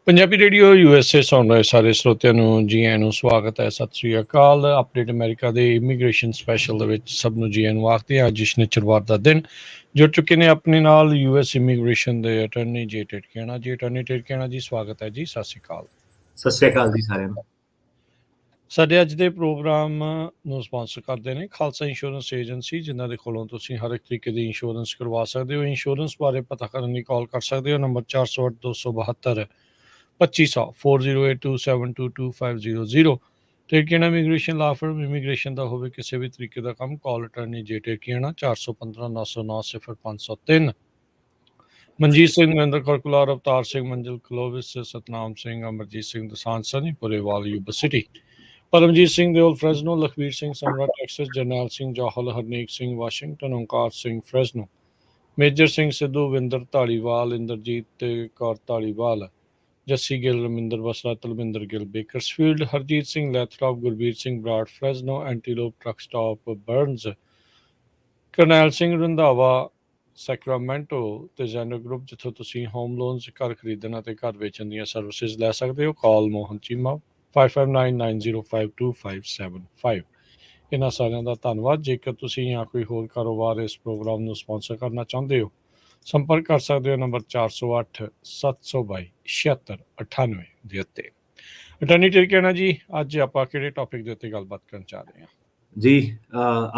Punjabi radio USA ਸੁਣ ਰਹੇ ਸਾਰੇ ਸਰੋਤਿਆਂ ਨੂੰ ਜੀ ਆਇਆਂ ਨੂੰ ਸਵਾਗਤ ਹੈ। ਸਤਿ ਸ੍ਰੀ ਅਕਾਲ। ਅਪਡੇਟ ਅਮਰੀਕਾ ਦੇ ਇਮੀਗ੍ਰੇਸ਼ਨ ਸਪੈਸ਼ਲ ਦੇ ਵਿੱਚ ਸਭ ਨੂੰ ਜੀ ਆਇਆਂ ਨੂੰ ਆਖਦੇ ਹਾਂ। ਅੱਜ ਸ਼ਨੀਚਰਵਾਰ ਦਾ ਦਿਨ ਜੁੜ ਚੁੱਕੇ ਨੇ ਆਪਣੇ ਨਾਲ US ਇਮੀਗ੍ਰੇਸ਼ਨ ਦੇ ਅਟਰਨੀ ਜੇ ਟਿਟਕੀਆਣਾ ਜੀ। ਅਟਰਨੀ ਟਿਟਕੀਆਣਾ ਜੀ, ਸਵਾਗਤ ਹੈ ਜੀ। ਸਤਿ ਸ੍ਰੀ ਅਕਾਲ। ਸਤਿ ਸ੍ਰੀ ਅਕਾਲ ਜੀ ਸਾਰਿਆਂ ਨੂੰ। ਸਾਡੇ ਅੱਜ ਦੇ ਪ੍ਰੋਗਰਾਮ ਨੂੰ ਸਪਾਂਸਰ ਕਰਦੇ ਨੇ ਖਾਲਸਾ ਇੰਸ਼ੋਰੈਂਸ ਏਜੰਸੀ, ਜਿਨ੍ਹਾਂ ਦੇ ਕੋਲੋਂ ਤੁਸੀਂ ਹਰ ਇੱਕ ਤਰੀਕੇ ਦੀ ਇੰਸ਼ੋਰੈਂਸ ਕਰਵਾ ਸਕਦੇ ਹੋ। ਇੰਸ਼ੋਰੈਂਸ ਬਾਰੇ ਪਤਾ ਕਰਨ ਲਈ ਕਾਲ ਕਰ ਸਕਦੇ ਹੋ। ਨੰਬਰ 408 272 2500 4082722500। ਟਿਟਕੀਆਣਾ ਇਮੀਗ੍ਰੇਸ਼ਨ ਲਾ ਫਰਮ। ਇਮੀਗ੍ਰੇਸ਼ਨ ਦਾ ਹੋਵੇ ਕਿਸੇ ਵੀ ਤਰੀਕੇ ਦਾ ਕੰਮ, ਕਾਲ ਅਟਰਨੀ ਜੇ ਟਿਟਕੀਆਣਾ 415 909 0503। Manjeet Singh, Narendra Kaur Kular, Avtar Singh, Manzil Clovis, Satnam Singh, Amarjit Singh Dosanjh Sunny Purewal Yuba City, Paramjit Singh Deol Fresno, Lakhvir Singh Samra Texas, Jarnail Singh Johal, Harneek Singh Washington, Onkar Singh Fresno, Major Singh Sidhu, Vinder Dhaliwal, Inderjit Kaur Dhaliwal, Jassi Gill, Raminder Basra, Talwinder Gill Bakersfield, Harjit Singh Lathrop, Gurbir Singh Brar Fresno, Antelope truck stop Burns, Karnail Singh Randhawa Sacramento ਤੇ ਜ਼ੈਨਰ ਗਰੁੱਪ, ਜਿੱਥੋਂ ਤੁਸੀਂ ਹੋਮ ਲੋਨਸ, ਘਰ ਖਰੀਦਣ ਅਤੇ ਘਰ ਵੇਚਣ ਦੀਆਂ ਸਰਵਿਸਿਜ਼ ਲੈ ਸਕਦੇ ਹੋ। ਕਾਲ ਮੋਹਨ ਚੀਮਾ 5599052575। ਇਹਨਾਂ ਸਾਰਿਆਂ ਦਾ ਧੰਨਵਾਦ। ਜੇਕਰ ਤੁਸੀਂ ਜਾਂ ਕੋਈ ਹੋਰ ਕਾਰੋਬਾਰ ਇਸ ਪ੍ਰੋਗਰਾਮ ਨੂੰ ਸਪਾਂਸਰ ਕਰਨਾ ਚਾਹੁੰਦੇ ਹੋ, ਸੰਪਰਕ ਕਰ ਸਕਦੇ ਹੋ ਨੰਬਰ 408 722 7698 ਦੇ ਉੱਤੇ। ਅਟਰਨੀ ਟਿਟਕੀਆਣਾ ਜੀ, ਅੱਜ ਆਪਾਂ ਕਿਹੜੇ ਟੌਪਿਕ ਦੇ ਉੱਤੇ ਗੱਲਬਾਤ ਕਰਨ ਚਾਹ ਰਹੇ ਹਾਂ ਜੀ?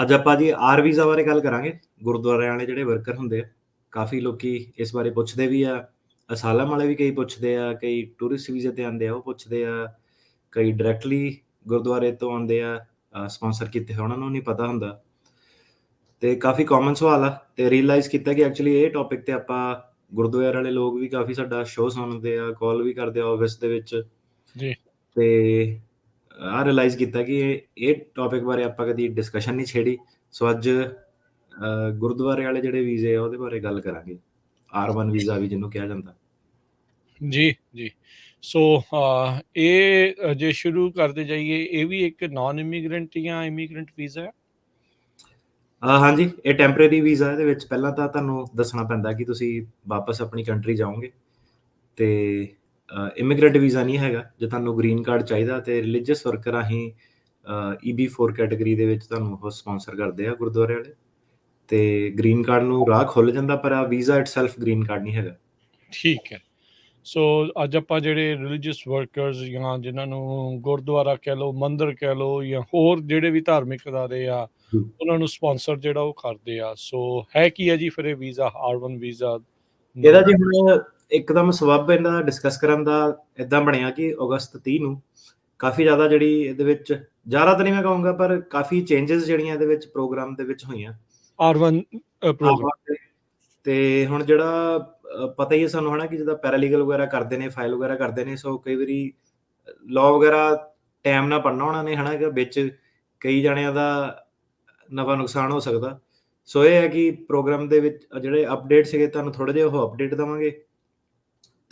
ਅੱਜ ਆਪਾਂ ਜੀ ਆਰ ਵੀਜ਼ਾ ਬਾਰੇ ਗੱਲ ਕਰਾਂਗੇ। ਗੁਰਦੁਆਰਿਆਂ ਵਾਲੇ ਜਿਹੜੇ ਵਰਕਰ ਹੁੰਦੇ ਆ, ਕਾਫੀ ਲੋਕੀ ਇਸ ਬਾਰੇ ਪੁੱਛਦੇ ਵੀ ਆ। ਅਸਾਲਮ ਵਾਲੇ ਵੀ ਕਈ ਪੁੱਛਦੇ ਆ, ਕਈ ਟੂਰਿਸਟ ਵੀਜ਼ੇ ਤੇ ਆਉਂਦੇ ਆ ਉਹ ਪੁੱਛਦੇ ਆ, ਕਈ ਡਾਇਰੈਕਟਲੀ ਗੁਰਦੁਆਰੇ ਤੋਂ ਆਉਂਦੇ ਆ, ਸਪਾਂਸਰ ਕੀਤੇ ਹੋਏ, ਉਹਨਾਂ ਨੂੰ ਨਹੀਂ ਪਤਾ ਹੁੰਦਾ। ਤੇ ਕਾਫੀ ਕਾਮਨ ਸਵਾਲ ਆ ਤੇ ਰੀਅਲਾਈਜ਼ ਕੀਤਾ ਕਿ ਐਕਚੁਅਲੀ ਇਹ ਟੌਪਿਕ ਤੇ ਆਪਾਂ ਗੁਰਦੁਆਰੇ ਵਾਲੇ ਲੋਕ ਵੀ ਕਾਫੀ ਸਾਡਾ ਸ਼ੋਅ ਸੁਣਦੇ ਆ, ਕਾਲ ਵੀ ਕਰਦੇ ਆ ਆਫਿਸ ਦੇ ਵਿੱਚ ਜੀ। ਤੇ ਆਹ ਰਿਅਲਾਈਜ਼ ਕੀਤਾ ਕਿ ਇਹ ਟੌਪਿਕ ਬਾਰੇ ਆਪਾਂ ਕਦੀ ਡਿਸਕਸ਼ਨ ਨਹੀਂ ਛੇੜੀ। ਸੋ ਅੱਜ ਗੁਰਦੁਆਰੇ ਵਾਲੇ ਜਿਹੜੇ ਵੀਜ਼ੇ ਆ ਉਹਦੇ ਬਾਰੇ ਗੱਲ ਕਰਾਂਗੇ। R1 ਵੀਜ਼ਾ ਵੀ ਜਿਹਨੂੰ ਕਿਹਾ ਜਾਂਦਾ। ਜੀ ਜੀ। ਸੋ ਇਹ ਜੇ ਸ਼ੁਰੂ ਕਰਦੇ ਜਾਈਏ, ਇਹ ਵੀ ਇੱਕ ਨਾਨ ਇਮੀਗ੍ਰੈਂਟ ਜਾਂ ਇਮੀਗ੍ਰੈਂਟ ਵੀਜ਼ਾ ਹੈ? ਹਾਂਜੀ, ਇਹ ਟੈਂਪਰੇਰੀ ਵੀਜ਼ਾ। ਇਹਦੇ ਵਿੱਚ ਪਹਿਲਾਂ ਤਾਂ ਤੁਹਾਨੂੰ ਦੱਸਣਾ ਪੈਂਦਾ ਕਿ ਤੁਸੀਂ ਵਾਪਸ ਆਪਣੀ ਕੰਟਰੀ ਜਾਓਗੇ, ਤੇ ਇਮੀਗ੍ਰੈਂਟ ਵੀਜ਼ਾ ਨਹੀਂ ਹੈਗਾ। ਜੇ ਤੁਹਾਨੂੰ ਗ੍ਰੀਨ ਕਾਰਡ ਚਾਹੀਦਾ ਤੇ ਰਿਲੀਜੀਅਸ ਵਰਕਰ ਰਾਹੀਂ EB4 ਕੈਟਾਗਰੀ ਦੇ ਵਿੱਚ ਤੁਹਾਨੂੰ ਉਹ ਸਪਾਂਸਰ ਕਰਦੇ ਆ ਗੁਰਦੁਆਰੇ ਵਾਲੇ, ਤੇ ਗ੍ਰੀਨ ਕਾਰਡ ਨੂੰ ਰਾਹ ਖੁੱਲ ਜਾਂਦਾ, ਪਰ ਆ ਵੀਜ਼ਾ ਇਟਸੈਲਫ ਗ੍ਰੀਨ ਕਾਰਡ ਨਹੀਂ ਹੈਗਾ। ਠੀਕ ਹੈ। ਸੋ ਅੱਜ ਆਪਾਂ ਜਿਹੜੇ ਰਿਲੀਜੀਅਸ ਵਰਕਰਸ ਜਾਂ ਜਿਨ੍ਹਾਂ ਨੂੰ ਗੁਰਦੁਆਰਾ ਕਹਿ ਲਓ, ਮੰਦਿਰ ਕਹਿ ਲਓ, ਜਾਂ ਹੋਰ ਜਿਹੜੇ ਵੀ ਧਾਰਮਿਕ ਅਦਾਰੇ ਆ, ਉਹਨਾਂ ਨੂੰ ਸਪਾਂਸਰ ਜਿਹੜਾ ਉਹ ਕਰਦੇ ਆ। ਸੋ ਹੈ ਕੀ ਹੈ ਜੀ ਫਿਰ ਇਹ ਵੀਜ਼ਾ, R1 ਵੀਜ਼ਾ? ਇਹਦਾ ਜੀ ਹੁਣ ਇੱਕਦਮ ਸਬੱਬ ਇਹਨਾਂ ਦਾ ਡਿਸਕਸ ਕਰਨ ਦਾ ਇਦਾਂ ਬਣਿਆ ਕਿ ਅਗਸਤ 30 ਨੂੰ ਕਾਫੀ ਜ਼ਿਆਦਾ ਜਿਹੜੀ ਇਹਦੇ ਵਿੱਚ, ਜ਼ਿਆਦਾ ਤਾਂ ਨਹੀਂ ਮੈਂ ਕਹੂੰਗਾ, ਪਰ ਕਾਫੀ ਚੇਂਜਸ ਜਿਹੜੀਆਂ ਇਹਦੇ ਵਿੱਚ ਪ੍ਰੋਗਰਾਮ ਦੇ ਵਿੱਚ ਹੋਈਆਂ R1 ਪ੍ਰੋਗਰਾਮ। ਤੇ ਹੁਣ ਜਿਹੜਾ ਪਤਾ ਹੀ ਹੈ ਸਾਨੂੰ ਹਨਾ, ਕਿ ਜਿੱਦਾਂ ਪੈਰਾਲੀਗਲ ਵਗੈਰਾ ਕਰਦੇ ਨੇ, ਫਾਈਲ ਵਗੈਰਾ ਕਰਦੇ ਨੇ, ਸੋ ਕਈ ਵਾਰੀ ਲਾਅ ਵਗੈਰਾ ਟਾਈਮ ਨਾਲ ਪੜ੍ਹਨਾ ਉਹਨਾਂ ਨੇ ਹਨਾ, ਕਿ ਵਿੱਚ ਕਈ ਜਣਿਆਂ ਦਾ ਨਫਾ ਨੁਕਸਾਨ ਹੋ ਸਕਦਾ। ਸੋ ਇਹ ਹੈ ਕਿ ਪ੍ਰੋਗਰਾਮ ਦੇ ਵਿੱਚ ਜਿਹੜੇ ਅਪਡੇਟ ਸੀਗੇ ਤੁਹਾਨੂੰ ਥੋੜ੍ਹੇ ਜਿਹੇ ਉਹ ਅਪਡੇਟ ਦੇਵਾਂਗੇ,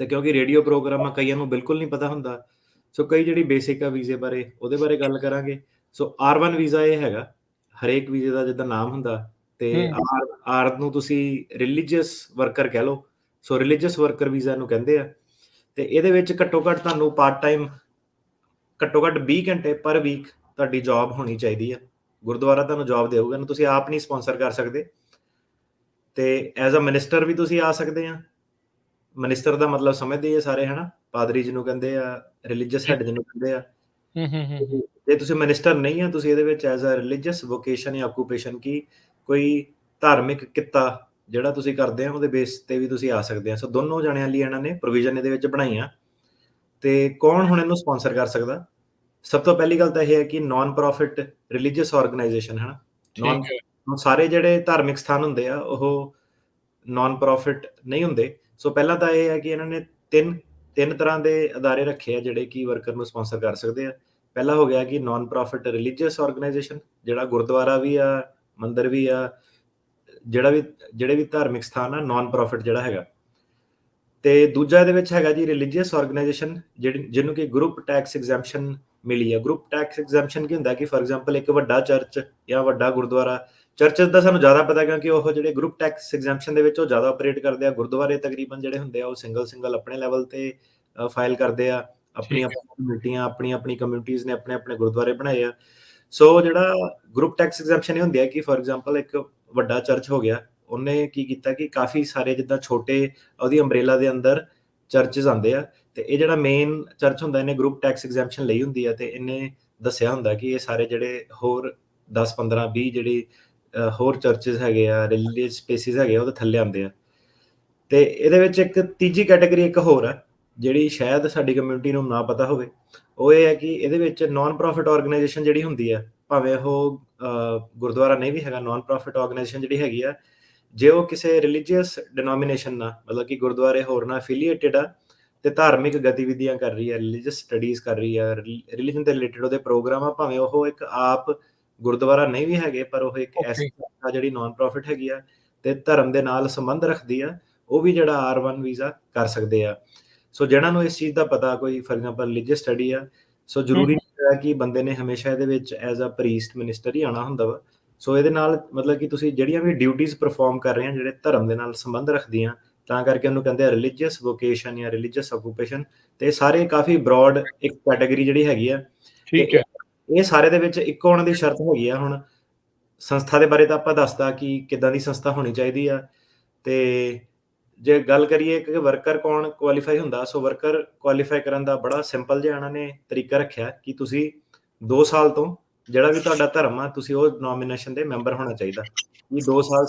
ਤੇ ਕਿਉਂਕਿ ਰੇਡੀਓ ਪ੍ਰੋਗਰਾਮ ਆ, ਕਈਆਂ ਨੂੰ ਬਿਲਕੁਲ ਨਹੀਂ ਪਤਾ ਹੁੰਦਾ, ਸੋ ਕਈ ਜਿਹੜੀ ਬੇਸਿਕ ਆ ਵੀਜ਼ੇ ਬਾਰੇ ਉਹਦੇ ਬਾਰੇ ਗੱਲ ਕਰਾਂਗੇ। ਸੋ R1 ਵੀਜ਼ਾ ਇਹ ਹੈਗਾ, ਹਰੇਕ ਵੀਜ਼ੇ ਦਾ ਜਿੱਦਾਂ ਨਾਮ ਹੁੰਦਾ, ਤੇ ਆਰ ਨੂੰ ਤੁਸੀਂ ਰਿਲੀਜੀਅਸ ਵਰਕਰ ਕਹਿ ਲਓ। ਸੋ ਰਿਲੀਜੀਅਸ ਵਰਕਰ ਵੀਜ਼ਾ ਨੂੰ ਕਹਿੰਦੇ ਆ, ਤੇ ਇਹਦੇ ਵਿੱਚ ਘੱਟੋ ਘੱਟ ਤੁਹਾਨੂੰ ਪਾਰਟ ਟਾਈਮ ਘੱਟੋ ਘੱਟ 20 ਘੰਟੇ ਪਰ ਵੀਕ ਤੁਹਾਡੀ ਜੌਬ ਹੋਣੀ ਚਾਹੀਦੀ ਆ। ਗੁਰਦੁਆਰਾ ਤੁਹਾਨੂੰ ਜੌਬ ਦੇਊਗਾ, ਨੂੰ ਤੁਸੀਂ ਆਪ ਨਹੀਂ ਸਪਾਂਸਰ ਕਰ ਸਕਦੇ। ਤੇ ਐਜ਼ ਅ ਮਿਨਿਸਟਰ ਵੀ ਤੁਸੀਂ ਆ ਸਕਦੇ ਆ। ਮਿਨਿਸਟਰ ਦਾ ਮਤਲਬ ਸਮਝਦੇ ਆ ਸਾਰੇ ਹਨਾ, ਪਾਦਰੀ ਜਿਹਨੂੰ ਕਹਿੰਦੇ ਆ, ਰਿਲੀਜੀਅਸ ਹੈਡ ਜਿਹਨੂੰ ਕਹਿੰਦੇ ਆ। ਜੇ ਤੁਸੀਂ ਮਿਨਿਸਟਰ ਨਹੀਂ ਆ, ਤੁਸੀਂ ਇਹਦੇ ਵਿੱਚ ਐਜ਼ ਅ ਰਿਲੀਜੀਅਸ ਵੋਕੇਸ਼ਨ ਜਾਂ ਆਕੂਪੇਸ਼ਨ ਕੀ ਕੋਈ ਧਾਰਮਿਕ ਕਿੱਤਾ ਜਿਹੜਾ ਤੁਸੀਂ ਕਰਦੇ ਆ, ਉਹਦੇ ਬੇਸ ਤੇ ਵੀ ਤੁਸੀਂ ਆ ਸਕਦੇ ਆ। ਸੋ ਦੋਨੋਂ ਜਣਿਆਂ ਲਈ ਇਹਨਾਂ ਨੇ ਪ੍ਰੋਵੀਜ਼ਨ ਇਹਦੇ ਵਿੱਚ ਬਣਾਈਆਂ। ਤੇ ਕੌਣ ਹੁਣ ਇਹਨੂੰ ਸਪਾਂਸਰ ਕਰ ਸਕਦਾ? ਸਭ ਤੋਂ ਪਹਿਲੀ ਗੱਲ ਤਾਂ ਇਹ ਹੈ ਕਿ ਨਾਨ ਪ੍ਰੋਫਿਟ ਰਿਲੀਜੀਅਸ ਆਰਗੇਨਾਈਜੇਸ਼ਨ ਹਨਾ, ਸਾਰੇ ਜਿਹੜੇ ਧਾਰਮਿਕ ਸਥਾਨ ਹੁੰਦੇ ਆ ਉਹ ਨਾਨ ਪ੍ਰੋਫਿਟ ਨਹੀਂ ਹੁੰਦੇ। ਸੋ ਪਹਿਲਾਂ ਤਾਂ ਇਹ ਹੈ ਕਿ ਇਹਨਾਂ ਨੇ ਤਿੰਨ ਤਰ੍ਹਾਂ ਦੇ ਅਦਾਰੇ ਰੱਖੇ ਆ ਜਿਹੜੇ ਕਿ ਵਰਕਰ ਨੂੰ ਸਪਾਂਸਰ ਕਰ ਸਕਦੇ ਆ। ਪਹਿਲਾ ਹੋ ਗਿਆ ਕਿ ਨਾਨ ਪ੍ਰੋਫਿਟ ਰਿਲੀਜੀਅਸ ਆਰਗੇਨਾਈਜੇਸ਼ਨ, ਜਿਹੜਾ ਗੁਰਦੁਆਰਾ ਵੀ ਆ, ਮੰਦਿਰ ਵੀ ਆ, ਜਿਹੜੇ ਵੀ ਧਾਰਮਿਕ ਸਥਾਨ ਆ, ਨਾਨ ਪ੍ਰੋਫਿਟ ਜਿਹੜਾ ਹੈਗਾ। ਤੇ ਦੂਜਾ ਇਹਦੇ ਵਿੱਚ ਹੈਗਾ ਜੀ ਰਿਲੀਜੀਅਸ ਆਰਗੇਨਾਈਜੇਸ਼ਨ ਜਿਹਨੂੰ ਕਿ ਗਰੁੱਪ ਟੈਕਸ ਐਗਜ਼ੈਂਪਸ਼ਨ ਮਿਲੀ ਹੈ। ਗਰੁੱਪ ਟੈਕਸ ਐਗਜ਼ੈਂਪਸ਼ਨ ਕੀ ਹੁੰਦਾ ਕਿ ਫੋਰ ਐਗਜ਼ਾਮਪਲ ਇੱਕ ਵੱਡਾ ਚਰਚ ਜਾਂ ਵੱਡਾ ਗੁਰਦੁਆਰਾ, ਚਰਚਸ ਦਾ ਸਾਨੂੰ ਜ਼ਿਆਦਾ ਪਤਾ ਕਿਉਂਕਿ ਉਹ ਜਿਹੜੇ ਗਰੁੱਪ ਟੈਕਸ ਐਗਜ਼ੈਂਪਸ਼ਨ ਦੇ ਵਿੱਚ ਉਹ ਜ਼ਿਆਦਾ ਆਪਰੇਟ ਕਰਦੇ ਆ। ਗੁਰਦੁਆਰੇ ਤਕਰੀਬਨ ਜਿਹੜੇ ਹੁੰਦੇ ਆ ਉਹ ਸਿੰਗਲ ਆਪਣੇ ਲੈਵਲ ਤੇ ਫਾਈਲ ਕਰਦੇ ਆ। ਆਪਣੀਆਂ ਠੀਕ ਹੈ। ਕਮੇਟੀਆਂ, ਆਪਣੀ ਕਮਿਊਨਿਟੀਜ਼ ਨੇ ਆਪਣੇ ਗੁਰਦੁਆਰੇ ਬਣਾਏ ਆ। ਸੋ ਜਿਹੜਾ ਗਰੁੱਪ ਟੈਕਸ ਐਗਜ਼ੈਂਪਸ਼ਨ ਇਹ ਹੁੰਦੀ ਹੈ ਕਿ ਫੋਰ ਐਗਜ਼ਾਮਪਲ ਇੱਕ ਵੱਡਾ ਚਰਚ ਹੋ ਗਿਆ, ਉਹਨੇ ਕੀ ਕੀਤਾ ਕਿ ਕਾਫੀ ਸਾਰੇ ਜਿੱਦਾਂ ਛੋਟੇ ਉਹਦੀ ਅੰਬਰੇਲਾ ਦੇ ਅੰਦਰ ਚਰਚਸ ਆਉਂਦੇ ਆ, ਤੇ ਇਹ ਜਿਹੜਾ ਮੇਨ ਚਰਚ ਹੁੰਦਾ ਇਹਨੇ ਗਰੁੱਪ ਟੈਕਸ ਐਗਜ਼ੈਂਪਸ਼ਨ ਲਈ ਹੁੰਦੀ ਆ, ਤੇ ਇਹਨੇ ਦੱਸਿਆ ਹੁੰਦਾ ਕਿ ਇਹ ਸਾਰੇ ਜਿਹੜੇ ਹੋਰ 10 15 20 ਜਿਹੜੇ ਹੋਰ ਚਰਚਸ ਹੈਗੇ ਆ, ਰਿਲੀਜੀਅਸ ਸਪੇਸਿਸ ਹੈਗੇ ਆ, ਉਹਦੇ ਥੱਲੇ ਆਉਂਦੇ ਆ। ਤੇ ਇਹਦੇ ਵਿੱਚ ਇੱਕ ਤੀਜੀ ਕੈਟਾਗਰੀ ਇੱਕ ਹੋਰ ਆ ਜਿਹੜੀ ਸ਼ਾਇਦ ਸਾਡੀ ਕਮਿਊਨਿਟੀ ਨੂੰ ਨਾ ਪਤਾ ਹੋਵੇ। ਉਹ ਇਹ ਹੈ ਕਿ ਇਹਦੇ ਵਿੱਚ ਨਾਨ ਪ੍ਰੋਫਿਟ ਆਰਗੇਨਾਈਜੇਸ਼ਨ ਜਿਹੜੀ ਹੁੰਦੀ ਆ, ਭਾਵੇਂ ਉਹ ਗੁਰਦੁਆਰਾ ਨਹੀਂ ਵੀ ਹੈਗਾ, ਨਾਨ ਪ੍ਰੋਫਿਟ ਆਰਗੇਨਾਈਜੇਸ਼ਨ ਜਿਹੜੀ ਹੈਗੀ ਆ, ਜੇ ਉਹ ਕਿਸੇ ਰਿਲੀਜੀਅਸ ਡਿਨੋਮੀਨੇਸ਼ਨ ਨਾਲ, ਮਤਲਬ ਕਿ ਗੁਰਦੁਆਰੇ ਹੋਰ ਨਾਲ ਐਫੀਲੀਏਟਡ ਆ ਤੇ ਧਾਰਮਿਕ ਗਤੀਵਿਧੀਆਂ ਕਰ ਰਹੀ ਹੈ, ਰਿਲੀਜੀਅਸ ਸਟੱਡੀਜ਼ ਕਰ ਰਹੀ ਹੈ, ਰਿਲੀਜਨ ਦੇ ਰਿਲੇਟਡ ਉਹਦੇ ਪ੍ਰੋਗਰਾਮ ਆ, ਭਾਵੇਂ ਉਹ ਇੱਕ ਆਪ ਗੁਰਦੁਆਰਾ ਨਹੀਂ ਵੀ ਹੈਗੇ, ਪਰ ਉਹ ਇੱਕ ਐਸੀ ਸੰਸਥਾ ਜਿਹੜੀ ਨਾਨ ਪ੍ਰੋਫਿਟ ਹੈਗੀ ਆ ਤੇ ਧਰਮ ਦੇ ਨਾਲ ਸੰਬੰਧ ਰੱਖਦੀ ਆ, ਉਹ ਵੀ ਜਿਹੜਾ R1 ਵੀਜ਼ਾ ਕਰ ਸਕਦੇ ਆ। ਸੋ ਜਿਹਨਾਂ ਨੂੰ ਇਸ ਚੀਜ਼ ਦਾ ਪਤਾ, ਕੋਈ ਫॉर ਐਗਜ਼ਾਮਪਲ ਰਿਲੀਜੀਅਸ ਸਟੱਡੀ ਆ, ਸੋ ਜ਼ਰੂਰੀ ਨਹੀਂ ਹੈ ਕਿ ਬੰਦੇ ਨੇ ਹਮੇਸ਼ਾ ਇਹਦੇ ਵਿੱਚ ਐਜ਼ ਅ ਪ੍ਰੀਸਟ ਮਿਨਿਸਟਰ ਹੀ ਆਉਣਾ ਹੁੰਦਾ ਵਾ। ਸੋ ਇਹਦੇ ਨਾਲ ਮਤਲਬ ਕਿ ਤੁਸੀਂ ਜਿਹੜੀਆਂ ਵੀ ਡਿਊਟੀਜ਼ ਪਰਫਾਰਮ ਕਰ ਰਹੇ ਆ ਜਿਹੜੇ ਧਰਮ ਦੇ ਨਾਲ ਸੰਬੰਧ ਰੱਖਦੀਆਂ, ਤਾਂ ਕਰਕੇ ਉਹਨੂੰ ਕਹਿੰਦੇ ਆ ਰਿਲੀਜੀਅਸ ਵੋਕੇਸ਼ਨ ਜਾਂ ਰਿਲੀਜੀਅਸ ਆਕੂਪੇਸ਼ਨ। ਤੇ ਸਾਰੇ ਕਾਫੀ ਬ੍ਰੌਡ ਇੱਕ ਕੈਟਾਗਰੀ ਜਿਹੜੀ ਹੈਗੀ ਆ, ਤੇ ਠੀਕ ਹੈ। ਇਹ ਸਾਰੇ ਦੇ ਵਿੱਚ ਇੱਕੋ ਉਹਨਾਂ ਦੀ ਸ਼ਰਤ ਹੈਗੀ ਆ। ਹੁਣ ਸੰਸਥਾ ਦੇ ਬਾਰੇ ਤਾਂ ਆਪਾਂ ਦੱਸਦਾ ਕਿ ਕਿੱਦਾਂ ਦੀ ਸੰਸਥਾ ਹੋਣੀ ਚਾਹੀਦੀ ਆ, ਤੇ ਜੇ ਗੱਲ ਕਰੀਏ ਕਿ ਵਰਕਰ ਕੌਣ ਕੁਆਲੀਫਾਈ ਹੁੰਦਾ, ਸੋ ਵਰਕਰ ਕੁਆਲੀਫਾਈ ਕਰਨ ਦਾ ਬੜਾ ਸਿੰਪਲ ਜਿਹਾ ਇਹਨਾਂ ਨੇ ਤਰੀਕਾ ਰੱਖਿਆ ਕਿ ਤੁਸੀਂ 2 ਸਾਲ ਤੋਂ ਜਿਹੜਾ ਵੀ ਤੁਹਾਡਾ ਧਰਮ ਆ, ਤੁਸੀਂ ਉਹ ਨੋਮੀਨੇਸ਼ਨ ਦੇ ਮੈਂਬਰ ਹੋਣਾ ਚਾਹੀਦਾ। ਕਿ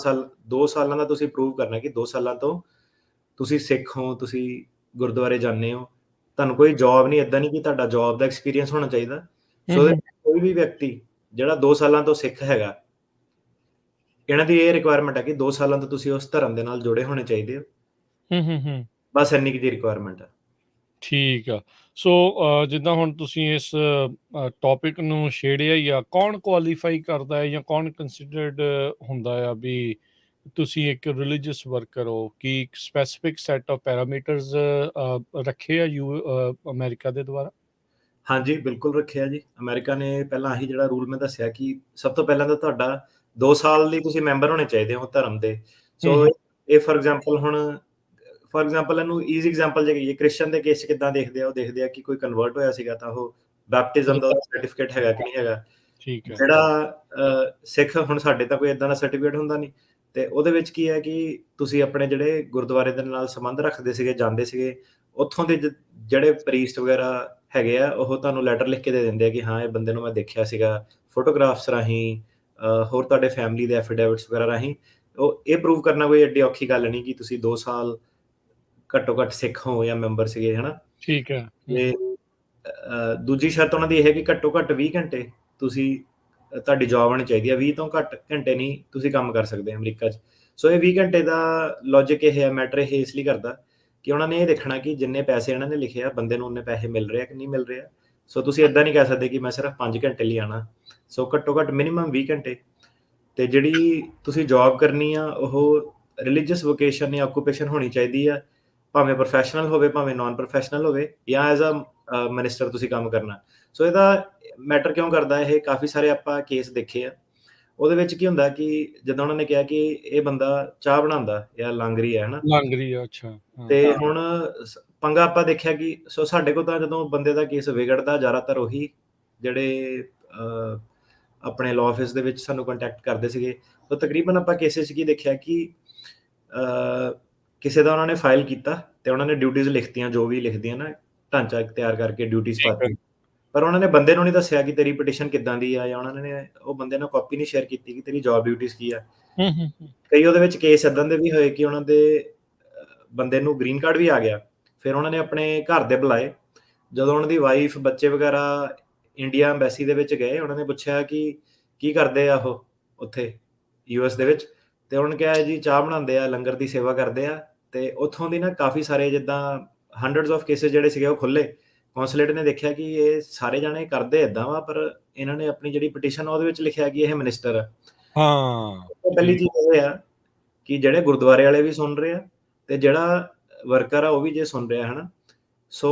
2 ਸਾਲਾਂ ਦਾ ਤੁਸੀਂ ਪ੍ਰੂਵ ਕਰਨਾ ਕਿ 2 ਸਾਲਾਂ ਤੋਂ ਤੁਸੀਂ ਸਿੱਖ ਹੋ, ਤੁਸੀਂ ਗੁਰਦੁਆਰੇ ਜਾਂਦੇ ਹੋ, ਤੁਹਾਨੂੰ ਕੋਈ ਜੌਬ ਨਹੀਂ, ਏਦਾਂ ਨਹੀਂ ਕਿ ਤੁਹਾਡਾ ਜੌਬ ਦਾ ਐਕਸਪੀਰੀਅੰਸ ਹੋਣਾ ਚਾਹੀਦਾ। ਸੋ ਕੋਈ ਵੀ ਵਿਅਕਤੀ ਜਿਹੜਾ 2 ਸਾਲਾਂ ਤੋਂ ਸਿੱਖ ਹੈਗਾ, ਇਹਨਾਂ ਦੀ ਇਹ ਰਿਕੁਆਇਰਮੈਂਟ ਹੈ ਕਿ 2 ਸਾਲਾਂ ਤੋਂ ਤੁਸੀਂ ਉਸ ਧਰਮ ਦੇ ਨਾਲ ਜੁੜੇ ਹੋਣੇ ਚਾਹੀਦੇ ਹੋ। ਬਸ ਇੰਨੀ ਕੁ ਦੀ ਰਿਕੁਆਇਰਮੈਂਟ ਆ। ਠੀਕ ਆ। ਸੋ ਜਿੱਦਾਂ ਹੁਣ ਤੁਸੀਂ ਇਸ ਟੌਪਿਕ ਨੂੰ ਛੇੜਿਆ ਹੀ ਆ, ਕੌਣ ਕੁਆਲੀਫਾਈ ਕਰਦਾ ਹੈ ਜਾਂ ਕੌਣ ਕੰਸੀਡਰਡ ਹੁੰਦਾ ਆ ਵੀ ਤੁਸੀਂ ਇੱਕ ਰਿਲੀਜੀਅਸ ਵਰਕਰ ਹੋ? ਕੀ ਇੱਕ ਸਪੈਸੀਫਿਕ ਸੈਟ ਆਫ ਪੈਰਾਮੀਟਰਸ ਰੱਖੇ ਆ ਅਮਰੀਕਾ ਦੇ ਦੁਆਰਾ? ਹਾਂਜੀ, ਬਿਲਕੁਲ ਰੱਖਿਆ ਜੀ। ਅਮਰੀਕਾ ਨੇ ਪਹਿਲਾਂ ਆਹੀ ਜਿਹੜਾ ਰੂਲ ਮੈਂ ਦੱਸਿਆ ਕਿ ਸਭ ਤੋਂ ਪਹਿਲਾਂ ਤਾਂ ਤੁਹਾਡਾ 2 ਸਾਲ ਲਈ ਤੁਸੀਂ ਮੈਂਬਰ ਹੋਣੇ ਚਾਹੀਦੇ ਹੋ ਧਰਮ ਦੇ। ਸੋ ਇਹ ਫੋਰ ਐਗਜ਼ਾਮਪਲ ਇਹਨੂੰ ਈਜ਼ੀ ਐਗਜ਼ਾਮਪਲ ਜੇ ਕਹੀਏ, ਕ੍ਰਿਸਚਨ ਦੇ ਕੇਸ 'ਚ ਕਿੱਦਾਂ ਦੇਖਦੇ ਆ, ਉਹ ਦੇਖਦੇ ਆ ਕਿ ਕੋਈ ਕਨਵਰਟ ਹੋਇਆ ਸੀਗਾ ਤਾਂ ਉਹ ਬੈਪਟਿਜ਼ਮ ਦਾ ਸਰਟੀਫਿਕੇਟ ਹੈਗਾ ਕਿ ਨਹੀਂ ਹੈਗਾ। ਠੀਕ ਹੈ। ਜਿਹੜਾ ਸਿੱਖ, ਹੁਣ ਸਾਡੇ ਤਾਂ ਕੋਈ ਏਦਾਂ ਦਾ ਸਰਟੀਫਿਕੇਟ ਹੁੰਦਾ ਨਹੀਂ, ਤੇ ਉਹਦੇ ਵਿੱਚ ਕੀ ਹੈ ਕਿ ਤੁਸੀਂ ਆਪਣੇ ਜਿਹੜੇ ਗੁਰਦੁਆਰੇ ਦੇ ਨਾਲ ਸੰਬੰਧ ਰੱਖਦੇ ਸੀਗੇ, ਜਾਂਦੇ ਸੀਗੇ, ਉੱਥੋਂ ਦੇ ਜਿਹੜੇ ਪ੍ਰੀਸਟ ਵਗੈਰਾ ਹੈਗੇ ਆ, ਉਹ ਤੁਹਾਨੂੰ ਲੈਟਰ ਲਿਖ ਕੇ ਦੇ ਦਿੰਦੇ ਆ ਕਿ ਹਾਂ ਇਹ ਬੰਦੇ ਨੂੰ ਮੈਂ ਦੇਖਿਆ ਸੀਗਾ, ਫੋਟੋਗ੍ਰਾਫਸ ਰਾਹੀਂ, ਹੋਰ ਤੁਹਾਡੇ ਫੈਮਿਲੀ ਦੇ ਐਫੀਡੇਵਿਟਸ ਵਗੈਰਾ ਰਾਹੀਂ। ਉਹ ਇਹ ਪ੍ਰੂਵ ਕਰਨਾ ਕੋਈ ਐਡੀ ਔਖੀ ਗੱਲ ਨਹੀਂ ਕਿ ਤੁਸੀਂ 2 ਸਾਲ ਘੱਟੋ ਘੱਟ ਸਿੱਖ ਹੋ ਜਾਂ ਮੈਂਬਰ ਸੀਗੇ, ਹਨਾ। ਠੀਕ ਹੈ। ਤੇ ਦੂਜੀ ਸ਼ਰਤ ਉਹਨਾਂ ਦੀ ਇਹ ਹੈ ਕਿ ਘੱਟੋ ਘੱਟ 20 ਘੰਟੇ ਤੁਸੀਂ, ਤੁਹਾਡੀ ਜੌਬ ਹੋਣੀ ਚਾਹੀਦੀ ਹੈ। 20 ਤੋਂ ਘੱਟ ਘੰਟੇ ਨਹੀਂ ਤੁਸੀਂ ਕੰਮ ਕਰ ਸਕਦੇ ਅਮਰੀਕਾ 'ਚ। ਸੋ ਇਹ 20 ਘੰਟੇ ਦਾ ਲੌਜਿਕ ਇਹ ਹੈ, ਮੈਟਰ ਇਹ ਇਸ ਲਈ ਕਰਦਾ ਕਿ ਉਹਨਾਂ ਨੇ ਇਹ ਦੇਖਣਾ ਕਿ ਜਿੰਨੇ ਪੈਸੇ ਇਹਨਾਂ ਨੇ ਲਿਖੇ ਆ, ਬੰਦੇ ਨੂੰ ਉਨੇ ਪੈਸੇ ਮਿਲ ਰਹੇ ਆ ਕਿ ਨਹੀਂ ਮਿਲ ਰਹੇ ਆ। ਸੋ ਤੁਸੀਂ ਏਦਾਂ ਨਹੀਂ ਕਹਿ ਸਕਦੇ ਕਿ ਮੈਂ ਸਿਰਫ 5 ਘੰਟੇ ਲਈ ਆਉਣਾ। ਸੋ ਘੱਟੋ ਘੱਟ ਮਿਨੀਮਮ 20 ਘੰਟੇ। ਤੇ ਜਿਹੜੀ ਤੁਸੀਂ ਜੌਬ ਕਰਨੀ ਆ, ਉਹ ਰਿਲੀਜੀਅਸ ਵੋਕੇਸ਼ਨ ਜਾਂ ਆਕੂਪੇਸ਼ਨ ਹੋਣੀ ਚਾਹੀਦੀ ਆ, ਭਾਵੇਂ ਪ੍ਰੋਫੈਸ਼ਨਲ ਹੋਵੇ ਭਾਵੇਂ ਨਾਨ ਪ੍ਰੋਫੈਸ਼ਨਲ ਹੋਵੇ, ਜਾਂ ਐਜ਼ ਅ ਮਿਨਿਸਟਰ ਤੁਸੀਂ ਕੰਮ ਕਰਨਾ। ਸੋ ਇਹਦਾ ਮੈਟਰ ਕਿਉਂ ਕਰਦਾ, ਇਹ ਕਾਫੀ ਸਾਰੇ ਆਪਾਂ ਕੇਸ ਦੇਖੇ ਆ। ਉਹਦੇ ਵਿੱਚ ਕੀ ਹੁੰਦਾ ਕਿ ਜਦੋਂ ਉਹਨਾਂ ਨੇ ਕਿਹਾ ਕਿ ਇਹ ਬੰਦਾ ਚਾਹ ਬਣਾਉਂਦਾ ਜਾਂ ਲਾਂਗਰੀ ਹੈ, ਹਨਾ, ਲਾਂਗਰੀ ਆ, ਅੱਛਾ। ਤੇ ਹੁਣ ਪੰਗਾ ਆਪਾਂ ਦੇਖਿਆ ਕਿ ਸੋ ਸਾਡੇ ਕੋਲ ਤਾਂ ਜਦੋਂ ਬੰਦੇ ਦਾ ਕੇਸ ਵਿਗੜਦਾ, ਜ਼ਿਆਦਾਤਰ ਉਹੀ ਜਿਹੜੇ ਆਪਣੇ ਲਾਅ ਆਫਿਸ ਦੇ ਵਿੱਚ ਸਾਨੂੰ ਕੰਟੈਕਟ ਕਰਦੇ ਸੀਗੇ। ਤਾਂ ਤਕਰੀਬਨ ਆਪਾਂ ਕੇਸਿਸ 'ਚ ਕੀ ਦੇਖਿਆ ਕਿ ਕਿਸੇ ਦਾ ਉਹਨਾਂ ਨੇ ਫਾਈਲ ਕੀਤਾ ਤੇ ਉਹਨਾਂ ਨੇ ਡਿਊਟੀਜ਼ ਲਿਖਤੀਆਂ, ਜੋ ਵੀ ਲਿਖਦੀਆਂ ਨਾ, ਢਾਂਚਾ ਤਿਆਰ ਕਰਕੇ ਡਿਊਟੀਜ਼ ਠੀਕ ਹੈ। ਪਾਤੀ, ਪਰ ਉਹਨਾਂ ਨੇ ਬੰਦੇ ਨੂੰ ਨਹੀਂ ਦੱਸਿਆ ਕਿ ਤੇਰੀ ਪਟੀਸ਼ਨ ਕਿੱਦਾਂ ਦੀ ਆ, ਜਾਂ ਉਹਨਾਂ ਨੇ ਉਹ ਬੰਦੇ ਨਾਲ ਕਾਪੀ ਨਹੀਂ ਸ਼ੇਅਰ ਕੀਤੀ ਕਿ ਤੇਰੀ ਜੌਬ ਡਿਊਟੀਜ਼ ਕੀ ਆ। ਕਈ ਉਹਦੇ ਵਿੱਚ ਕੇਸ ਏਦਾਂ ਦੇ ਵੀ ਹੋਏ ਕਿ ਉਹਨਾਂ ਦੇ ਬੰਦੇ ਨੂੰ ਗ੍ਰੀਨ ਕਾਰਡ ਵੀ ਆ ਗਿਆ, ਫਿਰ ਉਹਨਾਂ ਨੇ ਆਪਣੇ ਘਰ ਦੇ ਬੁਲਾਏ। ਜਦੋਂ ਉਹਨਾਂ ਦੀ ਵਾਈਫ, ਬੱਚੇ ਵਗੈਰਾ ਇੰਡੀਆ ਐਮਬੈਸੀ ਦੇ ਵਿੱਚ ਗਏ, ਉਹਨਾਂ ਨੇ ਪੁੱਛਿਆ ਕਿ ਕੀ ਕਰਦੇ ਆ ਉਹ ਉੱਥੇ US ਦੇ ਵਿੱਚ, ਤੇ ਉਹਨਾਂ ਨੇ ਕਿਹਾ ਜੀ ਚਾਹ ਬਣਾਉਂਦੇ ਆ, ਲੰਗਰ ਦੀ ਸੇਵਾ ਕਰਦੇ ਆ। ਤੇ ਉੱਥੋਂ ਦੀ ਨਾ ਕਾਫੀ ਸਾਰੇ ਜਿੱਦਾਂ ਹੰਡਰਡਸ ਆਫ ਕੇਸਿਸ ਜਿਹੜੇ ਸੀਗੇ ਉਹ ਖੁੱਲੇ। ਕੌਂਸੂਲੇਟ ਨੇ ਦੇਖਿਆ ਕਿ ਇਹ ਸਾਰੇ ਜਾਣੇ ਕਰਦੇ ਏਦਾਂ ਵਾ, ਪਰ ਇਹਨਾਂ ਨੇ ਆਪਣੀ ਜਿਹੜੀ ਪਟੀਸ਼ਨ ਉਹਦੇ ਵਿੱਚ ਲਿਖਿਆ ਕਿ ਇਹ ਮਿਨਿਸਟਰ ਆ। ਹਾਂ, ਪਹਿਲੀ ਚੀਜ਼ ਇਹ ਆ ਕਿ ਜਿਹੜੇ ਗੁਰਦੁਆਰੇ ਵਾਲੇ ਵੀ ਸੁਣ ਰਹੇ ਆ, ਤੇ ਜਿਹੜਾ ਵਰਕਰ ਆ ਉਹ ਵੀ ਜੇ ਸੁਣ ਰਿਹਾ ਹਨਾ, ਸੋ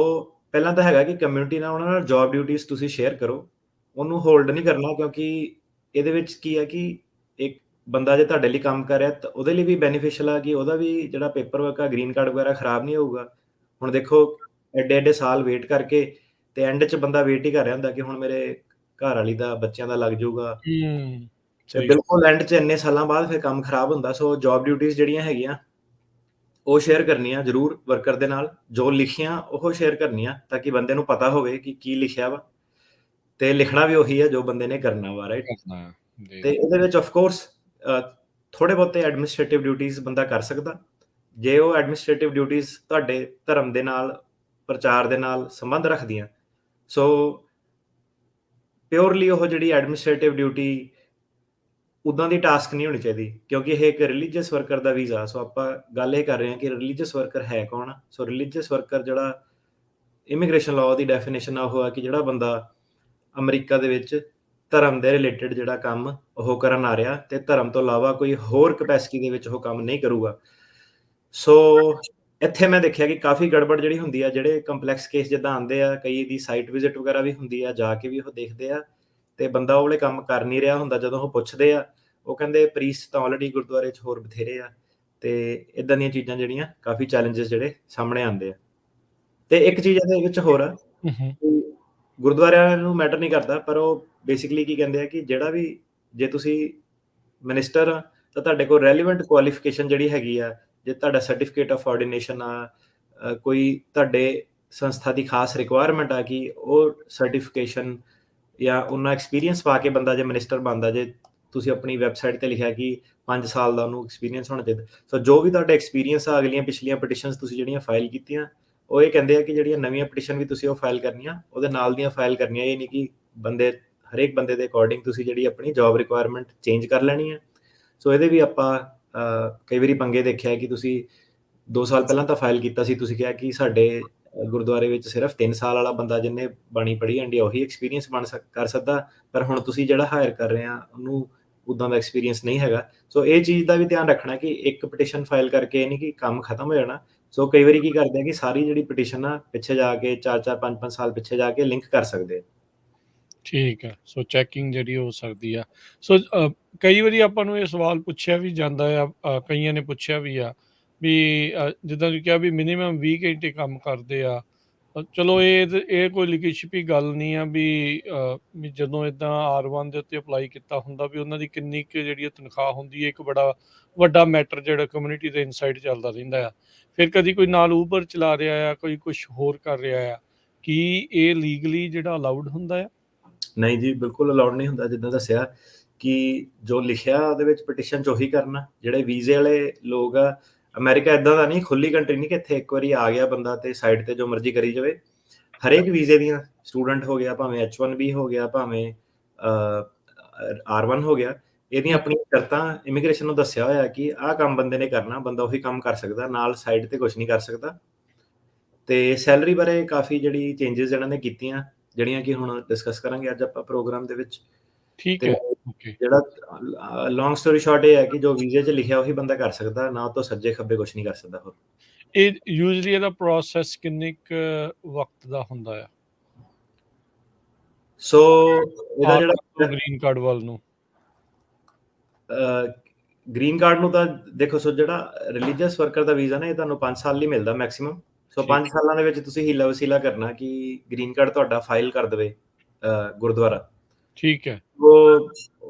ਪਹਿਲਾਂ ਤਾਂ ਹੈਗਾ ਕਿ ਕਮਿਊਨਿਟੀ ਨਾਲ ਉਹਨਾਂ ਨਾਲ ਜੌਬ ਡਿਊਟੀਜ਼ ਤੁਸੀਂ ਸ਼ੇਅਰ ਕਰੋ, ਉਹਨੂੰ ਹੋਲਡ ਨਹੀਂ ਕਰਨਾ, ਕਿਉਂਕਿ ਇਹਦੇ ਵਿੱਚ ਕੀ ਹੈ ਕਿ ਇੱਕ ਬੰਦਾ ਜੇ ਤੁਹਾਡੇ ਲਈ ਕੰਮ ਕਰ ਰਿਹਾ ਤਾਂ ਉਹਦੇ ਲਈ ਵੀ ਬੈਨੀਫਿਸ਼ੀਅਲ ਆ ਕਿ ਉਹਦਾ ਵੀ ਜਿਹੜਾ ਪੇਪਰ ਵਰਕ ਆ, ਗ੍ਰੀਨ ਕਾਰਡ ਵਗੈਰਾ ਖਰਾਬ ਨਹੀਂ ਹੋਊਗਾ। ਹੁਣ ਦੇਖੋ ਐਡੇ ਐਡੇ ਸਾਲ ਵੇਟ ਕਰਕੇ ਤੇ ਐਂਡ 'ਚ ਬੰਦਾ ਵੇਟ ਹੀ ਕਰ ਰਿਹਾ ਹੁੰਦਾ ਕਿ ਹੁਣ ਮੇਰੇ ਘਰ ਵਾਲੀ ਦਾ, ਬੱਚਿਆਂ ਦਾ ਲੱਗ ਜਾਊਗਾ, ਤੇ ਸਹੀ। ਬਿਲਕੁਲ ਐਂਡ 'ਚ ਇੰਨੇ ਸਾਲਾਂ ਬਾਅਦ ਫਿਰ ਕੰਮ ਖਰਾਬ ਹੁੰਦਾ। ਸੋ ਜੌਬ ਡਿਊਟੀਜ਼ ਜਿਹੜੀਆਂ ਹੈਗੀਆਂ ਉਹ ਸ਼ੇਅਰ ਕਰਨੀਆਂ ਜ਼ਰੂਰ ਵਰਕਰ ਦੇ ਨਾਲ, ਜੋ ਲਿਖੀਆਂ ਉਹ ਸ਼ੇਅਰ ਕਰਨੀਆਂ, ਤਾਂ ਕਿ ਬੰਦੇ ਨੂੰ ਪਤਾ ਹੋਵੇ ਕਿ ਕੀ ਲਿਖਿਆ ਵਾ, ਤੇ ਲਿਖਣਾ ਵੀ ਉਹੀ ਹੈ ਜੋ ਬੰਦੇ ਨੇ ਕਰਨਾ ਵਾ, ਰਾਈਟ। ਕਰਨਾ ਹੈ ਜੀ। ਤੇ ਇਹਦੇ ਵਿੱਚ ਆਫ ਕੋਰਸ ਥੋੜੇ ਬਹੁਤੇ ਐਡਮਿਨਿਸਟ੍ਰੇਟਿਵ ਡਿਊਟੀਜ਼ ਬੰਦਾ ਕਰ ਸਕਦਾ, ਜੇ ਉਹ ਐਡਮਿਨਿਸਟ੍ਰੇਟਿਵ ਡਿਊਟੀਜ਼ ਤੁਹਾਡੇ ਧਰਮ ਦੇ ਨਾਲ, ਪ੍ਰਚਾਰ ਦੇ ਨਾਲ ਸੰਬੰਧ ਰੱਖਦੀਆਂ। ਸੋ ਪਿਓਰਲੀ ਉਹ ਜਿਹੜੀ ਐਡਮਿਨਿਸਟ੍ਰੇਟਿਵ ਡਿਊਟੀ ਉਦਾਂ ਦੀ ਟਾਸਕ ਨਹੀਂ ਹੋਣੀ ਚਾਹੀਦੀ, ਕਿਉਂਕਿ ਇਹ ਇੱਕ ਰਿਲੀਜੀਅਸ ਵਰਕਰ ਦਾ ਵੀਜ਼ਾ। ਸੋ ਆਪਾਂ ਗੱਲ ਇਹ ਕਰ ਰਹੇ ਹਾਂ ਕਿ ਰਿਲੀਜੀਅਸ ਵਰਕਰ ਹੈ ਕੌਣ। ਸੋ ਰਿਲੀਜੀਅਸ ਵਰਕਰ ਜਿਹੜਾ ਇਮੀਗ੍ਰੇਸ਼ਨ ਲਾਅ ਦੀ ਡੈਫੀਨੇਸ਼ਨ ਆ ਉਹ ਆ ਕਿ ਜਿਹੜਾ ਬੰਦਾ ਅਮਰੀਕਾ ਦੇ ਵਿੱਚ ਧਰਮ ਦੇ ਰਿਲੇਟਡ ਜਿਹੜਾ ਕੰਮ ਉਹ ਕਰਨ ਆ ਰਿਹਾ, ਤੇ ਧਰਮ ਤੋਂ ਇਲਾਵਾ ਕੋਈ ਹੋਰ ਕਪੈਸਿਟੀ ਦੇ ਵਿੱਚ ਉਹ ਕੰਮ ਨਹੀਂ ਕਰੂਗਾ। ਸੋ ਇੱਥੇ ਮੈਂ ਦੇਖਿਆ ਕਿ ਕਾਫੀ ਗੜਬੜ ਜਿਹੜੀ ਹੁੰਦੀ ਆ, ਜਿਹੜੇ ਕੰਪਲੈਕਸ ਕੇਸ ਜਿੱਦਾਂ ਆਉਂਦੇ ਆ, ਕਈ ਦੀ ਸਾਈਟ ਵਿਜ਼ਿਟ ਵਗੈਰਾ ਵੀ ਹੁੰਦੀ ਆ, ਜਾ ਕੇ ਵੀ ਉਹ ਦੇਖਦੇ ਆ, ਤੇ ਬੰਦਾ ਉਹ ਵਾਲੇ ਕੰਮ ਕਰ ਨਹੀਂ ਰਿਹਾ ਹੁੰਦਾ। ਜਦੋਂ ਉਹ ਪੁੱਛਦੇ ਆ, ਉਹ ਕਹਿੰਦੇ ਪ੍ਰੀਸਟ ਤਾਂ ਆਲਰੇਡੀ ਗੁਰਦੁਆਰੇ 'ਚ ਹੋਰ ਬਥੇਰੇ ਆ, ਤੇ ਇਦਾਂ ਦੀਆਂ ਚੀਜ਼ਾਂ ਜਿਹੜੀਆਂ ਕਾਫੀ ਚੈਲੰਜਸ ਜਿਹੜੇ ਸਾਹਮਣੇ ਆਉਂਦੇ ਆ। ਤੇ ਇੱਕ ਚੀਜ਼ ਇਹਦੇ ਵਿੱਚ ਹੋਰ ਆ, ਕਿ ਗੁਰਦੁਆਰਿਆਂ ਨੂੰ ਮੈਟਰ ਨਹੀਂ ਕਰਦਾ, ਪਰ ਉਹ ਬੇਸਿਕਲੀ ਕੀ ਕਹਿੰਦੇ ਆ ਕਿ ਜਿਹੜਾ ਵੀ, ਜੇ ਤੁਸੀਂ ਮਿਨਿਸਟਰ ਆ ਤਾਂ ਤੁਹਾਡੇ ਕੋਲ ਰੈਲੀਵੈਂਟ ਕੁਆਲੀਫਿਕੇਸ਼ਨ ਜਿਹੜੀ ਹੈਗੀ ਆ, ਜੇ ਤੁਹਾਡਾ ਸਰਟੀਫਿਕੇਟ ਆਫ ਆਰਡੀਨੇਸ਼ਨ ਆ, ਕੋਈ ਤੁਹਾਡੇ ਸੰਸਥਾ ਦੀ ਖਾਸ ਰਿਕੁਆਇਰਮੈਂਟ ਆ ਕਿ ਉਹ ਸਰਟੀਫਿਕੇਸ਼ਨ ਜਾਂ ਉਹਨਾਂ ਐਕਸਪੀਰੀਅੰਸ ਪਾ ਕੇ ਬੰਦਾ ਜੇ ਮਿਨਿਸਟਰ ਬਣਦਾ, ਜੇ ਤੁਸੀਂ ਆਪਣੀ ਵੈਬਸਾਈਟ ਤੇ ਲਿਖਿਆ ਕਿ 5 ਸਾਲ ਦਾ ਉਹਨੂੰ ਐਕਸਪੀਰੀਅੰਸ ਹੋਣਾ ਚਾਹੀਦਾ। ਸੋ ਜੋ ਵੀ ਤੁਹਾਡਾ ਐਕਸਪੀਰੀਅੰਸ ਆ, ਅਗਲੀਆਂ ਪਿਛਲੀਆਂ ਪਟੀਸ਼ਨਸ ਤੁਸੀਂ ਜਿਹੜੀਆਂ ਫਾਈਲ ਕੀਤੀਆਂ, ਉਹ ਇਹ ਕਹਿੰਦੇ ਆ ਕਿ ਜਿਹੜੀਆਂ ਨਵੀਆਂ ਪਟੀਸ਼ਨ ਵੀ ਤੁਸੀਂ ਉਹ ਫਾਈਲ ਕਰਨੀਆਂ, ਉਹਦੇ ਨਾਲ ਦੀਆਂ ਫਾਈਲ ਕਰਨੀਆਂ। ਇਹ ਨਹੀਂ ਕਿ ਬੰਦੇ, ਹਰੇਕ ਬੰਦੇ ਦੇ ਅਕੋਰਡਿੰਗ ਤੁਸੀਂ ਜਿਹੜੀ ਆਪਣੀ ਜੌਬ ਰਿਕੁਆਇਰਮੈਂਟ ਚੇਂਜ ਕਰ ਲੈਣੀ ਹੈ। ਸੋ ਇਹਦੇ ਵੀ ਆਪਾਂ ਕਈ ਵਾਰੀ ਪੰਗੇ ਦੇਖਿਆ ਕਿ ਤੁਸੀਂ 2 ਸਾਲ ਪਹਿਲਾਂ ਤਾਂ ਫਾਈਲ ਕੀਤਾ ਸੀ, ਤੁਸੀਂ ਕਿਹਾ ਕਿ ਸਾਡੇ ਗੁਰਦੁਆਰੇ ਵਿੱਚ ਸਿਰਫ 3 ਸਾਲ ਵਾਲਾ ਬੰਦਾ ਜਿਹਨੇ ਬਾਣੀ ਪੜ੍ਹੀ ਹੁੰਦੀ ਆ ਉਹੀ ਐਕਸਪੀਰੀਅੰਸ ਕਰ ਸਕਦਾ, ਪਰ ਹੁਣ ਤੁਸੀਂ ਜਿਹੜਾ ਹਾਇਰ ਕਰ ਰਹੇ ਆ ਉਹਨੂੰ ਉਦਾਂ ਦਾ ਐਕਸਪੀਰੀਅੰਸ ਨਹੀਂ ਹੈਗਾ। ਸੋ ਇਹ ਚੀਜ਼ ਦਾ ਵੀ ਧਿਆਨ ਰੱਖਣਾ ਕਿ ਇੱਕ ਪਟੀਸ਼ਨ ਫਾਈਲ ਕਰਕੇ ਇਹ ਨਹੀਂ ਕਿ ਕੰਮ ਖਤਮ ਹੋ ਜਾਣਾ। ਸੋ ਕਈ ਵਾਰੀ ਕੀ ਕਰਦੇ ਆ ਕਿ ਸਾਰੀ ਜਿਹੜੀ ਪਟੀਸ਼ਨ ਆ ਪਿੱਛੇ ਜਾ ਕੇ 4-4 5-5 ਸਾਲ ਪਿੱਛੇ ਜਾ ਕੇ ਲਿੰਕ ਕਰ ਸਕਦੇ ਆ। ਠੀਕ ਹੈ। ਸੋ ਚੈਕਿੰਗ ਜਿਹੜੀ ਹੋ ਸਕਦੀ ਆ। ਸੋ ਕਈ ਵਾਰੀ ਆਪਾਂ ਨੂੰ ਇਹ ਸਵਾਲ ਪੁੱਛਿਆ ਵੀ ਜਾਂਦਾ ਆ, ਕਈਆਂ ਨੇ ਪੁੱਛਿਆ ਵੀ ਆ ਵੀ ਜਿੱਦਾਂ ਤੁਸੀਂ ਕਿਹਾ ਵੀ ਮਿਨੀਮਮ 20 ਘੰਟੇ ਕੰਮ ਕਰਦੇ ਆ। ਚਲੋ ਇਹ ਕੋਈ ਲਿਖੀ ਛਿਪੀ ਗੱਲ ਨਹੀਂ ਆ ਵੀ ਜਦੋਂ ਇਦਾਂ R1 ਦੇ ਉੱਤੇ ਅਪਲਾਈ ਕੀਤਾ ਹੁੰਦਾ ਵੀ ਉਹਨਾਂ ਦੀ ਕਿੰਨੀ ਕੁ ਜਿਹੜੀ ਤਨਖਾਹ ਹੁੰਦੀ ਹੈ, ਇੱਕ ਬੜਾ ਵੱਡਾ ਮੈਟਰ ਜਿਹੜਾ ਕਮਿਊਨਿਟੀ ਦੇ ਇਨਸਾਈਡ ਚੱਲਦਾ ਰਹਿੰਦਾ ਆ। ਫਿਰ ਕਦੀ ਕੋਈ ਨਾਲ ਊਬਰ ਚਲਾ ਰਿਹਾ ਆ, ਕੋਈ ਕੁਛ ਹੋਰ ਕਰ ਰਿਹਾ ਆ, ਕੀ ਇਹ ਲੀਗਲੀ ਜਿਹੜਾ ਅਲਾਉਡ ਹੁੰਦਾ ਆ? ਨਹੀਂ ਜੀ, ਬਿਲਕੁਲ ਅਲਾਉਡ ਨਹੀਂ ਹੁੰਦਾ। ਜਿੱਦਾਂ ਦੱਸਿਆ ਕਿ ਜੋ ਲਿਖਿਆ ਉਹਦੇ ਵਿੱਚ ਪਟੀਸ਼ਨ 'ਚ ਉਹੀ ਕਰਨਾ। ਜਿਹੜੇ ਵੀਜ਼ੇ ਵਾਲੇ ਲੋਕ ਆ, ਅਮਰੀਕਾ ਇੱਦਾਂ ਦਾ ਨਹੀਂ, ਖੁੱਲੀ ਕੰਟਰੀ ਨਹੀਂ ਕਿ ਇੱਥੇ ਇੱਕ ਵਾਰੀ ਆ ਗਿਆ ਬੰਦਾ ਤੇ ਸਾਈਡ ਤੇ ਜੋ ਮਰਜ਼ੀ ਕਰੀ ਜਾਵੇ। ਹਰੇਕ ਵੀਜ਼ੇ ਦੀਆਂ, ਸਟੂਡੈਂਟ ਹੋ ਗਿਆ, ਭਾਵੇਂ H1B ਹੋ ਗਿਆ, ਭਾਵੇਂ R1 ਹੋ ਗਿਆ, ਇਹਦੀਆਂ ਆਪਣੀਆਂ ਸ਼ਰਤਾਂ ਇਮੀਗ੍ਰੇਸ਼ਨ ਨੂੰ ਦੱਸਿਆ ਹੋਇਆ ਕਿ ਆਹ ਕੰਮ ਬੰਦੇ ਨੇ ਕਰਨਾ, ਬੰਦਾ ਉਹੀ ਕੰਮ ਕਰ ਸਕਦਾ, ਨਾਲ ਸਾਈਡ ਤੇ ਕੁਛ ਨਹੀਂ ਕਰ ਸਕਦਾ। ਤੇ ਸੈਲਰੀ ਬਾਰੇ ਕਾਫੀ ਜਿਹੜੀ ਚੇਂਜਸ ਇਹਨਾਂ ਨੇ ਕੀਤੀਆਂ, ਜਿਹੜੀਆਂ ਕਿ ਹੁਣ ਡਿਸਕਸ ਕਰਾਂਗੇ ਅੱਜ ਆਪਾਂ ਪ੍ਰੋਗਰਾਮ ਦੇ ਵਿੱਚ। ਠੀਕ ਤੇ ਹੈ। ਓਕੇ। ਜਿਹੜਾ ਲੌਂਗ ਸਟੋਰੀ ਸ਼ਾਰਟ ਇਹ ਹੈ ਕਿ ਜੋ ਵੀਜ਼ੇ 'ਚ ਲਿਖਿਆ ਉਹੀ ਬੰਦਾ ਕਰ ਸਕਦਾ, ਨਾ ਤੋਂ ਸੱਜੇ ਖੱਬੇ ਕੁਛ ਨਹੀਂ ਕਰ ਸਕਦਾ ਹੋਰ। ਇਹ ਯੂਜੂਅਲੀ ਇਹਦਾ ਪ੍ਰੋਸੈਸ ਕਿੰਨੇ ਕੁ ਵਕਤ ਦਾ ਹੁੰਦਾ ਆ? ਸੋ ਇਹਦਾ ਜਿਹੜਾ ਗ੍ਰੀਨ ਕਾਰਡ ਵੱਲ ਨੂੰ। ਗ੍ਰੀਨ ਕਾਰਡ ਨੂੰ ਤਾਂ ਦੇਖੋ, ਸੋ ਜਿਹੜਾ ਰਿਲੀਜੀਅਸ ਵਰਕਰ ਦਾ ਵੀਜ਼ਾ ਨਾ, ਇਹ ਤੁਹਾਨੂੰ 5 ਸਾਲ ਲਈ ਮਿਲਦਾ ਮੈਕਸਿਮਮ। ਸੋ 5 ਸਾਲਾਂ ਦੇ ਵਿੱਚ ਤੁਸੀਂ ਹੀਲਾ ਵਸੀਲਾ ਕਰਨਾ ਕਿ ਗ੍ਰੀਨ ਕਾਰਡ ਤੁਹਾਡਾ ਫਾਈਲ ਕਰ ਦੇਵੇ ਗੁਰਦੁਆਰਾ। ਠੀਕ ਹੈ। ਉਹ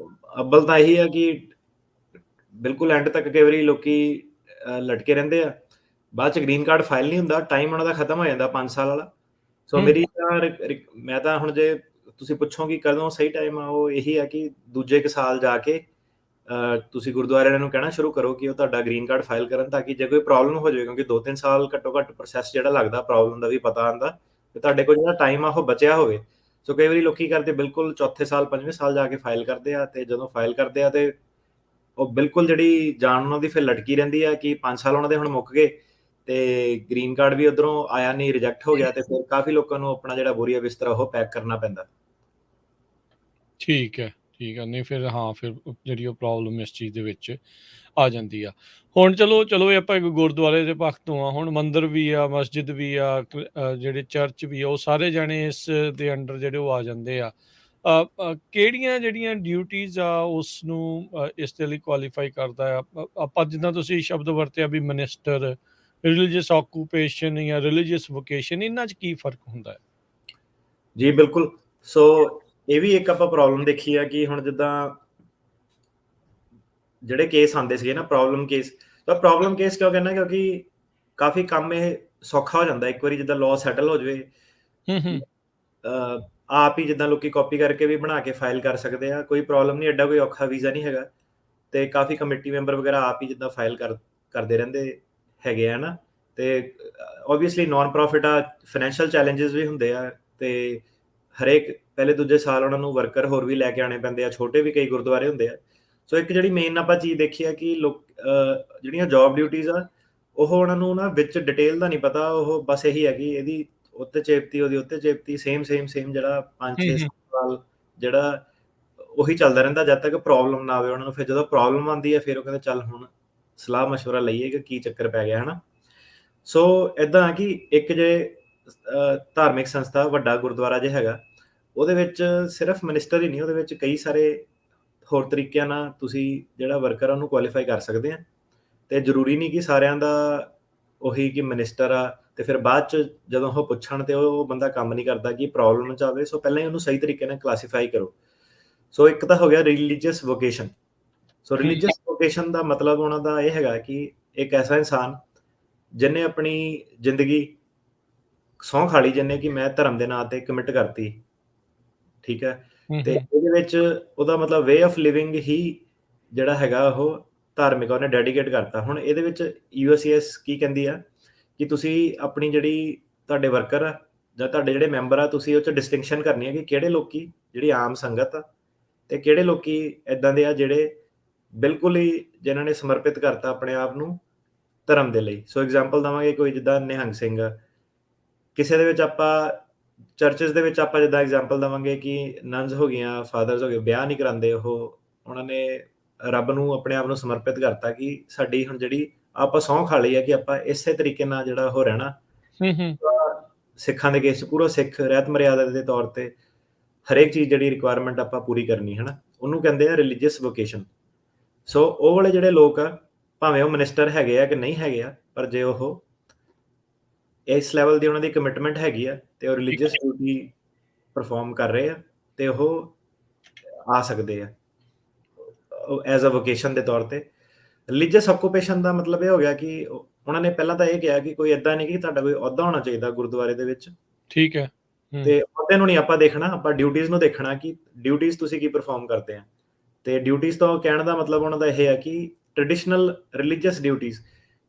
ਅੱਵਲ ਤਾਂ ਇਹੀ ਹੈ ਕਿ ਬਿਲਕੁਲ ਐਂਡ ਤੱਕ ਕਈ ਵਾਰੀ ਲੋਕੀ ਲਟਕੇ ਰਹਿੰਦੇ ਆ, ਬਾਅਦ ਚ ਗ੍ਰੀਨ ਕਾਰਡ ਫਾਈਲ ਨਹੀਂ ਹੁੰਦਾ, ਟਾਈਮ ਉਹਨਾਂ ਦਾ ਖਤਮ ਹੋ ਜਾਂਦਾ 5 ਸਾਲ ਵਾਲਾ। ਸੋ ਮੇਰੀ ਮੈਂ ਤਾਂ ਹੁਣ ਜੇ ਤੁਸੀਂ ਪੁੱਛੋ ਕਿ ਕਦੋਂ ਸਹੀ ਟਾਈਮ ਆ, ਉਹ ਇਹੀ ਹੈ ਕਿ ਦੂਜੇ ਕੁ ਸਾਲ ਜਾ ਕੇ ਤੁਸੀਂ ਗੁਰਦੁਆਰਿਆਂ ਨੂੰ ਕਹਿਣਾ ਸ਼ੁਰੂ ਕਰੋ ਕਿ ਉਹ ਤੁਹਾਡਾ ਗ੍ਰੀਨ ਕਾਰਡ ਫਾਈਲ ਕਰਨ, ਤਾਂ ਕਿ ਜੇ ਕੋਈ ਪ੍ਰੋਬਲਮ ਹੋ ਜਾਵੇ, ਕਿਉਂਕਿ 2-3 ਸਾਲ ਘੱਟੋ ਘੱਟ ਪ੍ਰੋਸੈਸ ਜਿਹੜਾ ਲੱਗਦਾ ਪ੍ਰੋਬਲਮ ਦਾ ਵੀ ਪਤਾ ਆਉਂਦਾ, ਤੇ ਤੁਹਾਡੇ ਕੋਲ ਜਿਹੜਾ ਟਾਈਮ ਆ ਉਹ ਬਚਿਆ ਹੋਵੇ। ਸੋ ਕਈ ਵਾਰੀ ਲੋਕੀ ਕਰਦੇ ਬਿਲਕੁਲ ਚੌਥੇ ਸਾਲ 5ਵੇਂ ਸਾਲ ਜਾ ਕੇ ਫਾਈਲ ਕਰਦੇ ਆ, ਤੇ ਜਦੋਂ ਫਾਈਲ ਕਰਦੇ ਆ ਤੇ ਉਹ ਬਿਲਕੁਲ ਜਿਹੜੀ ਜਾਨ ਉਹਨਾਂ ਦੀ ਫਿਰ ਲਟਕੀ ਰਹਿੰਦੀ ਆ ਕਿ 5 ਸਾਲ ਉਹਨਾਂ ਦੇ ਹੁਣ ਮੁੱਕ ਗਏ, ਤੇ ਗ੍ਰੀਨ ਕਾਰਡ ਵੀ ਉਧਰੋਂ ਆਇਆ ਨਹੀਂ, ਰਿਜੈਕਟ ਹੋ ਗਿਆ, ਤੇ ਫਿਰ ਕਾਫੀ ਲੋਕਾਂ ਨੂੰ ਆਪਣਾ ਜਿਹੜਾ ਬੋਰੀਆ ਬਿਸਤਰਾ ਉਹ ਪੈਕ ਕਰਨਾ ਪੈਂਦਾ। ਠੀਕ ਹੈ। ਠੀਕ ਹੈ। ਨਹੀਂ ਫਿਰ ਹਾਂ, ਫਿਰ ਜਿਹੜੀ ਉਹ ਪ੍ਰੋਬਲਮ ਇਸ ਚੀਜ਼ ਦੇ ਵਿੱਚ ਆ ਜਾਂਦੀ ਆ। ਹੁਣ ਚਲੋ ਇਹ ਆਪਾਂ ਇੱਕ ਗੁਰਦੁਆਰੇ ਦੇ ਪੱਖ ਤੋਂ ਆ, ਹੁਣ ਮੰਦਿਰ ਵੀ ਆ, ਮਸਜਿਦ ਵੀ ਆ, ਜਿਹੜੇ ਚਰਚ ਵੀ ਆ, ਉਹ ਸਾਰੇ ਜਾਣੇ ਇਸ ਦੇ ਅੰਡਰ ਜਿਹੜੇ ਉਹ ਆ ਜਾਂਦੇ ਆ। ਕਿਹੜੀਆਂ ਜਿਹੜੀਆਂ ਡਿਊਟੀਜ਼ ਆ ਉਸ ਨੂੰ ਇਸ ਦੇ ਲਈ ਕੁਆਲੀਫਾਈ ਕਰਦਾ ਆ? ਆਪਾਂ ਜਿੱਦਾਂ ਤੁਸੀਂ ਸ਼ਬਦ ਵਰਤਿਆ ਵੀ ਮਿਨਿਸਟਰ, ਰਿਲੀਜੀਅਸ ਆਕੂਪੇਸ਼ਨ ਜਾਂ ਰਿਲੀਜੀਅਸ ਵੋਕੇਸ਼ਨ, ਇਹਨਾਂ 'ਚ ਕੀ ਫ਼ਰਕ ਹੁੰਦਾ ਹੈ? ਜੀ ਬਿਲਕੁਲ। ਸੋ ਇਹ ਵੀ ਇੱਕ ਆਪਾਂ ਪ੍ਰੋਬਲਮ ਦੇਖੀ ਆ ਕਿ ਹੁਣ ਜਿੱਦਾਂ ਜਿਹੜੇ ਕੇਸ ਆਉਂਦੇ ਸੀਗੇ ਨਾ ਪ੍ਰੋਬਲਮ ਕੇਸ, ਤਾਂ ਪ੍ਰੋਬਲਮ ਕੇਸ ਕਿਉਂ ਕਹਿੰਦਾ, ਕਿਉਂਕਿ ਕਾਫੀ ਕੰਮ ਇਹ ਸੌਖਾ ਹੋ ਜਾਂਦਾ ਇੱਕ ਵਾਰੀ ਜਿੱਦਾਂ ਲਾਅ ਸੈਟਲ ਹੋ ਜਾਵੇ। ਹੂੰ। ਆਪ ਹੀ ਜਿੱਦਾਂ ਲੋਕੀ ਕਾਪੀ ਕਰਕੇ ਵੀ ਬਣਾ ਕੇ ਫਾਈਲ ਕਰ ਸਕਦੇ ਆ, ਕੋਈ ਪ੍ਰੋਬਲਮ ਨਹੀਂ, ਐਡਾ ਕੋਈ ਔਖਾ ਵੀਜ਼ਾ ਨਹੀਂ ਹੈਗਾ। ਤੇ ਕਾਫੀ ਕਮੇਟੀ ਮੈਂਬਰ ਵਗੈਰਾ ਆਪ ਹੀ ਜਿੱਦਾਂ ਫਾਈਲ ਕਰਦੇ ਰਹਿੰਦੇ ਹੈਗੇ ਆ ਨਾ। ਤੇ ਓਬਵੀਅਸਲੀ ਨਾਨ ਪ੍ਰੋਫਿਟ ਆ, ਫਾਈਨੈਂਸ਼ੀਅਲ ਚੈਲੰਜਸ ਵੀ ਹੁੰਦੇ ਆ, ਤੇ ਹਰੇਕ ਪਹਿਲੇ ਦੂਜੇ ਸਾਲ ਉਹਨਾਂ ਨੂੰ ਵਰਕਰ ਹੋਰ ਵੀ ਲੈ ਕੇ ਆਉਣੇ ਪੈਂਦੇ ਆ, ਛੋਟੇ ਵੀ ਕਈ ਗੁਰਦੁਆਰੇ ਹੁੰਦੇ ਆ। ਸੋ ਇੱਕ ਜਿਹੜੀ ਮੇਨ ਆਪਾਂ ਚੀਜ਼ ਦੇਖੀ ਆ ਕਿ ਜਿਹੜੀਆਂ ਜੌਬ ਡਿਊਟੀਜ਼ ਆ, ਉਹ ਉਹਨਾਂ ਨੂੰ ਨਾ ਵਿੱਚ ਡਿਟੇਲ ਦਾ ਨਹੀਂ ਪਤਾ, ਉਹ ਬਸ ਇਹੀ ਹੈ ਕਿ ਇਹਦੀ ਉੱਤੇ ਚੇਪਤੀ, ਉਹਦੀ ਉੱਤੇ ਚੇਪਤੀ, ਸੇਮ ਜਿਹੜਾ 5-6 ਹੂੰ। ਸਾਲ ਜਿਹੜਾ ਉਹੀ ਚੱਲਦਾ ਰਹਿੰਦਾ ਜਦ ਤੱਕ ਪ੍ਰੋਬਲਮ ਨਾ ਆਵੇ ਉਹਨਾਂ ਨੂੰ। ਫਿਰ ਜਦੋਂ ਪ੍ਰੋਬਲਮ ਆਉਂਦੀ ਹੈ ਫਿਰ ਉਹ ਕਹਿੰਦੇ ਚੱਲ ਹੁਣ ਸਲਾਹ ਮਸ਼ਵਰਾ ਲਈਏ ਕਿ ਕੀ ਚੱਕਰ ਪੈ ਗਿਆ, ਹਨਾ। ਸੋ ਏਦਾਂ ਕਿ ਇੱਕ ਜੇ ਧਾਰਮਿਕ ਸੰਸਥਾ ਵੱਡਾ ਗੁਰਦੁਆਰਾ ਜੇ ਹੈਗਾ, ਉਹਦੇ ਵਿੱਚ ਸਿਰਫ ਮਿਨਿਸਟਰ ਹੀ ਨਹੀਂ, ਉਹਦੇ ਵਿੱਚ ਕਈ ਸਾਰੇ ਹੋਰ ਤਰੀਕਿਆਂ ਨਾਲ ਤੁਸੀਂ ਜਿਹੜਾ ਵਰਕਰ ਆ ਉਹਨੂੰ ਕੁਆਲੀਫਾਈ ਕਰ ਸਕਦੇ ਆ। ਤੇ ਜ਼ਰੂਰੀ ਨਹੀਂ ਕਿ ਸਾਰਿਆਂ ਦਾ ਉਹੀ ਕਿ ਮਿਨਿਸਟਰ ਆ ਤੇ ਫਿਰ ਬਾਅਦ ਚ ਜਦੋਂ ਉਹ ਪੁੱਛਣ ਤੇ ਉਹ ਬੰਦਾ ਕੰਮ ਨਹੀਂ ਕਰਦਾ ਕਿ ਪ੍ਰੋਬਲਮ ਚ ਆਵੇ। ਸੋ ਪਹਿਲਾਂ ਹੀ ਉਹਨੂੰ ਸਹੀ ਤਰੀਕੇ ਨਾਲ ਕਲਾਸੀਫਾਈ ਕਰੋ। ਸੋ ਇੱਕ ਤਾਂ ਹੋ ਗਿਆ ਰਿਲੀਜੀਅਸ ਵੋਕੇਸ਼ਨ। ਸੋ ਰਿਲੀਜੀਅਸ ਵੋਕੇਸ਼ਨ ਦਾ ਮਤਲਬ ਉਹਨਾਂ ਦਾ ਇਹ ਹੈਗਾ ਕਿ ਇੱਕ ਐਸਾ ਇਨਸਾਨ ਜਿਹਨੇ ਆਪਣੀ ਜ਼ਿੰਦਗੀ ਸਹੁੰ ਖਾ ਲਈ, ਜਿਹਨੇ ਕਿ ਮੈਂ ਧਰਮ ਦੇ ਨਾਂ ਤੇ ਕਮਿਟ ਕਰਤੀ, ਠੀਕ ਹੈ। ਤੇ ਇਹਦੇ ਵਿੱਚ ਉਹਦਾ ਮਤਲਬ ਵੇ ਆਫ ਲਿਵਿੰਗ ਹੀ ਜਿਹੜਾ ਹੈਗਾ ਉਹ ਧਾਰਮਿਕ ਉਹਨੇ ਡੈਡੀਕੇਟ ਕਰਤਾ। ਹੁਣ ਇਹਦੇ ਵਿੱਚ USCIS ਕੀ ਕਹਿੰਦੀ ਆ ਕਿ ਤੁਸੀਂ ਆਪਣੀ ਜਿਹੜੀ ਤੁਹਾਡੇ ਵਰਕਰ ਆ ਜਾਂ ਤੁਹਾਡੇ ਜਿਹੜੇ ਮੈਂਬਰ ਆ, ਤੁਸੀਂ ਉਹ 'ਚ ਡਿਸਟਿੰਕਸ਼ਨ ਕਰਨੀ ਹੈ ਕਿ ਕਿਹੜੇ ਲੋਕੀ ਜਿਹੜੀ ਆਮ ਸੰਗਤ ਆ ਤੇ ਕਿਹੜੇ ਲੋਕੀ ਏਦਾਂ ਦੇ ਆ ਜਿਹੜੇ ਬਿਲਕੁਲ ਹੀ ਜਿਨ੍ਹਾਂ ਨੇ ਸਮਰਪਿਤ ਕਰਤਾ ਆਪਣੇ ਆਪ ਨੂੰ ਧਰਮ ਦੇ ਲਈ। ਸੋ ਐਗਜ਼ਾਮਪਲ ਦੇਵਾਂਗੇ, ਕੋਈ ਜਿੱਦਾਂ ਨਿਹੰਗ ਸਿੰਘ ਆ, ਕਿਸੇ ਦੇ ਵਿੱਚ ਆਪਾਂ ਚਰਚਿਸ ਦੇ ਵਿੱਚ ਆਪਾਂ ਜਿੱਦਾਂ ਐਗਜ਼ਾਮਪਲ ਦੇਵਾਂਗੇ ਕਿ ਨਨਸ ਹੋ ਗਈਆਂ, ਫਾਦਰਸ ਹੋ ਗਏ, ਵਿਆਹ ਨਹੀਂ ਕਰਾਉਂਦੇ, ਉਹਨਾਂ ਨੇ ਰੱਬ ਨੂੰ ਆਪਣੇ ਆਪ ਨੂੰ ਸਮਰਪਿਤ ਕਰਤਾ ਕਿ ਸਾਡੀ ਹੁਣ ਜਿਹੜੀ ਆਪਾਂ ਸਹੁੰ ਖਾ ਲਈ ਹੈ ਕਿ ਆਪਾਂ ਇਸੇ ਤਰੀਕੇ ਨਾਲ ਜਿਹੜਾ ਉਹ ਰਹਿਣਾ। ਸਿੱਖਾਂ ਦੇ ਕੇਸ 'ਚ ਪੂਰਾ ਸਿੱਖ ਰਹਿਤ ਮਰਿਆਦਾ ਦੇ ਤੌਰ ਤੇ ਹਰੇਕ ਚੀਜ਼ ਜਿਹੜੀ ਰਿਕੁਆਇਰਮੈਂਟ ਆਪਾਂ ਪੂਰੀ ਕਰਨੀ, ਹਨਾ, ਉਹਨੂੰ ਕਹਿੰਦੇ ਆ ਰਿਲੀਜੀਅਸ ਵੋਕੇਸ਼ਨ। ਸੋ ਉਹ ਵਾਲੇ ਜਿਹੜੇ ਲੋਕ ਆ, ਭਾਵੇਂ ਉਹ ਮਿਨਿਸਟਰ ਹੈਗੇ ਆ ਕਿ ਨਹੀਂ ਹੈਗੇ ਆ, ਪਰ ਜੇ ਉਹ ਇਸ ਲੈਵਲ ਦੀ ਉਹਨਾਂ ਦੀ ਕਮਿਟਮੈਂਟ ਹੈਗੀ ਆ ਤੇ ਉਹ ਰਿਲੀਜੀਅਸ ਡਿਊਟੀ ਪਰਫਾਰਮ ਕਰ ਰਹੇ ਆ ਤੇ ਉਹ ਆ ਸਕਦੇ ਆ ਐਜ਼ ਅ ਵੋਕੇਸ਼ਨ ਦੇ ਤੌਰ ਤੇ। ਰਿਲੀਜੀਅਸ ਆਕੂਪੇਸ਼ਨ ਦਾ ਮਤਲਬ ਇਹ ਹੋ ਗਿਆ ਕਿ ਉਹਨਾਂ ਨੇ ਪਹਿਲਾਂ ਤਾਂ ਇਹ ਕਿਹਾ ਕਿ ਕੋਈ ਏਦਾਂ ਨਹੀਂ ਕਿ ਤੁਹਾਡਾ ਕੋਈ ਅਹੁਦਾ ਹੋਣਾ ਚਾਹੀਦਾ ਗੁਰਦੁਆਰੇ ਦੇ ਵਿੱਚ, ਠੀਕ ਹੈ। ਤੇ ਅਹੁਦੇ ਨੂੰ ਨਹੀਂ ਆਪਾਂ ਦੇਖਣਾ, ਆਪਾਂ ਡਿਊਟੀਜ਼ ਨੂੰ ਦੇਖਣਾ ਕਿ ਡਿਊਟੀਜ਼ ਤੁਸੀਂ ਕੀ ਪਰਫਾਰਮ ਕਰਦੇ ਆ। ਤੇ ਡਿਊਟੀਜ਼ ਤੋਂ ਕਹਿਣ ਦਾ ਮਤਲਬ ਉਹਨਾਂ ਦਾ ਇਹ ਹੈ ਕਿ ਟ੍ਰੈਡੀਸ਼ਨਲ ਰਿਲੀਜੀਅਸ ਡਿਊਟੀਜ਼,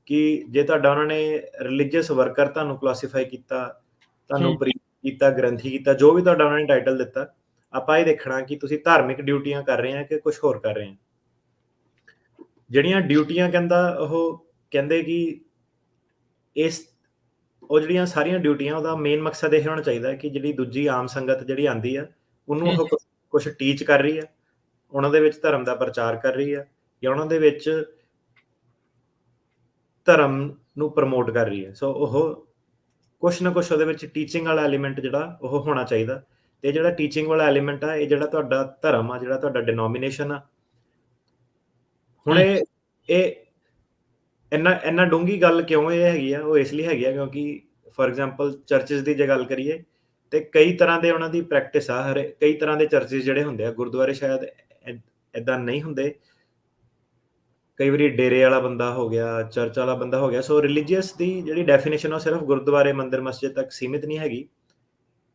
ਕਿ ਜੇ ਤੁਹਾਡਾ ਉਹਨਾਂ ਨੇ ਰਿਲੀਜੀਅਸ ਵਰਕਰ ਤੁਹਾਨੂੰ ਕਲਾਸੀਫਾਈ ਕੀਤਾ, ਤੁਹਾਨੂੰ ਪ੍ਰੀਚ ਕੀਤਾ, ਗ੍ਰੰਥੀ ਕੀਤਾ, ਜੋ ਵੀ ਤੁਹਾਡਾ ਉਹਨਾਂ ਨੇ ਟਾਈਟਲ ਦਿੱਤਾ, ਆਪਾਂ ਇਹ ਦੇਖਣਾ ਕਿ ਤੁਸੀਂ ਧਾਰਮਿਕ ਡਿਊਟੀਆਂ ਕਰ ਰਹੇ ਆ ਕਿ ਕੁਝ ਹੋਰ ਕਰ ਰਹੇ ਆ। ਜਿਹੜੀਆਂ ਡਿਊਟੀਆਂ ਉਹ ਕਹਿੰਦੇ ਕਿ ਉਹ ਜਿਹੜੀਆਂ ਸਾਰੀਆਂ ਡਿਊਟੀਆਂ, ਉਹਦਾ ਮੇਨ ਮਕਸਦ ਇਹ ਹੋਣਾ ਚਾਹੀਦਾ ਕਿ ਜਿਹੜੀ ਦੂਜੀ ਆਮ ਸੰਗਤ ਜਿਹੜੀ ਆਉਂਦੀ ਆ, ਉਹਨੂੰ ਉਹ ਕੁਝ ਟੀਚ ਕਰ ਰਹੀ ਆ, ਉਹਨਾਂ ਦੇ ਵਿੱਚ ਧਰਮ ਦਾ ਪ੍ਰਚਾਰ ਕਰ ਰਹੀ ਆ, ਜਾਂ ਉਹਨਾਂ ਦੇ ਵਿੱਚ ਧਰਮ ਨੂੰ ਪ੍ਰਮੋਟ ਕਰ ਰਹੀ ਹੈ। ਸੋ ਉਹ ਕੁਛ ਨਾ ਕੁਛ ਉਹਦੇ ਵਿੱਚ ਟੀਚਿੰਗ ਵਾਲਾ ਐਲੀਮੈਂਟ ਜਿਹੜਾ ਉਹ ਹੋਣਾ ਚਾਹੀਦਾ। ਤੇ ਜਿਹੜਾ ਟੀਚਿੰਗ ਵਾਲਾ ਐਲੀਮੈਂਟ ਆ, ਇਹ ਜਿਹੜਾ ਤੁਹਾਡਾ ਧਰਮ ਆ, ਜਿਹੜਾ ਤੁਹਾਡਾ ਡਿਨੋਮੀਨੇਸ਼ਨ ਆ, ਹੁਣ ਇਹ ਇੰਨਾ ਡੂੰਘੀ ਗੱਲ ਕਿਉਂ ਇਹ ਹੈਗੀ ਆ, ਉਹ ਇਸ ਲਈ ਹੈਗੀ ਆ ਕਿਉਂਕਿ ਫੋਰ ਐਗਜ਼ਾਮਪਲ ਚਰਚਿਸ ਦੀ ਜੇ ਗੱਲ ਕਰੀਏ ਤੇ ਕਈ ਤਰ੍ਹਾਂ ਦੇ ਉਹਨਾਂ ਦੀ ਪ੍ਰੈਕਟਿਸ ਆ, ਕਈ ਤਰ੍ਹਾਂ ਦੇ ਚਰਚਿਸ ਜਿਹੜੇ ਹੁੰਦੇ ਆ। ਗੁਰਦੁਆਰੇ ਸ਼ਾਇਦ ਏਦਾਂ ਨਹੀਂ ਹੁੰਦੇ, ਕਈ ਵਾਰੀ ਡੇਰੇ ਵਾਲਾ ਬੰਦਾ ਹੋ ਗਿਆ, ਚਰਚ ਵਾਲਾ ਬੰਦਾ ਹੋ ਗਿਆ। ਸੋ ਰਿਲੀਜੀਅਸ ਦੀ ਜਿਹੜੀ ਡੈਫੀਨੇਸ਼ਨ ਉਹ ਸਿਰਫ ਗੁਰਦੁਆਰੇ, ਮੰਦਿਰ, ਮਸਜਿਦ ਤੱਕ ਸੀਮਿਤ ਨਹੀਂ ਹੈਗੀ।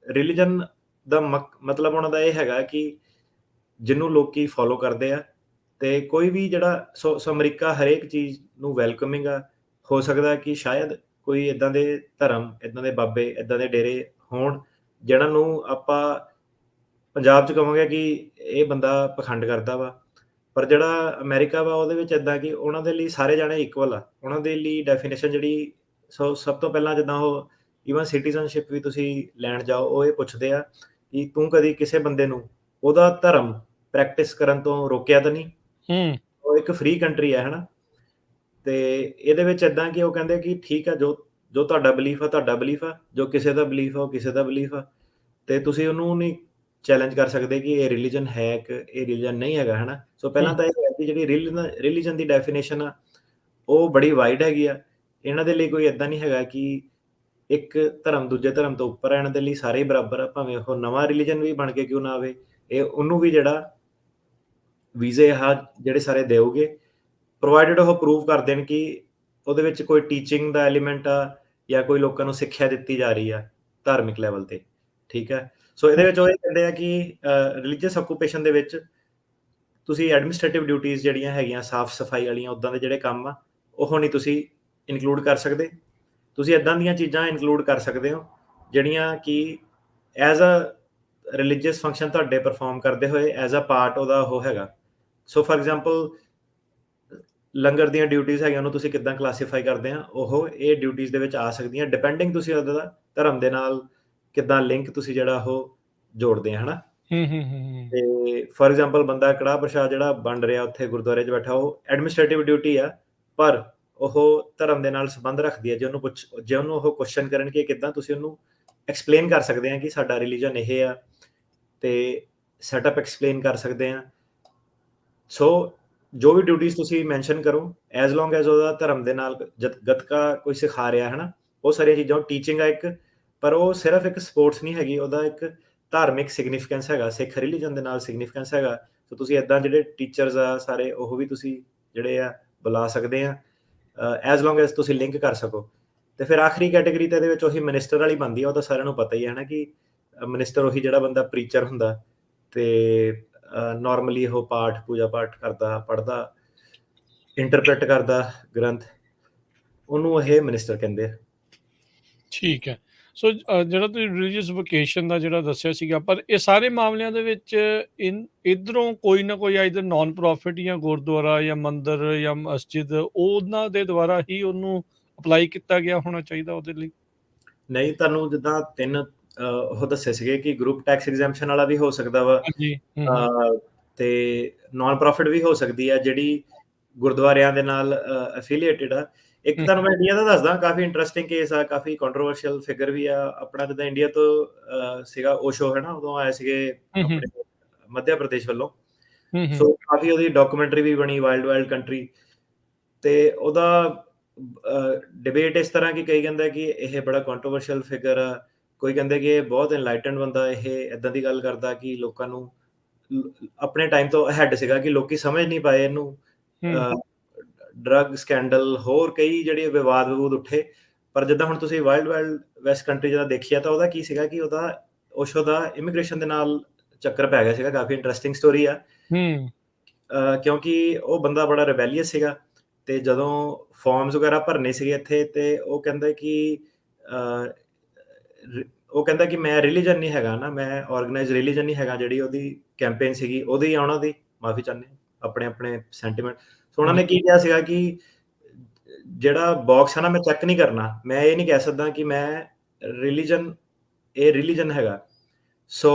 ਰਿਲੀਜਨ ਦਾ ਮਤਲਬ ਉਹਨਾਂ ਦਾ ਇਹ ਹੈਗਾ ਕਿ ਜਿਹਨੂੰ ਲੋਕੀ ਫੋਲੋ ਕਰਦੇ ਆ, ਤੇ ਕੋਈ ਵੀ ਜਿਹੜਾ ਸੋ ਅਮਰੀਕਾ ਹਰੇਕ ਚੀਜ਼ ਨੂੰ ਵੈਲਕਮਿੰਗ ਆ। ਹੋ ਸਕਦਾ ਕਿ ਸ਼ਾਇਦ ਕੋਈ ਏਦਾਂ ਦੇ ਧਰਮ, ਏਦਾਂ ਦੇ ਬਾਬੇ, ਏਦਾਂ ਦੇ ਡੇਰੇ ਹੋਣ ਜਿਹਨਾਂ ਨੂੰ ਆਪਾਂ ਪੰਜਾਬ 'ਚ ਕਹਾਂਗੇ ਕਿ ਇਹ ਬੰਦਾ ਪਖੰਡ ਕਰਦਾ ਵਾ, ਪਰ ਜਿਹੜਾ ਅਮਰੀਕਾ ਵਾ ਉਹਦੇ ਵਿੱਚ ਏਦਾਂ ਕਿ ਉਹਨਾਂ ਦੇ ਲਈ ਸਾਰੇ ਜਾਣੇ ਇਕੁਅਲ ਆ। ਉਹਨਾਂ ਦੇ ਲਈ ਡੈਫੀਨੇਸ਼ਨ ਜਿਹੜੀ ਸਭ ਤੋਂ ਪਹਿਲਾਂ ਜਿੱਦਾਂ ਉਹ ਈਵਨ ਸਿਟੀਜ਼ਨਸ਼ਿਪ ਵੀ ਤੁਸੀਂ ਲੈਣ ਜਾਓ, ਉਹ ਇਹ ਪੁੱਛਦੇ ਆ ਕਿ ਤੂੰ ਕਦੀ ਕਿਸੇ ਬੰਦੇ ਨੂੰ ਉਹਦਾ ਧਰਮ ਪ੍ਰੈਕਟਿਸ ਕਰਨ ਤੋਂ ਰੋਕਿਆ ਤਾਂ ਨਹੀਂ। ਉਹ ਇੱਕ ਫ੍ਰੀ ਕੰਟਰੀ ਹੈ, ਹਨਾ। ਤੇ ਇਹਦੇ ਵਿੱਚ ਏਦਾਂ ਕਿ ਉਹ ਕਹਿੰਦੇ ਕਿ ਠੀਕ ਆ, ਜੋ ਜੋ ਤੁਹਾਡਾ ਬਿਲੀਫ ਆ ਤੁਹਾਡਾ ਬਿਲੀਫ ਆ, ਜੋ ਕਿਸੇ ਦਾ ਬਿਲੀਫ ਆ ਉਹ ਕਿਸੇ ਦਾ ਬਿਲੀਫ ਆ, ਤੇ ਤੁਸੀਂ ਉਹਨੂੰ ਨਹੀਂ ਚੈਲੰਜ ਕਰ ਸਕਦੇ ਕਿ ਇਹ ਰਿਲੀਜਨ ਹੈ ਕਿ ਇਹ ਰਿਲੀਜਨ ਨਹੀਂ ਹੈਗਾ, ਹੈ ਨਾ। ਸੋ ਪਹਿਲਾਂ ਤਾਂ ਇਹ ਹੈ ਕਿ ਜਿਹੜੀ ਰਿਲੀਜਨ ਦੀ ਡੈਫੀਨੇਸ਼ਨ ਆ ਉਹ ਬੜੀ ਵਾਈਡ ਹੈਗੀ ਆ। ਇਹਨਾਂ ਦੇ ਲਈ ਕੋਈ ਏਦਾਂ ਨਹੀਂ ਹੈਗਾ ਕਿ ਇੱਕ ਧਰਮ ਦੂਜੇ ਧਰਮ ਤੋਂ ਉੱਪਰ ਆ, ਇਹਨਾਂ ਦੇ ਲਈ ਸਾਰੇ ਹੀ ਬਰਾਬਰ ਆ, ਭਾਵੇਂ ਉਹ ਨਵਾਂ ਰਿਲੀਜਨ ਵੀ ਬਣ ਕੇ ਕਿਉਂ ਨਾ ਆਵੇ, ਇਹ ਉਹਨੂੰ ਵੀ ਜਿਹੜਾ ਵੀਜ਼ੇ ਆ ਜਿਹੜੇ ਸਾਰੇ ਦੇਊਗੇ, ਪ੍ਰੋਵਾਈਡਡ ਉਹ ਪ੍ਰੂਵ ਕਰ ਦੇਣ ਕਿ ਉਹਦੇ ਵਿੱਚ ਕੋਈ ਟੀਚਿੰਗ ਦਾ ਐਲੀਮੈਂਟ ਆ ਜਾਂ ਕੋਈ ਲੋਕਾਂ ਨੂੰ ਸਿੱਖਿਆ ਦਿੱਤੀ ਜਾ ਰਹੀ ਆ ਧਾਰਮਿਕ ਲੈਵਲ ਤੇ, ਠੀਕ ਹੈ। ਸੋ ਇਹਦੇ ਵਿੱਚ ਉਹ ਇਹ ਕਹਿੰਦੇ ਆ ਕਿ ਰਿਲੀਜੀਅਸ ਆਕੂਪੇਸ਼ਨ ਦੇ ਵਿੱਚ ਤੁਸੀਂ ਐਡਮਿਨਿਸਟ੍ਰੇਟਿਵ ਡਿਊਟੀਜ਼ ਜਿਹੜੀਆਂ ਹੈਗੀਆਂ, ਸਾਫ਼ ਸਫਾਈ ਵਾਲੀਆਂ ਉੱਦਾਂ ਦੇ ਜਿਹੜੇ ਕੰਮ ਆ ਉਹ ਨਹੀਂ ਤੁਸੀਂ ਇਨਕਲੂਡ ਕਰ ਸਕਦੇ। ਤੁਸੀਂ ਇੱਦਾਂ ਦੀਆਂ ਚੀਜ਼ਾਂ ਇਨਕਲੂਡ ਕਰ ਸਕਦੇ ਹੋ ਜਿਹੜੀਆਂ ਕਿ ਐਜ਼ ਅ ਰਿਲੀਜੀਅਸ ਫੰਕਸ਼ਨ ਤੁਹਾਡੇ ਪਰਫਾਰਮ ਕਰਦੇ ਹੋਏ ਐਜ਼ ਅ ਪਾਰਟ ਉਹਦਾ ਉਹ ਹੈਗਾ। ਸੋ ਫਾਰ ਐਗਜ਼ਾਮਪਲ ਲੰਗਰ ਦੀਆਂ ਡਿਊਟੀਜ਼ ਹੈਗੀਆਂ, ਉਹਨੂੰ ਤੁਸੀਂ ਕਿੱਦਾਂ ਕਲਾਸੀਫਾਈ ਕਰਦੇ ਆ, ਉਹ ਇਹ ਡਿਊਟੀਜ਼ ਦੇ ਵਿੱਚ ਆ ਸਕਦੀਆਂ, ਡਿਪੈਂਡਿੰਗ ਤੁਸੀਂ ਉਹਦਾ ਧਰਮ ਦੇ ਨਾਲ ਕਿੱਦਾਂ ਲਿੰਕ ਤੁਸੀਂ ਜਿਹੜਾ ਉਹ ਜੋੜਦੇ ਆ, ਹੈ ਨਾ। ਤੇ ਫਾਰ ਐਗਜ਼ਾਮਪਲ ਬੰਦਾ ਕੜਾਹ ਪ੍ਰਸ਼ਾਦ ਜਿਹੜਾ ਵੰਡ ਰਿਹਾ ਉੱਥੇ ਗੁਰਦੁਆਰੇ 'ਚ ਬੈਠਾ, ਉਹ ਐਡਮਿਨਿਸਟ੍ਰੇਟਿਵ ਡਿਊਟੀ ਆ, ਪਰ ਉਹ ਧਰਮ ਦੇ ਨਾਲ ਸੰਬੰਧ ਰੱਖਦੀ ਹੈ। ਜੇ ਉਹਨੂੰ ਉਹ ਕੁਐਸਚਨ ਕਰਨ ਕਿ ਕਿੱਦਾਂ, ਤੁਸੀਂ ਉਹਨੂੰ ਐਕਸਪਲੇਨ ਕਰ ਸਕਦੇ ਆ ਕਿ ਸਾਡਾ ਰਿਲੀਜਨ ਇਹ ਆ, ਤੇ ਸੈਟਅਪ ਐਕਸਪਲੇਨ ਕਰ ਸਕਦੇ ਆ। ਸੋ ਜੋ ਵੀ ਡਿਊਟੀਜ਼ ਤੁਸੀਂ ਮੈਂਸ਼ਨ ਕਰੋ, ਐਜ਼ ਲੌਂਗ ਐਜ਼ ਉਹਦਾ ਧਰਮ ਦੇ ਨਾਲ ਗੱਤਕਾ ਕੋਈ ਸਿਖਾ ਰਿਹਾ, ਹੈ ਨਾ, ਉਹ ਸਾਰੀਆਂ ਚੀਜ਼ਾਂ ਟੀਚਿੰਗ ਆ ਇੱਕ, ਪਰ ਉਹ ਸਿਰਫ ਇੱਕ ਸਪੋਰਟਸ ਨਹੀਂ ਹੈਗੀ, ਉਹਦਾ ਇੱਕ ਧਾਰਮਿਕ ਸਿਗਨੀਫੀਕੈਂਸ ਹੈਗਾ, ਸਿੱਖ ਰਿਲੀਜਨ ਦੇ ਨਾਲ ਸਿਗਨੀਫੀਕੈਂਸ ਹੈਗਾ। ਸੋ ਤੁਸੀਂ ਇੱਦਾਂ ਜਿਹੜੇ ਟੀਚਰਸ ਆ ਸਾਰੇ ਉਹ ਵੀ ਤੁਸੀਂ ਜਿਹੜੇ ਆ ਬੁਲਾ ਸਕਦੇ ਆ, ਐਜ਼ ਲੌਂਗ ਐਜ਼ ਤੁਸੀਂ ਲਿੰਕ ਕਰ ਸਕੋ। ਤੇ ਫਿਰ ਆਖਰੀ ਕੈਟੇਗਰੀ ਤਾਂ ਇਹਦੇ ਵਿੱਚ ਉਹੀ ਮਿਨਿਸਟਰ ਵਾਲੀ ਬਣਦੀ ਆ। ਉਹ ਤਾਂ ਸਾਰਿਆਂ ਨੂੰ ਪਤਾ ਹੀ ਹੈ ਨਾ ਕਿ ਮਿਨਿਸਟਰ ਉਹੀ ਜਿਹੜਾ ਬੰਦਾ ਪ੍ਰੀਚਰ ਹੁੰਦਾ ਤੇ ਨਾਰਮਲੀ ਉਹ ਪੂਜਾ ਪਾਠ ਕਰਦਾ, ਪੜ੍ਹਦਾ, ਇੰਟਰਪ੍ਰੇਟ ਕਰਦਾ ਗ੍ਰੰਥ, ਉਹਨੂੰ ਇਹ ਮਿਨਿਸਟਰ ਕਹਿੰਦੇ ਆ। ਠੀਕ ਹੈ। ਸੋ ਜਿਹੜਾ ਤੁਸੀਂ ਰਿਲੀਜੀਅਸ ਵੋਕੇਸ਼ਨ ਦਾ ਜਿਹੜਾ ਦੱਸਿਆ ਸੀਗਾ, ਪਰ ਇਹ ਸਾਰੇ ਮਾਮਲਿਆਂ ਦੇ ਵਿੱਚ ਇੱਧਰੋਂ ਕੋਈ ਨਾ ਕੋਈ ਆਈਦਰ ਨਾਨ ਪ੍ਰੋਫਿਟ ਜਾਂ ਗੁਰਦੁਆਰਾ ਜਾਂ ਮੰਦਿਰ ਜਾਂ ਮਸਜਿਦ ਉਹਨਾਂ ਦੇ ਦੁਆਰਾ ਹੀ ਉਹਨੂੰ ਅਪਲਾਈ ਕੀਤਾ ਗਿਆ ਹੋਣਾ ਚਾਹੀਦਾ ਉਹਦੇ ਲਈ। ਨਹੀਂ, ਤੁਹਾਨੂੰ ਜਿੱਦਾਂ 3 ਉਹ ਦੱਸੇ ਸੀਗੇ ਕਿ ਗਰੁੱਪ ਟੈਕਸ ਐਗਜ਼ੈਂਪਸ਼ਨ ਵਾਲਾ ਵੀ ਹੋ ਸਕਦਾ ਵਾ, ਹਾਂਜੀ। ਤੇ ਨਾਨ ਪ੍ਰੋਫਿਟ ਵੀ ਹੋ ਸਕਦੀ ਆ ਜਿਹੜੀ ਗੁਰਦੁਆਰਿਆਂ ਦੇ ਨਾਲ ਐਫੀਲੀਏਟਿਡ ਆ। ਇੱਕ ਤੁਹਾਨੂੰ ਮੈਂ ਇੰਡੀਆ ਦਾ ਦੱਸਦਾ, ਕਾਫੀ ਇੰਟਰਸਟਿੰਗ ਕੇਸ ਆ, ਕਾਫੀ ਕੰਟਰੋਵਰਸ਼ੀਅਲ ਫਿਗਰ ਵੀ ਆ ਆਪਣਾ। ਜਿੱਦਾਂ ਇੰਡੀਆ ਤੋਂ ਸੀਗਾ ਓਸ਼ੋ, ਹੈ ਨਾ, ਉਦੋਂ ਆਏ ਸੀਗੇ ਆਪਣੇ ਮੱਧ ਪ੍ਰਦੇਸ਼ ਵੱਲੋਂ। ਸੋ ਕਾਫੀ ਉਹਦੀ ਡਾਕੂਮੈਂਟਰੀ ਵੀ ਬਣੀ, ਵਾਈਲਡ ਕੰਟਰੀ, ਤੇ ਉਹਦਾ ਡਿਬੇਟ ਇਸ ਤਰ੍ਹਾਂ ਕਿ ਕਈ ਕਹਿੰਦਾ ਕਿ ਇਹ ਬੜਾ ਕੰਟਰੋਵਰਸ਼ੀਅਲ ਫਿਗਰ ਆ, ਕੋਈ ਕਹਿੰਦੇ ਕਿ ਇਹ ਬਹੁਤ ਐਨਲਾਈਟਨਡ ਬੰਦਾ, ਇਹ ਇਦਾਂ ਦੀ ਗੱਲ ਕਰਦਾ ਕਿ ਲੋਕਾਂ ਨੂੰ ਆਪਣੇ ਟਾਈਮ ਤੋਂ ਅਹੈਡ ਸੀਗਾ, ਕਿ ਲੋਕੀ ਸਮਝ ਨਹੀਂ ਪਾਏ ਇਹਨੂੰ। ਡਰੱਗ ਸਕੈਂਡਲ, ਹੋਰ ਕਈ ਜਿਹੜੇ ਵਿਵਾਦ ਉੱਠੇ, ਪਰ ਜਿੱਦਾਂ ਹੁਣ ਤੁਸੀਂ ਵਾਈਲਡ ਵੈਸਟ ਕੰਟਰੀ ਜਿਹੜਾ ਦੇਖਿਆ ਤਾਂ ਉਹਦਾ ਕੀ ਸੀਗਾ ਕਿ ਉਹਦਾ ਓਸ਼ੋ ਦਾ ਇਮੀਗ੍ਰੇਸ਼ਨ ਦੇ ਨਾਲ ਚੱਕਰ ਪੈ ਗਿਆ ਸੀਗਾ। ਕਾਫੀ ਇੰਟਰਸਟਿੰਗ ਸਟੋਰੀ ਆ, ਕਿਉਂਕਿ ਉਹ ਬੰਦਾ ਬੜਾ ਰਿਬੈਲੀਅਸ ਸੀਗਾ, ਤੇ ਜਦੋਂ ਫਾਰਮਸ ਵਗੈਰਾ ਭਰਨੇ ਸੀਗੇ ਇੱਥੇ, ਤੇ ਉਹ ਕਹਿੰਦਾ ਕਿ ਮੈਂ ਰਿਲੀਜਨ ਨਹੀਂ ਹੈਗਾ ਨਾ, ਮੈਂ ਆਰਗੇਨਾਈਜ਼ ਰਿਲੀਜਨ ਨਹੀਂ ਹੈਗਾ। ਜਿਹੜੀ ਉਹਦੀ ਕੈਂਪੇਨ ਸੀਗੀ ਉਹਦੀ ਆਉਣਾ ਦੀ ਮਾਫੀ ਚਾਹੁੰਦੇ ਆਪਣੇ ਸੈਂਟੀਮੈਂਟ। ਸੋ ਉਹਨਾਂ ਨੇ ਕੀ ਕਿਹਾ ਸੀਗਾ ਕਿ ਜਿਹੜਾ ਬਾਕਸ ਹੈ ਨਾ, ਮੈਂ ਚੈੱਕ ਨਹੀਂ ਕਰਨਾ, ਮੈਂ ਇਹ ਨਹੀਂ ਕਹਿ ਸਕਦਾ ਕਿ ਮੈਂ ਰਿਲੀਜਨ ਹੈਗਾ। ਸੋ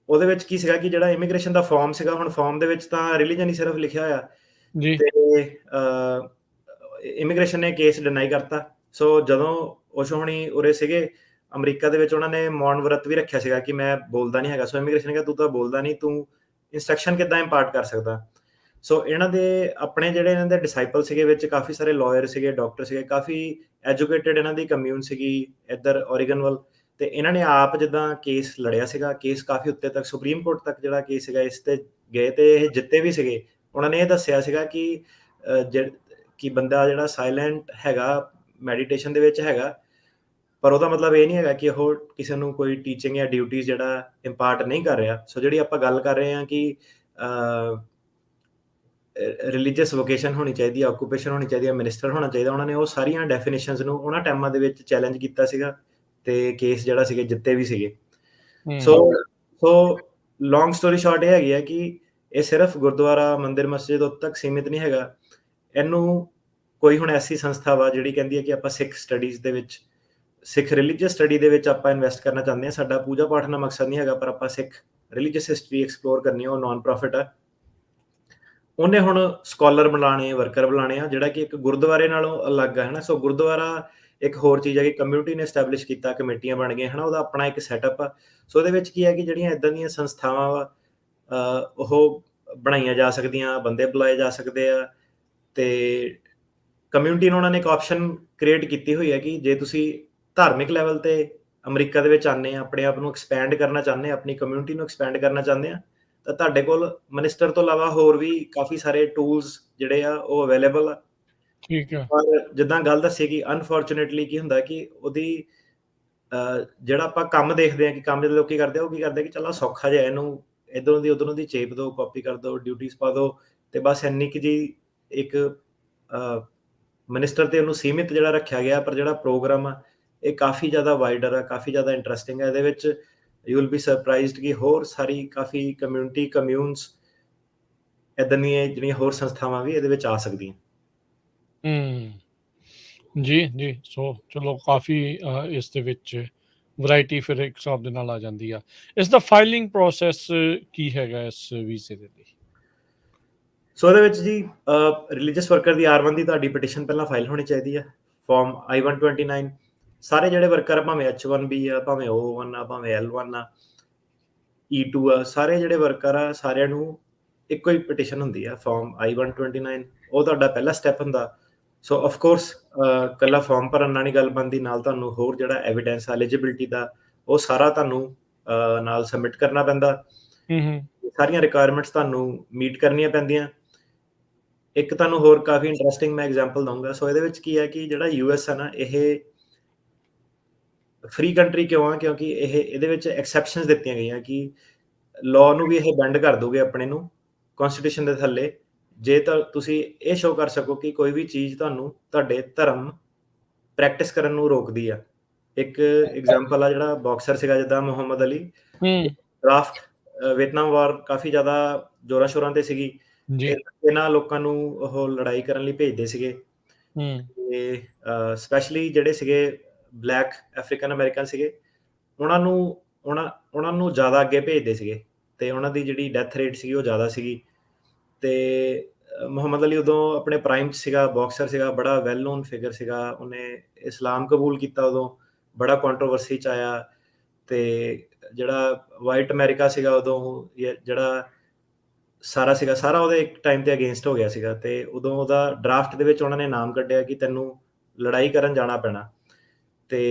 ਉਹਦੇ ਵਿੱਚ ਕੀ ਸੀਗਾ ਕਿ ਜਿਹੜਾ ਇਮੀਗ੍ਰੇਸ਼ਨ ਦਾ ਫਾਰਮ ਸੀਗਾ, ਹੁਣ ਫਾਰਮ ਦੇ ਵਿੱਚ ਤਾਂ ਰਿਲੀਜਨ ਹੀ ਸਿਰਫ ਲਿਖਿਆ ਹੋਇਆ, ਤੇ ਇਮੀਗ੍ਰੇਸ਼ਨ ਨੇ ਕੇਸ ਡਿਨਾਈ ਕਰਤਾ। ਸੋ ਜਦੋਂ ਓਸ਼ੋ ਹੋਣੀ ਉਰੇ ਸੀਗੇ ਅਮਰੀਕਾ ਦੇ ਵਿੱਚ, ਉਹਨਾਂ ਨੇ ਮੌਨ ਵਰਤ ਵੀ ਰੱਖਿਆ ਸੀਗਾ ਕਿ ਮੈਂ ਬੋਲਦਾ ਨਹੀਂ ਹੈਗਾ। ਸੋ ਇਮੀਗ੍ਰੇਸ਼ਨ ਨੇ ਕਿਹਾ ਤੂੰ ਤਾਂ ਬੋਲਦਾ ਨਹੀਂ, ਤੂੰ ਇੰਸਟਰਕਸ਼ਨ ਕਿੱਦਾਂ ਇੰਪਾਰਟ ਕਰ ਸਕਦਾ। ਸੋ ਇਹਨਾਂ ਦੇ ਆਪਣੇ ਜਿਹੜੇ ਇਹਨਾਂ ਦੇ ਡਿਸਾਈਪਲ ਸੀਗੇ ਵਿੱਚ ਕਾਫੀ ਸਾਰੇ ਲਾਇਰ ਸੀਗੇ, ਡਾਕਟਰ ਸੀਗੇ, ਕਾਫੀ ਐਜੂਕੇਟਿਡ ਇਹਨਾਂ ਦੀ ਕਮਿਊਨ ਸੀਗੀ ਇੱਧਰ ਓਰੀਗਨ ਵੱਲ, ਤੇ ਇਹਨਾਂ ਨੇ ਆਪ ਜਿੱਦਾਂ ਕੇਸ ਲੜਿਆ ਸੀਗਾ। ਕੇਸ ਕਾਫੀ ਉੱਤੇ ਤੱਕ, ਸੁਪਰੀਮ ਕੋਰਟ ਤੱਕ ਜਿਹੜਾ ਕੇਸ ਸੀਗਾ ਇਸ ਤੇ ਗਏ, ਤੇ ਇਹ ਜਿੱਤੇ ਵੀ ਸੀਗੇ। ਉਹਨਾਂ ਨੇ ਇਹ ਦੱਸਿਆ ਸੀਗਾ ਕਿ ਬੰਦਾ ਜਿਹੜਾ ਸਾਇਲੈਂਟ ਹੈਗਾ, ਮੈਡੀਟੇਸ਼ਨ ਦੇ ਵਿੱਚ ਹੈਗਾ, ਪਰ ਉਹਦਾ ਮਤਲਬ ਇਹ ਨਹੀਂ ਹੈਗਾ ਕਿ ਉਹ ਕਿਸੇ ਨੂੰ ਕੋਈ ਟੀਚਿੰਗ ਜਾਂ ਡਿਊਟੀਜ਼ ਜਿਹੜਾ ਇੰਪਾਰਟ ਨਹੀਂ ਕਰ ਰਿਹਾ। ਸੋ ਜਿਹੜੀ ਆਪਾਂ ਗੱਲ ਕਰ ਰਹੇ ਹਾਂ ਕਿ ਰਿਲੀਜੀਅਸ ਵੋਕੇਸ਼ਨ ਹੋਣੀ ਚਾਹੀਦੀ ਹੈ, ਆਕੂਪੇਸ਼ਨ ਹੋਣੀ ਚਾਹੀਦੀ ਹੈ, ਮਿਨਿਸਟਰ ਹੋਣਾ ਚਾਹੀਦਾ, ਉਹਨਾਂ ਨੇ ਉਹ ਸਾਰੀਆਂ ਡੈਫੀਨੇਸ਼ਨਸ ਨੂੰ ਉਹਨਾਂ ਟਾਈਮਾਂ ਦੇ ਵਿੱਚ ਚੈਲੰਜ ਕੀਤਾ ਸੀਗਾ, ਤੇ ਕੇਸ ਜਿਹੜਾ ਸੀਗੇ ਜਿੱਤੇ ਵੀ ਸੀਗੇ। ਸੋ ਲੌਂਗ ਸਟੋਰੀ ਸ਼ਾਰਟ ਇਹ ਹੈਗੀ ਹੈ ਕਿ ਇਹ ਸਿਰਫ ਗੁਰਦੁਆਰਾ, ਮੰਦਿਰ, ਮਸਜਿਦ ਉਦੋਂ ਤੱਕ ਸੀਮਿਤ ਨਹੀਂ ਹੈਗਾ। ਇਹਨੂੰ ਕੋਈ ਹੁਣ ਐਸੀ ਸੰਸਥਾ ਵਾ ਜਿਹੜੀ ਕਹਿੰਦੀ ਹੈ ਕਿ ਆਪਾਂ ਸਿੱਖ ਸਟੱਡੀਜ਼ ਦੇ ਵਿੱਚ, ਸਿੱਖ ਰਿਲੀਜੀਅਸ ਸਟੱਡੀ ਦੇ ਵਿੱਚ ਆਪਾਂ ਇਨਵੈਸਟ ਕਰਨਾ ਚਾਹੁੰਦੇ ਹਾਂ, ਸਾਡਾ ਪੂਜਾ ਪਾਠ ਦਾ ਮਕਸਦ ਨਹੀਂ ਹੈਗਾ, ਪਰ ਆਪਾਂ ਸਿੱਖ ਰਿਲੀਜੀਅਸ ਹਿਸਟਰੀ ਐਕਸਪਲੋਰ ਕਰਨੀ ਹੈ, ਉਹ ਨਾਨ ਪ੍ਰੋਫਿਟ ਹੈ। ਉਹਨੇ ਹੁਣ ਸਕਾਲਰ ਬੁਲਾਣੇ, ਵਰਕਰ ਬੁਲਾਣੇ ਆ, ਜਿਹੜਾ ਕਿ ਇੱਕ ਗੁਰਦੁਆਰੇ ਨਾਲੋਂ ਅਲੱਗ ਹੈ, ਹਨਾ। ਸੋ ਗੁਰਦੁਆਰਾ ਇੱਕ ਹੋਰ ਚੀਜ਼ ਹੈ ਕਿ ਕਮਿਊਨਿਟੀ ਨੇ ਐਸਟੈਬਲਿਸ਼ ਕੀਤਾ, ਕਮੇਟੀਆਂ ਬਣ ਗਈਆਂ, ਹਨਾ। ਉਹਦਾ ਆਪਣਾ ਇੱਕ ਸੈਟਅਪ ਆ। ਸੋ ਉਹਦੇ ਵਿੱਚ ਕੀ ਹੈ ਕਿ ਜਿਹੜੀਆਂ ਏਦਾਂ ਦੀਆਂ ਸੰਸਥਾਵਾਂ ਵਾ, ਉਹ ਬਣਾਈਆਂ ਜਾ ਸਕਦੀਆਂ, ਬੰਦੇ ਬੁਲਾਏ ਜਾ ਸਕਦੇ ਆ, ਤੇ ਕਮਿਊਨਿਟੀ ਨੂੰ ਉਹਨਾਂ ਨੇ ਇੱਕ ਆਪਸ਼ਨ ਕ੍ਰੀਏਟ ਕੀਤੀ ਹੋਈ ਹੈ ਕਿ ਜੇ ਤੁਸੀਂ ਧਾਰਮਿਕ ਲੈਵਲ ਤੇ ਅਮਰੀਕਾ ਦੇ ਵਿੱਚ ਆਉਂਦੇ ਆ, ਆਪਣੇ ਆਪ ਨੂੰ ਐਕਸਪੈਂਡ ਕਰਨਾ ਚਾਹੁੰਦੇ ਆ, ਆਪਣੀ ਕਮਿਊਨਿਟੀ ਨੂੰ ਐਕਸਪੈਂਡ ਕਰਨਾ ਚਾਹੁੰਦੇ ਆ, ਤਾਂ ਤੁਹਾਡੇ ਕੋਲ ਮਿਨਿਸਟਰ ਤੋਂ ਇਲਾਵਾ ਹੋਰ ਵੀ ਕਾਫੀ ਸਾਰੇ ਟੂਲਸ ਜਿਹੜੇ ਆ ਉਹ ਅਵੇਲੇਬਲ ਆ। ਠੀਕ ਹੈ। ਪਰ ਜਿੱਦਾਂ ਗੱਲ ਦੱਸੀ ਕਿ ਅਨਫੋਰਚੂਨੇਟਲੀ ਕੀ ਹੁੰਦਾ ਕਿ ਉਹਦੀ ਜਿਹੜਾ ਆਪਾਂ ਕੰਮ ਦੇਖਦੇ ਆ ਕਿ ਕੰਮ ਜਿਹੜੇ ਲੋਕੀ ਕਰਦੇ ਆ, ਉਹ ਕੀ ਕਰਦੇ ਕਿ ਚਲੋ ਸੌਖਾ ਜਿਹਾ, ਇਹਨੂੰ ਇੱਧਰੋਂ ਦੀ ਉੱਧਰੋਂ ਦੀ ਚੇਪ ਦਿਓ, ਕਾਪੀ ਕਰ ਦਿਓ, ਡਿਊਟੀਜ਼ ਪਾ ਦਿਓ, ਤੇ ਬਸ ਇੰਨੀ ਕੁ ਜੀ ਇੱਕ ਮਿਨਿਸਟਰ ਤੇ ਉਹਨੂੰ ਸੀਮਿਤ ਜਿਹੜਾ ਰੱਖਿਆ ਗਿਆ। ਪਰ ਜਿਹੜਾ ਪ੍ਰੋਗਰਾਮ ਆ ਇਹ ਕਾਫੀ ਜ਼ਿਆਦਾ ਵਾਈਡਰ ਆ, ਕਾਫੀ ਜ਼ਿਆਦਾ ਇੰਟਰਸਟਿੰਗ ਹੈ। ਇਹਦੇ ਵਿੱਚ ਯੂ ਵਿਲ ਬੀ ਸਰਪ੍ਰਾਈਜ਼ਡ ਕਿ ਹੋਰ ਸਾਰੀ ਕਾਫੀ ਕਮਿਊਨਿਟੀ, ਕਮਿਊਨਸ, ਇੱਦਾਂ ਦੀਆਂ ਜਿਹੜੀਆਂ ਹੋਰ ਸੰਸਥਾਵਾਂ ਵੀ ਇਹਦੇ ਵਿੱਚ ਆ ਸਕਦੀਆਂ। ਜੀ ਜੀ, ਸੋ ਚਲੋ ਕਾਫੀ ਇਸ ਦੇ ਵਿੱਚ ਵੈਰਾਈਟੀ ਫਿਰ ਇੱਕ ਹਿਸਾਬ ਦੇ ਨਾਲ ਆ ਜਾਂਦੀ ਆ। ਇਸ ਦਾ ਫਾਈਲਿੰਗ ਪ੍ਰੋਸੈਸ ਕੀ ਹੈਗਾ ਇਸ ਵੀਜ਼ੇ ਦੇ ਲਈ? ਸੋ ਇਹਦੇ ਵਿੱਚ ਜੀ ਰਿਲੀਜੀਅਸ ਵਰਕਰ ਦੀ R1 ਦੀ ਤੁਹਾਡੀ ਪਟੀਸ਼ਨ ਪਹਿਲਾਂ ਫਾਈਲ ਹੋਣੀ ਚਾਹੀਦੀ ਹੈ, ਫਾਰਮ I-129। ਸਾਰੇ ਜਿਹੜੇ ਵਰਕਰ ਆ, ਭਾਵੇਂ H-1B ਆ, ਭਾਵੇਂ O-1 ਆ, ਭਾਵੇਂ L-1 ਆ, E-2 ਆ, ਸਾਰੇ ਜਿਹੜੇ ਵਰਕਰ ਆ ਸਾਰਿਆਂ ਨੂੰ ਇੱਕੋ ਹੀ ਪਟੀਸ਼ਨ ਹੁੰਦੀ ਆ, ਫਾਰਮ I-129। ਉਹ ਤੁਹਾਡਾ ਪਹਿਲਾ ਸਟੈਪ ਹੁੰਦਾ। ਸੋ ਆਫ ਕੋਰਸ ਇਕੱਲਾ ਫਾਰਮ ਭਰਨ ਨਾਲ ਨਹੀਂ ਗੱਲ ਬਣਦੀ, ਨਾਲ ਤੁਹਾਨੂੰ ਹੋਰ ਜਿਹੜਾ ਐਵੀਡੈਂਸ ਐਲੀਜੀਬਿਲਿਟੀ ਦਾ ਉਹ ਸਾਰਾ ਤੁਹਾਨੂੰ ਨਾਲ ਸਬਮਿਟ ਕਰਨਾ ਪੈਂਦਾ। ਸਾਰੀਆਂ ਰਿਕੁਆਇਰਮੈਂਟਸ ਤੁਹਾਨੂੰ ਮੀਟ ਕਰਨੀਆਂ ਪੈਂਦੀਆਂ। ਇੱਕ ਤੁਹਾਨੂੰ ਹੋਰ ਕਾਫੀ ਇੰਟਰਸਟਿੰਗ ਮੈਂ ਐਗਜ਼ਾਮਪਲ ਦਊਂਗਾ। ਸੋ ਇਹਦੇ ਵਿੱਚ ਕੀ ਹੈ ਕਿ ਜਿਹੜਾ US ਹੈ ਨਾ, ਇਹ ਫ੍ਰੀ ਕੰਟਰੀ ਕਿਉਂ ਆ? ਕਿਉਂਕਿ ਇਹਦੇ ਵਿੱਚ ਐਕਸੈਪਸ਼ਨਸ ਦਿੱਤੀਆਂ ਗਈਆਂ ਕਿ ਲਾਅ ਨੂੰ ਵੀ ਇਹ ਬੈਂਡ ਕਰ ਦੋਗੇ ਆਪਣੇ ਨੂੰ ਕਨਸਟੀਟਿਊਸ਼ਨ ਦੇ ਥੱਲੇ, ਜੇ ਤਾਂ ਤੁਸੀਂ ਇਹ ਸ਼ੋਅ ਕਰ ਸਕੋ ਕਿ ਕੋਈ ਵੀ ਚੀਜ਼ ਤੁਹਾਨੂੰ ਤੁਹਾਡੇ ਧਰਮ ਪ੍ਰੈਕਟਿਸ ਕਰਨ ਨੂੰ ਰੋਕਦੀ ਆ। ਇੱਕ ਐਗਜ਼ਾਮਪਲ ਆ ਜਿਹੜਾ ਬਾਕਸਰ ਸੀਗਾ, ਜਿੱਦਾਂ ਮੁਹੰਮਦ ਅਲੀ। ਡਰਾਫਟ ਵੀਅਤਨਾਮ ਵਾਰ ਕਾਫੀ ਜ਼ਿਆਦਾ ਜ਼ੋਰਾਂ ਸ਼ੋਰਾਂ ਤੇ ਸੀਗੀ, ਤੇ ਇਹਨਾਂ ਲੋਕਾਂ ਨੂੰ ਉਹ ਲੜਾਈ ਕਰਨ ਲਈ ਭੇਜਦੇ ਸੀਗੇ। ਤੇ ਸਪੈਸ਼ਲੀ ਜਿਹੜੇ ਸੀਗੇ ਬਲੈਕ ਅਫਰੀਕਨ ਅਮਰੀਕਨ ਸੀਗੇ, ਉਹਨਾਂ ਨੂੰ ਜ਼ਿਆਦਾ ਅੱਗੇ ਭੇਜਦੇ ਸੀਗੇ, ਤੇ ਉਹਨਾਂ ਦੀ ਜਿਹੜੀ ਡੈਥ ਰੇਟ ਸੀਗੀ ਉਹ ਜ਼ਿਆਦਾ ਸੀਗੀ। ਤੇ ਮੁਹੰਮਦ ਅਲੀ ਉਦੋਂ ਆਪਣੇ ਪ੍ਰਾਈਮ 'ਚ ਸੀਗਾ, ਬਾਕਸਰ ਸੀਗਾ, ਬੜਾ ਵੈਲ ਨੋਨ ਫਿਗਰ ਸੀਗਾ। ਉਹਨੇ ਇਸਲਾਮ ਕਬੂਲ ਕੀਤਾ, ਉਦੋਂ ਬੜਾ ਕੰਟਰੋਵਰਸੀ 'ਚ ਆਇਆ। ਤੇ ਜਿਹੜਾ ਵਾਈਟ ਅਮਰੀਕਾ ਸੀਗਾ ਉਦੋਂ, ਜਿਹੜਾ ਸਾਰਾ ਉਹਦੇ ਇੱਕ ਟਾਈਮ ਤੇ ਅਗੇਂਸਟ ਹੋ ਗਿਆ ਸੀਗਾ। ਤੇ ਉਦੋਂ ਉਹਦਾ ਡਰਾਫਟ ਦੇ ਵਿੱਚ ਉਹਨਾਂ ਨੇ ਨਾਮ ਕੱਢਿਆ ਕਿ ਤੈਨੂੰ ਲੜਾਈ ਕਰਨ ਜਾਣਾ ਪੈਣਾ। ਤੇ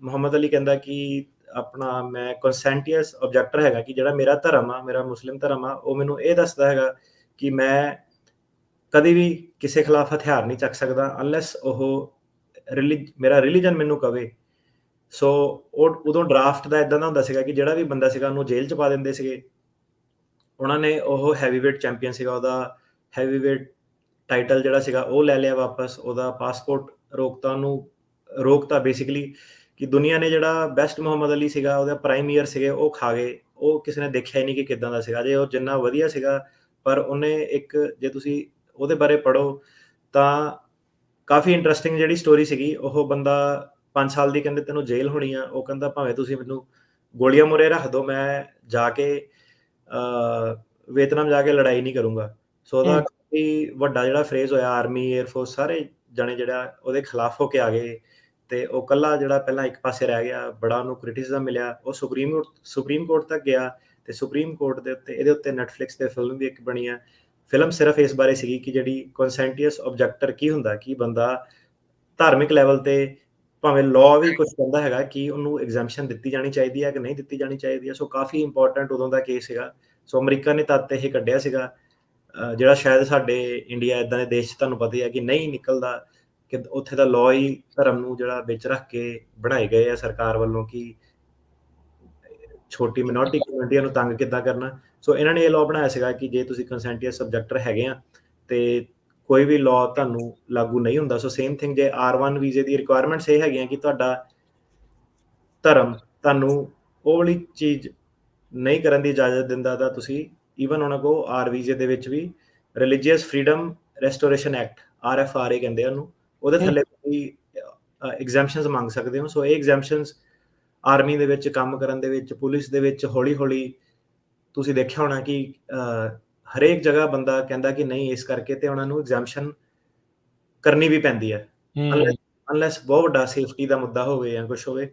ਮੁਹੰਮਦ ਅਲੀ ਕਹਿੰਦਾ ਕਿ ਆਪਣਾ ਮੈਂ ਕਨਸੈਂਟੀਅਸ ਆਬਜੈਕਟਰ ਹੈਗਾ, ਕਿ ਜਿਹੜਾ ਮੇਰਾ ਧਰਮ ਆ, ਮੇਰਾ ਮੁਸਲਿਮ ਧਰਮ ਆ, ਉਹ ਮੈਨੂੰ ਇਹ ਦੱਸਦਾ ਹੈਗਾ ਕਿ ਮੈਂ ਕਦੇ ਵੀ ਕਿਸੇ ਖਿਲਾਫ ਹਥਿਆਰ ਨਹੀਂ ਚੱਕ ਸਕਦਾ ਅਨਲੈਸ ਉਹ ਮੇਰਾ ਰਿਲੀਜਨ ਮੈਨੂੰ ਕਵੇ। ਸੋ ਉਦੋਂ ਡਰਾਫਟ ਦਾ ਇਦਾਂ ਦਾ ਹੁੰਦਾ ਸੀਗਾ ਕਿ ਜਿਹੜਾ ਵੀ ਬੰਦਾ ਸੀਗਾ ਉਹਨੂੰ ਜੇਲ੍ਹ 'ਚ ਪਾ ਦਿੰਦੇ ਸੀਗੇ। ਉਹਨਾਂ ਨੇ ਉਹ ਹੈਵੀਵੇਟ ਚੈਂਪੀਅਨ ਸੀਗਾ, ਉਹਦਾ ਹੈਵੀਵੇਟ ਟਾਈਟਲ ਜਿਹੜਾ ਸੀਗਾ ਉਹ ਲੈ ਲਿਆ ਵਾਪਸ, ਉਹਦਾ ਪਾਸਪੋਰਟ ਰੋਕਤਾ ਬੇਸਿਕਲੀ। ਕਿ ਦੁਨੀਆ ਨੇ ਜਿਹੜਾ ਬੈਸਟ ਮੁਹੰਮਦ ਅਲੀ ਸੀਗਾ, ਉਹਦਾ ਪ੍ਰਾਈਮ ਈਅਰ ਸੀਗੇ, ਉਹ ਖਾ ਗਏ। ਉਹ ਕਿਸੇ ਨੇ ਦੇਖਿਆ ਹੀ ਨਹੀਂ ਕਿ ਕਿੱਦਾਂ ਦਾ ਸੀਗਾ, ਜੇ ਉਹ ਜਿੰਨਾ ਵਧੀਆ ਸੀਗਾ। ਪਰ ਉਹਨੇ ਜੇ ਤੁਸੀਂ ਉਹਦੇ ਬਾਰੇ ਪੜ੍ਹੋ ਤਾਂ ਕਾਫੀ ਇੰਟਰਸਟਿੰਗ ਜਿਹੜੀ ਸਟੋਰੀ ਸੀਗੀ। ਉਹ ਬੰਦਾ 5 ਸਾਲ ਦੀ ਕਹਿੰਦੇ ਤੈਨੂੰ ਜੇਲ੍ਹ ਹੋਣੀ ਆ, ਉਹ ਕਹਿੰਦਾ ਭਾਵੇਂ ਤੁਸੀਂ ਮੈਨੂੰ ਗੋਲੀਆਂ ਮੂਹਰੇ ਰੱਖ ਦਿਓ, ਮੈਂ ਜਾ ਕੇ ਵੀਅਤਨਾਮ ਜਾ ਕੇ ਲੜਾਈ ਨਹੀਂ ਕਰੂੰਗਾ। ਸੋ ਉਹਦਾ ਕਾਫੀ ਵੱਡਾ ਜਿਹੜਾ ਫਰੇਜ਼ ਹੋਇਆ, ਆਰਮੀ, ਏਅਰਫੋਰਸ ਸਾਰੇ ਜਣੇ ਜਿਹੜਾ ਉਹਦੇ ਖਿਲਾਫ ਹੋ ਕੇ ਆ ਗਏ। ਤੇ ਉਹ ਕੱਲਾ ਜਿਹੜਾ ਪਹਿਲਾਂ ਇੱਕ ਪਾਸੇ ਰਹਿ ਗਿਆ, ਬੜਾ ਉਹਨੂੰ ਕ੍ਰਿਟਿਸਿਜ਼ਮ ਮਿਲਿਆ। ਉਹ ਸੁਪਰੀਮ ਕੋਰਟ ਤੱਕ ਗਿਆ, ਤੇ ਸੁਪਰੀਮ ਕੋਰਟ ਦੇ ਉੱਤੇ ਇਹਦੇ ਉੱਤੇ ਨੈਟਫਲਿਕਸ ਤੇ ਫਿਲਮ ਵੀ ਇੱਕ ਬਣੀ ਆ। ਫਿਲਮ ਸਿਰਫ ਇਸ ਬਾਰੇ ਸੀਗੀ ਕਿ ਜਿਹੜੀ ਕਨਸੈਂਟੀਅਸ ਆਬਜੈਕਟਰ ਕੀ ਹੁੰਦਾ, ਕਿ ਬੰਦਾ ਧਾਰਮਿਕ ਲੈਵਲ ਤੇ ਭਾਵੇਂ ਲਾਅ ਵੀ ਕੁਝ ਕਹਿੰਦਾ ਹੈਗਾ ਕਿ ਉਹਨੂੰ ਐਗਜ਼ੈਂਪਸ਼ਨ ਦਿੱਤੀ ਜਾਣੀ ਚਾਹੀਦੀ ਹੈ ਕਿ ਨਹੀਂ ਦਿੱਤੀ ਜਾਣੀ ਚਾਹੀਦੀ ਹੈ। ਸੋ ਕਾਫੀ ਇੰਪੋਰਟੈਂਟ ਉਦੋਂ ਦਾ ਕੇਸ ਸੀਗਾ। ਸੋ ਅਮਰੀਕਾ ਨੇ ਤਦ ਇਹ ਕੱਢਿਆ ਸੀਗਾ, ਜਿਹੜਾ ਸ਼ਾਇਦ ਸਾਡੇ ਇੰਡੀਆ ਇੱਦਾਂ ਦੇ ਦੇਸ਼ 'ਚ ਤੁਹਾਨੂੰ ਪਤਾ ਹੀ ਹੈ ਕਿ ਨਹੀਂ ਨਿਕਲਦਾ, ਕਿ ਉੱਥੇ ਦਾ ਲਾਅ ਹੀ ਧਰਮ ਨੂੰ ਜਿਹੜਾ ਵਿੱਚ ਰੱਖ ਕੇ ਬਣਾਏ ਗਏ ਆ ਸਰਕਾਰ ਵੱਲੋਂ ਕਿ ਛੋਟੀ ਮਿਨੋਰਟੀ ਕਮਿਊਨਿਟੀਆਂ ਨੂੰ ਤੰਗ ਕਿੱਦਾਂ ਕਰਨਾ। ਸੋ ਇਹਨਾਂ ਨੇ ਇਹ ਲਾਅ ਬਣਾਇਆ ਸੀਗਾ ਕਿ ਜੇ ਤੁਸੀਂ ਕਨਸੈਂਟੀਅਸ ਸਬਜੈਕਟਰ ਹੈਗੇ ਆ ਤੇ ਕੋਈ ਵੀ ਲਾਅ ਤੁਹਾਨੂੰ ਲਾਗੂ ਨਹੀਂ ਹੁੰਦਾ। ਸੋ ਸੇਮ ਥਿੰਗ ਜੇ R1 ਵੀਜ਼ੇ ਦੀ ਰਿਕੁਆਇਰਮੈਂਟਸ ਇਹ ਹੈਗੀਆਂ ਕਿ ਤੁਹਾਡਾ ਧਰਮ ਤੁਹਾਨੂੰ ਉਹ ਵਾਲੀ ਚੀਜ਼ ਨਹੀਂ ਕਰਨ ਦੀ ਇਜਾਜ਼ਤ ਦਿੰਦਾ, ਤਾਂ ਤੁਸੀਂ ਈਵਨ ਉਹਨਾਂ ਕੋਲ R ਵੀਜ਼ੇ ਦੇ ਵਿੱਚ ਵੀ ਰਿਲੀਜੀਅਸ ਫਰੀडम ਰੈਸਟੋਰੇਸ਼ਨ ਐਕਟ RFRA ਕਹਿੰਦੇ ਉਹਨੂੰ, ਉਹਦੇ ਥੱਲੇ ਤੁਸੀਂ ਐਗਜ਼ੈਂਪਸ਼ਨਸ ਮੰਗ ਸਕਦੇ ਹੋ। ਸੋ ਇਹ ਐਗਜ਼ੈਂਪਸ਼ਨਸ ਆਰਮੀ ਦੇ ਵਿੱਚ ਕੰਮ ਕਰਨ ਦੇ ਵਿੱਚ, ਪੁਲਿਸ ਦੇ ਵਿੱਚ ਹੌਲੀ ਹੌਲੀ ਤੁਸੀਂ ਦੇਖਿਆ ਹੋਣਾ ਕਿ ਹਰੇਕ ਜਗ੍ਹਾ ਬੰਦਾ ਕਹਿੰਦਾ ਕਿ ਨਹੀਂ, ਇਸ ਕਰਕੇ ਤੇ ਉਹਨਾਂ ਨੂੰ ਐਗਜ਼ੈਂਪਸ਼ਨ ਕਰਨੀ ਵੀ ਪੈਂਦੀ ਹੈ, ਅਨਲੈਸ ਬਹੁਤ ਵੱਡਾ ਸੇਫਟੀ ਦਾ ਮੁੱਦਾ ਹੋਵੇ ਜਾਂ ਕੁਛ ਹੋਵੇ।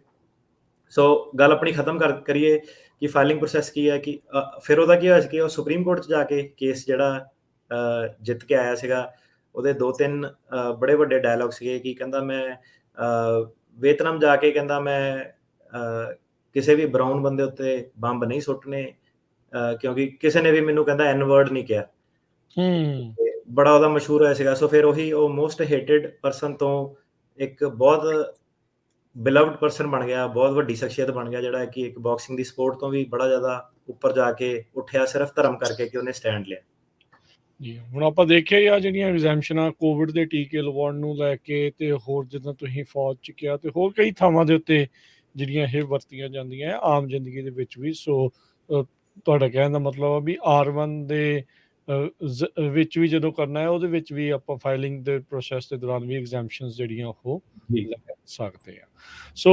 ਸੋ ਗੱਲ ਆਪਣੀ ਖਤਮ ਕਰੀਏ ਕਿ ਫਾਈਲਿੰਗ ਪ੍ਰੋਸੈਸ ਕੀ ਹੈ ਕਿ ਫਿਰ ਉਹਦਾ ਕੀ ਹੋਇਆ ਸੀ ਕਿ ਉਹ ਸੁਪਰੀਮ ਕੋਰਟ 'ਚ ਜਾ ਕੇ ਕੇਸ ਜਿਹੜਾ ਜਿੱਤ ਕੇ ਆਇਆ ਸੀਗਾ। ਉਹਦੇ 2-3 ਬੜੇ ਵੱਡੇ ਡਾਇਲੋਗ ਸੀਗੇ ਕਿ ਕਹਿੰਦਾ ਮੈਂ ਵੀਅਤਨਾਮ ਜਾ ਕੇ ਕਹਿੰਦਾ ਮੈਂ ਕਿਸੇ ਵੀ ਬਰਾਊਨ ਬੰਦੇ ਉੱਤੇ ਬੰਬ ਨਹੀਂ ਸੁੱਟਣੇ, ਕਿਉਂਕਿ ਕਿਸੇ ਨੇ ਵੀ ਮੈਨੂੰ ਕਹਿੰਦਾ ਐਨ ਵਰਡ ਨਹੀਂ ਕਿਹਾ। ਬੜਾ ਉਹਦਾ ਮਸ਼ਹੂਰ ਹੋਇਆ ਸੀਗਾ। ਸੋ ਫਿਰ ਉਹ ਮੋਸਟ ਹੇਟਡ ਪਰਸਨ ਤੋਂ ਇੱਕ ਬਹੁਤ ਬਿਲਵਡ ਪਰਸਨ ਬਣ ਗਿਆ, ਬਹੁਤ ਵੱਡੀ ਸ਼ਖਸੀਅਤ ਬਣ ਗਿਆ, ਜਿਹੜਾ ਕਿ ਇੱਕ ਬਾਕਸਿੰਗ ਦੀ ਸਪੋਰਟ ਤੋਂ ਵੀ ਬੜਾ ਜ਼ਿਆਦਾ ਉੱਪਰ ਜਾ ਕੇ ਉੱਠਿਆ, ਸਿਰਫ ਧਰਮ ਕਰਕੇ ਕਿ ਉਹਨੇ ਸਟੈਂਡ ਲਿਆ। ਜੀ, ਹੁਣ ਆਪਾਂ ਦੇਖਿਆ ਹੀ ਆ ਜਿਹੜੀਆਂ ਐਗਜ਼ੈਂਪਸ਼ਨਾਂ ਕੋਵਿਡ ਦੇ ਟੀਕੇ ਲਵਾਉਣ ਨੂੰ ਲੈ ਕੇ ਤੇ ਹੋਰ ਜਿੱਦਾਂ ਤੁਸੀਂ ਫੌਜ 'ਚ ਕਿਹਾ ਤੇ ਹੋਰ ਕਈ ਥਾਵਾਂ ਦੇ ਉੱਤੇ ਜਿਹੜੀਆਂ ਇਹ ਵਰਤੀਆਂ ਜਾਂਦੀਆਂ ਆਮ ਜ਼ਿੰਦਗੀ ਦੇ ਵਿੱਚ ਵੀ। ਸੋ ਤੁਹਾਡਾ ਕਹਿਣ ਦਾ ਮਤਲਬ ਆ ਵੀ R1 ਦੇ ਵਿੱਚ ਵੀ ਜਦੋਂ ਕਰਨਾ ਹੈ ਉਹਦੇ ਵਿੱਚ ਵੀ ਆਪਾਂ ਫਾਈਲਿੰਗ ਦੇ ਪ੍ਰੋਸੈਸ ਦੇ ਦੌਰਾਨ ਵੀ ਐਗਜ਼ੈਂਪਸ਼ਨਸ ਜਿਹੜੀਆਂ ਉਹ ਲੈ ਸਕਦੇ ਆ। ਸੋ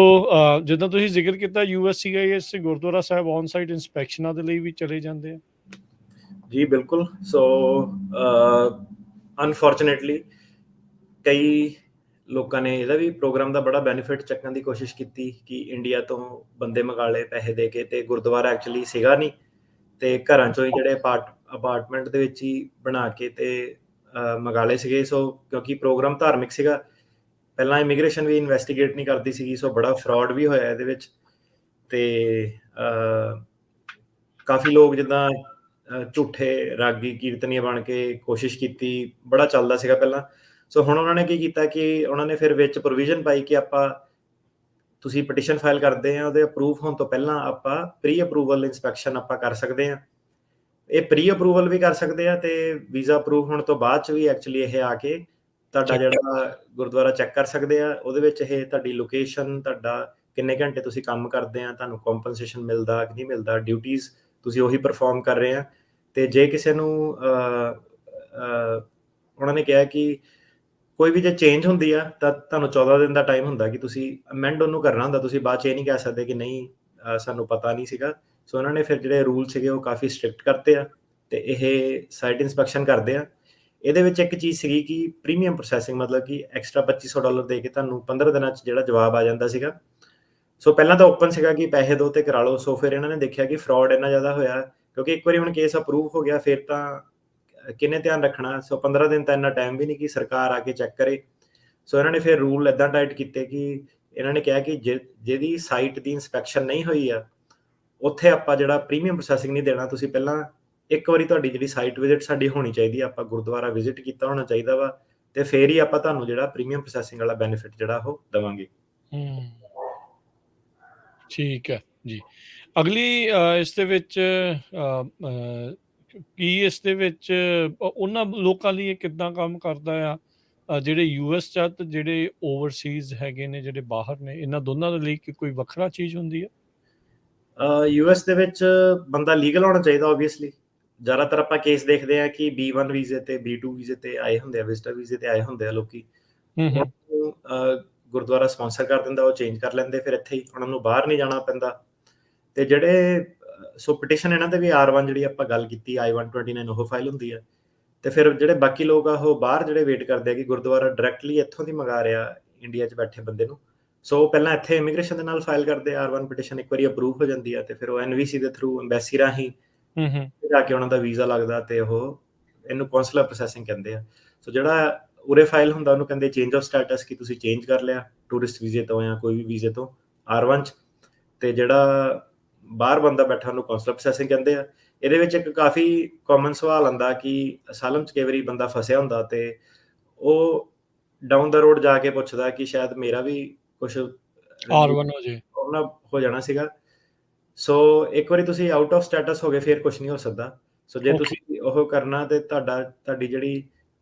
ਜਿੱਦਾਂ ਤੁਸੀਂ ਜ਼ਿਕਰ ਕੀਤਾ USCIS Gurdwara Sahib on site ਇੰਸਪੈਕਸ਼ਨਾਂ ਦੇ ਲਈ ਵੀ ਚਲੇ ਜਾਂਦੇ ਆ। ਜੀ ਬਿਲਕੁਲ। ਸੋ ਅਨਫੋਰਚੂਨੇਟਲੀ ਕਈ ਲੋਕਾਂ ਨੇ ਇਹਦਾ ਵੀ ਪ੍ਰੋਗਰਾਮ ਦਾ ਬੜਾ ਬੈਨੀਫਿਟ ਚੱਕਣ ਦੀ ਕੋਸ਼ਿਸ਼ ਕੀਤੀ ਕਿ ਇੰਡੀਆ ਤੋਂ ਬੰਦੇ ਮੰਗਾ ਲਏ ਪੈਸੇ ਦੇ ਕੇ, ਤੇ ਗੁਰਦੁਆਰਾ ਐਕਚੁਅਲੀ ਸੀਗਾ ਨਹੀਂ, ਤੇ ਘਰਾਂ ਚੋਂ ਹੀ ਜਿਹੜੇ ਅਪਾਰਟਮੈਂਟ ਦੇ ਵਿੱਚ ਹੀ ਬਣਾ ਕੇ ਤੇ ਮੰਗਾ ਲਏ ਸੀਗੇ। ਸੋ ਕਿਉਂਕਿ ਪ੍ਰੋਗਰਾਮ ਧਾਰਮਿਕ ਸੀਗਾ, ਪਹਿਲਾਂ ਇਮੀਗ੍ਰੇਸ਼ਨ ਵੀ ਇਨਵੈਸਟੀਗੇਟ ਨਹੀਂ ਕਰਦੀ ਸੀਗੀ, ਸੋ ਬੜਾ ਫਰਾਡ ਵੀ ਹੋਇਆ ਇਹਦੇ ਵਿੱਚ। ਤੇ ਕਾਫੀ ਲੋਕ ਜਿੱਦਾਂ ਝੂਠੇ ਰਾਗੀ ਕੀਰਤਨੀਏ ਬਣ ਕੇ ਕੋਸ਼ਿਸ਼ ਕੀਤੀ, ਬੜਾ ਚੱਲਦਾ ਸੀਗਾ ਪਹਿਲਾਂ। ਸੋ ਹੁਣ ਉਹਨਾਂ ਨੇ ਕੀ ਕੀਤਾ ਕਿ ਉਹਨਾਂ ਨੇ ਫਿਰ ਵਿੱਚ ਪ੍ਰੋਵੀਜ਼ਨ ਪਾਈ ਕਿ ਤੁਸੀਂ ਪਟੀਸ਼ਨ ਫਾਈਲ ਕਰਦੇ ਆ, ਉਹਦੇ ਅਪਰੂਵ ਹੋਣ ਤੋਂ ਪਹਿਲਾਂ ਆਪਾਂ ਪ੍ਰੀ ਅਪਰੂਵਲ ਇਨਸਪੈਕਸ਼ਨ ਆਪਾਂ ਕਰ ਸਕਦੇ ਆ। ਇਹ ਪ੍ਰੀ ਅਪਰੂਵਲ ਵੀ ਕਰ ਸਕਦੇ ਆ ਤੇ ਵੀਜ਼ਾ ਅਪਰੂਵ ਹੋਣ ਤੋਂ ਬਾਅਦ 'ਚ ਵੀ ਐਕਚੁਅਲੀ ਇਹ ਆ ਕੇ ਤੁਹਾਡਾ ਜਿਹੜਾ ਗੁਰਦੁਆਰਾ ਚੈੱਕ ਕਰ ਸਕਦੇ ਆ। ਉਹਦੇ ਵਿੱਚ ਇਹ ਤੁਹਾਡੀ ਲੋਕੇਸ਼ਨ, ਤੁਹਾਡਾ ਕਿੰਨੇ ਘੰਟੇ ਤੁਸੀਂ ਕੰਮ ਕਰਦੇ ਆ, ਤੁਹਾਨੂੰ ਕੰਪਨਸੇਸ਼ਨ ਮਿਲਦਾ ਕਿ ਨਹੀਂ ਮਿਲਦਾ, ਡਿਊਟੀਜ਼ ਤੁਸੀਂ ਉਹੀ ਪਰਫਾਰਮ ਕਰ ਰਹੇ ਆ। ਤੇ ਜੇ ਕਿਸੇ ਨੂੰ ਉਹਨਾਂ ਨੇ ਕਿਹਾ ਕਿ ਕੋਈ ਵੀ ਜੇ ਚੇਂਜ ਹੁੰਦੀ ਆ ਤਾਂ ਤੁਹਾਨੂੰ 14 ਦਿਨ ਦਾ ਟਾਈਮ ਹੁੰਦਾ ਕਿ ਤੁਸੀਂ ਅਮੈਂਡ ਉਹਨੂੰ ਕਰਨਾ ਹੁੰਦਾ, ਤੁਸੀਂ ਬਾਅਦ 'ਚ ਇਹ ਨਹੀਂ ਕਹਿ ਸਕਦੇ ਕਿ ਨਹੀਂ ਸਾਨੂੰ ਪਤਾ ਨਹੀਂ ਸੀਗਾ। ਸੋ ਉਹਨਾਂ ਨੇ ਫਿਰ ਜਿਹੜੇ ਰੂਲ ਸੀਗੇ ਉਹ ਕਾਫੀ ਸਟ੍ਰਿਕਟ ਕਰਤੇ ਆ ਤੇ ਇਹ ਸਾਈਟ ਇਨਸਪੈਕਸ਼ਨ ਕਰਦੇ ਆ। ਇਹਦੇ ਵਿੱਚ ਇੱਕ ਚੀਜ਼ ਸੀਗੀ ਕਿ ਪ੍ਰੀਮੀਅਮ ਪ੍ਰੋਸੈਸਿੰਗ, ਮਤਲਬ ਕਿ ਐਕਸਟਰਾ $2500 ਦੇ ਕੇ ਤੁਹਾਨੂੰ 15 ਦਿਨਾਂ 'ਚ ਜਿਹੜਾ ਜਵਾਬ ਆ ਜਾਂਦਾ ਸੀਗਾ। ਸੋ ਪਹਿਲਾਂ ਤਾਂ ਓਪਨ ਸੀਗਾ ਕਿ ਪੈਸੇ ਦਿਓ ਤੇ ਕਰਾ ਲਓ। ਸੋ ਫਿਰ ਇਹਨਾਂ ਨੇ ਦੇਖਿਆ ਕਿ ਫਰਾਡ ਇੰਨਾ ਜ਼ਿਆਦਾ ਹੋਇਆ, ਕਿਉਂਕਿ ਇੱਕ ਵਾਰੀ ਹੁਣ ਕੇਸ ਅਪਰੂਵ ਹੋ ਗਿਆ ਫਿਰ ਤਾਂ ਕਿਹਨੇ ਧਿਆਨ ਰੱਖਣਾ। ਸੋ 15 ਦਿਨ ਤਾਂ ਇੰਨਾ ਟਾਈਮ ਵੀ ਨਹੀਂ ਕਿ ਸਰਕਾਰ ਆ ਕੇ ਚੈੱਕ ਕਰੇ। ਸੋ ਇਹਨਾਂ ਨੇ ਫਿਰ ਰੂਲ ਇੱਦਾਂ ਟਾਈਟ ਕੀਤੇ ਕਿ ਇਹਨਾਂ ਨੇ ਕਿਹਾ ਕਿ ਜਿਹਦੀ ਸਾਈਟ ਦੀ ਇਨਸਪੈਕਸ਼ਨ ਨਹੀਂ ਹੋਈ ਆ ਉੱਥੇ ਆਪਾਂ ਜਿਹੜਾ ਪ੍ਰੀਮੀਅਮ ਪ੍ਰੋਸੈਸਿੰਗ ਨਹੀਂ ਦੇਣਾ, ਤੁਸੀਂ ਪਹਿਲਾਂ ਇੱਕ ਵਾਰੀ ਤੁਹਾਡੀ ਜਿਹੜੀ ਸਾਈਟ ਵਿਜ਼ਿਟ ਸਾਡੀ ਹੋਣੀ ਚਾਹੀਦੀ ਆ, ਆਪਾਂ ਗੁਰਦੁਆਰਾ ਵਿਜ਼ਿਟ ਕੀਤਾ ਹੋਣਾ ਚਾਹੀਦਾ ਵਾ, ਤੇ ਫਿਰ ਹੀ ਆਪਾਂ ਤੁਹਾਨੂੰ ਜਿਹੜਾ ਪ੍ਰੀਮੀਅਮ ਪ੍ਰੋਸੈਸਿੰਗ ਵਾਲਾ ਬੈਨੀਫਿਟ ਜਿਹੜਾ ਉਹ ਦੇਵਾਂਗੇ। ਠੀਕ ਹੈ ਜੀ। ਅਗਲੀ ਇਸ ਦੇ ਵਿੱਚ ਕੀ ਇਸ ਦੇ ਵਿੱਚ ਉਹਨਾਂ ਲੋਕਾਂ ਲਈ ਇਹ ਕਿੱਦਾਂ ਕੰਮ ਕਰਦਾ ਆ ਜਿਹੜੇ US 'ਚ ਤੇ ਜਿਹੜੇ ਓਵਰਸੀਜ਼ ਹੈਗੇ ਨੇ, ਜਿਹੜੇ ਬਾਹਰ ਨੇ, ਇਹਨਾਂ ਦੋਨਾਂ ਦੇ ਲਈ ਕੋਈ ਵੱਖਰਾ ਚੀਜ਼ ਹੁੰਦੀ ਹੈ? US ਦੇ ਵਿੱਚ ਬੰਦਾ ਲੀਗਲ ਹੋਣਾ ਚਾਹੀਦਾ ਓਬਵੀਅਸਲੀ। ਜ਼ਿਆਦਾਤਰ ਆਪਾਂ ਕੇਸ ਦੇਖਦੇ ਆ ਕਿ B1 ਵੀਜ਼ੇ ਤੇ B2 ਵੀਜ਼ੇ ਤੇ ਆਏ ਹੁੰਦੇ ਆ, ਵਿਜ਼ਟਰ ਵੀਜ਼ੇ ਤੇ ਆਏ ਹੁੰਦੇ ਆ ਲੋਕੀ। ਗੁਰਦੁਆਰਾ ਸਪਾਂਸਰ ਕਰ ਦਿੰਦਾ, ਉਹ ਚੇਂਜ ਕਰ ਲੈਂਦੇ ਫਿਰ ਇੱਥੇ ਹੀ, ਉਹਨਾਂ ਨੂੰ ਬਾਹਰ ਨਹੀਂ ਜਾਣਾ ਪੈਂਦਾ। ਤੇ ਜਿਹੜੇ ਸੋ ਪਟੀਸ਼ਨ ਇਹਨਾਂ ਤੇ ਵੀ R1 ਜਿਹੜੀ ਆਪਾਂ ਗੱਲ ਕੀਤੀ I-129 ਉਹ ਫਾਈਲ ਹੁੰਦੀ ਆ। ਤੇ ਫਿਰ ਜਿਹੜੇ ਬਾਕੀ ਲੋਕ ਆ ਉਹ ਬਾਹਰ ਜਿਹੜੇ ਵੇਟ ਕਰਦੇ ਆ ਕਿ ਗੁਰਦੁਆਰਾ ਡਾਇਰੈਕਟਲੀ ਇੱਥੋਂ ਦੀ ਮੰਗਾ ਰਿਹਾ ਇੰਡੀਆ 'ਚ ਬੈਠੇ ਬੰਦੇ ਨੂੰ। ਸੋ ਪਹਿਲਾਂ ਇੱਥੇ ਇਮੀਗ੍ਰੇਸ਼ਨ ਦੇ ਨਾਲ ਫਾਈਲ ਕਰਦੇ R1 ਪਟੀਸ਼ਨ, ਇੱਕ ਵਾਰੀ ਅਪਰੂਵ ਹੋ ਜਾਂਦੀ ਆ ਤੇ ਫਿਰ ਉਹ NVC ਦੇ ਥਰੂ ਐਮਬੈਸੀ ਰਾਹੀਂ ਜਾ ਕੇ ਉਹਨਾਂ ਦਾ ਵੀਜ਼ਾ ਲੱਗਦਾ ਤੇ ਉਹ ਇਹਨੂੰ ਕੌਂਸਲਰ ਪ੍ਰੋਸੈਸਿੰਗ ਕਹਿੰਦੇ ਆ। ਸੋ ਜਿਹੜਾ ਉਰੇ ਫਾਈਲ ਹੁੰਦਾ ਉਹਨੂੰ ਕਹਿੰਦੇ ਚੇਂਜ ਆਫ ਸਟੇਟਸ, ਕਿ ਤੁਸੀਂ ਚੇਂਜ ਕਰ ਲਿਆ ਟੂਰਿਸਟ ਵੀਜ਼ੇ ਤੋਂ ਜਾਂ ਕੋਈ ਵੀ ਵੀਜ਼ੇ ਤੋਂ R1 'ਚ। ਤੇ ਜਿਹੜਾ ਬਾਹਰ ਬੰਦਾ ਬੈਠਾ ਉਹਨੂੰ ਕੌਂਸਲਰ ਪ੍ਰੋਸੈਸਿੰਗ ਕਹਿੰਦੇ ਆ। ਇਹਦੇ ਵਿੱਚ ਇੱਕ ਕਾਫੀ ਕਾਮਨ ਸਵਾਲ ਆਉਂਦਾ ਕਿ ਅਸਾਲਮ 'ਚ ਕਈ ਵਾਰੀ ਬੰਦਾ ਫਸਿਆ ਹੁੰਦਾ ਤੇ ਉਹ ਡਾਊਨ ਦਾ ਰੋਡ ਜਾ ਕੇ ਪੁੱਛਦਾ ਕਿ ਸ਼ਾਇਦ ਮੇਰਾ ਵੀ ਕੁਛ R1 ਹੋ ਜੇ, ਉਹਨਾਂ ਹੋ ਜਾਣਾ ਸੀਗਾ। ਸੋ ਇੱਕ ਵਾਰੀ ਤੁਸੀਂ ਆਊਟ ਆਫ ਸਟੇਟਸ ਹੋ ਗਏ ਫਿਰ ਕੁਛ ਨਹੀਂ ਹੋ ਸਕਦਾ। ਸੋ ਜੇ ਤੁਸੀਂ ਉਹ ਕਰਨਾ ਤੇ ਤੁਹਾਡੀ ਜਿਹੜੀ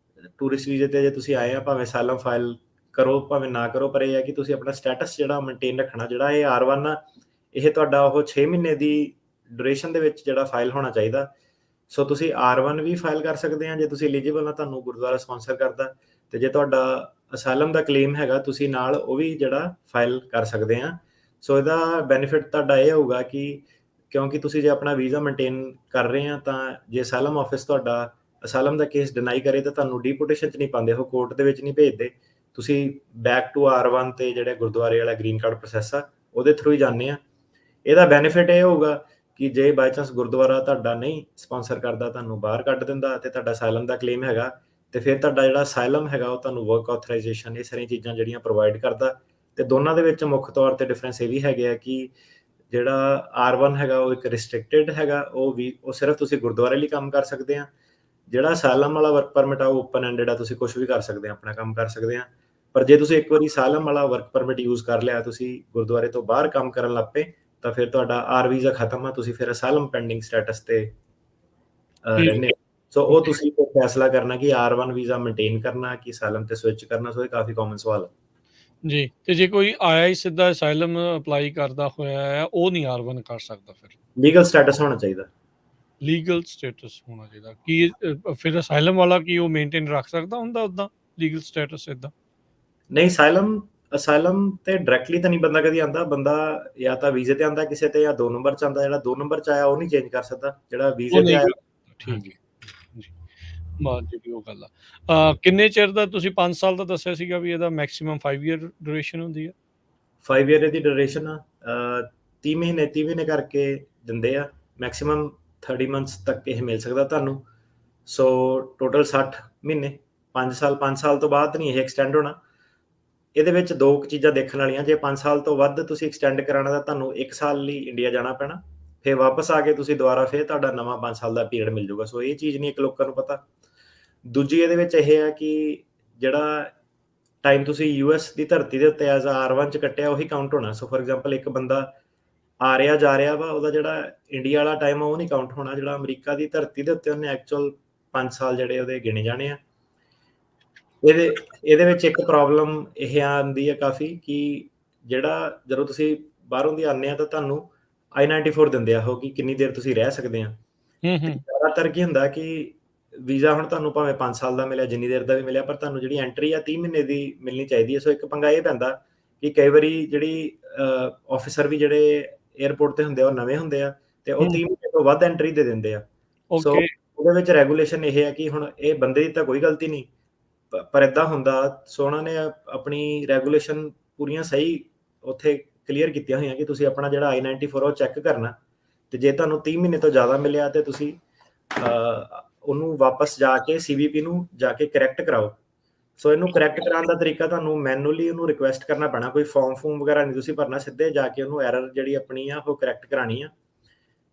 ਟੂਰਿਸਟ ਵੀਜ਼ੇ ਤੇ ਜੇ ਤੁਸੀਂ ਆਏ ਆ, ਭਾਵੇਂ ਅਸਾਲਮ ਫਾਈਲ ਕਰੋ ਭਾਵੇਂ ਨਾ ਕਰੋ, ਪਰ ਇਹ ਹੈ ਕਿ ਤੁਸੀਂ ਆਪਣਾ ਸਟੇਟਸ ਜਿਹੜਾ ਮੇਨਟੇਨ ਰੱਖਣਾ। ਜਿਹੜਾ ਇਹ R1 ਆ, ਇਹ ਤੁਹਾਡਾ ਉਹ 6 ਮਹੀਨੇ ਦੀ ਡਿਊਰੇਸ਼ਨ ਦੇ ਵਿੱਚ ਜਿਹੜਾ ਫਾਈਲ ਹੋਣਾ ਚਾਹੀਦਾ। ਸੋ ਤੁਸੀਂ R1 ਵੀ ਫਾਈਲ ਕਰ ਸਕਦੇ ਆ ਜੇ ਤੁਸੀਂ ਐਲੀਜੀਬਲ ਆ, ਤੁਹਾਨੂੰ ਗੁਰਦੁਆਰਾ ਸਪਾਂਸਰ ਕਰਦਾ। ਤੇ ਜੇ ਤੁਹਾਡਾ ਅਸਾਲਮ ਦਾ ਕਲੇਮ ਹੈਗਾ, ਤੁਸੀਂ ਨਾਲ ਉਹ ਵੀ ਜਿਹੜਾ ਫਾਈਲ ਕਰ ਸਕਦੇ ਆ। ਸੋ ਇਹਦਾ ਬੈਨੀਫਿਟ ਤੁਹਾਡਾ ਇਹ ਹੋਊਗਾ ਕਿ ਕਿਉਂਕਿ ਤੁਸੀਂ ਜੇ ਆਪਣਾ ਵੀਜ਼ਾ ਮੇਨਟੇਨ ਕਰ ਰਹੇ ਆ ਤਾਂ ਜੇ ਅਸਾਈਲਮ ਆਫਿਸ ਤੁਹਾਡਾ ਅਸਾਈਲਮ ਦਾ ਕੇਸ ਡਿਨਾਈ ਕਰੇ ਤਾਂ ਤੁਹਾਨੂੰ ਡੀਪੋਰਟੇਸ਼ਨ 'ਚ ਨਹੀਂ ਪਾਉਂਦੇ, ਉਹ ਕੋਰਟ ਦੇ ਵਿੱਚ ਨਹੀਂ ਭੇਜਦੇ। ਤੁਸੀਂ ਬੈਕ ਟੂ R1 ਤੇ ਜਿਹੜੇ ਗੁਰਦੁਆਰੇ ਵਾਲਾ ਗ੍ਰੀਨ ਕਾਰਡ ਪ੍ਰੋਸੈਸ ਆ ਉਹਦੇ ਥਰੂ ਹੀ ਜਾਂਦੇ ਆ। ਇਹਦਾ ਬੈਨੀਫਿਟ ਇਹ ਹੋਊਗਾ ਕਿ ਜੇ ਬਾਈ ਚਾਂਸ ਗੁਰਦੁਆਰਾ ਤੁਹਾਡਾ ਨਹੀਂ ਸਪਾਂਸਰ ਕਰਦਾ, ਤੁਹਾਨੂੰ ਬਾਹਰ ਕੱਢ ਦਿੰਦਾ ਤੇ ਤੁਹਾਡਾ ਅਸਾਈਲਮ ਦਾ ਕਲੇਮ ਹੈਗਾ, ਤੇ ਫਿਰ ਤੁਹਾਡਾ ਜਿਹੜਾ ਅਸਾਈਲਮ ਹੈਗਾ ਉਹ ਤੁਹਾਨੂੰ ਵਰਕ ਆਥੋਰਾਈਜੇਸ਼ਨ, ਇਹ ਸਾਰੀਆਂ ਚੀਜ਼ਾਂ ਜਿਹੜੀਆਂ ਪ੍ਰੋਵਾਈਡ ਕਰਦਾ। ਤੇ ਦੋਨਾਂ ਦੇ ਵਿੱਚ ਮੁੱਖ ਤੌਰ ਤੇ ਡਿਫਰੈਂਸ ਇਹ ਵੀ ਹੈਗੇ ਆ ਕਿ ਜਿਹੜਾ R1 ਹੈਗਾ ਉਹ ਇੱਕ ਰਿਸਟ੍ਰਿਕਟਿਡ ਹੈਗਾ, ਉਹ ਸਿਰਫ ਤੁਸੀਂ ਗੁਰਦੁਆਰੇ ਲਈ ਕੰਮ ਕਰ ਸਕਦੇ ਆ। ਜਿਹੜਾ ਅਸਾਈਲਮ ਵਾਲਾ ਵਰਕ ਪਰਮਿਟ ਆ ਉਹ ਓਪਨ ਐਂਡਡ ਆ, ਤੁਸੀਂ ਕੁਝ ਵੀ ਕਰ ਸਕਦੇ ਆ, ਆਪਣਾ ਕੰਮ ਕਰ ਸਕਦੇ ਆ। ਪਰ ਜੇ ਤੁਸੀਂ ਇੱਕ ਵਾਰੀ ਅਸਾਈਲਮ ਵਾਲਾ ਵਰਕ ਪਰਮਿਟ ਯੂਜ਼ ਕਰ ਲਿਆ, ਤੁਸੀਂ ਗੁਰਦੁਆਰੇ ਤੋਂ ਬਾਹਰ ਕੰਮ ਕਰਨ ਲੱਗ ਪਏ, ਤਾਂ ਫਿਰ ਤੁਹਾਡਾ ਆਰ ਵੀਜ਼ਾ ਖਤਮ ਆ, ਤੁਸੀਂ ਫਿਰ ਅਸਾਈਲਮ ਪੈਂਡਿੰਗ ਸਟੇਟਸ ਤੇ ਰਹਿੰਦੇ। ਸੋ ਉਹ ਤੁਸੀਂ ਫੈਸਲਾ ਕਰਨਾ ਕਿ R1 ਵੀਜ਼ਾ ਮੇਨਟੇਨ ਕਰਨਾ ਕਿ ਅਸਾਈਲਮ ਤੇ ਸਵਿਚ ਕਰਨਾ। ਸੋ ਇਹ ਕਾਫੀ ਕਾਮਨ ਸਵਾਲ ਹੈ ਜੀ। ਤੇ ਜੇ ਕੋਈ ਆਇਆ ਹੀ ਸਿੱਧਾ ਅਸਾਈਲਮ ਅਪਲਾਈ ਕਰਦਾ ਹੋਇਆ ਹੈ, ਉਹ ਨਹੀਂ R1 ਕਰ ਸਕਦਾ? ਫਿਰ ਲੀਗਲ ਸਟੇਟਸ ਹੋਣਾ ਚਾਹੀਦਾ। ਲੀਗਲ ਸਟੇਟਸ ਹੋਣਾ ਚਾਹੀਦਾ ਕੀ ਫਿਰ ਅਸਾਈਲਮ ਵਾਲਾ ਕੀ ਉਹ ਮੇਨਟੇਨ ਰੱਖ ਸਕਦਾ ਹੁੰਦਾ ਉਦਾਂ ਲੀਗਲ ਸਟੇਟਸ ਇਦਾਂ? ਨਹੀਂ, ਅਸਾਈਲਮ ਤੇ ਡਾਇਰੈਕਟਲੀ ਤਾਂ ਨਹੀਂ ਬੰਦਾ ਕਦੀ ਆਂਦਾ। ਬੰਦਾ ਜਾਂ ਤਾਂ ਵੀਜ਼ੇ ਤੇ ਆਂਦਾ ਕਿਸੇ ਤੇ, ਜਾਂ 2 ਨੰਬਰ 'ਚ ਆਂਦਾ। ਜਿਹੜਾ 2 ਨੰਬਰ 'ਚ ਆਇਆ ਉਹ ਨਹੀਂ ਚੇਂਜ ਕਰ ਸਕਦਾ, ਜਿਹੜਾ ਵੀਜ਼ੇ ਤੇ ਆਇਆ। ਠੀਕ ਹੈ ਜੀ। ਬਾਤ ਜਿਹੜੀ ਉਹ ਗੱਲ ਆ, ਕਿੰਨੇ ਚਿਰ ਦਾ ਤੁਸੀਂ 5 ਸਾਲ ਦਾ ਦੱਸਿਆ ਸੀਗਾ ਵੀ ਇਹਦਾ ਮੈਕਸਿਮਮ 5 ਈਅਰ ਡਿਊਰੇਸ਼ਨ ਹੁੰਦੀ ਹੈ? 5 ਈਅਰ ਦੀ ਡਿਊਰੇਸ਼ਨ ਆ। 30 ਮਹੀਨੇ ਕਰਕੇ ਦਿੰਦੇ ਆ। ਮੈਕਸਿਮਮ 30 ਮੰਥਸ ਤੱਕ ਇਹ ਮਿਲ ਸਕਦਾ ਤੁਹਾਨੂੰ। ਸੋ ਟੋਟਲ 60 ਮਹੀਨੇ, 5 ਸਾਲ ਤੋਂ ਬਾਅਦ ਨਹੀਂ ਇਹ ਐਕਸਟੈਂਡ ਹੋਣਾ। ਇਹਦੇ ਵਿੱਚ 2 ਚੀਜ਼ਾਂ ਦੇਖਣ ਵਾਲੀਆਂ। ਜੇ 5 ਸਾਲ ਤੋਂ ਵੱਧ ਤੁਸੀਂ ਐਕਸਟੈਂਡ ਕਰਾਉਣਾ ਤਾਂ ਤੁਹਾਨੂੰ 1 ਸਾਲ ਲਈ ਇੰਡੀਆ ਜਾਣਾ ਪੈਣਾ, ਫਿਰ ਵਾਪਸ ਆ ਕੇ ਤੁਸੀਂ ਦੁਬਾਰਾ ਫਿਰ ਤੁਹਾਡਾ ਨਵਾਂ 5 ਸਾਲ ਦਾ ਪੀਰੀਅਡ ਮਿਲ ਜਾਊਗਾ। ਸੋ ਇਹ ਚੀਜ਼ ਨਹੀਂ ਇੱਕ ਲੋਕਾਂ ਨੂੰ ਪਤਾ। ਦੂਜੀ ਇਹਦੇ ਵਿੱਚ ਇਹ ਹੈ ਕਿ ਜਿਹੜਾ ਟਾਈਮ ਤੁਸੀਂ US ਦੀ ਧਰਤੀ ਦੇ ਉੱਤੇ ਐਜ਼ R1 'ਚ ਕੱਟਿਆ ਉਹੀ ਕਾਊਂਟ ਹੋਣਾ। ਸੋ ਫੋਰ ਐਗਜ਼ਾਮਪਲ ਇੱਕ ਬੰਦਾ ਆ ਰਿਹਾ ਜਾ ਰਿਹਾ ਵਾ, ਉਹਦਾ ਜਿਹੜਾ ਇੰਡੀਆ ਵਾਲਾ ਟਾਈਮ ਆ ਉਹ ਨਹੀਂ ਕਾਊਂਟ ਹੋਣਾ। ਜਿਹੜਾ ਅਮਰੀਕਾ ਦੀ ਧਰਤੀ ਦੇ ਉੱਤੇ ਉਹਨੇ ਐਕਚੁਅਲ 5 ਸਾਲ ਜਿਹੜੇ ਉਹਦੇ ਗਿਣੇ ਜਾਣੇ ਆ। ਇਹਦੇ ਵਿੱਚ ਇੱਕ ਪ੍ਰੋਬਲਮ ਇਹ ਆਉਂਦੀ ਹੈ ਕਾਫੀ ਕਿ ਜਿਹੜਾ ਜਦੋਂ ਤੁਸੀਂ ਬਾਹਰੋਂ ਦੀ ਆਉਂਦੇ ਆ ਤਾਂ ਤੁਹਾਨੂੰ I-94 ਦਿੰਦੇ ਆ ਉਹ, ਕਿ ਕਿੰਨੀ ਦੇਰ ਤੁਸੀਂ ਰਹਿ ਸਕਦੇ ਆ। ਜ਼ਿਆਦਾਤਰ ਕੀ ਹੁੰਦਾ ਕਿ ਵੀਜ਼ਾ ਹੁਣ ਤੁਹਾਨੂੰ ਭਾਵੇਂ 5 ਸਾਲ ਦਾ ਮਿਲਿਆ, ਜਿੰਨੀ ਦੇਰ ਦਾ ਵੀ ਮਿਲਿਆ, ਪਰ ਤੁਹਾਨੂੰ ਜਿਹੜੀ ਐਂਟਰੀ ਆ 30 ਮਹੀਨੇ ਦੀ ਮਿਲਣੀ ਚਾਹੀਦੀ ਹੈ। ਸੋ ਇੱਕ ਪੰਗਾ ਇਹ ਪੈਂਦਾ ਕਿ ਕਈ ਵਾਰੀ ਜਿਹੜੀ ਆਫਿਸਰ ਵੀ ਜਿਹੜੇ 에ਅਰਪੋਰਟ ਤੇ ਹੁੰਦੇ ਆ ਉਹ ਨਵੇਂ ਹੁੰਦੇ ਆ, ਤੇ ਉਹ 30 ਮਹੀਨੇ ਤੋਂ ਵੱਧ ਐਂਟਰੀ ਦੇ ਦਿੰਦੇ ਆ। ਸੋ ਉਹਦੇ ਵਿੱਚ ਰੈਗੂਲੇਸ਼ਨ ਇਹ ਹੈ ਕਿ ਹੁਣ ਇਹ ਬੰਦੇ ਦੀ ਤਾਂ ਕੋਈ ਗਲਤੀ ਨਹੀਂ, ਪਰ ਇਦਾਂ ਹੁੰਦਾ। ਸੋ ਉਹਨਾਂ ਨੇ ਆਪਣੀ ਰੈਗੂਲੇਸ਼ਨ ਪੂਰੀਆਂ ਸਹੀ ਉੱਥੇ ਕਲੀਅਰ ਕੀਤੀਆਂ ਹੋਈਆਂ ਕਿ ਤੁਸੀਂ ਆਪਣਾ ਜਿਹੜਾ I-94 ਉਹ ਚੈੱਕ ਕਰਨਾ, ਤੇ ਜੇ ਤੁਹਾਨੂੰ 30 ਮਹੀਨੇ ਤੋਂ ਜ਼ਿਆਦਾ ਮਿਲਿਆ ਤੇ ਤੁਸੀਂ ਉਹਨੂੰ ਵਾਪਸ ਜਾ ਕੇ CBP ਨੂੰ ਜਾ ਕੇ ਕਰੈਕਟ ਕਰਾਓ। ਸੋ ਇਹਨੂੰ ਕਰੈਕਟ ਕਰਾਉਣ ਦਾ ਤਰੀਕਾ ਤੁਹਾਨੂੰ ਮੈਨੂਅਲੀ ਉਹਨੂੰ ਰਿਕੁਐਸਟ ਕਰਨਾ ਪੈਣਾ। ਕੋਈ ਫਾਰਮ ਵਗੈਰਾ ਨਹੀਂ ਤੁਸੀਂ ਭਰਨਾ, ਸਿੱਧੇ ਜਾ ਕੇ ਉਹਨੂੰ ਐਰਰ ਜਿਹੜੀ ਆਪਣੀ ਆ ਉਹ ਕਰੈਕਟ ਕਰਾਣੀ ਆ।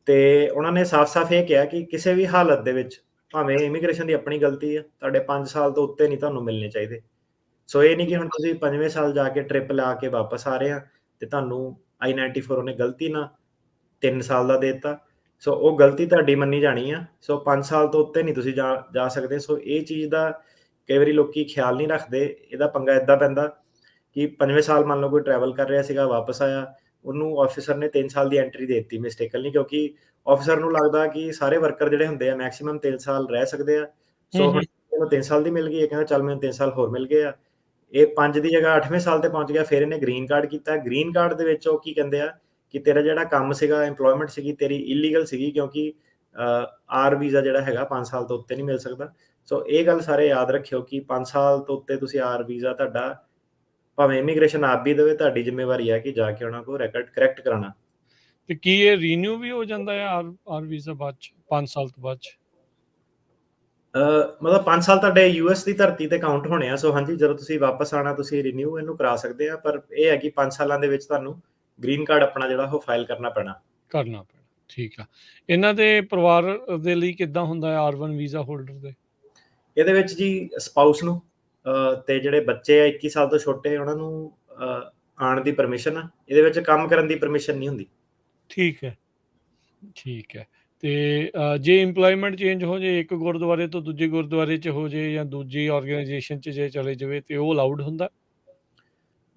ਤੇ ਉਹਨਾਂ ਨੇ ਸਾਫ਼-ਸਾਫ਼ ਇਹ ਕਿਹਾ ਕਿ ਕਿਸੇ ਵੀ ਹਾਲਤ ਦੇ ਵਿੱਚ, ਭਾਵੇਂ ਇਮੀਗ੍ਰੇਸ਼ਨ ਦੀ ਆਪਣੀ ਗਲਤੀ ਆ, ਤੁਹਾਡੇ 5 ਸਾਲ ਤੋਂ ਉੱਤੇ ਨਹੀਂ ਤੁਹਾਨੂੰ ਮਿਲਣੇ ਚਾਹੀਦੇ। ਸੋ ਇਹ ਨਹੀਂ ਕਿ ਹੁਣ ਤੁਸੀਂ 5ਵੇਂ ਸਾਲ ਜਾ ਕੇ ਟ੍ਰਿਪ ਲਾ ਕੇ ਵਾਪਸ ਆ ਰਹੇ ਆ ਤੇ ਤੁਹਾਨੂੰ I-94 ਉਹਨੇ ਗਲਤੀ ਨਾਲ 3 ਸਾਲ ਦਾ ਦੇ ਦਿੱਤਾ। ਸੋ ਉਹ ਗਲਤੀ ਤੁਹਾਡੀ ਮੰਨੀ ਜਾਣੀ ਆ। ਸੋ 5 ਸਾਲ ਤੋਂ ਉੱਤੇ ਨਹੀਂ ਤੁਸੀਂ ਜਾ ਸਕਦੇ। ਸੋ ਇਹ ਚੀਜ਼ ਦਾ ਕਈ ਵਾਰੀ ਲੋਕੀ ਖਿਆਲ ਨਹੀਂ ਰੱਖਦੇ। ਇਹਦਾ ਪੰਗਾ ਏਦਾਂ ਪੈਂਦਾ ਕਿ 5ਵੇਂ ਸਾਲ ਮੰਨ ਲਓ ਕੋਈ ਟਰੈਵਲ ਕਰ ਰਿਹਾ ਸੀਗਾ, ਵਾਪਸ ਆਇਆ, ਉਹਨੂੰ ਆਫਿਸਰ ਨੇ 3 ਸਾਲ ਦੀ ਐਂਟਰੀ ਦੇ ਦਿੱਤੀ ਮਿਸਟੇਕਨਲੀ, ਕਿਉਂਕਿ ਆਫਿਸਰ ਨੂੰ ਲੱਗਦਾ ਕਿ ਸਾਰੇ ਵਰਕਰ ਜਿਹੜੇ ਹੁੰਦੇ ਆ ਮੈਕਸਿਮਮ 3 ਸਾਲ ਰਹਿ ਸਕਦੇ ਆ। ਸੋ ਹੁਣ ਇਹਨੂੰ 3 ਸਾਲ ਦੀ ਮਿਲ ਗਈ, ਇਹ ਕਹਿੰਦਾ ਚੱਲ ਮੈਨੂੰ 3 ਸਾਲ ਹੋਰ ਮਿਲ ਗਏ ਆ। ਇਹ 5 ਦੀ ਜਗ੍ਹਾ 8ਵੇਂ ਸਾਲ ਤੇ ਪਹੁੰਚ ਗਿਆ। ਫਿਰ ਇਹਨੇ ਗ੍ਰੀਨ ਕਾਰਡ ਕੀਤਾ। ਗ੍ਰੀਨ ਕਾਰਡ ਦੇ ਵਿੱਚ ਉਹ ਕੀ ਕਹਿੰਦੇ ਆ ਕਿ ਤੇਰਾ ਜਿਹੜਾ ਕੰਮ ਸੀਗਾ, ਇੰਪਲੋਇਮੈਂਟ ਸੀਗੀ, ਤੇਰੀ ਇਲੀਗਲ ਸੀਗੀ, ਕਿਉਂਕਿ ਆਰ ਵੀਜ਼ਾ ਜਿਹੜਾ ਹੈਗਾ 5 ਸਾਲ ਤੋਂ ਉੱਤੇ ਨਹੀਂ ਮਿਲ ਸਕਦਾ। ਸੋ ਇਹ ਗੱਲ ਸਾਰੇ ਯਾਦ ਰੱਖਿਓ ਕਿ 5 ਸਾਲ ਤੋਂ ਉੱਤੇ ਤੁਸੀਂ ਆਰ ਵੀਜ਼ਾ, ਤੁਹਾਡਾ ਭਾਵੇਂ ਇਮੀਗ੍ਰੇਸ਼ਨ ਆਪ ਵੀ ਦੇਵੇ, ਤੁਹਾਡੀ ਜ਼ਿੰਮੇਵਾਰੀ ਹੈ ਕਿ ਜਾ ਕੇ ਉਹਨਾਂ ਕੋਲ ਰੈਕੋਰਡ ਕਰੈਕਟ ਕਰਾਉਣਾ। ਤੇ ਕੀ ਇਹ ਰੀਨਿਊ ਵੀ ਹੋ ਜਾਂਦਾ ਹੈ ਆਰ ਵੀਜ਼ਾ ਬਾਅਦ ਚ 5 ਸਾਲ ਤੋਂ ਬਾਅਦ ਚ? ਮਤਲਬ 5 ਸਾਲ ਤੁਹਾਡੇ US ਦੀ ਧਰਤੀ ਤੇ ਕਾਊਂਟ ਹੋਣੇ ਆ। ਸੋ ਹਾਂਜੀ, ਜਦੋਂ ਤੁਸੀਂ ਵਾਪਸ ਆਣਾ ਤੁਸੀਂ ਰੀਨਿਊ ਇਹਨੂੰ ਕਰਾ ਸਕਦੇ ਆ। ਪਰ ਇਹ ਹੈ ਕਿ 5 ਸਾਲਾਂ ਦੇ ਵਿੱਚ ਤੁਹਾਨੂੰ ਗ੍ਰੀਨ ਕਾਰਡ ਆਪਣਾ ਜਿਹੜਾ ਉਹ ਫਾਈਲ ਕਰਨਾ ਪੈਣਾ। ਠੀਕ ਆ। ਇਹਨਾਂ ਦੇ ਪਰਿਵਾਰ ਦੇ ਲਈ ਕਿੱਦਾਂ ਹੁੰਦਾ ਹੈ R1 ਵੀਜ਼ਾ ਹੋਲਡਰ ਦੇ? ਇਹਦੇ ਵਿੱਚ ਜੀ ਸਪਾਊਸ ਨੂੰ ਤੇ ਜਿਹੜੇ ਬੱਚੇ ਆ 21 ਸਾਲ ਤੋਂ ਛੋਟੇ, ਉਹਨਾਂ ਨੂੰ ਆਉਣ ਦੀ ਪਰਮਿਸ਼ਨ ਆ। ਇਹਦੇ ਵਿੱਚ ਕੰਮ ਕਰਨ ਦੀ ਪਰਮਿਸ਼ਨ ਨਹੀਂ ਹੁੰਦੀ। ਠੀਕ ਹੈ। ਤੇ ਜੇ ਇੰਪਲੋਇਮੈਂਟ ਚੇਂਜ ਹੋ ਜੇ, ਇੱਕ ਗੁਰਦੁਆਰੇ ਤੋਂ ਦੂਜੇ ਗੁਰਦੁਆਰੇ 'ਚ ਹੋ ਜੇ ਜਾਂ ਦੂਜੀ ਆਰਗੇਨਾਈਜੇਸ਼ਨ 'ਚ ਜੇ ਚਲੇ ਜਾਵੇ, ਤੇ ਉਹ ਅਲਾਉਡ ਹੁੰਦਾ?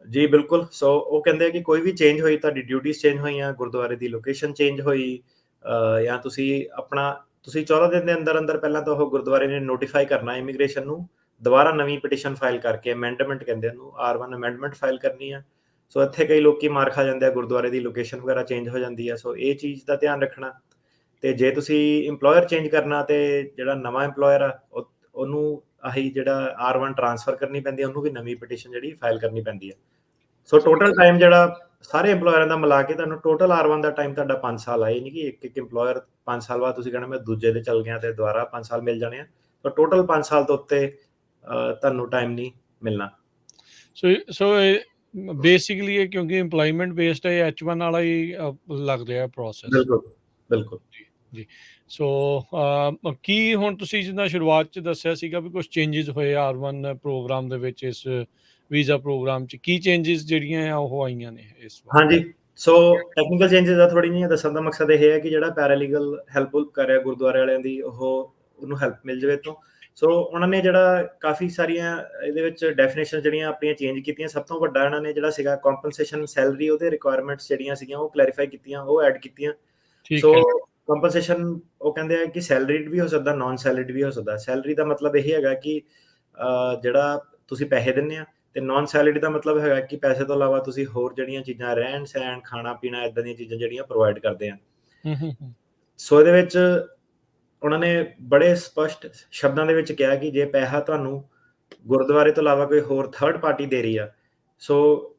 ਜੀ ਬਿਲਕੁਲ। ਸੋ ਉਹ ਕਹਿੰਦੇ ਆ ਕਿ ਕੋਈ ਵੀ ਚੇਂਜ ਹੋਈ, ਤੁਹਾਡੀ ਡਿਊਟੀਜ਼ ਚੇਂਜ ਹੋਈਆਂ, ਗੁਰਦੁਆਰੇ ਦੀ ਲੋਕੇਸ਼ਨ ਚੇਂਜ ਹੋਈ, ਜਾਂ ਤੁਸੀਂ 14 ਦਿਨ ਦੇ ਅੰਦਰ ਪਹਿਲਾਂ ਤਾਂ ਉਹ ਗੁਰਦੁਆਰੇ ਨੇ ਨੋਟੀਫਾਈ ਕਰਨਾ ਇਮੀਗ੍ਰੇਸ਼ਨ ਨੂੰ, ਦੁਬਾਰਾ ਨਵੀਂ ਪਟੀਸ਼ਨ ਫਾਈਲ ਕਰਕੇ, ਅਮੈਂਡਮੈਂਟ ਕਹਿੰਦੇ ਉਹਨੂੰ, R1 ਅਮੈਂਡਮੈਂਟ ਫਾਈਲ ਕਰਨੀ ਆ। ਸੋ ਇੱਥੇ ਕਈ ਲੋਕੀ ਮਾਰ ਖਾ ਜਾਂਦੇ ਆ, ਗੁਰਦੁਆਰੇ ਦੀ ਲੋਕੇਸ਼ਨ ਵਗੈਰਾ ਚੇਂਜ ਹੋ ਜਾਂਦੀ ਆ, ਸੋ ਇਹ ਚੀਜ਼ ਦਾ ਧਿਆਨ ਰੱਖਣਾ। ਤੇ ਜੇ ਤੁਸੀਂ ਇੰਪਲੋਇਰ ਚੇਂਜ ਕਰਨਾ ਤੇ ਜਿਹੜਾ ਨਵਾਂ ਇੰਪਲੋਇਰ ਆ ਉਹਨੂੰ ਆਹੀ ਜਿਹੜਾ R1 ਟ੍ਰਾਂਸਫਰ ਕਰਨੀ ਪੈਂਦੀ ਆ, ਉਹਨੂੰ ਵੀ ਨਵੀਂ ਪਟੀਸ਼ਨ ਜਿਹੜੀ ਫਾਈਲ ਕਰਨੀ ਪੈਂਦੀ ਆ। ਸੋ ਟੋਟਲ ਟਾਈਮ ਜਿਹੜਾ ਸਾਰੇ ਇੰਪਲੋਇਰਾਂ ਦਾ ਮਿਲਾ ਕੇ ਤੁਹਾਨੂੰ ਟੋਟਲ R1 ਦਾ ਟਾਈਮ ਤੁਹਾਡਾ 5 ਸਾਲ ਆ। ਇਹ ਨਹੀਂ ਕਿ ਇੱਕ ਇੰਪਲੋਇਰ 5 ਸਾਲ ਬਾਅਦ ਤੁਸੀਂ ਕਹਿਣਾ ਮੈਂ ਦੂਜੇ ਤੇ ਚੱਲ ਗਿਆ ਤੇ ਦੁਬਾਰਾ 5 ਸਾਲ ਮਿਲ ਜਾਣੇ ਆ। ਤਾਂ ਟੋਟਲ 5 ਸਾਲ ਤੋਂ ਉੱਤੇ ਤੁਹਾਨੂੰ ਟਾਈਮ ਨਹੀਂ ਮਿਲਣਾ। ਸੋ ਬੇਸਿਕਲੀ ਇਹ ਕਿਉਂਕਿ ਇੰਪਲੋਇਮੈਂਟ ਬੇਸਡ ਹੈ, H1 ਵਾਲਾ ਹੀ ਲੱਗ ਰਿਹਾ ਪ੍ਰੋਸੈਸ। ਬਿਲਕੁਲ ਬਿਲਕੁਲ ਜੀ। ਸੋ ਕੀ ਹੁਣ ਤੁਸੀਂ ਜਿੱਦਾਂ ਸ਼ੁਰੂਆਤ 'ਚ ਦੱਸਿਆ ਸੀਗਾ ਵੀ ਕੁਝ ਚੇਂਜਸ ਹੋਏ R1 ਪ੍ਰੋਗਰਾਮ ਦੇ ਵਿੱਚ, ਇਸ ਵੀਜ਼ਾ ਪ੍ਰੋਗਰਾਮ 'ਚ ਕੀ ਚੇਂਜਸ ਜਿਹੜੀਆਂ ਆ ਉਹ ਆਈਆਂ ਨੇ ਇਸ ਵਾਰ? ਹਾਂਜੀ, ਸੋ ਟੈਕਨੀਕਲ ਚੇਂਜਸ ਆ ਥੋੜੀ ਜਿਹੀਆਂ। ਦੱਸਣ ਦਾ ਮਕਸਦ ਇਹ ਹੈ ਕਿ ਜਿਹੜਾ ਪੈਰਾਲੀਗਲ ਹੈਲਪ ਕਰ ਰਿਹਾ ਗੁਰਦੁਆਰੇ ਵਾਲਿਆਂ ਦੀ, ਉਹਨੂੰ ਹੈਲਪ ਮਿਲ ਜਾਵੇ ਤੋਂ। ਸੋ ਉਹਨਾਂ ਨੇ ਜਿਹੜਾ ਕਾਫੀ ਸਾਰੀਆਂ ਇਹਦੇ ਵਿੱਚ ਡੈਫੀਨੇਸ਼ਨ ਜਿਹੜੀਆਂ ਆਪਣੀਆਂ ਚੇਂਜ ਕੀਤੀਆਂ। ਸਭ ਤੋਂ ਵੱਡਾ ਇਹਨਾਂ ਨੇ ਜਿਹੜਾ ਸੀਗਾ ਕੰਪਨਸੇਸ਼ਨ ਸੈਲਰੀ, ਉਹਦੇ ਰਿਕੁਆਇਰਮੈਂਟਸ ਜਿਹੜੀਆਂ ਸੀਗੀਆਂ ਉਹ ਕਲੈਰੀਫਾਈ ਕੀਤੀਆਂ, ਉਹ ਐਡ ਕੀਤੀਆਂ। ਸੋ ਕੰਪਨਸੇਸ਼ਨ ਉਹ ਕਹਿੰਦੇ ਆ ਕਿ ਸੈਲਰੀਡ ਵੀ ਹੋ ਸਕਦਾ, ਨਾਨ ਸੈਲਰੀਡ ਵੀ ਹੋ ਸਕਦਾ। ਸੈਲਰੀ ਦਾ ਮਤਲਬ ਇਹ ਹੈਗਾ ਕਿ ਜਿਹੜਾ ਤੁਸੀਂ ਪੈਸੇ ਦਿੰਦੇ ਆ, ਤੇ ਨਾਨ ਸੈਲਰੀਡ ਦਾ ਮਤਲਬ ਹੈਗਾ ਕਿ ਪੈਸੇ ਤੋਂ ਇਲਾਵਾ ਤੁਸੀਂ ਹੋਰ ਜਿਹੜੀਆਂ ਚੀਜ਼ਾਂ, ਰਹਿਣ ਸਹਿਣ, ਖਾਣਾ ਪੀਣਾ, ਇਦਾਂ ਦੀਆਂ ਚੀਜ਼ਾਂ ਜਿਹੜੀਆਂ ਪ੍ਰੋਵਾਈਡ ਕਰਦੇ ਆ। ਸੋ ਇਹਦੇ ਵਿੱਚ ਉਹਨਾਂ ਨੇ ਬੜੇ ਸਪਸ਼ਟ ਸ਼ਬਦਾਂ ਦੇ ਵਿੱਚ ਕਿਹਾ ਕਿ ਜੇ ਪੈਸਾ ਤੁਹਾਨੂੰ ਗੁਰਦੁਆਰੇ ਤੋਂ ਇਲਾਵਾ ਕੋਈ ਹੋਰ ਥਰਡ ਪਾਰਟੀ ਦੇ ਰਹੀ ਆ, ਸੋ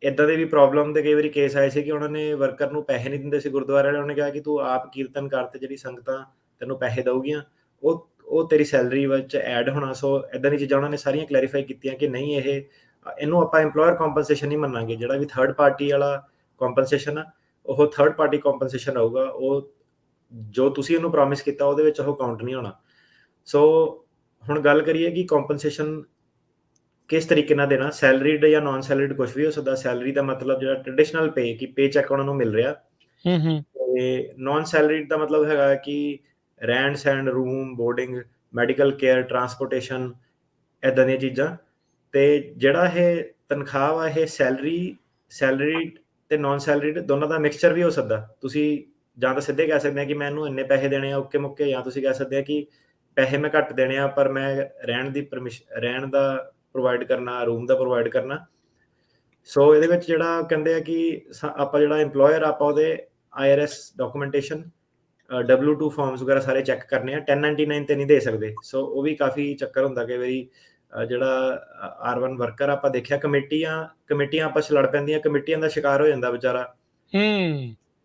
ਇਦਾਂ ਦੇ ਵੀ ਪ੍ਰੋਬਲਮ ਦੇ ਕਈ ਵਾਰੀ ਕੇਸ ਆਏ ਸੀ ਕਿ ਉਹਨਾਂ ਨੇ ਵਰਕਰ ਨੂੰ ਪੈਸੇ ਨਹੀਂ ਦਿੰਦੇ ਸੀ ਗੁਰਦੁਆਰੇ ਵਾਲਿਆਂ ਨੇ। ਕਿਹਾ ਕਿ ਤੂੰ ਆਪ ਕੀਰਤਨ ਕਰ ਤੇ ਜਿਹੜੀ ਸੰਗਤਾਂ ਤੈਨੂੰ ਪੈਸੇ ਦਊਗੀਆਂ ਉਹ ਤੇਰੀ ਸੈਲਰੀ ਵਿੱਚ ਐਡ ਹੋਣਾ। ਸੋ ਇਦਾਂ ਦੀ ਚੀਜ਼ਾਂ ਉਹਨਾਂ ਨੇ ਸਾਰੀਆਂ ਕਲੈਰੀਫਾਈ ਕੀਤੀਆਂ ਕਿ ਨਹੀਂ, ਇਹਨੂੰ ਆਪਾਂ ਇੰਪਲੋਇਰ ਕੰਪਨਸੇਸ਼ਨ ਨਹੀਂ ਮੰਨਾਂਗੇ। ਜਿਹੜਾ ਵੀ ਥਰਡ ਪਾਰਟੀ ਵਾਲਾ ਕੰਪਨਸੇਸ਼ਨ ਆ, ਉਹ ਥਰਡ ਪਾਰਟੀ ਕੰਪਨਸੇਸ਼ਨ ਆਊਗਾ। ਉਹ ਜੋ ਤੁਸੀਂ ਉਹਨੂੰ ਪ੍ਰੋਮਿਸ ਕੀਤਾ ਉਹਦੇ ਵਿੱਚ ਉਹ ਕਾਊਂਟ ਨਹੀਂ ਹੋਣਾ। ਸੋ ਹੁਣ ਗੱਲ ਕਰੀਏ ਕਿ ਕੰਪਨਸੇਸ਼ਨ ਕਿਸ ਤਰੀਕੇ ਨਾਲ ਦੇਣਾ। ਸੈਲਰੀਡ ਜਾਂ ਨਾਨ ਸੈਲਰੀਡ ਕੁਝ ਵੀ ਹੋ ਸਕਦਾ। ਸੈਲਰੀ ਦਾ ਮਤਲਬ ਜਿਹੜਾ ਟ੍ਰੈਡੀਸ਼ਨਲ ਪੇ, ਕਿ ਪੇ ਚੈੱਕ ਉਹਨਾਂ ਨੂੰ ਮਿਲ ਰਿਹਾ। ਤੇ ਨਾਨ ਸੈਲਰੀਡ ਦਾ ਮਤਲਬ ਹੈਗਾ ਕਿ ਰਹਿਣ ਸਹਿਣ, room, boarding, medical care, transportation, ਇਦਾਂ ਦੀਆਂ ਚੀਜ਼ਾਂ। ਤੇ ਜਿਹੜਾ ਇਹ ਤਨਖਾਹ ਵਾ, ਇਹ ਸੈਲਰੀਡ ਤੇ ਨਾਨ ਸੈਲਰੀਡ ਦੋਨਾਂ ਦਾ ਮਿਕਸਚਰ ਵੀ ਹੋ ਸਕਦਾ। ਤੁਸੀਂ ਜਾਂ ਤਾਂ ਸਿੱਧੇ ਕਹਿ ਸਕਦੇ ਆ ਕਿ ਮੈਂ ਇਹਨੂੰ ਇੰਨੇ ਪੈਸੇ ਦੇਣੇ ਆ ਓਕੇ ਮੁੱਕੇ, ਜਾਂ ਤੁਸੀਂ ਕਹਿ ਸਕਦੇ ਆ ਕਿ ਪੈਸੇ ਮੈਂ ਘੱਟ ਦੇਣੇ ਆ ਪਰ ਮੈਂ ਰਹਿਣ ਦਾ ਪ੍ਰੋਵਾਈਡ ਕਰਨਾ, ਰੂਮ ਦਾ ਪ੍ਰੋਵਾਈਡ ਕਰਨਾ। ਸੋ ਇਹਦੇ ਵਿੱਚ ਜਿਹੜਾ ਕਹਿੰਦੇ ਆ ਕਿ ਆਪਾਂ ਜਿਹੜਾ ਇੰਪਲੋਇਰ, ਆਪਾਂ ਉਹਦੇ IRS ਡਾਕੂਮੈਂਟੇਸ਼ਨ, W2 ਫਾਰਮਸ ਵਗੈਰਾ ਸਾਰੇ ਚੈੱਕ ਕਰਨੇ ਆ। 1099 ਤੇ ਨਹੀਂ ਦੇ ਸਕਦੇ। ਸੋ ਉਹ ਵੀ ਕਾਫੀ ਚੱਕਰ ਹੁੰਦਾ ਕਈ ਵਾਰੀ। ਜਿਹੜਾ R1 ਵਰਕਰ ਆਪਾਂ ਦੇਖਿਆ, ਕਮੇਟੀਆਂ ਆਪਸ 'ਚ ਲੜ ਪੈਂਦੀਆਂ, ਕਮੇਟੀਆਂ ਦਾ ਸ਼ਿਕਾਰ ਹੋ ਜਾਂਦਾ ਵਿਚਾਰਾ।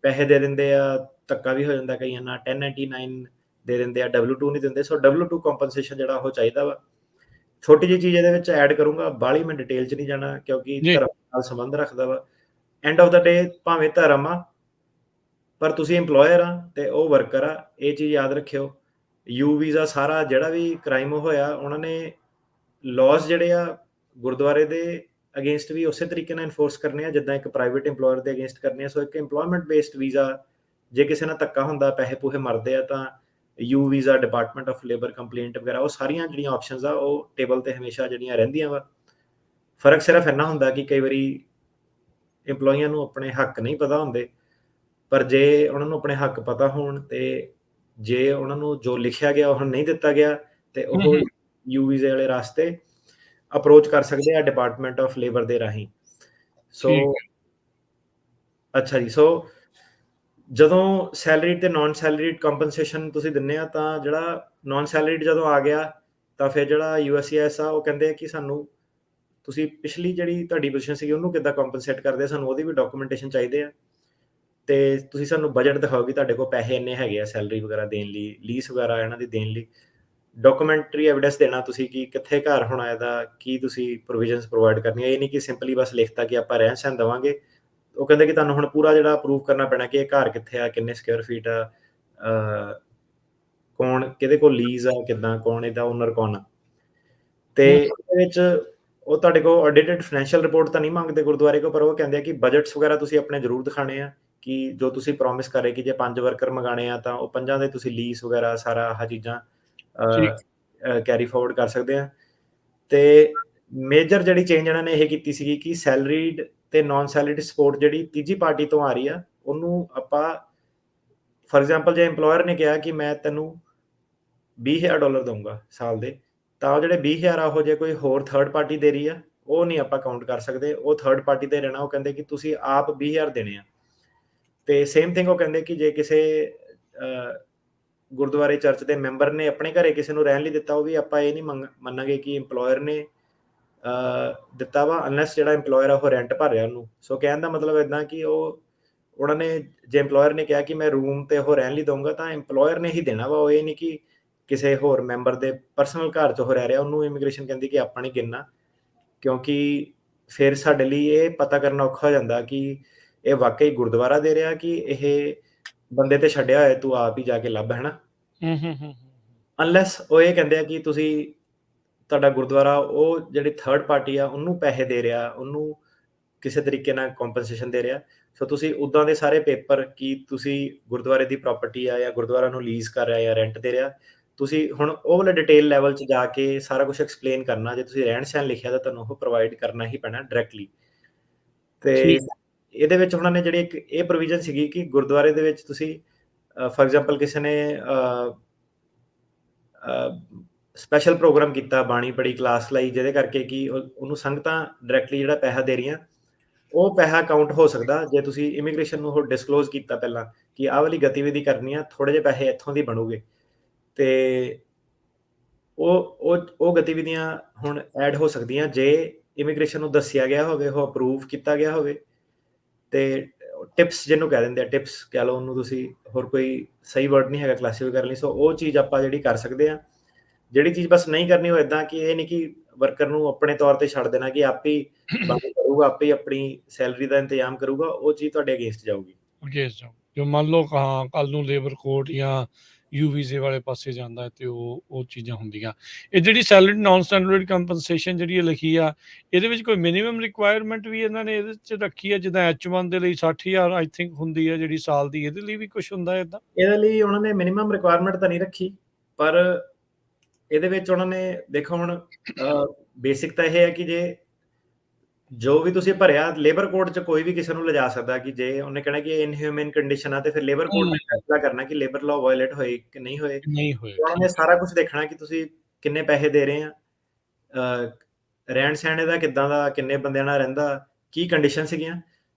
ਪੈਸੇ ਦੇ ਦਿੰਦੇ ਆ, ਧੱਕਾ ਵੀ ਹੋ ਜਾਂਦਾ ਕਈਆਂ ਨਾਲ, 1099 ਦੇ ਦਿੰਦੇ ਆ, W2 ਨਹੀਂ ਦਿੰਦੇ। ਸੋ W2 ਕੰਪਨਸੇਸ਼ਨ ਜਿਹੜਾ ਉਹ ਚਾਹੀਦਾ ਵਾ। ਛੋਟੀ ਜਿਹੀ ਚੀਜ਼ ਇਹਦੇ ਵਿੱਚ ਐਡ ਕਰੂੰਗਾ, ਬਾਹਲੀ ਮੈਂ ਡਿਟੇਲ 'ਚ ਨਹੀਂ ਜਾਣਾ ਕਿਉਂਕਿ ਧਰਮ ਨਾਲ ਸੰਬੰਧ ਰੱਖਦਾ ਵਾ। ਐਂਡ ਆਫ ਦਾ ਡੇ ਭਾਵੇਂ ਧਰਮ ਆ ਪਰ ਤੁਸੀਂ ਇੰਪਲੋਇਰ ਆ ਤੇ ਉਹ ਵਰਕਰ ਆ, ਇਹ ਚੀਜ਼ ਯਾਦ ਰੱਖਿਓ। ਯੂ ਵੀਜ਼ਾ ਸਾਰਾ ਜਿਹੜਾ ਵੀ ਕ੍ਰਾਈਮ ਹੋਇਆ, ਉਹਨਾਂ ਨੇ ਲਾਜ਼ ਜਿਹੜੇ ਆ ਗੁਰਦੁਆਰੇ ਦੇ ਅਗੇਂਸਟ ਵੀ ਉਸੇ ਤਰੀਕੇ ਨਾਲ ਇਨਫੋਰਸ ਕਰਨੇ ਆ ਜਿੱਦਾਂ ਇੱਕ ਪ੍ਰਾਈਵੇਟ ਇੰਪਲੋਇਰ ਦੇ ਅਗੇਂਸਟ ਕਰਨੇ ਆ। ਸੋ ਇੱਕ ਇੰਪਲੋਇਮੈਂਟ ਬੇਸਡ ਵੀਜ਼ਾ, ਜੇ ਕਿਸੇ ਨਾਲ ਧੱਕਾ ਹੁੰਦਾ, ਪੈਸੇ ਪੂਹੇ ਮਰਦੇ ਆ, ਤਾਂ you visa, department of labour complaint ਵਗੈਰਾ, ਉਹ ਸਾਰੀਆਂ ਜਿਹੜੀਆਂ ਆਪਸ਼ਨਸ ਆ ਉਹ ਟੇਬਲ ਤੇ ਹਮੇਸ਼ਾ ਜਿਹੜੀਆਂ ਰਹਿੰਦੀਆਂ ਵਾ। ਫਰਕ ਸਿਰਫ ਇੰਨਾ ਹੁੰਦਾ ਕਿ ਕਈ ਵਾਰੀ ਇੰਪਲੋਈਆਂ ਨੂੰ ਆਪਣੇ ਹੱਕ ਨਹੀਂ ਪਤਾ ਹੁੰਦੇ, ਪਰ ਜੇ ਉਹਨਾਂ ਨੂੰ ਆਪਣੇ ਹੱਕ ਪਤਾ ਹੋਣ ਤੇ ਜੇ ਉਹਨਾਂ ਨੂੰ ਜੋ ਲਿਖਿਆ ਗਿਆ ਉਹ ਨਹੀਂ ਦਿੱਤਾ ਗਿਆ, ਤੇ ਉਹ ਯੂ ਵੀਜ਼ੇ ਵਾਲੇ ਰਾਸਤੇ ਅਪਰੋਚ ਕਰ ਸਕਦੇ ਆ ਡਿਪਾਰਟਮੈਂਟ ਆਫ ਲੇਬਰ ਦੇ ਰਾਹੀਂ। ਸੋ ਅੱਛਾ ਜੀ, ਸੋ ਜਦੋਂ ਸੈਲਰੀਡ ਤੇ ਨਾਨ ਸੈਲਰੀਡ ਕੰਪਨਸੇਸ਼ਨ ਤੁਸੀਂ ਦਿੰਦੇ ਆ, ਤਾਂ ਜਿਹੜਾ ਨਾਨ ਸੈਲਰੀਡ ਜਦੋਂ ਆ ਗਿਆ ਤਾਂ ਫਿਰ ਜਿਹੜਾ USCIS ਆ ਉਹ ਕਹਿੰਦੇ ਆ ਕਿ ਸਾਨੂੰ ਤੁਸੀਂ ਪਿਛਲੀ ਜਿਹੜੀ ਤੁਹਾਡੀ ਪੋਜੀਸ਼ਨ ਸੀਗੀ ਉਹਨੂੰ ਕਿੱਦਾਂ ਕੰਪਨਸੇਟ ਕਰਦੇ ਆ, ਸਾਨੂੰ ਉਹਦੀ ਵੀ ਡਾਕੂਮੈਂਟੇਸ਼ਨ ਚਾਹੀਦੇ ਆ। ਤੇ ਤੁਸੀਂ ਸਾਨੂੰ ਬਜਟ ਦਿਖਾਓ ਕਿ ਤੁਹਾਡੇ ਕੋਲ ਪੈਸੇ ਇੰਨੇ ਹੈਗੇ ਆ ਸੈਲਰੀ ਵਗੈਰਾ ਦੇਣ ਲਈ, ਲੀਸ ਵਗੈਰਾ ਇਹਨਾਂ ਦੀ ਦੇਣ ਲਈ। ਡਾਕੂਮੈਂਟਰੀ ਐਵੀਡੈਂਸ ਦੇਣਾ ਤੁਸੀਂ ਕਿ ਕਿੱਥੇ ਘਰ ਹੋਣਾ, ਇਹਦਾ ਕੀ ਤੁਸੀਂ ਪ੍ਰੋਵੀਜ਼ਨਸ ਪ੍ਰੋਵਾਈਡ ਕਰਨੀਆਂ। ਇਹ ਨਹੀਂ ਕਿ ਸਿੰਪਲੀ ਬਸ ਲਿਖਤਾ ਕਿ ਆਪਾਂ ਰਹਿਣ ਸਹਿਣ ਦੇਵਾਂਗੇ। ਉਹ ਕਹਿੰਦੇ ਕਿ ਤੁਹਾਨੂੰ ਹੁਣ ਪੂਰਾ ਜਿਹੜਾ ਪ੍ਰੂਫ ਕਰਨਾ ਪੈਣਾ ਕਿ ਇਹ ਘਰ ਕਿੱਥੇ ਆ, ਕਿੰਨੇ ਸਕੁਅਰ ਫੀਟ ਆ, ਕੌਣ ਕਿਹਦੇ ਕੋਲ ਲੀਜ਼ ਆ, ਕਿੱਦਾਂ, ਕੌਣ ਇਹਦਾ ਓਨਰ ਕੌਣ ਆ। ਤੇ ਇਹਦੇ ਵਿੱਚ ਉਹ ਤੁਹਾਡੇ ਕੋਲ ਆਡਿਟਡ ਫਾਈਨੈਂਸ਼ੀਅਲ ਰਿਪੋਰਟ ਤਾਂ ਨਹੀਂ ਮੰਗਦੇ ਗੁਰਦੁਆਰੇ ਕੋਲ, ਪਰ ਉਹ ਕਹਿੰਦੇ ਆ ਕਿ ਬਜਟਸ ਵਗੈਰਾ ਤੁਸੀਂ ਆਪਣੇ ਜ਼ਰੂਰ ਦਿਖਾਣੇ ਆ ਕਿ ਜੋ ਤੁਸੀਂ ਪ੍ਰੋਮਿਸ ਕਰੇ ਕਿ ਜੇ 5 ਵਰਕਰ ਮੰਗਾਣੇ ਆ ਤਾਂ ਉਹ 5 ਦੇ ਤੁਸੀਂ ਲੀਜ਼ ਵਗੈਰਾ ਸਾਰਾ ਆਹ ਚੀਜ਼ਾਂ ਕੈਰੀ ਫਾਰਵਰਡ ਕਰ ਸਕਦੇ ਆ। ਤੇ ਮੇਜਰ ਜਿਹੜੀ ਚੇਂਜ ਇਹਨਾਂ ਨੇ ਇਹ ਕੀਤੀ ਸੀਗੀ ਕਿ ਸੈਲਰੀਡ ਤੇ ਨਾਨ ਸੈਲਰੀਡ ਸਪੋਰਟ ਜਿਹੜੀ ਤੀਜੀ ਪਾਰਟੀ ਤੋਂ ਆ ਰਹੀ ਆ, ਉਹਨੂੰ ਆਪਾਂ ਫॉर ਐਗਜ਼ਾਮਪਲ ਜੇ ਇੰਪਲੋਇਰ ਨੇ ਕਿਹਾ ਕਿ ਮੈਂ ਤੈਨੂੰ $20,000 ਦਊਂਗਾ ਸਾਲ ਦੇ, ਤਾਂ ਉਹ ਜਿਹੜੇ 20,000 ਆ ਉਹ ਜੇ ਕੋਈ ਹੋਰ ਥਰਡ ਪਾਰਟੀ ਦੇ ਰਹੀ ਆ, ਉਹ ਨਹੀਂ ਆਪਾਂ ਕਾਊਂਟ ਕਰ ਸਕਦੇ, ਉਹ ਥਰਡ ਪਾਰਟੀ ਤੇ ਰਹਿਣਾ। ਉਹ ਕਹਿੰਦੇ ਕਿ ਤੁਸੀਂ ਆਪ 20,000 ਦੇਣੇ ਆ। ਤੇ ਸੇਮ ਥਿੰਗ ਉਹ ਕਹਿੰਦੇ ਕਿ ਜੇ ਕਿਸੇ ਗੁਰਦੁਆਰੇ ਚਰਚ ਦੇ ਮੈਂਬਰ ਨੇ ਆਪਣੇ ਘਰੇ ਕਿਸੇ ਨੂੰ ਰਹਿਣ ਲਈ ਦਿੱਤਾ, ਉਹ ਵੀ ਆਪਾਂ ਇਹ ਨਹੀਂ ਮੰਨਾਂਗੇ ਕਿ ਇੰਪਲੋਇਰ ਨੇ ਦਿੱਤਾ ਵਾ, ਅਨਲੈਸ ਜਿਹੜਾ ਇੰਪਲੋਇਰ ਆ ਉਹ ਰੈਂਟ ਭਰ ਰਿਹਾ ਉਹਨੂੰ। ਸੋ ਕਹਿਣ ਦਾ ਮਤਲਬ ਇੱਦਾਂ ਕਿ ਉਹਨਾਂ ਨੇ, ਜੇ ਇੰਪਲੋਇਰ ਨੇ ਕਿਹਾ ਕਿ ਮੈਂ ਰੂਮ ਤੇ ਉਹ ਰਹਿਣ ਲਈ ਦਊਂਗਾ, ਤਾਂ ਇੰਪਲੋਇਰ ਨੇ ਹੀ ਦੇਣਾ ਵਾ। ਉਹ ਇਹ ਨਹੀਂ ਕਿ ਕਿਸੇ ਹੋਰ ਮੈਂਬਰ ਦੇ ਪਰਸਨਲ ਘਰ 'ਚ ਉਹ ਰਹਿ ਰਿਹਾ, ਉਹਨੂੰ ਇਮੀਗ੍ਰੇਸ਼ਨ ਕਹਿੰਦੀ ਕਿ ਆਪਾਂ ਨਹੀਂ ਗਿਣਨਾ, ਕਿਉਂਕਿ ਫਿਰ ਸਾਡੇ ਲਈ ਇਹ ਪਤਾ ਕਰਨਾ ਔਖਾ ਹੋ ਜਾਂਦਾ ਕਿ ਇਹ ਵਾਕਈ ਗੁਰਦੁਆਰਾ ਦੇ ਰਿਹਾ ਕਿ ਇਹ ਬੰਦੇ ਤੇ ਛੱਡਿਆ ਹੋਇਆ, ਤੂੰ ਆਪ ਹੀ ਜਾ ਕੇ ਲੱਭ, ਹੈ ਨਾ। ਅਨਲੈਸ ਉਹ ਇਹ ਕਹਿੰਦੇ ਆ ਕਿ ਤੁਹਾਡਾ ਗੁਰਦੁਆਰਾ ਉਹ ਜਿਹੜੀ ਥਰਡ ਪਾਰਟੀ ਆ ਉਹਨੂੰ ਪੈਸੇ ਦੇ ਰਿਹਾ, ਉਹਨੂੰ ਕਿਸੇ ਤਰੀਕੇ ਨਾਲ ਕੰਪਨਸੇਸ਼ਨ ਦੇ ਰਿਹਾ। ਸੋ ਤੁਸੀਂ ਉੱਦਾਂ ਦੇ ਸਾਰੇ ਪੇਪਰ ਕਿ ਤੁਸੀਂ ਗੁਰਦੁਆਰੇ ਦੀ ਪ੍ਰਾਪਰਟੀ ਆ ਜਾਂ ਗੁਰਦੁਆਰਾ ਨੂੰ ਲੀਜ਼ ਕਰ ਰਿਹਾ ਜਾਂ ਰੈਂਟ ਦੇ ਰਿਹਾ, ਤੁਸੀਂ ਹੁਣ ਉਹ ਵਾਲੇ ਡਿਟੇਲ ਲੈਵਲ 'ਚ ਜਾ ਕੇ ਸਾਰਾ ਕੁਛ ਐਕਸਪਲੇਨ ਕਰਨਾ। ਜੇ ਤੁਸੀਂ ਰਹਿਣ ਸਹਿਣ ਲਿਖਿਆ ਤਾਂ ਤੁਹਾਨੂੰ ਉਹ ਪ੍ਰੋਵਾਈਡ ਕਰਨਾ ਹੀ ਪੈਣਾ ਡਾਇਰੈਕਟਲੀ। ਤੇ ਇਹਦੇ ਵਿੱਚ ਉਹਨਾਂ ਨੇ ਜਿਹੜੀ ਇੱਕ ਇਹ ਪ੍ਰੋਵੀਜ਼ਨ ਸੀਗੀ ਕਿ ਗੁਰਦੁਆਰੇ ਦੇ ਵਿੱਚ ਤੁਸੀਂ ਫॉर ਐਗਜ਼ਾਮਪਲ ਕਿਸੇ ਨੇ ਸਪੈਸ਼ਲ ਪ੍ਰੋਗਰਾਮ ਕੀਤਾ, ਬਾਣੀ ਪੜ੍ਹੀ, ਕਲਾਸ ਲਾਈ, ਜਿਹਦੇ ਕਰਕੇ ਕਿ ਉਹਨੂੰ ਸੰਗਤਾਂ ਡਾਇਰੈਕਟਲੀ ਜਿਹੜਾ ਪੈਸਾ ਦੇ ਰਹੀਆਂ, ਉਹ ਪੈਸਾ ਕਾਊਂਟ ਹੋ ਸਕਦਾ ਜੇ ਤੁਸੀਂ ਇਮੀਗ੍ਰੇਸ਼ਨ ਨੂੰ ਉਹ ਡਿਸਕਲੋਜ਼ ਕੀਤਾ ਪਹਿਲਾਂ ਕਿ ਆਹ ਵਾਲੀ ਗਤੀਵਿਧੀ ਕਰਨੀ ਆ, ਥੋੜ੍ਹੇ ਜਿਹੇ ਪੈਸੇ ਇੱਥੋਂ ਦੀ ਬਣੂਗੇ। ਤੇ ਉਹ ਗਤੀਵਿਧੀਆਂ ਹੁਣ ਐਡ ਹੋ ਸਕਦੀਆਂ ਜੇ ਇਮੀਗ੍ਰੇਸ਼ਨ ਨੂੰ ਦੱਸਿਆ ਗਿਆ ਹੋਵੇ, ਉਹ ਅਪਰੂਵ ਕੀਤਾ ਗਿਆ ਹੋਵੇ। ਤੇ ਟਿਪਸ ਜਿਹਨੂੰ ਕਹਿ ਦਿੰਦੇ ਆ, ਟਿਪਸ ਕਹਿ ਲਓ ਉਹਨੂੰ ਤੁਸੀਂ, ਹੋਰ ਕੋਈ ਸਹੀ ਵਰਡ ਨਹੀਂ ਹੈਗਾ ਕਲਾਸੀਫਾਈ ਕਰਨ ਲਈ। ਸੋ ਉਹ ਚੀਜ਼ ਆਪਾਂ ਜਿਹੜੀ ਕਰ ਸਕਦੇ ਆ। ਜਿਹੜੀ ਚੀਜ਼ ਬਸ ਨਹੀਂ ਕਰਨੀ ਉਹ ਇੱਦਾਂ ਕਿ ਇਹ ਨਹੀਂ ਕਿ ਵਰਕਰ ਨੂੰ ਆਪਣੇ ਤੌਰ ਤੇ ਛੱਡ ਦੇਣਾ ਕਿ ਆਪ ਹੀ ਬੰਦ ਕਰੂਗਾ, ਆਪੇ ਹੀ ਆਪਣੀ ਸੈਲਰੀ ਦਾ ਇੰਤਜ਼ਾਮ ਕਰੂਗਾ, ਉਹ ਚੀਜ਼ ਤੁਹਾਡੇ ਅਗੇਂਸਟ ਜਾਊਗੀ। ਜੋ ਮੰਨ ਲਓ ਕੱਲ ਨੂੰ ਲੇਬਰ ਕੋਰਟ ਜਾਂ ਯੂ ਵੀਜ਼ੇ ਵਾਲੇ ਪਾਸੇ ਜਾਂਦਾ ਹੈ ਤੇ ਉਹ ਚੀਜ਼ਾਂ ਹੁੰਦੀਆਂ। ਇਹ ਜਿਹੜੀ ਸੈਲਰੀ ਨਾਨ ਸਟੈਂਡਰਡ ਕੰਪਨਸੇਸ਼ਨ ਜਿਹੜੀ ਲਿਖੀ ਆ, ਇਹਦੇ ਵਿੱਚ ਕੋਈ ਮਿਨੀਮਮ ਰਿਕੁਆਇਰਮੈਂਟ ਵੀ ਇਹਨਾਂ ਨੇ ਇਹਦੇ 'ਚ ਰੱਖੀ ਹੈ? ਜਿੱਦਾਂ H1 ਦੇ ਲਈ 60,000 ਆਈ ਥਿੰਕ ਹੁੰਦੀ ਹੈ ਜਿਹੜੀ ਸਾਲ ਦੀ, ਇਹਦੇ ਲਈ ਵੀ ਕੁਛ ਹੁੰਦਾ ਹੈ ਇੱਦਾਂ? ਇਹਦੇ ਲਈ ਉਹਨਾਂ ਨੇ ਮਿਨੀਮਮ ਰਿਕੁਆਇਰਮੈਂਟ ਤਾਂ ਨਹੀਂ ਰੱਖੀ, ਪਰ ਇਹਦੇ ਵਿੱਚ ਉਹਨਾਂ ਨੇ ਦੇਖੋ ਹੁਣ ਬੇਸਿਕ ਤਾਂ ਇਹ ਹੈ ਕਿ ਜੇ ਜੋ ਵੀ ਤੁਸੀਂ ਭਰਿਆ, ਲੇਬਰ ਕੋਡ 'ਚ ਕੋਈ ਵੀ ਕਿਸੇ ਨੂੰ ਲਿਜਾ ਸਕਦਾ ਕਿ ਜੇ ਉਹਨੇ ਕਹਿਣਾ ਕਿ ਇਹ ਇਨਹਿਊਮਨ ਕੰਡੀਸ਼ਨ ਆ, ਤੇ ਫਿਰ ਲੇਬਰ ਕੋਡ ਨੇ ਫੈਸਲਾ ਕਰਨਾ ਕਿ ਲੇਬਰ ਲਾਅ ਵਾਇਲੇਟ ਹੋਏ ਕਿ ਨਹੀਂ ਹੋਏ। ਨਹੀਂ ਹੋਏ। ਉਹਨਾਂ ਨੇ ਸਾਰਾ ਕੁਝ ਦੇਖਣਾ ਕਿ ਤੁਸੀਂ ਕਿੰਨੇ ਪੈਸੇ ਦੇ ਰਹੇ ਆ, ਰਹਿਣ ਸਹਿਣ ਇਹਦਾ ਕਿੱਦਾਂ ਦਾ, ਕਿੰਨੇ ਬੰਦਿਆਂ ਨਾਲ ਰਹਿੰਦਾ, ਕੀ ਕੰਡੀਸ਼ਨ ਸੀਗੀਆਂ।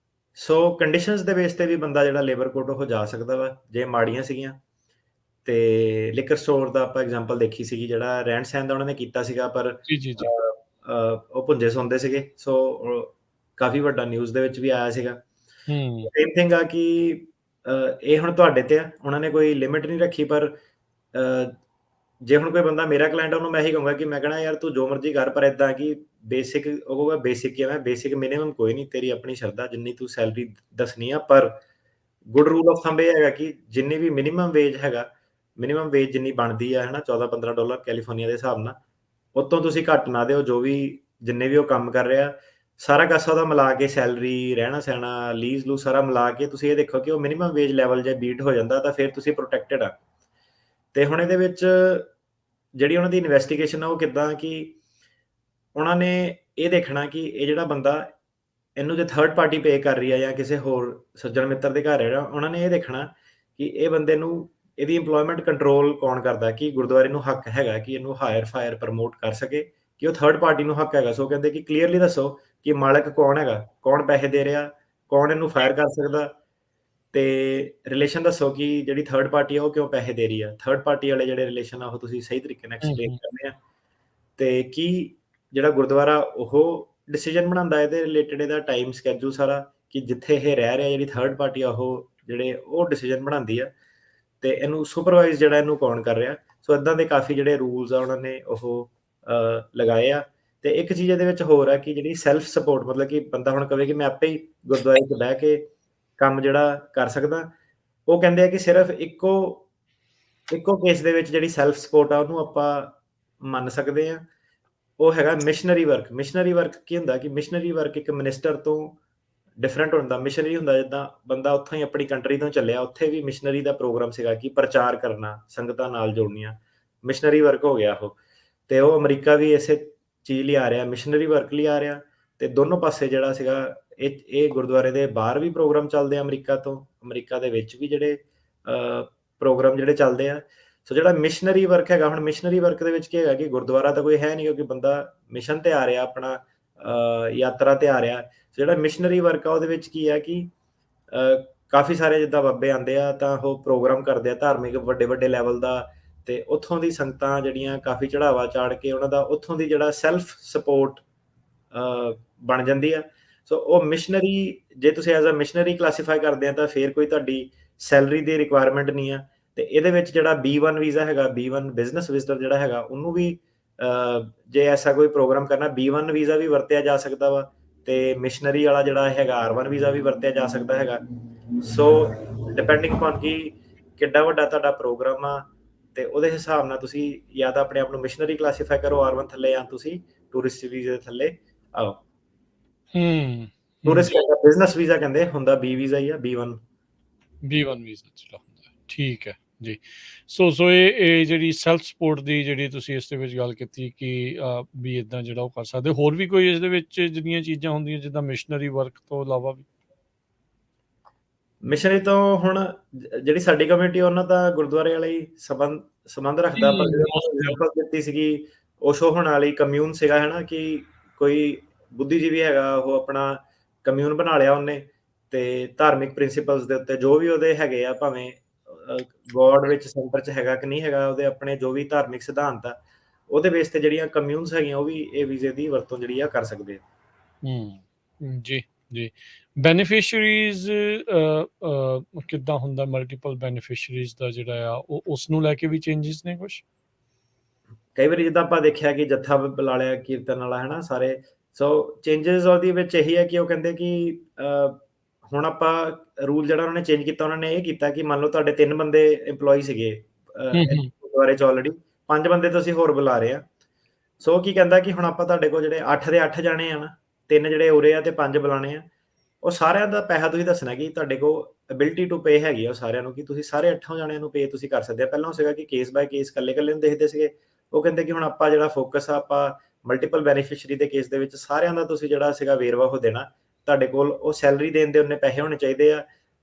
ਸੋ ਕੰਡੀਸ਼ਨਸ ਦੇ ਬੇਸ ਤੇ ਵੀ ਬੰਦਾ ਜਿਹੜਾ ਲੇਬਰ ਕੋਡ ਉਹ ਜਾ ਸਕਦਾ ਵਾ ਜੇ ਮਾੜੀਆਂ ਸੀਗੀਆਂ। ਤੇ ਲਿਕਰ ਸਟੋਰ ਦਾ ਆਪਾਂ ਐਗਜ਼ਾਮਪਲ ਦੇਖੀ ਸੀਗੀ, ਜਿਹੜਾ ਰਹਿਣ ਸਹਿਣ ਦਾ ਉਹਨਾਂ ਨੇ ਕੀਤਾ ਸੀਗਾ, ਪਰ ਜੀ ਉਹ ਭੁੰਜੇ ਸੌਂਦੇ ਸੀਗੇ। ਸੋ ਕਾਫੀ ਵੱਡਾ ਨਿਊਜ਼ ਦੇ ਵਿੱਚ ਵੀ ਆਇਆ ਸੀਗਾ। ਸੇਮ ਥਿੰਗ ਆ ਕਿ ਇਹ ਹੁਣ ਤੁਹਾਡੇ ਤੇ ਆ, ਉਹਨਾਂ ਨੇ ਕੋਈ ਲਿਮਿਟ ਨਹੀਂ ਰੱਖੀ। ਪਰ ਜੇ ਹੁਣ ਕੋਈ ਬੰਦਾ ਮੇਰਾ ਕਲਾਇੰਟ ਆ, ਉਹਨੂੰ ਮੈਂ ਇਹੀ ਕਹੂੰਗਾ ਕਿ ਮੈਂ ਕਹਿਣਾ ਯਾਰ ਤੂੰ ਜੋ ਮਰਜ਼ੀ ਕਰ, ਪਰ ਏਦਾਂ ਕਿ ਬੇਸਿਕ, ਉਹ ਕਹੂਗਾ ਬੇਸਿਕ ਕੀ ਆ, ਮੈਂ ਬੇਸਿਕ ਮਿਨੀਮਮ ਕੋਈ ਨਹੀਂ, ਤੇਰੀ ਆਪਣੀ ਸ਼ਰਧਾ, ਜਿੰਨੀ ਤੂੰ ਸੈਲਰੀ ਦੱਸਣੀ ਆ। ਪਰ ਗੁੱਡ ਰੂਲ ਆਫ ਥੰਬ ਇਹ ਹੈਗਾ ਕਿ ਜਿੰਨੀ ਵੀ ਮਿਨੀਮਮ ਵੇਜ ਹੈਗਾ, ਮਿਨੀਮਮ ਵੇਜ ਜਿੰਨੀ ਬਣਦੀ ਆ, ਹੈ ਨਾ, $14-15 ਕੈਲੀਫੋਰਨੀਆ ਦੇ ਹਿਸਾਬ ਨਾਲ, ਉਤੋਂ ਤੁਸੀਂ ਘੱਟ ਨਾ ਦਿਓ। ਜੋ ਵੀ ਜਿੰਨੇ ਵੀ ਉਹ ਕੰਮ ਕਰ ਰਿਹਾ, ਸਾਰਾ ਕਾਸਾ ਉਹਦਾ ਮਿਲਾ ਕੇ, ਸੈਲਰੀ, ਰਹਿਣਾ ਸਹਿਣਾ, ਲੀਜ਼ ਲੂ ਸਾਰਾ ਮਿਲਾ ਕੇ ਤੁਸੀਂ ਇਹ ਦੇਖੋ ਕਿ ਉਹ ਮਿਨੀਮਮ ਵੇਜ ਲੈਵਲ ਜੇ ਬੀਟ ਹੋ ਜਾਂਦਾ ਤਾਂ ਫਿਰ ਤੁਸੀਂ ਪ੍ਰੋਟੈਕਟਡ ਆ। ਤੇ ਹੁਣ ਇਹਦੇ ਵਿੱਚ ਜਿਹੜੀ ਉਹਨਾਂ ਦੀ ਇਨਵੈਸਟੀਗੇਸ਼ਨ ਆ ਉਹ ਕਿੱਦਾਂ, ਕਿ ਉਹਨਾਂ ਨੇ ਇਹ ਦੇਖਣਾ ਕਿ ਇਹ ਜਿਹੜਾ ਬੰਦਾ ਇਹਨੂੰ ਜੇ ਥਰਡ ਪਾਰਟੀ ਪੇ ਕਰ ਰਹੀ ਆ ਜਾਂ ਕਿਸੇ ਹੋਰ ਸੱਜਣ ਮਿੱਤਰ ਦੇ ਘਰ ਰਹਿ, ਉਹਨਾਂ ਨੇ ਇਹ ਦੇਖਣਾ ਕਿ ਇਹ ਬੰਦੇ ਨੂੰ ਇਹਦੀ ਇੰਪਲੋਇਮੈਂਟ ਕੰਟਰੋਲ ਕੌਣ ਕਰਦਾ, ਕਿ ਗੁਰਦੁਆਰੇ ਨੂੰ ਹੱਕ ਹੈਗਾ ਕਿ ਇਹਨੂੰ ਹਾਇਰ ਫਾਇਰ ਪ੍ਰਮੋਟ ਕਰ ਸਕੇ, ਕਿ ਉਹ ਥਰਡ ਪਾਰਟੀ ਨੂੰ ਹੱਕ ਹੈਗਾ। ਸੋ ਕਹਿੰਦੇ ਕਿ ਕਲੀਅਰਲੀ ਦੱਸੋ ਕਿ ਮਾਲਕ ਕੌਣ ਹੈਗਾ, ਕੌਣ ਪੈਸੇ ਦੇ ਰਿਹਾ, ਕੌਣ ਇਹਨੂੰ ਫਾਇਰ ਕਰ ਸਕਦਾ, ਤੇ ਰਿਲੇਸ਼ਨ ਦੱਸੋ ਕਿ ਜਿਹੜੀ ਥਰਡ ਪਾਰਟੀ ਆ ਉਹ ਕਿਉਂ ਪੈਸੇ ਦੇ ਰਹੀ ਆ। ਥਰਡ ਪਾਰਟੀ ਵਾਲੇ ਜਿਹੜੇ ਰਿਲੇਸ਼ਨ ਆ ਉਹ ਤੁਸੀਂ ਸਹੀ ਤਰੀਕੇ ਨਾਲ ਐਕਸਪਲੇਨ ਕਰਨੇ ਆ। ਤੇ ਕੀ ਜਿਹੜਾ ਗੁਰਦੁਆਰਾ ਉਹ ਡਿਸੀਜਨ ਬਣਾਉਂਦਾ ਇਹਦੇ ਰਿਲੇਟਡ, ਇਹਦਾ ਟਾਈਮ ਸਕੈਜੂਲ ਸਾਰਾ, ਕਿ ਜਿੱਥੇ ਇਹ ਰਹਿ ਰਿਹਾ ਜਿਹੜੀ ਥਰਡ ਪਾਰਟੀ ਆ ਉਹ ਡਿਸੀਜਨ ਬਣਾਉਂਦੀ ਆ, ਤੇ ਇਹਨੂੰ ਸੁਪਰਵਾਈਜ਼ ਜਿਹੜਾ ਇਹਨੂੰ ਕੌਣ ਕਰ ਰਿਹਾ। ਸੋ ਇਦਾਂ ਦੇ ਕਾਫੀ ਜਿਹੜੇ ਰੂਲਸ ਆ ਉਹਨਾਂ ਨੇ ਉਹ ਲਗਾਏ ਆ। ਤੇ ਇੱਕ ਚੀਜ਼ ਇਹਦੇ ਵਿੱਚ ਹੋਰ ਆ ਕਿ ਜਿਹੜੀ ਸੈਲਫ ਸਪੋਰਟ, ਮਤਲਬ ਕਿ ਬੰਦਾ ਹੁਣ ਕਵੇ ਕਿ ਮੈਂ ਆਪੇ ਹੀ ਗੁਰਦੁਆਰੇ 'ਚ ਬਹਿ ਕੇ ਕੰਮ ਜਿਹੜਾ ਕਰ ਸਕਦਾ, ਉਹ ਕਹਿੰਦੇ ਆ ਕਿ ਸਿਰਫ ਇੱਕੋ ਕੇਸ ਦੇ ਵਿੱਚ ਜਿਹੜੀ ਸੈਲਫ ਸਪੋਰਟ ਆ ਉਹਨੂੰ ਆਪਾਂ ਮੰਨ ਸਕਦੇ ਆ, ਉਹ ਹੈਗਾ ਮਿਸ਼ਨਰੀ ਵਰਕ। ਮਿਸ਼ਨਰੀ ਵਰਕ ਕੀ ਹੁੰਦਾ ਕਿ ਮਿਸ਼ਨਰੀ ਵਰਕ ਇੱਕ ਮਿਨਿਸਟਰ ਤੋਂ ਡਿਫਰੈਂਟ ਹੁੰਦਾ। ਮਿਸ਼ਨਰੀ ਹੁੰਦਾ ਜਿੱਦਾਂ ਬੰਦਾ ਉੱਥੋਂ ਹੀ ਆਪਣੀ ਕੰਟਰੀ ਤੋਂ ਚੱਲਿਆ, ਉੱਥੇ ਵੀ ਮਿਸ਼ਨਰੀ ਦਾ ਪ੍ਰੋਗਰਾਮ ਸੀਗਾ ਕਿ ਪ੍ਰਚਾਰ ਕਰਨਾ, ਸੰਗਤਾਂ ਨਾਲ ਜੋੜਨੀਆਂ, ਮਿਸ਼ਨਰੀ ਵਰਕ ਹੋ ਗਿਆ ਉਹ। ਤੇ ਉਹ ਅਮਰੀਕਾ ਵੀ ਇਸੇ ਚੀਜ਼ ਲਈ ਆ ਰਿਹਾ, ਮਿਸ਼ਨਰੀ ਵਰਕ ਲਈ ਆ ਰਿਹਾ। ਤੇ ਦੋਨੋਂ ਪਾਸੇ ਜਿਹੜਾ ਸੀਗਾ ਇਹ ਗੁਰਦੁਆਰੇ ਦੇ ਬਾਹਰ ਵੀ ਪ੍ਰੋਗਰਾਮ ਚੱਲਦੇ ਆ ਅਮਰੀਕਾ ਤੋਂ, ਅਮਰੀਕਾ ਦੇ ਵਿੱਚ ਵੀ ਜਿਹੜੇ ਪ੍ਰੋਗਰਾਮ ਜਿਹੜੇ ਚੱਲਦੇ ਆ। ਸੋ ਜਿਹੜਾ ਮਿਸ਼ਨਰੀ ਵਰਕ ਹੈਗਾ, ਹੁਣ ਮਿਸ਼ਨਰੀ ਵਰਕ ਦੇ ਵਿੱਚ ਕੀ ਹੈਗਾ ਕਿ ਗੁਰਦੁਆਰਾ ਤਾਂ ਕੋਈ ਹੈ ਨਹੀਂ, ਕਿਉਂਕਿ ਬੰਦਾ ਮਿਸ਼ਨ ਤੇ ਆ ਰਿਹਾ ਆਪਣਾ ਯਾਤਰਾ ਤੇ ਆ ਰਿਹਾ। ਜਿਹੜਾ ਮਿਸ਼ਨਰੀ ਵਰਕ ਆ ਉਹਦੇ ਵਿੱਚ ਕੀ ਆ ਕਿ ਕਾਫੀ ਸਾਰੇ ਜਿੱਦਾਂ ਬਾਬੇ ਆਉਂਦੇ ਆ ਤਾਂ ਉਹ ਪ੍ਰੋਗਰਾਮ ਕਰਦੇ ਆ ਧਾਰਮਿਕ ਵੱਡੇ-ਵੱਡੇ ਲੈਵਲ ਦਾ, ਤੇ ਉੱਥੋਂ ਦੀ ਸੰਗਤਾਂ ਜਿਹੜੀਆਂ ਕਾਫੀ ਚੜ੍ਹਾਵਾ ਚਾੜ ਕੇ ਉਹਨਾਂ ਦਾ ਉੱਥੋਂ ਦੀ ਜਿਹੜਾ ਸੈਲਫ ਸਪੋਰਟ ਬਣ ਜਾਂਦੀ ਆ। ਸੋ ਉਹ ਮਿਸ਼ਨਰੀ, ਜੇ ਤੁਸੀਂ ਐਜ਼ ਅ ਮਿਸ਼ਨਰੀ ਕਲਾਸੀਫਾਈ ਕਰਦੇ ਆ ਤਾਂ ਫਿਰ ਕੋਈ ਤੁਹਾਡੀ ਸੈਲਰੀ ਦੀ ਰਿਕੁਆਇਰਮੈਂਟ ਨਹੀਂ ਆ। ਤੇ ਇਹਦੇ ਵਿੱਚ ਜਿਹੜਾ B1 ਵੀਜ਼ਾ ਹੈਗਾ, B1 ਬਿਜ਼ਨਸ ਵਿਜ਼ਟਰ ਜਿਹੜਾ ਹੈਗਾ, ਉਹਨੂੰ ਵੀ ਜੇ ਐਸਾ ਕੋਈ ਪ੍ਰੋਗਰਾਮ ਕਰਨਾ, B1 ਵੀਜ਼ਾ ਵੀ ਵਰਤਿਆ ਜਾ ਸਕਦਾ ਵਾ, ਤੇ ਮਿਸ਼ਨਰੀ ਵਾਲਾ ਜਿਹੜਾ ਹੈਗਾ R1 ਵੀਜ਼ਾ ਵੀ ਵਰਤਿਆ ਜਾ ਸਕਦਾ ਹੈਗਾ। ਸੋ ਡਿਪੈਂਡਿੰਗ ਅਪੋਨ ਕਿ ਕਿੱਡਾ ਵੱਡਾ ਤੁਹਾਡਾ ਪ੍ਰੋਗਰਾਮ ਆ, ਤੇ ਉਹਦੇ ਹਿਸਾਬ ਨਾਲ ਤੁਸੀਂ ਜਾਂ ਤਾਂ ਆਪਣੇ ਆਪ ਨੂੰ ਮਿਸ਼ਨਰੀ ਕਲਾਸੀਫਾਈ ਕਰੋ R1 ਥੱਲੇ, ਜਾਂ ਤੁਸੀਂ ਟੂਰਿਸਟ ਵੀਜ਼ੇ ਦੇ ਥੱਲੇ ਆਓ। ਟੂਰਿਸਟ ਕਹਿੰਦਾ, ਬਿਜ਼ਨਸ ਵੀਜ਼ਾ ਕਹਿੰਦੇ, ਹੁੰਦਾ B ਵੀਜ਼ਾ ਹੀ ਆ, B1 ਵੀਜ਼ਾ ਜਿਹੜਾ ਹੁੰਦਾ। ਠੀਕ ਹੈ ਜੀ। ਸੋ ਇਹ ਜਿਹੜੀ ਸੈਲਫ ਸਪੋਰਟ ਦੀ ਜਿਹੜੀ ਤੁਸੀਂ ਇਸ ਦੇ ਵਿੱਚ ਗੱਲ ਕੀਤੀ ਕਿ ਵੀ ਇਦਾਂ ਜਿਹੜਾ ਉਹ ਕਰ ਸਕਦੇ, ਹੋਰ ਵੀ ਕੋਈ ਇਸ ਦੇ ਵਿੱਚ ਜਿਹੜੀਆਂ ਚੀਜ਼ਾਂ ਹੁੰਦੀਆਂ ਜਿੱਦਾਂ ਮਿਸ਼ਨਰੀ ਵਰਕ ਤੋਂ ਇਲਾਵਾ ਵੀ? ਮਿਸ਼ਨਰੀ ਤੋਂ ਹੁਣ ਜਿਹੜੀ ਸਾਡੀ ਕਮਿਊਨਿਟੀ ਉਹਨਾਂ ਦਾ ਗੁਰਦੁਆਰੇ ਵਾਲੇ ਹੀ ਸੰਬੰਧ ਰੱਖਦਾ, ਪਰ ਐਗਜ਼ਾਮਪਲ ਦਿੱਤੀ ਸੀਗੀ ਓਸ਼ੋ ਹੋਣ ਵਾਲੀ ਕਮਿਊਨ ਸੀਗਾ, ਹੈ ਨਾ, ਕਿ ਕੋਈ ਬੁੱਧੀਜੀਵੀ ਹੈਗਾ, ਉਹ ਆਪਣਾ ਕਮਿਊਨ ਬਣਾ ਲਿਆ ਉਹਨੇ, ਤੇ ਧਾਰਮਿਕ ਪ੍ਰਿੰਸੀਪਲਸ ਦੇ ਉੱਤੇ ਜੋ ਵੀ ਉਹਦੇ ਹੈਗੇ ਆ, ਭਾਵੇਂ ਗੋਡ ਵਿੱਚ ਸੈਂਟਰ 'ਚ ਹੈਗਾ ਕਿ ਨਹੀਂ ਹੈਗਾ, ਉਹਦੇ ਆਪਣੇ ਜੋ ਵੀ ਧਾਰਮਿਕ ਸਿਧਾਂਤ ਆ, ਉਹਦੇ ਬੇਸ ਤੇ ਜਿਹੜੀਆਂ ਕਮਿਊਨਸ ਹੈਗੀਆਂ ਉਹ ਵੀ ਇਹ ਵੀਜ਼ੇ ਦੀ ਵਰਤੋਂ ਜਿਹੜੀ ਆ ਕਰ ਸਕਦੇ ਆ। ਜੀ। ਬੈਨੀਫਿਸ਼ਰੀਜ਼ ਕਿੱਦਾਂ ਹੁੰਦਾ? ਮਲਟੀਪਲ ਬੈਨੀਫਿਸ਼ਰੀਜ਼ ਦਾ ਜਿਹੜਾ ਆ ਉਹ ਉਸ ਨੂੰ ਲੈ ਕੇ ਵੀ ਚੇਂਜਸ ਨੇ ਕੁਛ? ਕਈ ਵਾਰੀ ਜਿੱਦਾਂ ਆਪਾਂ ਦੇਖਿਆ ਕਿ ਜੱਥਾ ਬੁਲਾ ਲਿਆ ਕੀਰਤਨ ਵਾਲਾ, ਹੈ ਨਾ, ਸਾਰੇ। ਸੋ ਚੇਂਜਸ ਉਹਦੇ ਵਿੱਚ ਇਹੀ ਹੈ ਕਿ ਉਹ ਕਹਿੰਦੇ ਕਿ ਹੁਣ ਆਪਾਂ ਰੂਲ ਜਿਹੜਾ ਉਹਨਾਂ ਨੇ ਚੇਂਜ ਕੀਤਾ, ਉਹਨਾਂ ਨੇ ਇਹ ਕੀਤਾ ਕਿ ਮੰਨ ਲਓ ਤੁਹਾਡੇ 3 ਬੰਦੇ EMPLOYEE ਸੀਗੇ ਗੁਰਦੁਆਰੇ 'ਚ, ਆਲਰੇਡੀ 5 ਬੰਦੇ ਤੁਸੀਂ ਹੋਰ ਬੁਲਾ ਰਹੇ ਆ। ਸੋ ਕੀ ਕਹਿੰਦਾ ਕਿ ਹੁਣ ਆਪਾਂ ਤੁਹਾਡੇ ਕੋਲ ਜਿਹੜੇ 8 ਦੇ 8 ਜਾਣੇ ਆ ਨਾ, 3 ਜਿਹੜੇ ਉਰੇ ਆ ਤੇ 5 ਬੁਲਾਣੇ ਆ, ਉਹ ਸਾਰਿਆਂ ਦਾ ਪੈਸਾ ਤੁਸੀਂ ਦੱਸਣਾ ਕਿ ਤੁਹਾਡੇ ਕੋਲ ਐਬਿਲਿਟੀ ਟੂ ਪੇ ਹੈਗੀ ਆ ਉਹ ਸਾਰਿਆਂ ਨੂੰ, ਕਿ ਤੁਸੀਂ ਸਾਰੇ 8 ਜਾਣਿਆਂ ਨੂੰ ਪੇ ਤੁਸੀਂ ਕਰ ਸਕਦੇ ਆ। ਪਹਿਲਾਂ ਸੀਗਾ ਕਿ ਕੇਸ ਬਾਏ ਕੇਸ ਇਕੱਲੇ-ਇਕੱਲੇ ਨੂੰ ਦੇਖਦੇ ਸੀਗੇ। ਉਹ ਕਹਿੰਦੇ ਕਿ ਹੁਣ ਆਪਾਂ ਜਿਹੜਾ ਫੋਕਸ ਆ, ਆਪਾਂ ਮਲਟੀਪਲ ਬੈਨੀਫਿਸ਼ਰੀ ਦੇ ਕੇਸ ਦੇ ਵਿੱਚ ਸਾਰਿਆਂ ਦਾ ਤੁਸੀਂ ਜਿਹੜਾ ਸੀਗਾ ਵੇਰਵਾ ਉਹ ਦੇਣਾ। ਤੁਹਾਡੇ ਕੋਲ ਉਹ ਸੈਲਰੀ ਦੇਣ ਦੇ ਉਹਨੇ ਪੈਸੇ ਹੋਣੇ ਚਾਹੀਦੇ ਆ।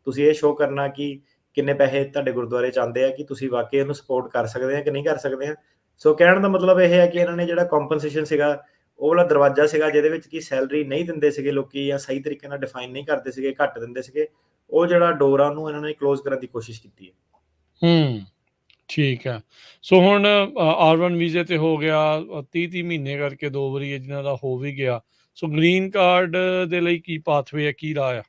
ਤੁਸੀਂ ਇਹ ਸ਼ੋਅ ਕਰਨਾ ਕਿ ਕਿੰਨੇ ਪੈਸੇ ਤੁਹਾਡੇ ਗੁਰਦੁਆਰੇ 'ਚ ਆਉਂਦੇ ਆ, ਕਿ ਤੁਸੀਂ ਵਾਕਈ ਉਹਨੂੰ ਸਪੋਰਟ ਕਰ ਸਕਦੇ ਆ ਕਿ ਨਹੀਂ ਕਰ ਸਕਦੇ ਆ। ਸੋ ਕਹਿਣ ਦਾ ਮਤਲਬ ਇਹ ਹੈ ਕਿ ਇਹਨਾਂ ਨੇ ਜਿਹੜਾ ਕੰਪਨਸੇਸ਼ਨ ਸੀਗਾ, ਉਹ ਵਾਲਾ ਦਰਵਾਜ਼ਾ ਸੀਗਾ ਜਿਹਦੇ ਵਿੱਚ ਕਿ ਸੈਲਰੀ ਨਹੀਂ ਦਿੰਦੇ ਸੀਗੇ ਲੋਕੀ, ਜਾਂ ਸਹੀ ਤਰੀਕੇ ਨਾਲ ਡਿਫਾਈਨ ਨਹੀਂ ਕਰਦੇ ਸੀਗੇ, ਘੱਟ ਦਿੰਦੇ ਸੀਗੇ, ਉਹ ਜਿਹੜਾ ਡੋਰ ਆ ਉਹਨੂੰ ਇਹਨਾਂ ਨੇ ਕਲੋਜ਼ ਕਰਨ ਦੀ ਕੋਸ਼ਿਸ਼ ਕੀਤੀ ਹੈ। ਠੀਕ ਹੈ। ਸੋ ਹੁਣ R1 ਵੀਜ਼ੇ ਤੇ ਹੋ ਗਿਆ, 30 ਮਹੀਨੇ ਕਰਕੇ 2 ਵਾਰੀ ਜਿਹਨਾਂ ਦਾ ਹੋ ਵੀ ਗਿਆ। ਸੋ ਗ੍ਰੀਨ ਕਾਰਡ ਦੇ ਲਈ ਕੀ ਪਾਥਵੇ ਹੈ, ਕੀ ਰਾਹ ਆ?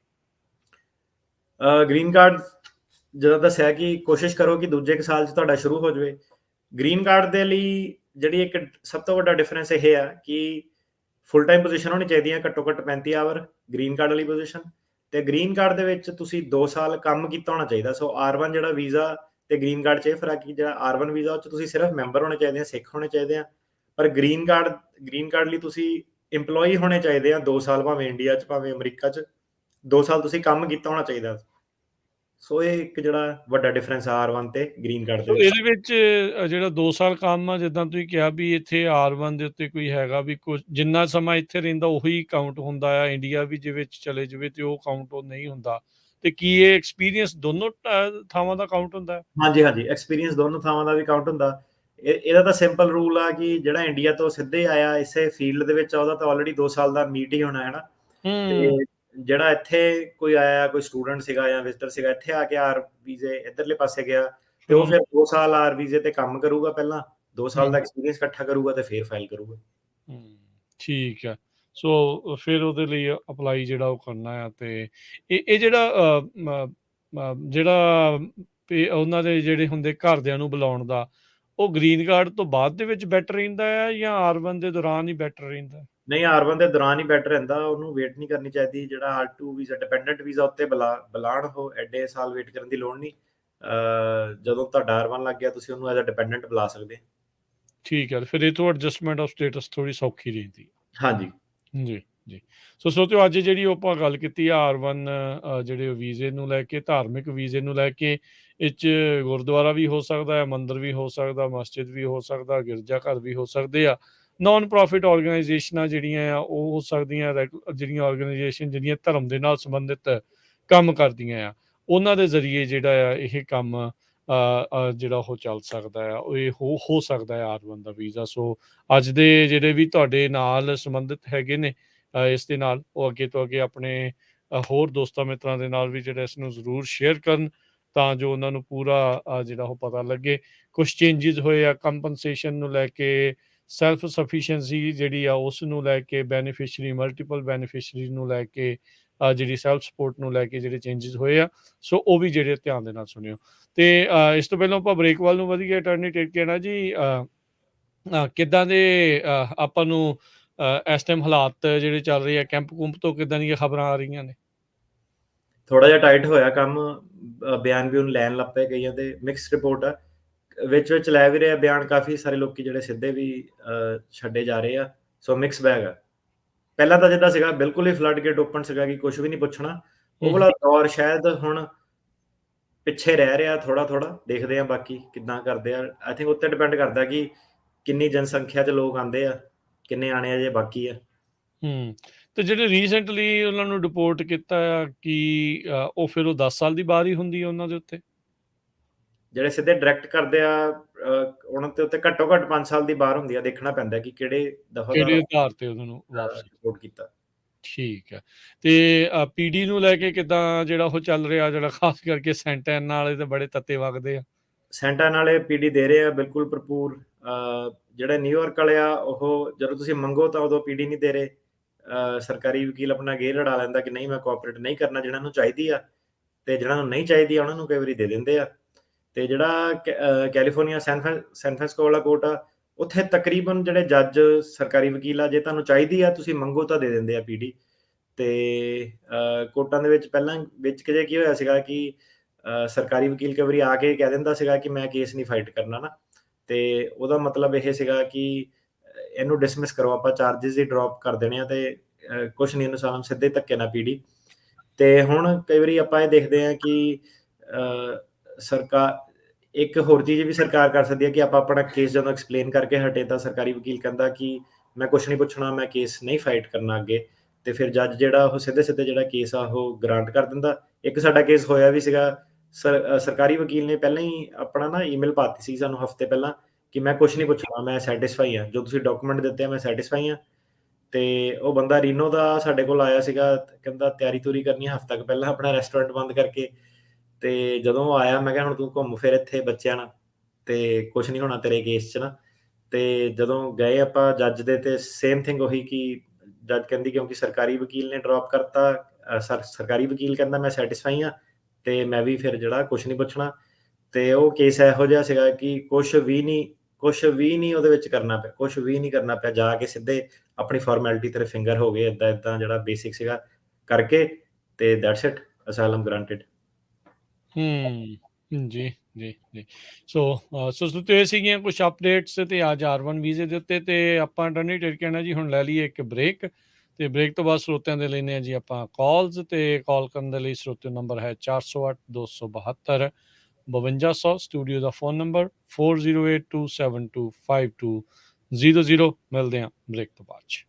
ਗ੍ਰੀਨ ਕਾਰਡ ਜਦੋਂ ਦੱਸਿਆ ਕਿ ਕੋਸ਼ਿਸ਼ ਕਰੋ ਕਿ ਦੂਜੇ ਕੁ ਸਾਲ 'ਚ ਤੁਹਾਡਾ ਸ਼ੁਰੂ ਹੋ ਜਾਵੇ। ਗ੍ਰੀਨ ਕਾਰਡ ਦੇ ਲਈ ਜਿਹੜੀ ਇੱਕ ਸਭ ਤੋਂ ਵੱਡਾ ਡਿਫਰੈਂਸ ਇਹ ਆ ਕਿ ਫੁੱਲ ਟਾਈਮ ਪੋਜੀਸ਼ਨ ਹੋਣੀ ਚਾਹੀਦੀ ਹੈ, ਘੱਟੋ ਘੱਟ 35 ਆਵਰ ਗ੍ਰੀਨ ਕਾਰਡ ਵਾਲੀ ਪੋਜੀਸ਼ਨ, ਤੇ ਗ੍ਰੀਨ ਕਾਰਡ ਦੇ ਵਿੱਚ ਤੁਸੀਂ 2 ਸਾਲ ਕੰਮ ਕੀਤਾ ਹੋਣਾ ਚਾਹੀਦਾ। ਸੋ R1 ਜਿਹੜਾ ਵੀਜ਼ਾ ਤੇ ਗ੍ਰੀਨ ਕਾਰਡ 'ਚ ਇਹ ਫਰਕ ਕਿ ਜਿਹੜਾ R1 ਵੀਜ਼ਾ ਉਹ 'ਚ ਤੁਸੀਂ ਸਿਰਫ ਮੈਂਬਰ ਹੋਣੇ ਚਾਹੀਦੇ ਆ, ਸਿੱਖ ਹੋਣੇ ਚਾਹੀਦੇ ਆ, ਪਰ ਗ੍ਰੀਨ ਕਾਰਡ ਲਈ ਤੁਸੀਂ EMPLOYEE ਹੋਣੇ ਚਾਹੀਦੇ ਆ 2 ਸਾਲ, ਭਾਵੇਂ ਇੰਡੀਆ 'ਚ ਭਾਵੇਂ ਅਮਰੀਕਾ 'ਚ 2 ਸਾਲ ਤੁਸੀਂ ਕੰਮ ਕੀਤਾ ਹੋਣਾ ਚਾਹੀਦਾ। ਸੋ ਇਹ ਇੱਕ ਜਿਹੜਾ ਵੱਡਾ ਡਿਫਰੈਂਸ ਆ R1 ਤੇ ਗ੍ਰੀਨ ਕਾਰਡ ਦੇ ਵਿੱਚ। ਇਹਦੇ ਵਿੱਚ ਜਿਹੜਾ 2 ਸਾਲ ਕੰਮ ਆ, ਜਿੱਦਾਂ ਤੁਸੀਂ ਕਿਹਾ ਵੀ ਇੱਥੇ R1 ਦੇ ਉੱਤੇ ਕੋਈ ਹੈਗਾ ਵੀ ਕੁਝ ਜਿੰਨਾ ਸਮਾਂ ਇੱਥੇ ਰਹਿੰਦਾ ਉਹੀ ਕਾਊਂਟ ਹੁੰਦਾ ਆ, ਇੰਡੀਆ ਵੀ ਜੇ ਵਿੱਚ ਚਲੇ ਜਾਵੇ ਤੇ ਉਹ ਕਾਊਂਟ ਉਹ ਨਹੀਂ ਹੁੰਦਾ, ਤੇ ਕੀ ਇਹ ਐਕਸਪੀਰੀਅੰਸ ਦੋਨੋਂ ਥਾਵਾਂ ਦਾ ਕਾਊਂਟ ਹੁੰਦਾ ਹੈ? ਹਾਂਜੀ, ਐਕਸਪੀਰੀਅੰਸ ਦੋਨੋਂ ਥਾਵਾਂ ਦਾ ਵੀ ਕਾਊਂਟ ਹੁੰਦਾ। ਇਹਦਾ ਤਾਂ ਸਿੰਪਲ ਰੂਲ ਆ ਕਿ ਜਿਹੜਾ ਇੰਡੀਆ ਤੋਂ ਸਿੱਧੇ ਆਇਆ ਇਸੇ ਫੀਲਡ ਦੇ ਵਿੱਚ, ਉਹਦਾ ਤਾਂ ਆਲਰੇਡੀ 2 ਸਾਲ ਦਾ ਮੀਟ ਹੀ ਹੋਣਾ, ਹੈ ਨਾ। ਤੇ ਜਿਹੜਾ ਇੱਥੇ ਕੋਈ ਆਇਆ, ਕੋਈ ਸਟੂਡੈਂਟ ਸੀਗਾ ਜਾਂ ਵਿਜ਼ਟਰ ਸੀਗਾ, ਇੱਥੇ ਆ ਕੇ R ਵੀਜ਼ੇ ਇੱਧਰਲੇ ਪਾਸੇ ਗਿਆ, ਤੇ ਉਹ ਫਿਰ 2 ਸਾਲ R ਵੀਜ਼ੇ ਤੇ ਕੰਮ ਕਰੂਗਾ, ਪਹਿਲਾਂ 2 ਸਾਲ ਦਾ ਐਕਸਪੀਰੀਅੰਸ ਇਕੱਠਾ ਕਰੂਗਾ ਤੇ ਫਿਰ ਫਾਈਲ ਕਰੂਗਾ। ਠੀਕ ਹੈ। ਸੋ ਫਿਰ ਉਹਦੇ ਲਈ ਅਪਲਾਈ ਜਿਹੜਾ ਉਹ ਕਰਨਾ ਆ, ਤੇ ਇਹ ਜਿਹੜਾ ਉਹਨਾਂ ਦੇ ਜਿਹੜੇ ਹੁੰਦੇ ਘਰਦਿਆਂ ਨੂੰ ਬੁਲਾਉਣ ਦਾ, ਉਹ ਗ੍ਰੀਨ ਕਾਰਡ ਤੋਂ ਬਾਅਦ ਦੇ ਵਿੱਚ ਬੈਟਰ ਰਹਿੰਦਾ ਆ ਜਾਂ R1 ਦੇ ਦੌਰਾਨ ਹੀ ਬੈਟਰ ਰਹਿੰਦਾ? ਨਹੀਂ, R1 ਦੇ ਦੌਰਾਨ ਹੀ ਬੈਟਰ ਰਹਿੰਦਾ, ਉਹਨੂੰ ਵੇਟ ਨਹੀਂ ਕਰਨੀ ਚਾਹੀਦੀ। ਜਿਹੜਾ R2 ਵੀਜ਼ਾ, ਡਿਪੈਂਡੈਂਟ ਵੀਜ਼ਾ, ਉੱਤੇ ਬੁਲਾਉਣ ਉਹ ਐਡੇ ਸਾਲ ਵੇਟ ਕਰਨ ਦੀ ਲੋੜ ਨਹੀਂ। ਜਦੋਂ ਤੁਹਾਡਾ R1 ਲੱਗ ਗਿਆ, ਤੁਸੀਂ ਉਹਨੂੰ ਐਜ਼ ਅ ਡਿਪੈਂਡੈਂਟ ਬੁਲਾ ਸਕਦੇ। ਠੀਕ ਹੈ, ਫਿਰ ਇਹ ਤੋਂ ਐਡਜਸਟਮੈਂਟ ਆਫ ਸਟੇਟਸ ਥੋੜੀ ਸੌਖੀ ਰਹਿੰਦੀ। ਹਾਂਜੀ ਜੀ। ਸੋ ਸੋਚੋ, ਅੱਜ ਜਿਹੜੀ ਆਪਾਂ ਗੱਲ ਕੀਤੀ R1 ਜਿਹੜੇ ਵੀਜ਼ੇ ਨੂੰ ਲੈ ਕੇ, ਧਾਰਮਿਕ ਵੀਜ਼ੇ ਨੂੰ ਲੈ ਕੇ, ਇਹ 'ਚ ਗੁਰਦੁਆਰਾ ਵੀ ਹੋ ਸਕਦਾ ਹੈ, ਮੰਦਿਰ ਵੀ ਹੋ ਸਕਦਾ, ਮਸਜਿਦ ਵੀ ਹੋ ਸਕਦਾ, ਗਿਰਜਾ ਘਰ ਵੀ ਹੋ ਸਕਦੇ ਆ, ਨਾਨ ਪ੍ਰੋਫਿਟ ਆਰਗੇਨਾਈਜੇਸ਼ਨਾਂ ਜਿਹੜੀਆਂ ਆ ਉਹ ਹੋ ਸਕਦੀਆਂ, ਜਿਹੜੀਆਂ ਆਰਗੇਨਾਈਜੇਸ਼ਨ ਜਿਹੜੀਆਂ ਧਰਮ ਦੇ ਨਾਲ ਸੰਬੰਧਿਤ ਕੰਮ ਕਰਦੀਆਂ ਆ, ਉਹਨਾਂ ਦੇ ਜ਼ਰੀਏ ਜਿਹੜਾ ਆ ਇਹ ਕੰਮ ਜਿਹੜਾ ਉਹ ਚੱਲ ਸਕਦਾ ਆ, ਉਹ ਇਹ ਹੋ ਸਕਦਾ ਹੈ R1 ਦਾ ਵੀਜ਼ਾ। ਸੋ ਅੱਜ ਦੇ ਜਿਹੜੇ ਵੀ ਤੁਹਾਡੇ ਨਾਲ ਸੰਬੰਧਿਤ ਹੈਗੇ ਨੇ, ਇਸ ਦੇ ਨਾਲ ਉਹ ਅੱਗੇ ਤੋਂ ਅੱਗੇ ਆਪਣੇ ਹੋਰ ਦੋਸਤਾਂ ਮਿੱਤਰਾਂ ਦੇ ਨਾਲ ਵੀ ਜਿਹੜਾ ਇਸ ਨੂੰ ਜ਼ਰੂਰ ਸ਼ੇਅਰ ਕਰਨ, ਤਾਂ ਜੋ ਉਹਨਾਂ ਨੂੰ ਪੂਰਾ ਜਿਹੜਾ ਉਹ ਪਤਾ ਲੱਗੇ। ਕੁਛ ਚੇਂਜਿਸ ਹੋਏ ਆ ਕੰਪਨਸੇਸ਼ਨ ਨੂੰ ਲੈ ਕੇ, ਸੈਲਫ ਸਫੀਸ਼ੀਐਂਸੀ ਜਿਹੜੀ ਆ ਉਸ ਨੂੰ ਲੈ ਕੇ, ਬੈਨੀਫਿਸ਼ਰੀ ਮਲਟੀਪਲ ਬੈਨੀਫਿਸ਼ਰੀਜ਼ ਨੂੰ ਲੈ ਕੇ, ਜਿਹੜੀ ਸੈਲਫ ਸਪੋਰਟ ਨੂੰ ਲੈ ਕੇ ਜਿਹੜੇ ਚੇਂਜਿਸ ਹੋਏ ਆ, ਸੋ ਉਹ ਵੀ ਜਿਹੜੇ ਧਿਆਨ ਦੇ ਨਾਲ ਸੁਣਿਓ। ਤੇ ਇਸ ਤੋਂ ਪਹਿਲਾਂ ਆਪਾਂ ਬ੍ਰੇਕ ਵੱਲ ਨੂੰ ਵਧੀਏ। ਅਟਾਰਨੀ ਟਿਰਕੇਣਾ ਜੀ, ਕਿੱਦਾਂ ਦੇ ਆਪਾਂ ਨੂੰ ਇਸ ਟਾਈਮ ਹਾਲਾਤ ਜਿਹੜੇ ਚੱਲ ਰਹੇ ਆ ਕੈਂਪ ਕੁੰਪ ਤੋਂ, ਕਿੱਦਾਂ ਦੀਆਂ ਖਬਰਾਂ ਆ ਰਹੀਆਂ ਨੇ? ਥੋੜਾ ਜਿਹਾ ਟਾਈਟ ਹੋਇਆ ਕੰਮ, ਬਿਆਨ ਵੀ ਉਹਨੂੰ ਲੈਣ ਲੱਗ ਪਏ, ਕਈਆਂ ਦੇ ਮਿਕਸ ਰਿਪੋਰਟ ਆ, ਵਿੱਚ ਵਿੱਚ ਲੈ ਵੀ ਰਿਹਾ ਬਿਆਨ, ਕਾਫੀ ਸਾਰੇ ਲੋਕੀ ਜਿਹੜੇ ਸਿੱਧੇ ਵੀ ਛੱਡੇ ਜਾ ਰਹੇ ਆ, ਸੋ ਮਿਕਸ ਬੈਗ ਆ। ਪਹਿਲਾਂ ਤਾਂ ਜਿੱਦਾਂ ਸੀਗਾ ਬਿਲਕੁਲ ਹੀ ਫਲੱਡ ਗੇਟ ਓਪਨ ਸੀਗਾ ਕਿ ਕੁਝ ਵੀ ਨਹੀਂ ਪੁੱਛਣਾ, ਉਹ ਵਾਲਾ ਦੌਰ ਸ਼ਾਇਦ ਹੁਣ ਪਿੱਛੇ ਰਹਿ ਰਿਹਾ ਥੋੜਾ ਥੋੜਾ, ਦੇਖਦੇ ਆ ਬਾਕੀ ਕਿੱਦਾਂ ਕਰਦੇ ਆ। ਆਈ ਥਿੰਕ ਉੱਤੇ ਡਿਪੈਂਡ ਕਰਦਾ ਕਿ ਕਿੰਨੀ ਜਨਸੰਖਿਆ 'ਚ ਲੋਕ ਆਉਂਦੇ ਆ, ਕਿੰਨੇ ਆਣੇ ਅਜੇ ਬਾਕੀ ਆ। ਤੇ ਜਿਹੜੇ ਰੀਸੈਂਟਲੀ ਉਹਨਾਂ ਨੂੰ ਡਿਪੋਰਟ ਕੀਤਾ ਆ, ਕਿ ਉਹ ਫਿਰ ਉਹ 10 ਸਾਲ ਦੀ ਬਾਰ ਹੀ ਹੁੰਦੀ ਆ ਉਹਨਾਂ ਦੇ ਉੱਤੇ? ਜਿਹੜੇ ਸਿੱਧੇ ਡਾਇਰੈਕਟ ਕਰਦੇ ਆ ਉਹਨਾਂ ਦੇ ਉੱਤੇ ਘੱਟੋ ਘੱਟ 5 ਸਾਲ ਦੀ ਬਾਰ ਹੁੰਦੀ ਆ, ਦੇਖਣਾ ਪੈਂਦਾ ਕਿ ਕਿਹੜੇ ਦਫਾਦਾਰ ਕਿਹੜੇ ਆਧਾਰ ਤੇ ਉਹਨਾਂ ਨੂੰ ਵਾਪਸ? ਰਿਪੋਰਟ ਕੀਤਾ। ਠੀਕ ਹੈ। ਤੇ ਪੀਡੀ ਨੂੰ ਲੈ ਕੇ ਕਿੱਦਾਂ ਜਿਹੜਾ ਉਹ ਚੱਲ ਰਿਹਾ, ਜਿਹੜਾ ਖਾਸ ਕਰਕੇ ਸੈਂਟੈਨ ਵਾਲੇ ਤੇ ਬੜੇ ਤੱਤੇ ਵਗਦੇ ਆ? ਸੈਂਟਾ ਨਾਲੇ ਪੀਡੀ ਦੇ ਰਹੇ ਆ ਬਿਲਕੁਲ ਭਰਪੂਰ। ਜਿਹੜੇ ਨਿਊਯਾਰਕ ਵਾਲੇ ਆ, ਉਹ ਜਦੋਂ ਤੁਸੀਂ ਮੰਗੋ ਤਾਂ ਉਦੋਂ ਪੀਡੀ ਨਹੀਂ ਦੇ ਰਹੇ। ਸਰਕਾਰੀ ਵਕੀਲ ਆਪਣਾ ਗੇਰ ਰੜਾ ਲੈਂਦਾ ਕਿ ਨਹੀਂ ਮੈਂ ਕੋਆਪਰੇਟ ਨਹੀਂ ਕਰਨਾ, ਜਿਹਨਾਂ ਨੂੰ ਚਾਹੀਦੀ ਆ, ਤੇ ਜਿਹਨਾਂ ਨੂੰ ਨਹੀਂ ਚਾਹੀਦੀ ਆ ਉਹਨਾਂ ਨੂੰ ਕਈ ਵਾਰੀ ਦੇ ਦਿੰਦੇ ਆ। ਤੇ ਜਿਹੜਾ ਕੈਲੀਫੋਰਨੀਆ ਸੈਨ ਫ੍ਰਾਂਸਿਸਕੋ ਵਾਲਾ ਕੋਰਟ ਆ, ਉੱਥੇ ਤਕਰੀਬਨ ਜਿਹੜੇ ਜੱਜ ਸਰਕਾਰੀ ਵਕੀਲ ਆ, ਜੇ ਤੁਹਾਨੂੰ ਚਾਹੀਦੀ ਆ ਤੁਸੀਂ ਮੰਗੋ ਤਾਂ ਦੇ ਦਿੰਦੇ ਆ ਪੀਡੀ। ਤੇ ਕੋਰਟਾਂ ਦੇ ਵਿੱਚ ਪਹਿਲਾਂ ਵਿੱਚ ਕਿਤੇ ਕੀ ਹੋਇਆ ਸੀਗਾ ਕਿ ਸਰਕਾਰੀ ਵਕੀਲ ਕਈ ਵਾਰੀ ਆ ਕੇ ਕਹਿ ਦਿੰਦਾ ਸੀਗਾ ਕਿ ਮੈਂ ਕੇਸ ਨਹੀਂ ਫਾਈਟ ਕਰਨਾ ਨਾ, ਤੇ ਉਹਦਾ ਮਤਲਬ ਇਹ ਸੀਗਾ ਕਿ ਇਹਨੂੰ ਡਿਸਮਿਸ ਕਰੋ, ਆਪਾਂ ਚਾਰजेस ਹੀ ਡ੍ਰੌਪ ਕਰ ਦੇਣੇ ਆ, ਤੇ ਕੁਛ ਨਹੀਂ, ਇਹਨੂੰ ਸਾਲਮ ਸਿੱਧੇ ਧੱਕੇ ਨਾਲ ਪੀਡੀ। ਤੇ ਹੁਣ ਕਈ ਵਾਰੀ ਆਪਾਂ ਇਹ ਦੇਖਦੇ ਹਾਂ ਕਿ ਸਰਕਾਰ ਇੱਕ ਹੋਰ ਚੀਜ਼ ਵੀ ਸਰਕਾਰ ਕਰ ਸਕਦੀ ਹੈ ਕਿ ਆਪਾਂ ਆਪਣਾ ਕੇਸ ਜਦੋਂ ਐਕਸਪਲੇਨ ਕਰਕੇ ਹਟੇ ਤਾਂ ਸਰਕਾਰੀ ਵਕੀਲ ਕਹਿੰਦਾ ਕਿ ਮੈਂ ਕੁਛ ਨਹੀਂ ਪੁੱਛਣਾ, ਮੈਂ ਕੇਸ ਨਹੀਂ ਫਾਈਟ ਕਰਨਾ ਅੱਗੇ, ਤੇ ਫਿਰ ਜੱਜ ਜਿਹੜਾ ਉਹ ਸਿੱਧੇ ਸਿੱਧੇ ਜਿਹੜਾ ਕੇਸ ਆ ਉਹ ਗ੍ਰਾਂਟ ਕਰ ਦਿੰਦਾ। ਇੱਕ ਸਾਡਾ ਕੇਸ ਹੋਇਆ ਵੀ ਸੀਗਾ, ਸਰਕਾਰੀ ਵਕੀਲ ਨੇ ਪਹਿਲਾਂ ਹੀ ਆਪਣਾ ਨਾ ਈਮੇਲ ਪਾਤੀ ਸੀ ਸਾਨੂੰ ਹਫ਼ਤੇ ਪਹਿਲਾਂ ਕਿ ਮੈਂ ਕੁਛ ਨਹੀਂ ਪੁੱਛਣਾ, ਮੈਂ ਸੈਟਿਸਫਾਈ ਹਾਂ, ਜੋ ਤੁਸੀਂ ਡਾਕੂਮੈਂਟ ਦਿੱਤੇ ਆ ਮੈਂ ਸੈਟਿਸਫਾਈ ਹਾਂ। ਤੇ ਉਹ ਬੰਦਾ ਰੀਨੋ ਦਾ ਸਾਡੇ ਕੋਲ ਆਇਆ ਸੀਗਾ, ਕਹਿੰਦਾ ਤਿਆਰੀ ਤੁਰੀ ਕਰਨੀ ਹਫ਼ਤਾ ਕੁ ਪਹਿਲਾਂ ਆਪਣਾ ਰੈਸਟੋਰੈਂਟ ਬੰਦ ਕਰਕੇ। ਤੇ ਜਦੋਂ ਉਹ ਆਇਆ ਮੈਂ ਕਿਹਾ ਹੁਣ ਤੂੰ ਘੁੰਮ ਫਿਰ ਇੱਥੇ ਬੱਚਿਆਂ ਨਾਲ, ਤੇ ਕੁਛ ਨਹੀਂ ਹੋਣਾ ਤੇਰੇ ਕੇਸ 'ਚ ਨਾ। ਤੇ ਜਦੋਂ ਗਏ ਆਪਾਂ ਜੱਜ ਦੇ, ਤੇ ਸੇਮ ਥਿੰਗ ਉਹੀ ਕਿ ਜੱਜ ਕਹਿੰਦੀ ਕਿਉਂਕਿ ਸਰਕਾਰੀ ਵਕੀਲ ਨੇ ਡ੍ਰੌਪ ਕਰਤਾ, ਸਰਕਾਰੀ ਵਕੀਲ ਕਹਿੰਦਾ ਮੈਂ ਸੈਟਿਸਫਾਈ ਹਾਂ, ਤੇ ਮੈਂ ਵੀ ਫਿਰ ਜਿਹੜਾ ਕੁਛ ਨਹੀਂ ਪੁੱਛਣਾ। ਤੇ ਉਹ ਕੇਸ ਇਹੋ ਜਿਹਾ ਸੀਗਾ ਕਿ ਕੁਛ ਵੀ ਨਹੀਂ ਉਹਦੇ ਵਿੱਚ ਕਰਨਾ ਪਿਆ, ਕੁਛ ਵੀ ਨਹੀਂ ਕਰਨਾ ਪਿਆ, ਜਾ ਕੇ ਸਿੱਧੇ ਆਪਣੀ ਫਾਰਮੈਲਿਟੀ ਤੇਰੇ ਫਿੰਗਰ ਹੋ ਗਏ, ਏਦਾਂ ਜਿਹੜਾ ਬੇਸਿਕ ਸੀਗਾ ਕਰਕੇ, ਤੇ ਦੈਟਸ ਇਟ, ਅਸਾਈਲਮ ਗ੍ਰਾਂਟਡ। ਜੀ, ਜੀ, ਜੀ। ਸੋ ਤੇ ਇਹ ਸੀਗੀਆਂ ਕੁਛ ਅਪਡੇਟਸ ਤੇ ਅੱਜ R1 ਵੀਜ਼ੇ ਦੇ ਉੱਤੇ। ਤੇ ਆਪਾਂ ਅਟਾਰਨੀ ਟਿਰਕੇਣਾ ਜੀ ਹੁਣ ਲੈ ਲਈਏ ਇੱਕ ਬ੍ਰੇਕ, ਤੇ ਬ੍ਰੇਕ ਤੋਂ ਬਾਅਦ ਸਰੋਤਿਆਂ ਦੇ ਲੈਂਦੇ ਹਾਂ ਜੀ ਆਪਾਂ ਕਾਲਸ। ਤੇ ਕਾਲ ਕਰਨ ਦੇ ਲਈ ਸਰੋਤਿਓ ਨੰਬਰ ਹੈ 408 272 5200। ਸਟੂਡੀਓ ਦਾ ਫੋਨ ਨੰਬਰ 4082725200। ਮਿਲਦੇ ਹਾਂ ਬ੍ਰੇਕ ਤੋਂ ਬਾਅਦ 'ਚ।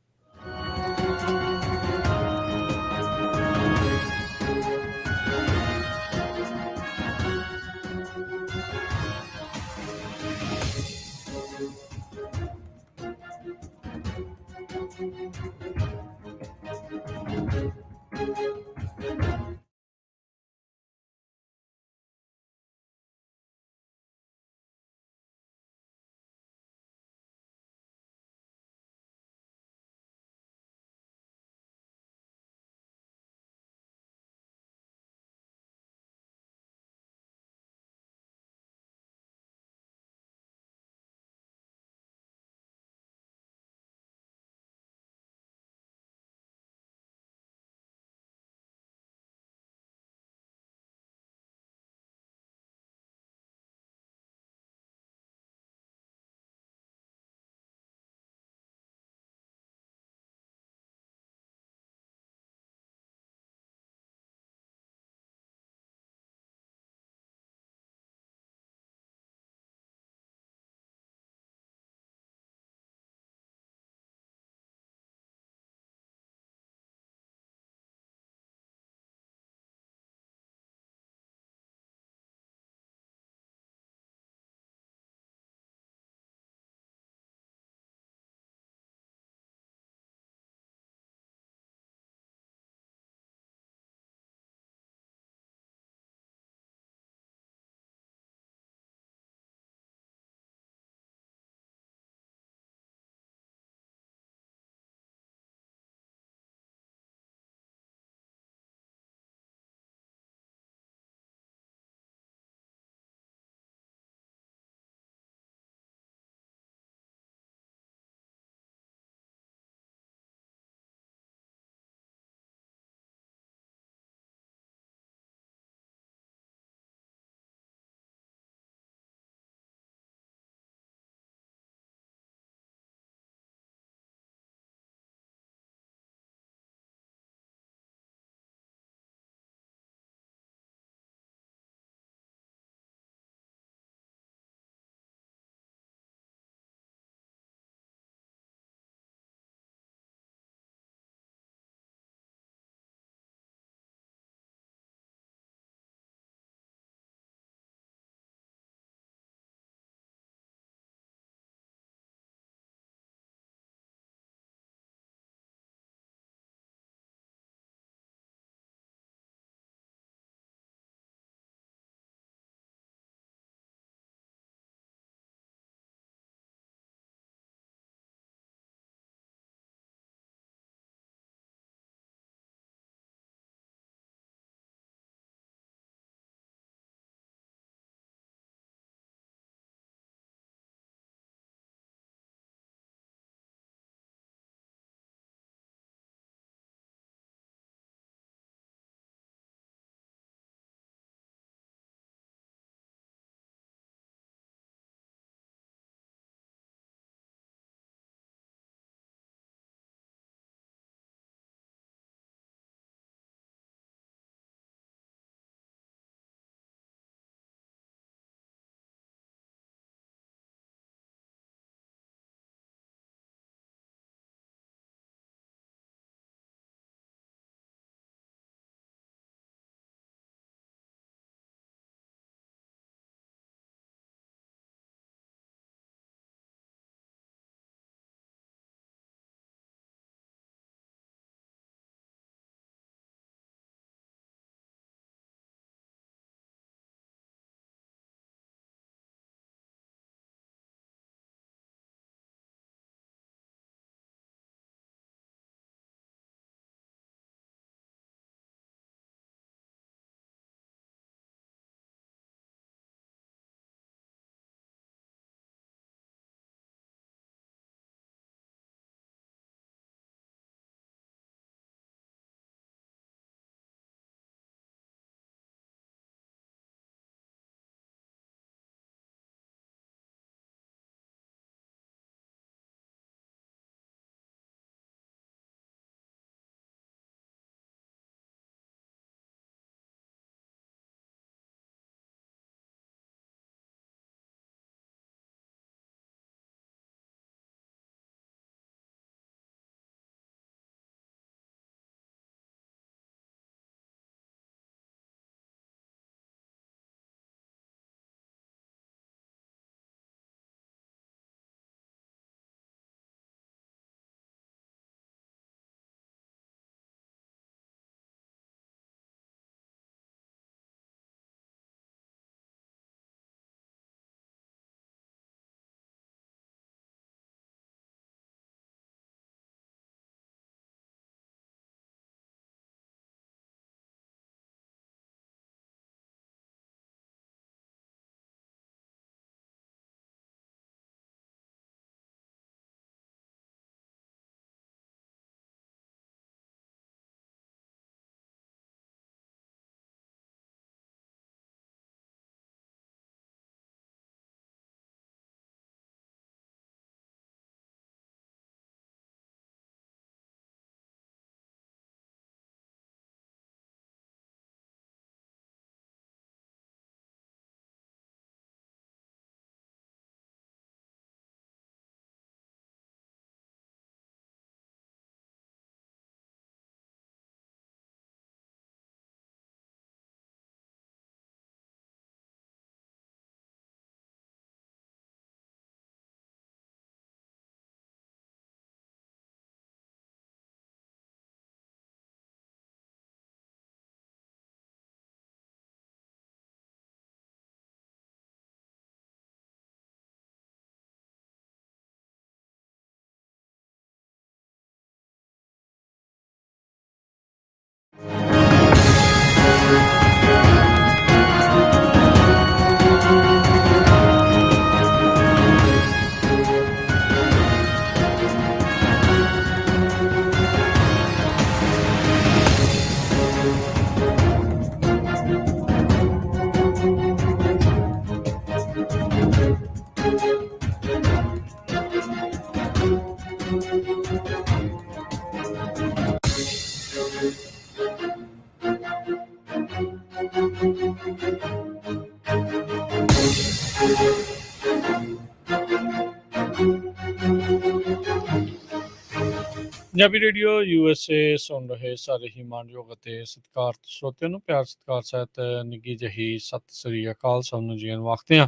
ਪੰਜਾਬੀ ਰੇਡੀਓ USA ਸੁਣ ਰਹੇ ਸਾਰੇ ਹੀ ਮਾਣਯੋਗ ਅਤੇ ਸਤਿਕਾਰਤ ਸਰੋਤਿਆਂ ਨੂੰ ਪਿਆਰ ਸਤਿਕਾਰ ਸਹਿਤ ਨਿੱਘੀ ਜਿਹੀ ਸਤਿ ਸ੍ਰੀ ਅਕਾਲ। ਸਭ ਨੂੰ ਜੀਵਨ ਵਾਖਦੇ ਹਾਂ।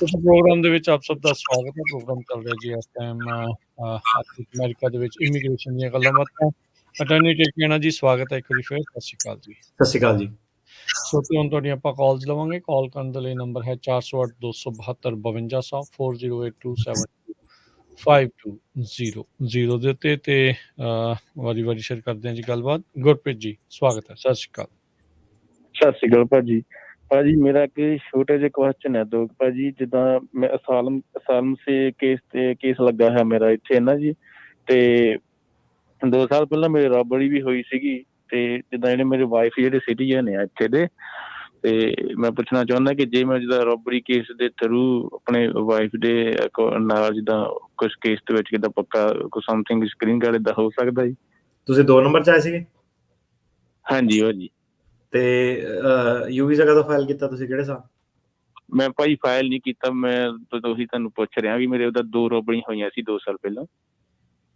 ਇਸ ਪ੍ਰੋਗਰਾਮ ਦੇ ਵਿੱਚ ਆਪ ਸਭ ਦਾ ਸਵਾਗਤ ਹੈ। ਪ੍ਰੋਗਰਾਮ ਚੱਲ ਰਿਹਾ ਜੀ ਇਸ ਟਾਈਮ ਅਮਰੀਕਾ ਦੇ ਵਿੱਚ ਇਮੀਗ੍ਰੇਸ਼ਨ ਦੀਆਂ ਗੱਲਾਂ ਬਾਤਾਂ। ਅਟਾਰਨੀ ਟੇਕੀਆਣਾ ਜੀ, ਸਵਾਗਤ ਹੈ ਇੱਕ ਵਾਰੀ ਫਿਰ। ਸਤਿ ਸ਼੍ਰੀ ਅਕਾਲ ਜੀ। ਸਤਿ ਸ਼੍ਰੀ ਅਕਾਲ ਜੀ। ਸਰੋਤਿਆਂ ਹੁਣ ਤੁਹਾਡੀਆਂ ਆਪਾਂ ਕਾਲਸ ਲਵਾਂਗੇ। ਕਾਲ ਕਰਨ ਦੇ ਲਈ ਨੰਬਰ ਹੈ 408 272 5200 408272 5200 ਦੇ ਉੱਤੇ ਤੇ ਵਾਰੀ ਸ਼ੇਅਰ ਕਰਦੇ ਹਾਂ ਜੀ ਗੱਲਬਾਤ। ਗੁਰਪ੍ਰੀਤ ਜੀ, ਸਵਾਗਤ ਹੈ। ਸਤਿ ਸ਼੍ਰੀ ਅਕਾਲ। ਸਤਿ ਸ਼੍ਰੀ ਅਕਾਲ ਭਾਜੀ। ਭਾਜੀ ਮੇਰਾ ਇੱਕ ਛੋਟਾ ਜਿਹਾ ਕੁਐਸਚਨ ਹੈ ਦੋ ਭਾਜੀ। ਜਿੱਦਾਂ ਮੈਂ ਅਸਾਲਮ ਸੇ ਕੇਸ ਲੱਗਾ ਹੈ ਮੇਰਾ ਇੱਥੇ ਨਾ ਜੀ, ਤੇ 2 ਸਾਲ ਪਹਿਲਾਂ ਮੇਰੀ ਰੋਬਰੀ ਵੀ ਹੋਈ ਸੀਗੀ। ਤੇ ਜਿੱਦਾਂ ਜਿਹੜੇ ਮੇਰੇ ਵਾਈਫ ਜਿਹੜੇ ਸਿਟੀਜ਼ਨ ਆ ਇੱਥੇ ਦੇ, ਤੇ ਮੈਂ ਪੁੱਛਣਾ ਚਾਹੁੰਦਾ ਕਿ ਜੇ ਮੈਂ ਜਿੱਦਾਂ ਰੋਬਰੀ ਕੇਸ ਦੇ ਥਰੂ ਆਪਣੇ ਵਾਈਫ ਦੇ ਨਾਲ ਜਿੱਦਾਂ ਕੁਛ ਕੇਸ ਦੇ ਵਿੱਚ ਕਿੱਦਾਂ ਪੱਕਾ ਕੋਈ ਸਮਥਿੰਗ ਸਕਰੀਨ ਗਾਰਡ ਏਦਾਂ ਹੋ ਸਕਦਾ ਜੀ? ਤੁਸੀਂ 2 ਨੰਬਰ 'ਚ ਆਏ ਸੀਗੇ ਹਾਂਜੀ ਭਾਜੀ। ਤੇ ਯੂ ਵੀਜ਼ਾ ਕਦੋਂ ਫਾਈਲ ਕੀਤਾ ਤੁਸੀਂ, ਕਿਹੜੇ ਸਾਲ? ਮੈਂ ਭਾਈ ਫਾਈਲ ਨਹੀਂ ਕੀਤਾ। ਮੈਂ ਉਹੀ ਤੁਹਾਨੂੰ ਪੁੱਛ ਰਿਹਾ ਵੀ ਮੇਰੇ ਉਹਦਾ 2 ਰੋਬਰੀਆਂ ਹੋਈਆਂ ਸੀ 2 ਸਾਲ ਪਹਿਲਾਂ।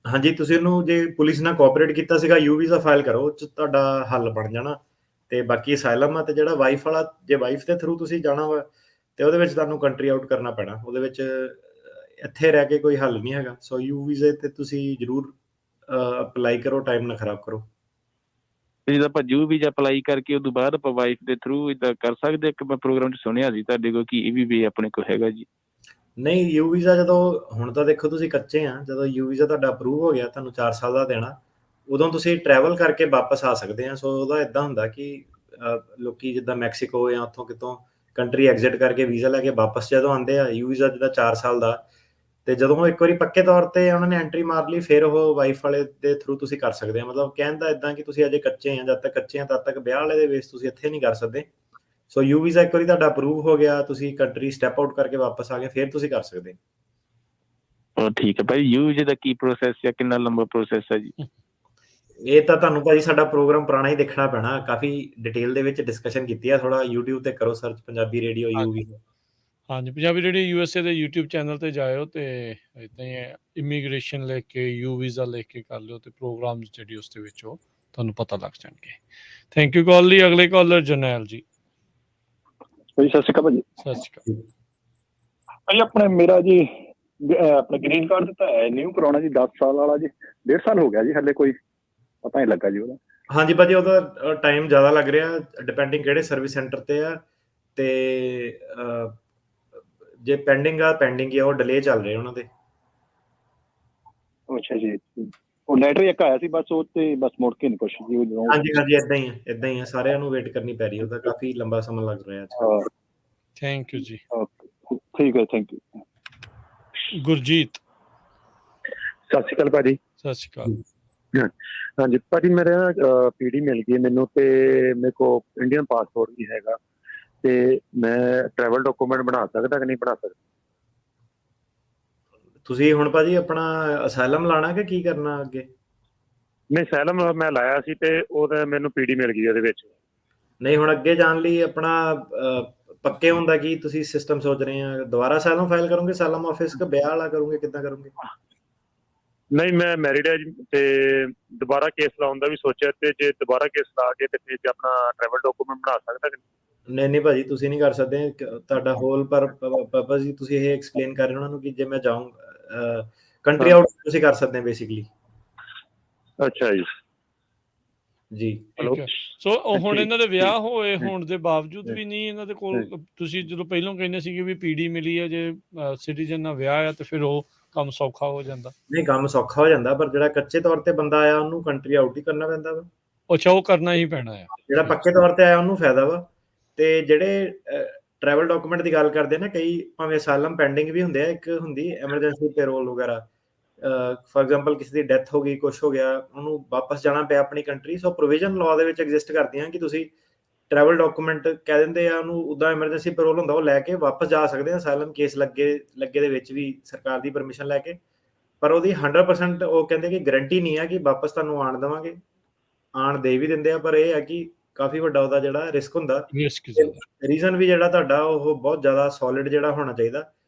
ਹਾਂਜੀ, ਤੁਸੀਂ ਉਹਨੂੰ ਜੇ ਪੁਲਿਸ ਨਾਲ ਕੋਆਪਰੇਟ ਕੀਤਾ ਸੀਗਾ, ਯੂ ਵੀਜ਼ਾ ਫਾਈਲ ਕਰੋ, ਉਹ 'ਚ ਤੁਹਾਡਾ ਹੱਲ ਬਣ ਜਾਣਾ। ਤੇ ਬਾਕੀ ਅਸਾਈਲਮ ਆ, ਤੇ ਜਿਹੜਾ ਵਾਈਫ ਵਾਲਾ, ਜੇ ਵਾਈਫ ਦੇ ਥਰੂ ਤੁਸੀਂ ਜਾਣਾ ਵਾ ਤੇ ਉਹਦੇ ਵਿੱਚ ਤੁਹਾਨੂੰ ਕੰਟਰੀ ਆਊਟ ਕਰਨਾ ਪੈਣਾ। ਉਹਦੇ ਵਿੱਚ ਇੱਥੇ ਰਹਿ ਕੇ ਕੋਈ ਹੱਲ ਨਹੀਂ ਹੈਗਾ। ਸੋ ਯੂ ਵੀਜ਼ੇ ਤੇ ਤੁਸੀਂ ਜ਼ਰੂਰ ਅਪਲਾਈ ਕਰੋ, ਟਾਈਮ ਨਾ ਖਰਾਬ ਕਰੋ। ਜਿੱਦਾਂ ਆਪਾਂ ਯੂ ਵੀਜ਼ਾ ਅਪਲਾਈ ਕਰਕੇ ਉਦੋਂ ਬਾਅਦ ਆਪਾਂ ਵਾਈਫ ਦੇ ਥਰੂ ਏਦਾਂ ਕਰ ਸਕਦੇ? ਇੱਕ ਮੈਂ ਪ੍ਰੋਗਰਾਮ 'ਚ ਸੁਣਿਆ ਸੀ ਤੁਹਾਡੇ ਕੋਲ ਕਿ ਇਹ ਵੀ ਵੇ ਆਪਣੇ ਕੋਲ ਹੈਗਾ ਜੀ। ਨਹੀਂ, ਯੂ ਵੀਜ਼ਾ ਜਦੋਂ, ਹੁਣ ਤਾਂ ਦੇਖੋ ਤੁਸੀਂ ਕੱਚੇ ਆ, ਜਦੋਂ ਯੂ ਵੀਜ਼ਾ ਤੁਹਾਡਾ ਅਪਰੂਵ ਹੋ ਗਿਆ, ਤੁਹਾਨੂੰ 4 ਸਾਲ ਦਾ ਦੇਣਾ, ਉਦੋਂ ਤੁਸੀਂ ਟਰੈਵਲ ਕਰਕੇ ਵਾਪਸ ਆ ਸਕਦੇ ਆ। ਸੋ ਉਹਦਾ ਇਦਾਂ ਹੁੰਦਾ ਕਿ ਲੋਕੀ ਜਿੱਦਾਂ ਮੈਕਸੀਕੋ ਜਾਂ ਉੱਥੋਂ ਕਿਤੋਂ ਕੰਟਰੀ ਐਗਜ਼ਿਟ ਕਰਕੇ ਵੀਜ਼ਾ ਲੈ ਕੇ ਵਾਪਸ ਜਦੋਂ ਆਉਂਦੇ ਆ, ਯੂ ਵੀਜ਼ਾ ਜਿੱਦਾਂ 4 ਸਾਲ ਦਾ, ਤੇ ਜਦੋਂ ਉਹ ਇੱਕ ਵਾਰੀ ਪੱਕੇ ਤੌਰ ਤੇ ਉਹਨਾਂ ਨੇ ਐਂਟਰੀ ਮਾਰ ਲਈ, ਫਿਰ ਉਹ ਵਾਈਫ ਵਾਲੇ ਦੇ ਥਰੂ ਤੁਸੀਂ ਕਰ ਸਕਦੇ ਆ। ਮਤਲਬ ਕਹਿਣ ਦਾ ਇਦਾਂ ਕਿ ਤੁਸੀਂ ਅਜੇ ਕੱਚੇ ਆ, ਜਦ ਤੱਕ ਕੱਚੇ ਆ ਤਦ ਤੱਕ ਵਿਆਹ ਵਾਲੇ ਦੇ ਬੇਸ ਤੁਸੀਂ ਇੱਥੇ ਨਹੀਂ ਕਰ ਸਕਦੇ। ਸੋ ਯੂ ਵੀਜ਼ਾ ਇੱਕ ਵਾਰੀ ਤੁਹਾਡਾ ਅਪਰੂਵ ਹੋ ਗਿਆ, ਤੁਸੀਂ ਕੰਟਰੀ ਸਟੈਪ ਆਊਟ ਕਰਕੇ ਵਾਪਸ ਆ ਗਏ, ਫਿਰ ਤੁਸੀਂ ਕਰ ਸਕਦੇ। ਠੀਕ ਹੈ ਭਾਈ। ਯੂ ਵੀਜ਼ੇ ਦਾ ਕੀ ਪ੍ਰੋਸੈਸ ਹੈ? ਕਿੰਨਾ ਲੰਬਾ ਪ੍ਰੋਸੈਸ ਹੈ ਜੀ? ਇਹ ਤਾਂ ਤੁਹਾਨੂੰ ਭਾਜੀ ਸਾਡਾ ਪ੍ਰੋਗਰਾਮ ਪੁਰਾਣਾ ਹੀ ਦੇਖਣਾ ਪੈਣਾ। ਕਾਫੀ ਡਿਟੇਲ ਦੇ ਵਿੱਚ ਡਿਸਕਸ਼ਨ ਕੀਤੀ ਆ। ਥੋੜਾ YouTube ਤੇ ਕਰੋ search, Punjabi radio you visa. ਹਾਂਜੀ, ਪੰਜਾਬੀ ਰੇਡੀਓ USA ਦੇ YouTube ਚੈਨਲ ਤੇ ਜਾਇਓ ਤੇ ਇਦਾਂ ਹੀ ਇਮੀਗ੍ਰੇਸ਼ਨ ਲਿਖ ਕੇ ਯੂ ਵੀਜ਼ਾ ਲਿਖ ਕੇ ਕਰ ਲਿਓ ਤੇ ਪ੍ਰੋਗਰਾਮ ਜਿਹੜੇ ਉਸ ਦੇ ਵਿੱਚ ਉਹ ਤੁਹਾਨੂੰ ਪਤਾ ਲੱਗ ਜਾਣਗੇ। ਥੈਂਕ ਯੂ ਕਾਲ ਲਈ। ਅਗਲੇ ਕਾਲਰ ਜਰਨੈਲ ਜੀ। ਭਾਜੀ ਸਤਿ ਸ਼੍ਰੀ ਅਕਾਲ ਭਾਜੀ। ਸਤਿ ਸ਼੍ਰੀ ਅਕਾਲ ਭਾਜੀ ਆਪਣੇ ਮੇਰਾ ਜੀ ਆਪਣਾ ਗ੍ਰੀਨ ਕਾਰਡ ਦਿੱਤਾ ਹੈ, ਨਿਊ ਕਰਾਉਣਾ ਜੀ, 10 ਸਾਲ ਵਾਲਾ ਜੀ। 1.5 ਸਾਲ ਹੋ ਗਿਆ ਜੀ, ਹਲੇ ਕੋਈ ਪਤਾ ਨਹੀਂ ਲੱਗਾ ਜੀ ਉਹਦਾ। ਹਾਂਜੀ ਭਾਜੀ, ਉਹਦਾ ਟਾਈਮ ਜ਼ਿਆਦਾ ਲੱਗ ਰਿਹਾ, ਡਿਪੈਂਡਿੰਗ ਕਿਹੜੇ ਸਰਵਿਸ ਸੈਂਟਰ ਤੇ ਆ। ਤੇ ਜੇ ਪੈਂਡਿੰਗ ਆ ਪੈਂਡਿੰਗ ਹੀ ਆ, ਉਹ ਡਿਲੇ ਚੱਲ ਰਹੇ ਉਹਨਾਂ ਦੇ। ਅੱਛਾ ਜੀ। ਉਹ ਲੈਟਰ ਇੱਕ ਆਇਆ ਸੀ ਬਸ, ਉਹ ਤੇ ਬਸ ਮੁੜ ਕੇ ਨਹੀਂ ਕੁਛ ਜੀ। ਹਾਂਜੀ ਇਦਾਂ ਹੀ ਆ, ਸਾਰਿਆਂ ਨੂੰ ਵੇਟ ਕਰਨੀ ਪੈ ਰਹੀ, ਉਹਦਾ ਕਾਫੀ ਲੰਬਾ ਸਮਾਂ ਲੱਗ ਰਿਹਾ ਅੱਜ। ਥੈਂਕ ਯੂ ਜੀ। ਠੀਕ ਹੈ, ਥੈਂਕ ਯੂ। ਗੁਰਜੀਤ। ਸਤਿ ਸ਼੍ਰੀ ਅਕਾਲ ਭਾਜੀ। ਸਤਿ ਸ਼੍ਰੀ ਅਕਾਲ। ਹਾਂਜੀ ਭਾਜੀ, ਮੇਰਾ ਪੀਡੀ ਮਿਲ ਗਈ ਮੈਨੂੰ, ਤੇ ਮੇਰੇ ਕੋਲ ਇੰਡੀਅਨ ਪਾਸਪੋਰਟ ਵੀ ਹੈਗਾ, ਤੇ ਮੈਂ ਟਰੈਵਲ ਡਾਕੂਮੈਂਟ ਬਣਾ ਸਕਦਾ ਕਿ ਨਹੀਂ ਬਣਾ ਸਕਦਾ? ਤੁਸੀਂ ਹੁਣ ਭਾਜੀ ਆਪਣਾ ਅਸਾਈਲਮ ਲਾਣਾ ਕਿ ਕੀ ਕਰਨਾ ਅੱਗੇ? ਨਹੀਂ, ਅਸਾਈਲਮ ਮੈਂ ਲਾਇਆ ਸੀ ਤੇ ਉਹਦਾ ਮੈਨੂੰ ਪੀਡੀ ਮਿਲ ਗਈ ਉਹਦੇ ਵਿੱਚ। ਨਹੀਂ, ਹੁਣ ਅੱਗੇ ਜਾਣ ਲਈ ਆਪਣਾ ਪੱਕੇ ਹੁੰਦਾ ਕੀ ਤੁਸੀਂ ਸਿਸਟਮ ਸੋਚ ਰਹੇ ਆ? ਦੁਬਾਰਾ ਅਸਾਈਲਮ ਫਾਈਲ ਕਰੋਗੇ ਅਸਾਈਲਮ ਆਫਿਸ, ਕਿ ਵਿਆਹ ਵਾਲਾ ਕਰੋਗੇ, ਕਿੱਦਾਂ ਕਰੋਗੇ? ਨਹੀਂ, ਮੈਂ ਮੈਰਿਡ ਹੈ ਜੀ, ਤੇ ਦੁਬਾਰਾ ਕੇਸ ਲਾਉਣ ਦਾ ਵੀ ਸੋਚਿਆ, ਤੇ ਜੇ ਦੁਬਾਰਾ ਕੇਸ ਲਾ ਕੇ ਤੇ ਫਿਰ ਆਪਣਾ ਟਰੈਵਲ ਡਾਕੂਮੈਂਟ ਬਣਾ ਸਕਦਾ ਕਿ? ਨਹੀਂ ਭਾਜੀ, ਤੁਸੀਂ ਨਹੀਂ ਕਰ ਸਕਦੇ। ਤੁਹਾਡਾ ਹੋਲ ਪਰਪਸ ਹੀ ਤੁਸੀਂ ਇਹ ਐਕਸਪਲੇਨ ਕਰ ਰਹੇ ਉਹਨਾਂ ਨੂੰ ਕਿ ਜੇ ਮੈਂ ਜਾਊਂ ਕੰਟਰੀ ਆਊਟ ਤੁਸੀਂ ਕਰ ਸਕਦੇ ਬੇਸਿਕਲੀ। ਅੱਛਾ ਜੀ। ਜੀ। ਸੋ ਹੁਣ ਇਹਨਾਂ ਦੇ ਵਿਆਹ ਹੋਏ ਹੋਣ ਦੇ ਬਾਵਜੂਦ ਵੀ ਨਹੀਂ ਇਹਨਾਂ ਦੇ ਕੋਲ, ਤੁਸੀਂ ਜਦੋਂ ਪਹਿਲਾਂ ਕਹਿੰਦੇ ਸੀਗੇ ਵੀ ਪੀਡੀ ਮਿਲੀ ਹੈ, ਜੇ ਸਿਟੀਜ਼ਨ ਨਾਲ ਵਿਆਹ ਆ ਤੇ ਫਿਰ ਉਹ ਕੰਮ ਸੌਖਾ ਹੋ ਜਾਂਦਾ? ਨਹੀਂ, ਕੰਮ ਸੌਖਾ ਹੋ ਜਾਂਦਾ, ਪਰ ਜਿਹੜਾ ਕੱਚੇ ਤੌਰ ਤੇ ਬੰਦਾ ਆਇਆ ਉਹਨੂੰ ਕੰਟਰੀ ਆਊਟ ਹੀ ਕਰਨਾ ਪੈਂਦਾ ਵਾ। ਅੱਛਾ, ਉਹ ਕਰਨਾ ਹੀ ਪੈਣਾ ਆ। ਜਿਹੜਾ ਪੱਕੇ ਤੌਰ ਤੇ ਆਇਆ ਉਹਨੂੰ ਫਾਇਦਾ ਵਾ। ਤੇ ਜਿਹੜੇ ਟਰੈਵਲ ਡਾਕੂਮੈਂਟ ਦੀ ਗੱਲ ਕਰਦੇ ਨਾ, ਕਈ ਭਾਵੇਂ ਅਸਾਈਲਮ ਪੈਂਡਿੰਗ ਵੀ ਹੁੰਦੇ ਆ, ਇੱਕ ਹੁੰਦੀ ਐਮਰਜੈਂਸੀ ਪੇਰੋਲ ਵਗੈਰਾ। ਫॉर ਐਗਜ਼ਾਮਪਲ ਕਿਸੇ ਦੀ ਡੈਥ ਹੋ ਗਈ, ਕੁਛ ਹੋ ਗਿਆ, ਉਹਨੂੰ ਵਾਪਸ ਜਾਣਾ ਪਿਆ ਆਪਣੀ ਕੰਟਰੀ। ਸੋ ਪ੍ਰੋਵੀਜ਼ਨ ਲਾਅ ਦੇ ਵਿੱਚ ਐਗਜ਼ਿਸਟ ਕਰਦੀਆਂ ਕਿ ਤੁਸੀਂ ਟਰੈਵਲ ਡਾਕੂਮੈਂਟ ਕਹਿ ਦਿੰਦੇ ਆ ਉਹਨੂੰ, ਉੱਦਾਂ ਐਮਰਜੈਂਸੀ ਪੈਰੋਲ ਹੁੰਦਾ, ਉਹ ਲੈ ਕੇ ਵਾਪਸ ਜਾ ਸਕਦੇ ਆ ਅਸਾਈਲਮ ਕੇਸ ਲੱਗੇ ਦੇ ਵਿੱਚ ਵੀ ਸਰਕਾਰ ਦੀ ਪਰਮਿਸ਼ਨ ਲੈ ਕੇ। ਪਰ ਉਹਦੀ 100% ਉਹ ਕਹਿੰਦੇ ਕਿ ਗਰੰਟੀ ਨਹੀਂ ਆ ਕਿ ਵਾਪਸ ਤੁਹਾਨੂੰ ਆਉਣ ਦੇਵਾਂਗੇ। ਆਉਣ ਦੇ ਵੀ ਦਿੰਦੇ ਆ, ਪਰ ਇਹ ਹੈ ਕਿ ਕਾਫੀ ਵੱਡਾ ਉਹਦਾ ਜਿਹੜਾ ਰਿਸਕ ਹੁੰਦਾ। ਰਿਸਕ ਜ਼ਿਆਦਾ। ਰੀਜ਼ਨ ਵੀ ਜਿਹੜਾ ਤੁਹਾਡਾ ਉਹ ਬਹੁਤ ਜ਼ਿਆਦਾ ਸੋਲਿਡ ਜਿਹੜਾ ਹੋਣਾ ਚਾਹੀਦਾ,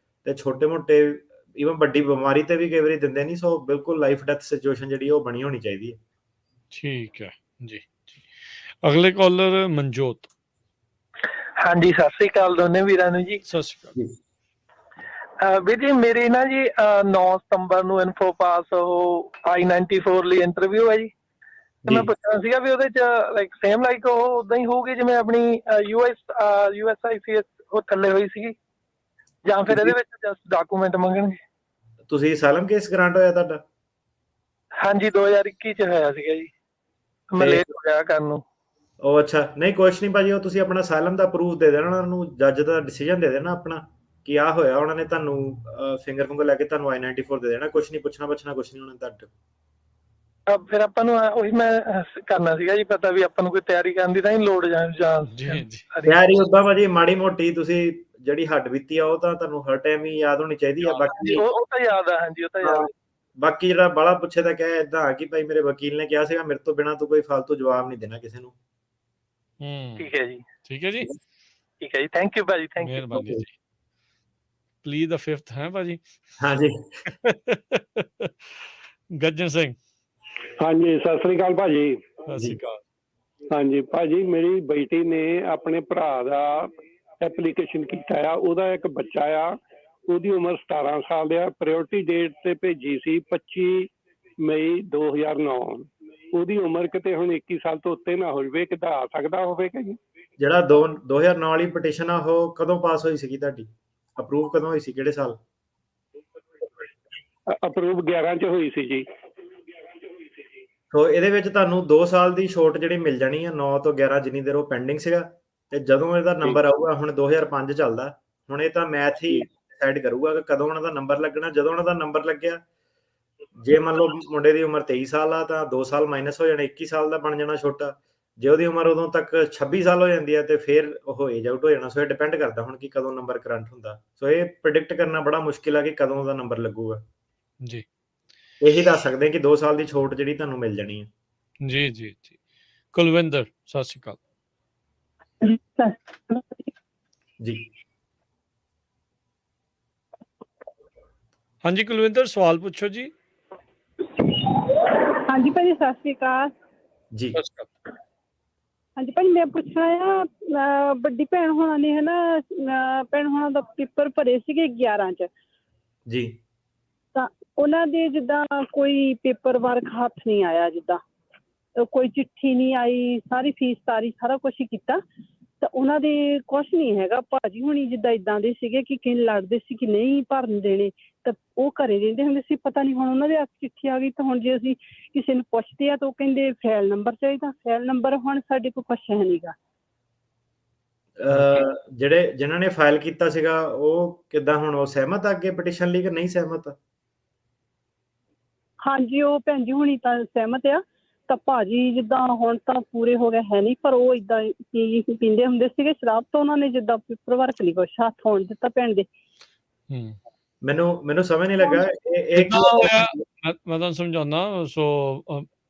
ਤੇ ਛੋਟੇ ਮੋਟੇ ਈਵਨ ਵੱਡੀ ਬਿਮਾਰੀ ਤੇ ਵੀ ਕਈ ਵਾਰੀ ਦਿੰਦੇ ਨਹੀਂ। ਸੋ ਬਿਲਕੁਲ ਲਾਈਫ ਡੈਥ ਸਿਚੁਏਸ਼ਨ ਜਿਹੜੀ ਉਹ ਬਣੀ ਹੋਣੀ ਚਾਹੀਦੀ ਹੈ। ਠੀਕ ਹੈ ਜੀ। ਅਗਲੇ ਕਾਲਰ ਮਨਜੋਤ। ਹਾਂਜੀ, ਸਤਿ ਸ੍ਰੀ ਅਕਾਲ ਦੋਨੇ ਵੀਰਾਂ ਨੂੰ ਜੀ। ਸਤਿ ਸ਼੍ਰੀ ਅਕਾਲ। ਵੀਰ ਜੀ ਮੇਰੀ ਨਾ ਜੀ 9 ਸਤੰਬਰ ਨੂੰ ਇਨਫੋ ਪਾਸ ਉਹ I-94 ਲਈ ਇੰਟਰਵਿਊ ਹੈ ਜੀ। ਤੇ ਮੈਂ ਪੁੱਛਣਾ ਸੀਗਾ ਵੀ ਉਹਦੇ ਚ ਸੇਮ ਲਾਈਕ ਉਹ ਉਦਾਂ ਹੀ ਹੋਊਗੀ ਜਿਵੇਂ ਆਪਣੀ USICS ਉਹ ਥੱਲੇ ਹੋਈ ਸੀਗੀ, ਜਾਂ ਫਿਰ ਇਹਦੇ ਵਿੱਚ ਜਸਟ ਡਾਕੂਮੈਂਟ ਮੰਗਣਗੇ? ਤੁਸੀਂ ਅਸਾਈਲਮ ਕੇਸ ਗ੍ਰਾਂਟ ਹੋਇਆ ਤੁਹਾਡਾ? ਹਾਂਜੀ, 2021 ਚ ਹੋਇਆ ਸੀਗਾ ਜੀ, ਮੈਂ ਲੇਟ ਹੋ ਗਿਆ ਕਰਨ ਨੂੰ। ਉਹ ਅੱਛਾ, ਨਹੀਂ ਕੁਛ ਨਹੀਂ ਭਾਜੀ, ਉਹ ਤੁਸੀਂ ਆਪਣਾ ਅਸਾਈਲਮ ਦਾ ਪ੍ਰੂਫ ਦੇ ਦੇਣਾ ਉਹਨਾਂ ਨੂੰ, ਜੱਜ ਦਾ ਡਿਸੀਜਨ ਦੇ ਦੇਣਾ ਆਪਣਾ ਕਿ ਆਹ ਹੋਇਆ। ਉਹਨਾਂ ਨੇ ਤੁਹਾਨੂੰ ਫਿੰਗਰ ਫੁੰਗਰ ਲੈ ਕੇ ਤੁਹਾਨੂੰ I-94 ਦੇ ਦੇਣਾ। ਕੁਛ ਨਹੀਂ ਪੁੱਛਣਾ ਕੁਛ ਨਹੀਂ ਉਹਨਾਂ ਨੇ ਤੁਹਾਡੇ। ਫਿਰ ਆਪਾਂ ਨੂੰ ਉਹੀ ਮੈਂ ਕਰਨਾ ਸੀਗਾ ਜੀ, ਪਤਾ ਵੀ ਆਪਾਂ ਨੂੰ ਕੋਈ ਤਿਆਰੀ ਕਰਨ ਦੀ ਤਾਂ ਨਹੀਂ ਲੋੜ ਜਾਂ ਤਿਆਰੀ ਉਦਾਂ ਭਾਜੀ ਮਾੜੀ ਮੋਟੀ ਤੁਸੀਂ ਜਿਹੜੀ ਹੱਡ ਬੀਤੀ ਆ ਉਹ ਤਾਂ ਤੁਹਾਨੂੰ ਹਰ ਟਾਈਮ ਹੀ ਯਾਦ ਹੋਣੀ ਚਾਹੀਦੀ ਆ। ਬਾਕੀ ਉਹ ਤਾਂ ਯਾਦ ਆ। ਹਾਂਜੀ, ਉਹ ਤਾਂ ਯਾਦ। ਬਾਕੀ ਜਿਹੜਾ ਬਾਲਾ ਪੁੱਛੇ ਤਾਂ ਕਹਿ ਏਦਾਂ ਆ ਕਿ ਭਾਈ ਮੇਰੇ ਵਕੀਲ ਨੇ ਕਿਹਾ ਸੀਗਾ ਮੇਰੇ ਤੋਂ ਬਿਨਾਂ ਤੂੰ ਕੋਈ ਫालतू ਜਵਾਬ ਨਹੀਂ ਦੇਣਾ ਕਿਸੇ ਨੂੰ। ਠੀਕ ਹੈ ਜੀ। ਠੀਕ ਹੈ ਜੀ। ਠੀਕ ਹੈ ਜੀ, ਥੈਂਕ ਯੂ ਭਾਜੀ, ਥੈਂਕ ਯੂ। ਮਿਹਰਬਾਨੀ ਜੀ। ਪਲੀਜ਼ ਦਾ 5th ਹੈ ਭਾਜੀ। ਹਾਂਜੀ। ਗੱਜਣ ਸਿੰਘ। ਹਾਂਜੀ, ਸਤਿ ਸ੍ਰੀ ਅਕਾਲ ਭਾਜੀ। ਸਤਿ ਸ਼੍ਰੀ ਅਕਾਲ। ਹਾਂਜੀ ਭਾਜੀ, ਮੇਰੀ ਬੇਟੀ ਨੇ ਆਪਣੇ ਭਰਾ ਦਾ ਐਪਲੀਕੇਸ਼ਨ ਕੀਤਾ ਆ, ਉਹਦਾ ਇੱਕ ਬੱਚਾ ਆ, ਉਹਦੀ ਉਮਰ 17 ਸਾਲ ਆ। ਪ੍ਰਾਇੋਰਟੀ ਡੇਟ ਤੇ ਭੇਜੀ ਸੀ 25 ਮਈ 2009। ਉਹਦੀ ਉਮਰ ਕਿਤੇ ਹੁਣ 21 ਸਾਲ ਤੋਂ ਉੱਤੇ ਨਾ ਹੋ ਜਾਵੇ, ਕਿੱਦਾਂ ਆ ਸਕਦਾ ਹੋਵੇਗਾ ਜੀ? ਜਿਹੜਾ 2009 ਵਾਲੀ ਪਟੀਸ਼ਨ ਆ ਉਹ ਕਦੋਂ ਪਾਸ ਹੋਈ ਸੀਗੀ ਤੁਹਾਡੀ? ਅਪਰੂਵ ਕਦੋਂ ਹੋਈ ਸੀ, ਕਿਹੜੇ ਸਾਲ? ਅਪਰੂਵ 11 ਚ ਹੋਈ ਸੀ ਜੀ। ਸੋ ਇਹਦੇ ਵਿੱਚ ਤੁਹਾਨੂੰ 2 ਸਾਲ ਦੀ ਛੋਟ ਜਿਹੜੀ ਮਿਲ ਜਾਣੀ ਆ, 9 ਤੋਂ 11 ਜਿੰਨੀ ਦੇਰ ਉਹ ਪੈਂਡਿੰਗ ਸੀਗਾ। ਤੇ ਜਦੋਂ ਇਹਦਾ ਨੰਬਰ ਆਊਗਾ, ਹੁਣ 2005 ਚੱਲਦਾ, ਹੁਣ ਇਹ ਤਾਂ ਮੈਥ ਹੀ ਡਿਸਾਈਡ ਕਰੂਗਾ ਕਿ ਕਦੋਂ ਉਹਨਾਂ ਦਾ ਨੰਬਰ ਲੱਗਣਾ। ਜਦੋਂ ਉਹਨਾਂ ਦਾ ਨੰਬਰ ਲੱਗਿਆ, ਜੇ ਮੰਨ ਲਓ ਮੁੰਡੇ ਦੀ ਉਮਰ 23 ਸਾਲ ਆ ਤਾਂ 2 ਸਾਲ ਮਾਈਨਸ ਹੋ ਜਾਣਾ, 21 ਸਾਲ ਦਾ ਬਣ ਜਾਣਾ ਛੋਟਾ। ਜੇ ਉਹਦੀ ਉਮਰ ਉਦੋਂ ਤੱਕ 26 ਸਾਲ ਹੋ ਜਾਂਦੀ ਹੈ ਤੇ ਫਿਰ ਉਹ ਏਜ ਆਊਟ ਹੋ ਜਾਣਾ। ਸੋ ਇਹ ਡਿਪੈਂਡ ਕਰਦਾ ਹੁਣ ਕਿ ਕਦੋਂ ਨੰਬਰ ਕਰੰਟ ਹੁੰਦਾ। ਸੋ ਇਹ ਪ੍ਰਿਡਿਕਟ ਕਰਨਾ ਬੜਾ ਮੁਸ਼ਕਿਲ ਆ ਕਿ ਕਦੋਂ ਉਹਦਾ ਨੰਬਰ ਲੱਗੂਗਾ ਜੀ। ਇਹੀ ਦੱਸ ਸਕਦੇ ਕਿ 2 ਸਾਲ ਦੀ ਛੋਟ ਜਿਹੜੀ ਤੁਹਾਨੂੰ ਮਿਲ ਜਾਣੀ ਹੈ। ਜੀ ਜੀ ਜੀ। ਕੁਲਵਿੰਦਰ, ਸਤਿ ਸ਼੍ਰੀ ਅਕਾਲ ਜੀ। ਹਾਂਜੀ ਕੁਲਵਿੰਦਰ, ਸਵਾਲ ਪੁੱਛੋ ਜੀ। ਹਾਂਜੀ ਭਾਜੀ, ਸਤਿ ਸ਼੍ਰੀ ਅਕਾਲ ਜੀ। ਹਾਂਜੀ ਭਾਜੀ, ਮੈਂ ਪੁੱਛਣਾ ਆ, ਵੱਡੀ ਭੈਣ ਹੋਣਾ ਨੇ ਭੈਣ ਹੋਣਾ ਦਾ ਪੇਪਰ ਭਰੇ ਸੀਗੇ 11 ਚ ਜੀ। ਤਾਂ ਉਹਨਾਂ ਦੇ ਜਿੱਦਾਂ ਕੋਈ ਪੇਪਰ ਵਰਕ ਹੱਥ ਨਹੀਂ ਆਇਆ, ਜਿੱਦਾਂ ਕੋਈ ਚਿੱਠੀ ਨਹੀਂ ਆਈ, ਸਾਰੀ ਫੀਸ ਤਾਰੀ ਸਾਰਾ ਕੁਛ ਹੀ ਕੀਤਾ, ਤਾਂ ਉਹਨਾਂ ਦੇ ਕੁਛ ਨਹੀਂ ਹੈਗਾ। ਭਾਜੀ ਹੁਣੀ ਜਿੱਦਾਂ ਇਦਾਂ ਦੇ ਸੀਗੇ ਕਿ ਕਿਨ ਲੜਦੇ ਸੀ ਕਿ ਨਹੀਂ ਭਰਨ ਦੇਣੇ, ਤਾਂ ਉਹ ਘਰੇ ਰਹਿੰਦੇ ਹੁੰਦੇ ਸੀ। ਪਤਾ ਨਹੀਂ ਹੁਣ ਉਹਨਾਂ ਦੇ ਹੱਥ ਚਿੱਠੀ ਆ ਗਈ, ਤਾਂ ਹੁਣ ਜੇ ਅਸੀਂ ਕਿਸੇ ਨੂੰ ਪੁੱਛਦੇ ਆ ਤਾਂ ਉਹ ਕਹਿੰਦੇ ਫਾਈਲ ਨੰਬਰ ਚਾਹੀਦਾ। ਫਾਈਲ ਨੰਬਰ ਹੁਣ ਸਾਡੇ ਕੋਲ ਕੁਛ ਹੈ ਨੀਗਾ। ਜਿਨ੍ਹਾਂ ਨੇ ਫਾਈਲ ਕੀਤਾ ਸੀਗਾ ਉਹ ਕਿੱਦਾਂ ਹੁਣ ਉਹ ਸਹਿਮਤ ਆ ਅੱਗੇ ਪਟੀਸ਼ਨ ਲਈ ਕਿ ਨਹੀਂ ਸਹਿਮਤ? ਹਾਂਜੀ, ਉਹ ਭੈਣ ਜੀ ਹੁਣੀ ਤਾਂ ਸਹਿਮਤ ਆ। ਤਾਂ ਭਾਜੀ ਜਿੱਦਾਂ ਹੁਣ ਤਾਂ ਪੂਰੇ ਹੋ ਗਏ ਹੈ ਨਹੀਂ, ਪਰ ਉਹ ਏਦਾਂ ਪੀਂਦੇ ਹੁੰਦੇ ਸੀਗੇ ਸ਼ਰਾਬ, ਤਾਂ ਉਹਨਾਂ ਨੇ ਜਿੱਦਾਂ ਪੇਪਰ ਵਰਕ ਨਹੀਂ ਕੁਛ ਹੱਥ ਹੋਣ ਦਿੱਤਾ ਭੈਣ ਦੇ। ਮੈਨੂੰ ਸਮਝ ਨਹੀਂ ਲੱਗਾ ਇਹ ਮੈਂ ਤੁਹਾਨੂੰ ਸਮਝਾਉਣਾ। ਸੋ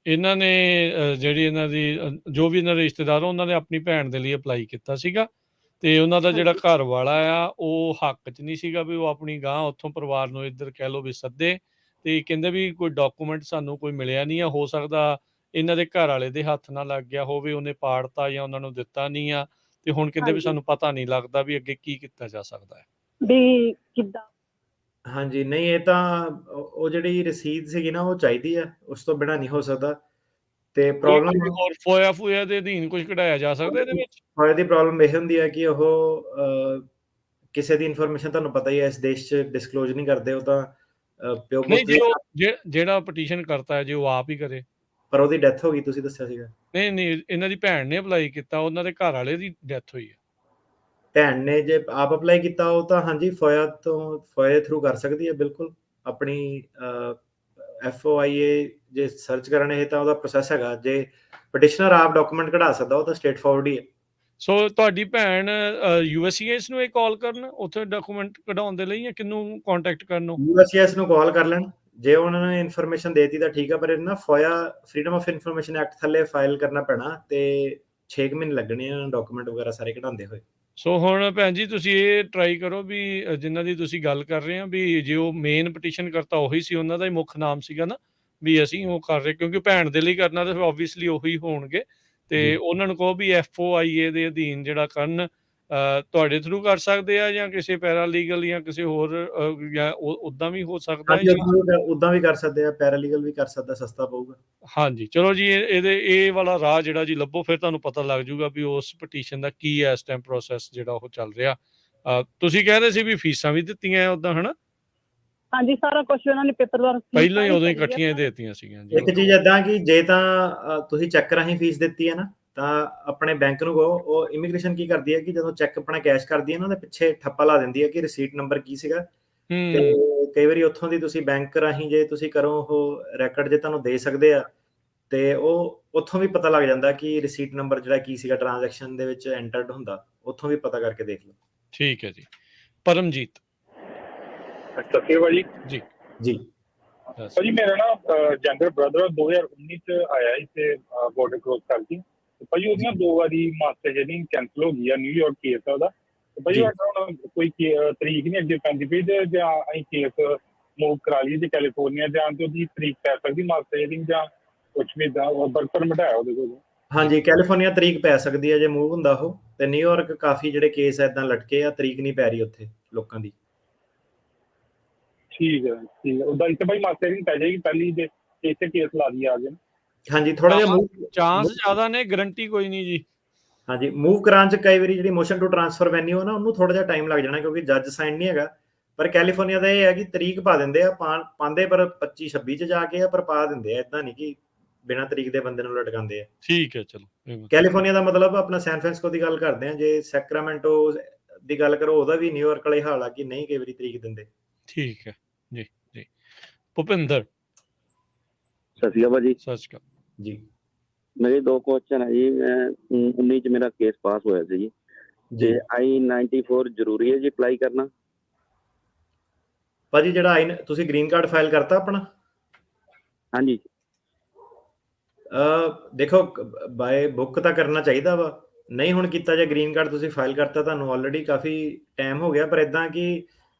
ਇਹਨਾਂ ਨੇ ਜਿਹੜੀ ਇਹਨਾਂ ਦੀ ਜੋ ਵੀ ਇਹਨਾਂ ਦੇ ਰਿਸ਼ਤੇਦਾਰ ਉਹਨਾਂ ਨੇ ਆਪਣੀ ਭੈਣ ਦੇ ਲਈ ਅਪਲਾਈ ਕੀਤਾ ਸੀਗਾ, ਤੇ ਉਹਨਾਂ ਦਾ ਜਿਹੜਾ ਘਰ ਵਾਲਾ ਆ ਉਹ ਹੱਕ 'ਚ ਨਹੀਂ ਸੀਗਾ ਵੀ ਉਹ ਆਪਣੀ ਗਾਂ ਉੱਥੋਂ ਪਰਿਵਾਰ ਨੂੰ ਇੱਧਰ ਕਹਿ ਲਓ ਵੀ ਸੱਦੇ, ਤੇ ਕਹਿੰਦੇ ਵੀ ਕੋਈ ਡਾਕੂਮੈਂਟ ਸਾਨੂੰ ਕੋਈ ਮਿਲਿਆ ਨਹੀਂ ਆ। ਹੋ ਸਕਦਾ ਇਹਨਾਂ ਦੇ ਘਰ ਵਾਲੇ ਦੇ ਹੱਥ ਨਾਲ ਲੱਗ ਗਿਆ ਹੋਵੇ, ਉਹਨੇ ਪਾੜਤਾ ਜਾਂ ਉਹਨਾਂ ਨੂੰ ਦਿੱਤਾ ਨਹੀਂ ਆ, ਤੇ ਹੁਣ ਕਹਿੰਦੇ ਵੀ ਸਾਨੂੰ ਪਤਾ ਨਹੀਂ ਲੱਗਦਾ ਵੀ ਅੱਗੇ ਕੀ ਕੀਤਾ ਜਾ ਸਕਦਾ ਹੈ ਵੀ ਕਿੱਦਾਂ। ਹਾਂਜੀ, ਨਹੀਂ ਇਹ ਤਾਂ ਉਹ ਜਿਹੜੀ ਰਸੀਦ ਸੀਗੀ ਨਾ ਉਹ ਚਾਹੀਦੀ ਆ, ਉਸ ਤੋਂ ਬਿਨਾਂ ਨਹੀਂ ਹੋ ਸਕਦਾ। ਤੇ ਪ੍ਰੋਬਲਮ ਫੋਇਆ ਦੇ ਅਧੀਨ ਕੁਝ ਕਢਾਇਆ ਜਾ ਸਕਦਾ ਇਹਦੇ ਵਿੱਚ? ਫੋਇਆ ਦੀ ਪ੍ਰੋਬਲਮ ਇਹ ਹੁੰਦੀ ਹੈ ਕਿ ਉਹ ਕਿਸੇ ਦੀ ਇਨਫੋਰਮੇਸ਼ਨ ਤੁਹਾਨੂੰ ਪਤਾ ਹੀ ਹੈ ਇਸ ਦੇਸ਼ 'ਚ ਡਿਸਕਲੋਜ਼ ਨਹੀਂ ਕਰਦੇ। ਉਹ ਤਾਂ ਪਿਓ ਜਿਹੜਾ ਪਟੀਸ਼ਨ ਕਰਤਾ ਹੈ ਜੇ ਉਹ ਆਪ ਹੀ ਕਰੇ। ਪਰ ਉਹਦੀ ਡੈਥ ਹੋ ਗਈ, ਤੁਸੀਂ ਦੱਸਿਆ ਸੀਗਾ। ਨਹੀਂ, ਇਹਨਾਂ ਦੀ ਭੈਣ ਨੇ ਅਪਲਾਈ ਕੀਤਾ, ਉਹਨਾਂ ਦੇ ਘਰ ਵਾਲੇ ਦੀ ਡੈਥ ਹੋਈ ਹੈ। ਭੈਣ ਨੇ ਜੇ ਆਪ ਅਪਲਾਈ ਕੀਤਾ ਉਹ ਤਾਂ ਹਾਂਜੀ ਫੋਇਆ ਥਰੂ ਕਰ ਸਕਦੀ ਹੈ ਬਿਲਕੁਲ। ਆਪਣੀ FOIA ਜੇ ਸਰਚ ਕਰਨ ਇਹ ਤਾਂ ਉਹਦਾ ਪ੍ਰੋਸੈਸ ਹੈਗਾ। ਜੇ ਪਟੀਸ਼ਨਰ ਆਪ ਡਾਕੂਮੈਂਟ ਕਢਾ ਸਕਦਾ ਉਹ ਤਾਂ ਸਟ੍ਰੇਟ ਫਾਰਵਰਡ ਹੀ ਹੈ। ਸੋ ਤੁਹਾਡੀ ਭੈਣ USCIS ਨੂੰ ਇਹ ਕਾਲ ਕਰਨ ਉੱਥੇ ਡਾਕੂਮੈਂਟ ਕਢਾਉਣ ਦੇ ਲਈ, ਜਾਂ ਕਿਹਨੂੰ ਕੰਟੈਕਟ ਕਰਨ ਨੂੰ? USCIS ਨੂੰ ਕਾਲ ਕਰ ਲੈਣ, ਜੇ ਉਹਨਾਂ ਨੇ ਇਨਫੋਰਮੇਸ਼ਨ ਦੇਤੀ ਤਾਂ ਠੀਕ ਆ, ਪਰ ਇਹਨਾਂ ਫੋਇਆ ਫਰੀडम ਆਫ ਇਨਫੋਰਮੇਸ਼ਨ ਐਕਟ ਥੱਲੇ ਫਾਈਲ ਕਰਨਾ ਪੈਣਾ ਤੇ 6 ਮਹੀਨੇ ਲੱਗਣੇ ਆ ਡਾਕੂਮੈਂਟ ਵਗੈਰਾ ਸਾਰੇ ਕਢਾਉਂਦੇ ਹੋਏ। ਸੋ ਹੁਣ ਭੈਣ ਜੀ ਤੁਸੀਂ ਇਹ ਟਰਾਈ ਕਰੋ ਵੀ ਜਿਨ੍ਹਾਂ ਦੀ ਤੁਸੀਂ ਗੱਲ ਕਰ ਰਹੇ ਆ ਵੀ ਜੇ ਉਹ ਮੇਨ ਪਟੀਸ਼ਨ ਕਰਤਾ ਉਹੀ ਸੀ, ਉਹਨਾਂ ਦਾ ਹੀ ਮੁੱਖ ਨਾਮ ਸੀਗਾ ਨਾ ਵੀ ਅਸੀਂ ਉਹ ਕਰ ਰਹੇ, ਕਿਉਂਕਿ ਭੈਣ ਦੇ ਲਈ ਕਰਨਾ ਤਾਂ ਆਬਵੀਅਸਲੀ ਉਹੀ ਹੋਣਗੇ, ਤੇ ਉਹਨਾਂ ਨੂੰ ਕਹੋ ਵੀ FOIA ਦੇ ਅਧੀਨ ਜਿਹੜਾ ਕਰਨ, ਤੁਹਾਡੇ ਥਰੂ ਕਰ ਸਕਦੇ ਆ ਜਾਂ ਕਿਸੇ ਪੈਰਾਲੀਗਲ ਜਾਂ ਕਿਸੇ ਹੋਰ, ਜਾਂ ਉਦਾਂ ਵੀ ਹੋ ਸਕਦਾ ਹੈ। ਉਦਾਂ ਵੀ ਕਰ ਸਕਦੇ ਆ, ਪੈਰਾਲੀਗਲ ਵੀ ਕਰ ਸਕਦਾ, ਸਸਤਾ ਪਊਗਾ। ਹਾਂਜੀ ਚਲੋ ਜੀ, ਇਹ ਵਾਲਾ ਰਾਹ ਜਿਹੜਾ ਜੀ ਲੱਭੋ, ਫਿਰ ਤੁਹਾਨੂੰ ਪਤਾ ਲੱਗ ਜੂਗਾ ਵੀ ਉਸ ਪਟੀਸ਼ਨ ਦਾ ਕੀ ਹੈ ਇਸ ਟਾਈਮ ਪ੍ਰੋਸੈਸ ਜਿਹੜਾ ਉਹ ਚੱਲ ਰਿਹਾ। ਤੁਸੀਂ ਕਹਿ ਰਹੇ ਸੀ ਵੀ ਫੀਸਾਂ ਵੀ ਦਿੱਤੀਆਂ ਉਦਾਂ, ਹਨਾ? ਹਾਂਜੀ, ਸਾਰਾ ਕੁਝ ਉਹਨਾਂ ਨੇ ਪੇਪਰ ਵਰਕ ਪਹਿਲਾਂ ਹੀ ਉਦੋਂ ਹੀ ਇਕੱਠੀਆਂ ਹੀ ਦੇਤੀਆਂ ਸੀਗੀਆਂ ਜੀ। ਇੱਕ ਚੀਜ਼ ਏਦਾਂ ਕਿ ਜੇ ਤਾਂ ਤੁਸੀਂ ਚੈੱਕ ਰਾਹੀਂ ਫੀਸ ਦਿੱਤੀ ਹੈ ਨਾ, ਤਾਂ ਆਪਣੇ ਬੈਂਕ ਨੂੰ ਕਹੋ। ਉਹ ਇਮੀਗ੍ਰੇਸ਼ਨ ਕੀ ਕਰਦੀ ਹੈ ਕਿ ਜਦੋਂ ਚੈੱਕ ਆਪਣਾ ਕੈਸ਼ ਕਰਦੀ ਹੈ ਨਾ, ਉਹਦੇ ਪਿੱਛੇ ਠੱਪਾ ਲਾ ਦਿੰਦੀ ਹੈ ਕਿ ਰਿਸੀਟ ਨੰਬਰ ਕੀ ਸੀਗਾ, ਤੇ ਕਈ ਵਾਰੀ ਉੱਥੋਂ ਦੀ ਤੁਸੀਂ ਬੈਂਕ ਰਾਹੀਂ ਜੇ ਤੁਸੀਂ ਕਰੋ ਉਹ ਰੈਕਡ ਜੇ ਤੁਹਾਨੂੰ ਦੇ ਸਕਦੇ ਆ, ਤੇ ਉਹ ਉੱਥੋਂ ਵੀ ਪਤਾ ਲੱਗ ਜਾਂਦਾ ਕਿ ਰਿਸੀਟ ਨੰਬਰ ਜਿਹੜਾ ਕੀ ਸੀਗਾ ਟ੍ਰਾਂਜੈਕਸ਼ਨ ਦੇ ਵਿੱਚ ਐਂਟਰਡ ਹੁੰਦਾ, ਉੱਥੋਂ ਵੀ ਪਤਾ ਕਰਕੇ ਦੇਖ ਲਓ। ਠੀਕ ਹੈ ਜੀ। ਪਰਮਜੀਤ ਸਤਿ ਸ਼੍ਰੀ ਅਕਾਲ ਜੀ। ਜੀ ਭਾਜੀ ਮੇਰਾ ਨਾ ਜੰਗਰ ਬ੍ਰਦਰ 2019 ਚ ਆਇਆ ਇੱਥੇ ਬਾਰਡਰ ਕ੍ਰੋਸ ਕਰਕੇ, ਤੇ ਭਾਜੀ ਉਹਦੀਆਂ 2 ਵਾਰੀ ਮਾਸਟਰ ਜਿਹੜੀ ਕੈਂਸਲ ਹੋ ਗਈ ਆ, ਨਿਊਯਾਰਕ ਕੇਸ ਆ ਉਹਦਾ। ਤੇ ਭਾਜੀ ਸਾਡਾ ਹੁਣ ਕੋਈ ਤਰੀਕ ਨਹੀਂ ਅੱਗੇ ਪੈਂਦੀ ਪਈ, ਤੇ ਜਾਂ ਅਸੀਂ ਕੇਸ ਮੂਵ ਕਰਾ ਲਈਏ ਜੇ ਕੈਲੀਫੋਰਨੀਆ ਜਾਂ ਤੇ ਉਹਦੀ ਤਰੀਕ ਪੈ ਸਕਦੀ ਮਾਸਟਰ ਜਿਹੜੀ, ਜਾਂ ਕੁਛ ਵੀ ਦਾ ਵਰਕ ਪਰਮਿਟ ਹੈ ਉਹਦੇ ਕੋਲ? ਹਾਂਜੀ, ਕੈਲੀਫੋਰਨੀਆ ਤਰੀਕ ਪੈ ਸਕਦੀ ਹੈ ਜੇ ਮੂਵ ਹੁੰਦਾ ਉਹ, ਤੇ ਨਿਊਯਾਰਕ ਕਾਫੀ ਜਿਹੜੇ ਕੇਸ ਏਦਾਂ ਲਟਕੇ ਆ, ਤਰੀਕ ਨਹੀਂ ਪੈ ਰਹੀ ਉੱਥੇ ਲੋਕਾਂ ਦੀ। ਠੀਕ ਹੈ ਉਦਾਂ ਇੱਥੇ ਭਾਈ ਮਾਸਟਰ ਨਹੀਂ ਪੈ ਜਾਏਗੀ ਪਹਿਲੀ ਦੇ ਇੱਥੇ ਕੇਸ ਲਾ ਦੀ ਆ ਗਏ। ਹਾਂਜੀ, ਥੋੜਾ ਜਿਹਾ ਚਾਂਸ ਜ਼ਿਆਦਾ ਨੇ, ਗਰੰਟੀ ਕੋਈ ਨਹੀਂ ਜੀ। ਹਾਂਜੀ, ਮੂਵ ਕਰਾਉਣ ਚ ਕਈ ਵਾਰੀ ਜਿਹੜੀ ਮੋਸ਼ਨ ਟੂ ਟ੍ਰਾਂਸਫਰ ਵੈਨਿਊ ਹੈ ਨਾ, ਉਹਨੂੰ ਥੋੜਾ ਜਿਹਾ ਟਾਈਮ ਲੱਗ ਜਾਣਾ, ਕਿਉਂਕਿ ਜੱਜ ਸਾਈਨ ਨਹੀਂ ਹੈਗਾ। ਪਰ ਕੈਲੀਫੋਰਨੀਆ ਦਾ ਇਹ ਹੈ ਕਿ ਤਰੀਕ ਪਾ ਦਿੰਦੇ ਆ, ਪਾਉਂਦੇ ਪਰ 25-26 ਚ ਜਾ ਕੇ ਆ, ਪਰ ਪਾ ਦਿੰਦੇ ਆ, ਏਦਾਂ ਨਹੀਂ ਕਿ ਬਿਨਾਂ ਤਰੀਕ ਦੇ ਬੰਦੇ ਨੂੰ ਲਟਕਾਉਂਦੇ ਆ। ਠੀਕ ਹੈ, ਚਲੋ। ਕੈਲੀਫੋਰਨੀਆ ਦਾ ਮਤਲਬ ਆਪਣਾ ਸੈਨ ਫ੍ਰਾਂਸਿਸਕੋ ਦੀ ਗੱਲ ਕਰਦੇ ਆ, ਜੇ ਸੈਕਰਾਮੈਂਟੋ ਦੀ ਗੱਲ ਕਰੋ ਉਹਦਾ ਵੀ ਨਿਊਯਾਰਕ ਵਾਲੇ ਹਾਲ ਆ ਕਿ ਨਹੀਂ ਕਈ ਵਾਰੀ ਤਰੀਕ ਦਿੰਦੇ। ਠੀਕ ਹੈ ਜੀ। ਭੁਪਿੰਦਰ ਸਤਿ ਸ਼੍ਰੀ ਅਕਾਲ ਜੀ। ਸਤਿ ਸ਼੍ਰੀ ਅਕਾਲ ਜੀ। ਮੇਰੇ 2 ਕੁਐਸਚਨ ਹੈ ਜੀ। ਮੈਂ 19 ਚ ਮੇਰਾ ਕੇਸ ਪਾਸ ਹੋਇਆ ਸੀ ਜੀ, ਤੇ I-94 ਜ਼ਰੂਰੀ ਹੈ ਜੀ ਅਪਲਾਈ ਕਰਨਾ? ਭਾਜੀ ਜਿਹੜਾ ਤੁਸੀਂ ਗ੍ਰੀਨ ਕਾਰਡ ਫਾਈਲ ਕਰਤਾ ਆਪਣਾ? ਹਾਂਜੀ। ਦੇਖੋ, ਬਾਏ ਬੁੱਕ ਤਾਂ ਕਰਨਾ ਚਾਹੀਦਾ ਵਾ, ਨਹੀਂ ਹੁਣ ਕੀਤਾ ਜੇ ਗ੍ਰੀਨ ਕਾਰਡ ਤੁਸੀਂ ਫਾਈਲ ਕਰਤਾ, ਤੁਹਾਨੂੰ ਆਲਰੇਡੀ ਕਾਫੀ ਟਾਈਮ ਹੋ ਗਿਆ। ਪਰ ਇਦਾਂ ਕਿ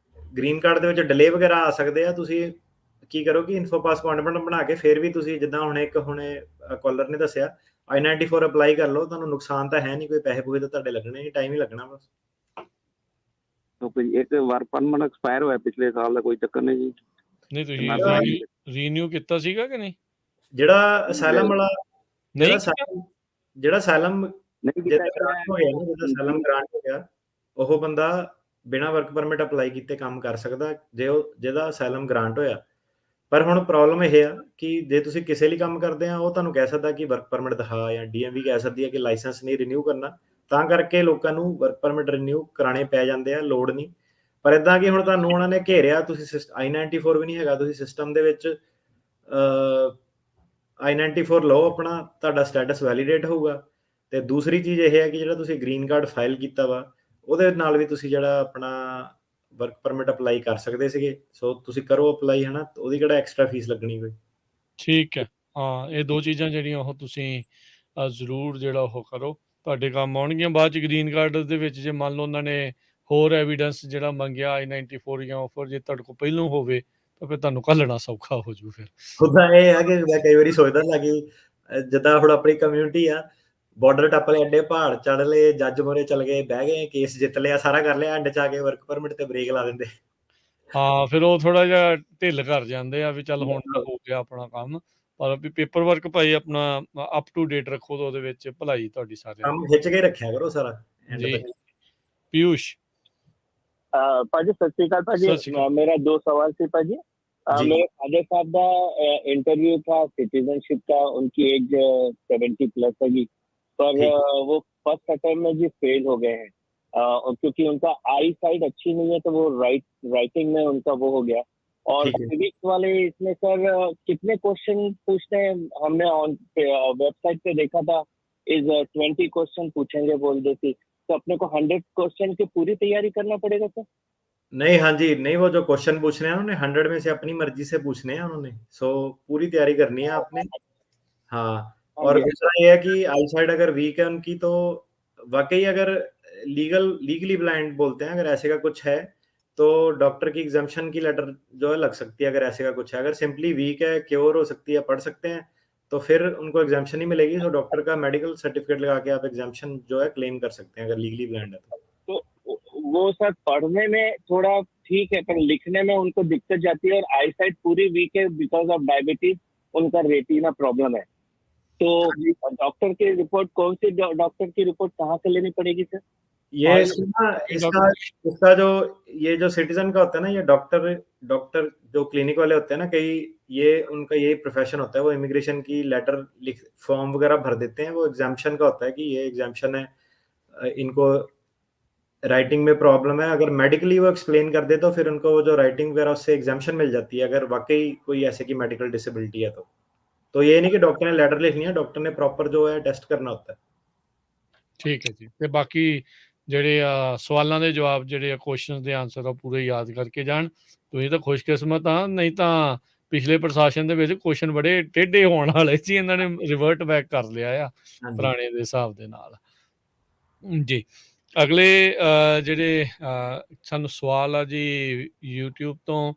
ਗ੍ਰੀਨ ਕਾਰਡ ਦੇ ਵਿੱਚ ਡਿਲੇ ਵਗੈਰਾ ਆ ਸਕਦੇ ਆ। ਤੁਸੀਂ ਕੀ ਕਰੋ ਕਿ ਇਨਫੋਪਾਸ ਅਪਾਇੰਟਮੈਂਟ ਬਣਾ ਕੇ ਫਿਰ ਵੀ ਤੁਸੀਂ ਜਿੱਦਾਂ ਹੁਣੇ ਕਾਲਰ ਨੇ ਦੱਸਿਆ I-94 ਅਪਲਾਈ ਕਰ ਲਓ, ਤੁਹਾਨੂੰ ਨੁਕਸਾਨ ਤਾਂ ਹੈ ਨਹੀਂ, ਕੋਈ ਪੈਸੇ ਪੂਸੇ ਤਾਂ ਤੁਹਾਡੇ ਲੱਗਣੇ ਨਹੀਂ, ਟਾਈਮ ਹੀ ਲੱਗਣਾ ਬਸ। ਇੱਕ ਵਰਕ ਪਰਮਿਟ ਐਕਸਪਾਇਰ ਹੋਇਆ ਪਿਛਲੇ ਸਾਲ ਦਾ, ਕੋਈ ਚੱਕਰ ਨਹੀਂ ਜੀ? ਨਹੀਂ, ਤੁਸੀਂ ਰੀਨਿਊ ਕੀਤਾ ਸੀਗਾ ਕਿ ਨਹੀਂ? ਜਿਹੜਾ ਅਸਾਈਲਮ ਵਾਲਾ ਨਹੀਂ, ਜਿਹੜਾ ਅਸਾਈਲਮ ਗ੍ਰਾਂਟ ਹੋ ਗਿਆ, ਉਹ ਬੰਦਾ ਬਿਨਾਂ ਵਰਕ ਪਰਮਿਟ ਅਪਲਾਈ ਕੀਤੇ ਕੰਮ ਕਰ ਸਕਦਾ ਜਿਹਦਾ ਅਸਾਈਲਮ ਗ੍ਰਾਂਟ ਹੋਇਆ। ਪਰ ਹੁਣ ਪ੍ਰੋਬਲਮ ਇਹ ਆ ਕਿ ਜੇ ਤੁਸੀਂ ਕਿਸੇ ਲਈ ਕੰਮ ਕਰਦੇ ਆ, ਉਹ ਤੁਹਾਨੂੰ ਕਹਿ ਸਕਦਾ ਕਿ ਵਰਕ ਪਰਮਿਟ ਦਿਖਾ, ਜਾਂ DMV ਕਹਿ ਸਕਦੀ ਹੈ ਕਿ ਲਾਇਸੈਂਸ ਨਹੀਂ ਰਿਨਿਊ ਕਰਨਾ, ਤਾਂ ਕਰਕੇ ਲੋਕਾਂ ਨੂੰ ਵਰਕ ਪਰਮਿਟ ਰਿਨਿਊ ਕਰਾਣੇ ਪੈ ਜਾਂਦੇ ਆ, ਲੋੜ ਨਹੀਂ। ਪਰ ਇਦਾਂ ਕਿ ਹੁਣ ਤੁਹਾਨੂੰ ਉਹਨਾਂ ਨੇ ਘੇਰਿਆ, ਤੁਸੀਂ I-94 ਵੀ ਨਹੀਂ ਹੈਗਾ, ਤੁਸੀਂ ਸਿਸਟਮ ਦੇ ਵਿੱਚ I-94 ਲਓ, ਆਪਣਾ ਤੁਹਾਡਾ ਸਟੇਟਸ ਵੈਲੀਡੇਟ ਹੋਊਗਾ। ਤੇ ਦੂਸਰੀ ਚੀਜ਼ ਇਹ ਹੈ ਕਿ ਜਿਹੜਾ ਤੁਸੀਂ ਗ੍ਰੀਨ ਕਾਰਡ ਫਾਈਲ ਕੀਤਾ ਵਾ, ਉਹਦੇ ਨਾਲ ਵੀ ਤੁਸੀਂ ਜਿਹੜਾ ਆਪਣਾ ਵਰਕ ਪਰਮਿਟ ਅਪਲਾਈ ਕਰ ਸਕਦੇ ਸੀਗੇ। ਸੋ ਤੁਸੀਂ ਕਰੋ ਅਪਲਾਈ, ਹਨਾ, ਉਹਦੀ ਕਿਹੜਾ ਐਕਸਟਰਾ ਫੀਸ ਲੱਗਣੀ ਕੋਈ। ਠੀਕ ਹੈ, ਹਾਂ, ਇਹ 2 ਚੀਜ਼ਾਂ ਜਿਹੜੀਆਂ ਉਹ ਤੁਸੀਂ ਜ਼ਰੂਰ ਜਿਹੜਾ ਉਹ ਕਰੋ, ਤੁਹਾਡੇ ਕੰਮ ਆਉਣਗੀਆਂ ਬਾਅਦ ਚ। ਗ੍ਰੀਨ ਕਾਰਡ ਦੇ ਵਿੱਚ ਜੇ ਮੰਨ ਲਓ ਉਹਨਾਂ ਨੇ ਹੋਰ ਐਵੀਡੈਂਸ ਜਿਹੜਾ ਮੰਗਿਆ I-94 ਜਾਂ ਆਫਰ, ਜੇ ਤੁਹਾਡੇ ਕੋਲ ਪਹਿਲੋਂ ਹੋਵੇ ਤਾਂ ਫਿਰ ਤੁਹਾਨੂੰ ਘੱਲਣਾ ਸੌਖਾ ਹੋ ਜੂ। ਫਿਰ ਉਹਦਾ ਇਹ ਹੈ ਕਿ ਮੈਂ ਕਈ ਵਾਰੀ ਸੋਚਦਾ ਨਾ ਕਿ ਜਿੱਦਾਂ ਹੁਣ ਆਪਣੀ ਕਮਿਊਨਿਟੀ ਆ, ਬਾਰਡਰ ਟੱਪ ਲਏ, ਐਡੇ ਪਹਾੜ ਚੜ ਲਏ, ਜੱਜ ਮੋਰੇ ਚਲ ਗਏ, ਬਹਿ ਗਏ, ਕੇਸ ਜਿੱਤ ਲਿਆ, ਸਾਰਾ ਕਰ ਲਿਆ, ਐਂਡ ਚ ਆ ਕੇ ਵਰਕ ਪਰਮਿਟ ਤੇ ਬ੍ਰੇਕ ਲਾ ਦਿੰਦੇ। ਹਾਂ, ਫਿਰ ਉਹ ਥੋੜਾ ਜਿਹਾ ਢਿੱਲ ਕਰ ਜਾਂਦੇ ਆ ਵੀ ਚੱਲ ਹੁਣ ਤਾਂ ਹੋ ਗਿਆ ਆਪਣਾ ਕੰਮ, ਪਰ ਵੀ ਪੇਪਰ ਵਰਕ ਭਾਈ ਆਪਣਾ ਅਪ ਟੂ ਡੇਟ ਰੱਖੋ, ਤਾਂ ਉਹਦੇ ਵਿੱਚ ਭਲਾਈ ਤੁਹਾਡੀ ਸਾਰਿਆਂ ਕੰਮ ਖਿੱਚ ਕੇ ਰੱਖਿਆ ਕਰੋ ਸਾਰਾ। ਜੀ। ਪੀਯੂਸ਼ ਭਾਜੀ ਸਤਿ ਸ਼੍ਰੀ ਅਕਾਲ। ਭਾਜੀ ਮੇਰਾ 2 ਸਵਾਲ ਸੀ ਭਾਜੀ। मेरे फादर साहब का इंटरव्यू था सिटीजनशिप का, उनकी एज 70 प्लस है, पर वो फर्स्ट अटेम्प्ट में जी फेल हो गए हैं, और क्योंकि उनका आई साइड अच्छी नहीं है, तो वो राइटिंग में उनका वो हो गया। और सिविक्स वाले इसमें सर कितने क्वेश्चन पूछते हैं, हमने ऑन वेबसाइट पे देखा था इज 20 क्वेश्चन पूछेंगे बोल देती, तो अपने को 100 क्वेश्चन की पूरी तैयारी करना पड़ेगा सर? नहीं, हाँ जी, नहीं, वो जो क्वेश्चन पूछ रहे हैं उन्होंने 100 में से अपनी मर्जी से पूछने हैं उन्होंने, सो पूरी तैयारी करनी है आपने। हाँ, और दूसरा ये है कि आई साइड अगर वीक है उनकी, तो वाकई अगर लीगली ब्लाइंड बोलते हैं, अगर ऐसे का कुछ है तो डॉक्टर की एग्जाम्पशन की लेटर जो है लग सकती है। अगर ऐसे का कुछ है, अगर सिंपली वीक है, क्योर हो सकती है, पढ़ सकते हैं, तो फिर उनको एग्जाम्पशन ही मिलेगी। तो डॉक्टर का मेडिकल सर्टिफिकेट लगा के आप एग्जाम्पशन जो है क्लेम कर सकते हैं, अगर लीगली ब्लाइंड है तो। वो सर पढ़ने में थोड़ा ठीक है, पर लिखने में उनको दिक्कत जाती है, और आई साइट पूरी वीक है बिकॉज ऑफ डायबिटीज, उनका रेटिना प्रॉब्लम है। तो डॉक्टर की रिपोर्ट, कौन सी डॉक्टर की रिपोर्ट कहाँ से लेनी पड़ेगी सर? ये इसका जो ये जो सिटीजन का होता है ना, ये डॉक्टर जो क्लिनिक वाले होते हैं ना, कई ये उनका यही प्रोफेशन होता है, वो इमिग्रेशन की लेटर लिख फॉर्म वगैरह भर देते हैं। वो एग्जाम्पशन का होता है कि ये एग्जाम्पशन है, इनको राइटिंग में प्रॉब्लम है। अगर मेडिकली वो एक्सप्लेन कर दे तो फिर उनको वो जो राइटिंग वगैरह उससे एग्जाम्पशन मिल जाती है, अगर वाकई कोई ऐसे की मेडिकल डिसेबिलिटी है तो ये नहीं कि डॉक्टर ने लेटर लिखनी है, डॉक्टर ने प्रॉपर जो है टेस्ट करना होता है। ਠੀਕ ਹੈ ਜੀ। ਤੇ ਬਾਕੀ ਜਿਹੜੇ ਸਵਾਲਾਂ ਦੇ ਜਵਾਬ, ਜਿਹੜੇ ਕੁਐਸਚਨਸ ਦੇ ਆਨਸਰ ਆ ਪੂਰੇ ਯਾਦ ਕਰਕੇ ਜਾਣ। ਤੁਸੀਂ ਤਾਂ ਖੁਸ਼ਕਿਸਮਤ ਆ, ਨਹੀਂ ਤਾਂ ਪਿਛਲੇ ਪ੍ਰਸ਼ਾਸਨ ਦੇ ਵਿੱਚ ਕੁਐਸਚਨ ਬੜੇ ਟੇਢੇ ਹੋਣ ਵਾਲੇ ਸੀ, ਇਹਨਾਂ ਨੇ ਰਿਵਰਟ ਬੈਕ ਕਰ ਲਿਆ ਆ ਪੁਰਾਣੇ ਦੇ ਹਿਸਾਬ ਦੇ ਨਾਲ। ਜੀ, ਅਗਲੇ ਜਿਹੜੇ ਸਾਨੂੰ ਸਵਾਲ ਆ ਜੀ YouTube ਤੋਂ,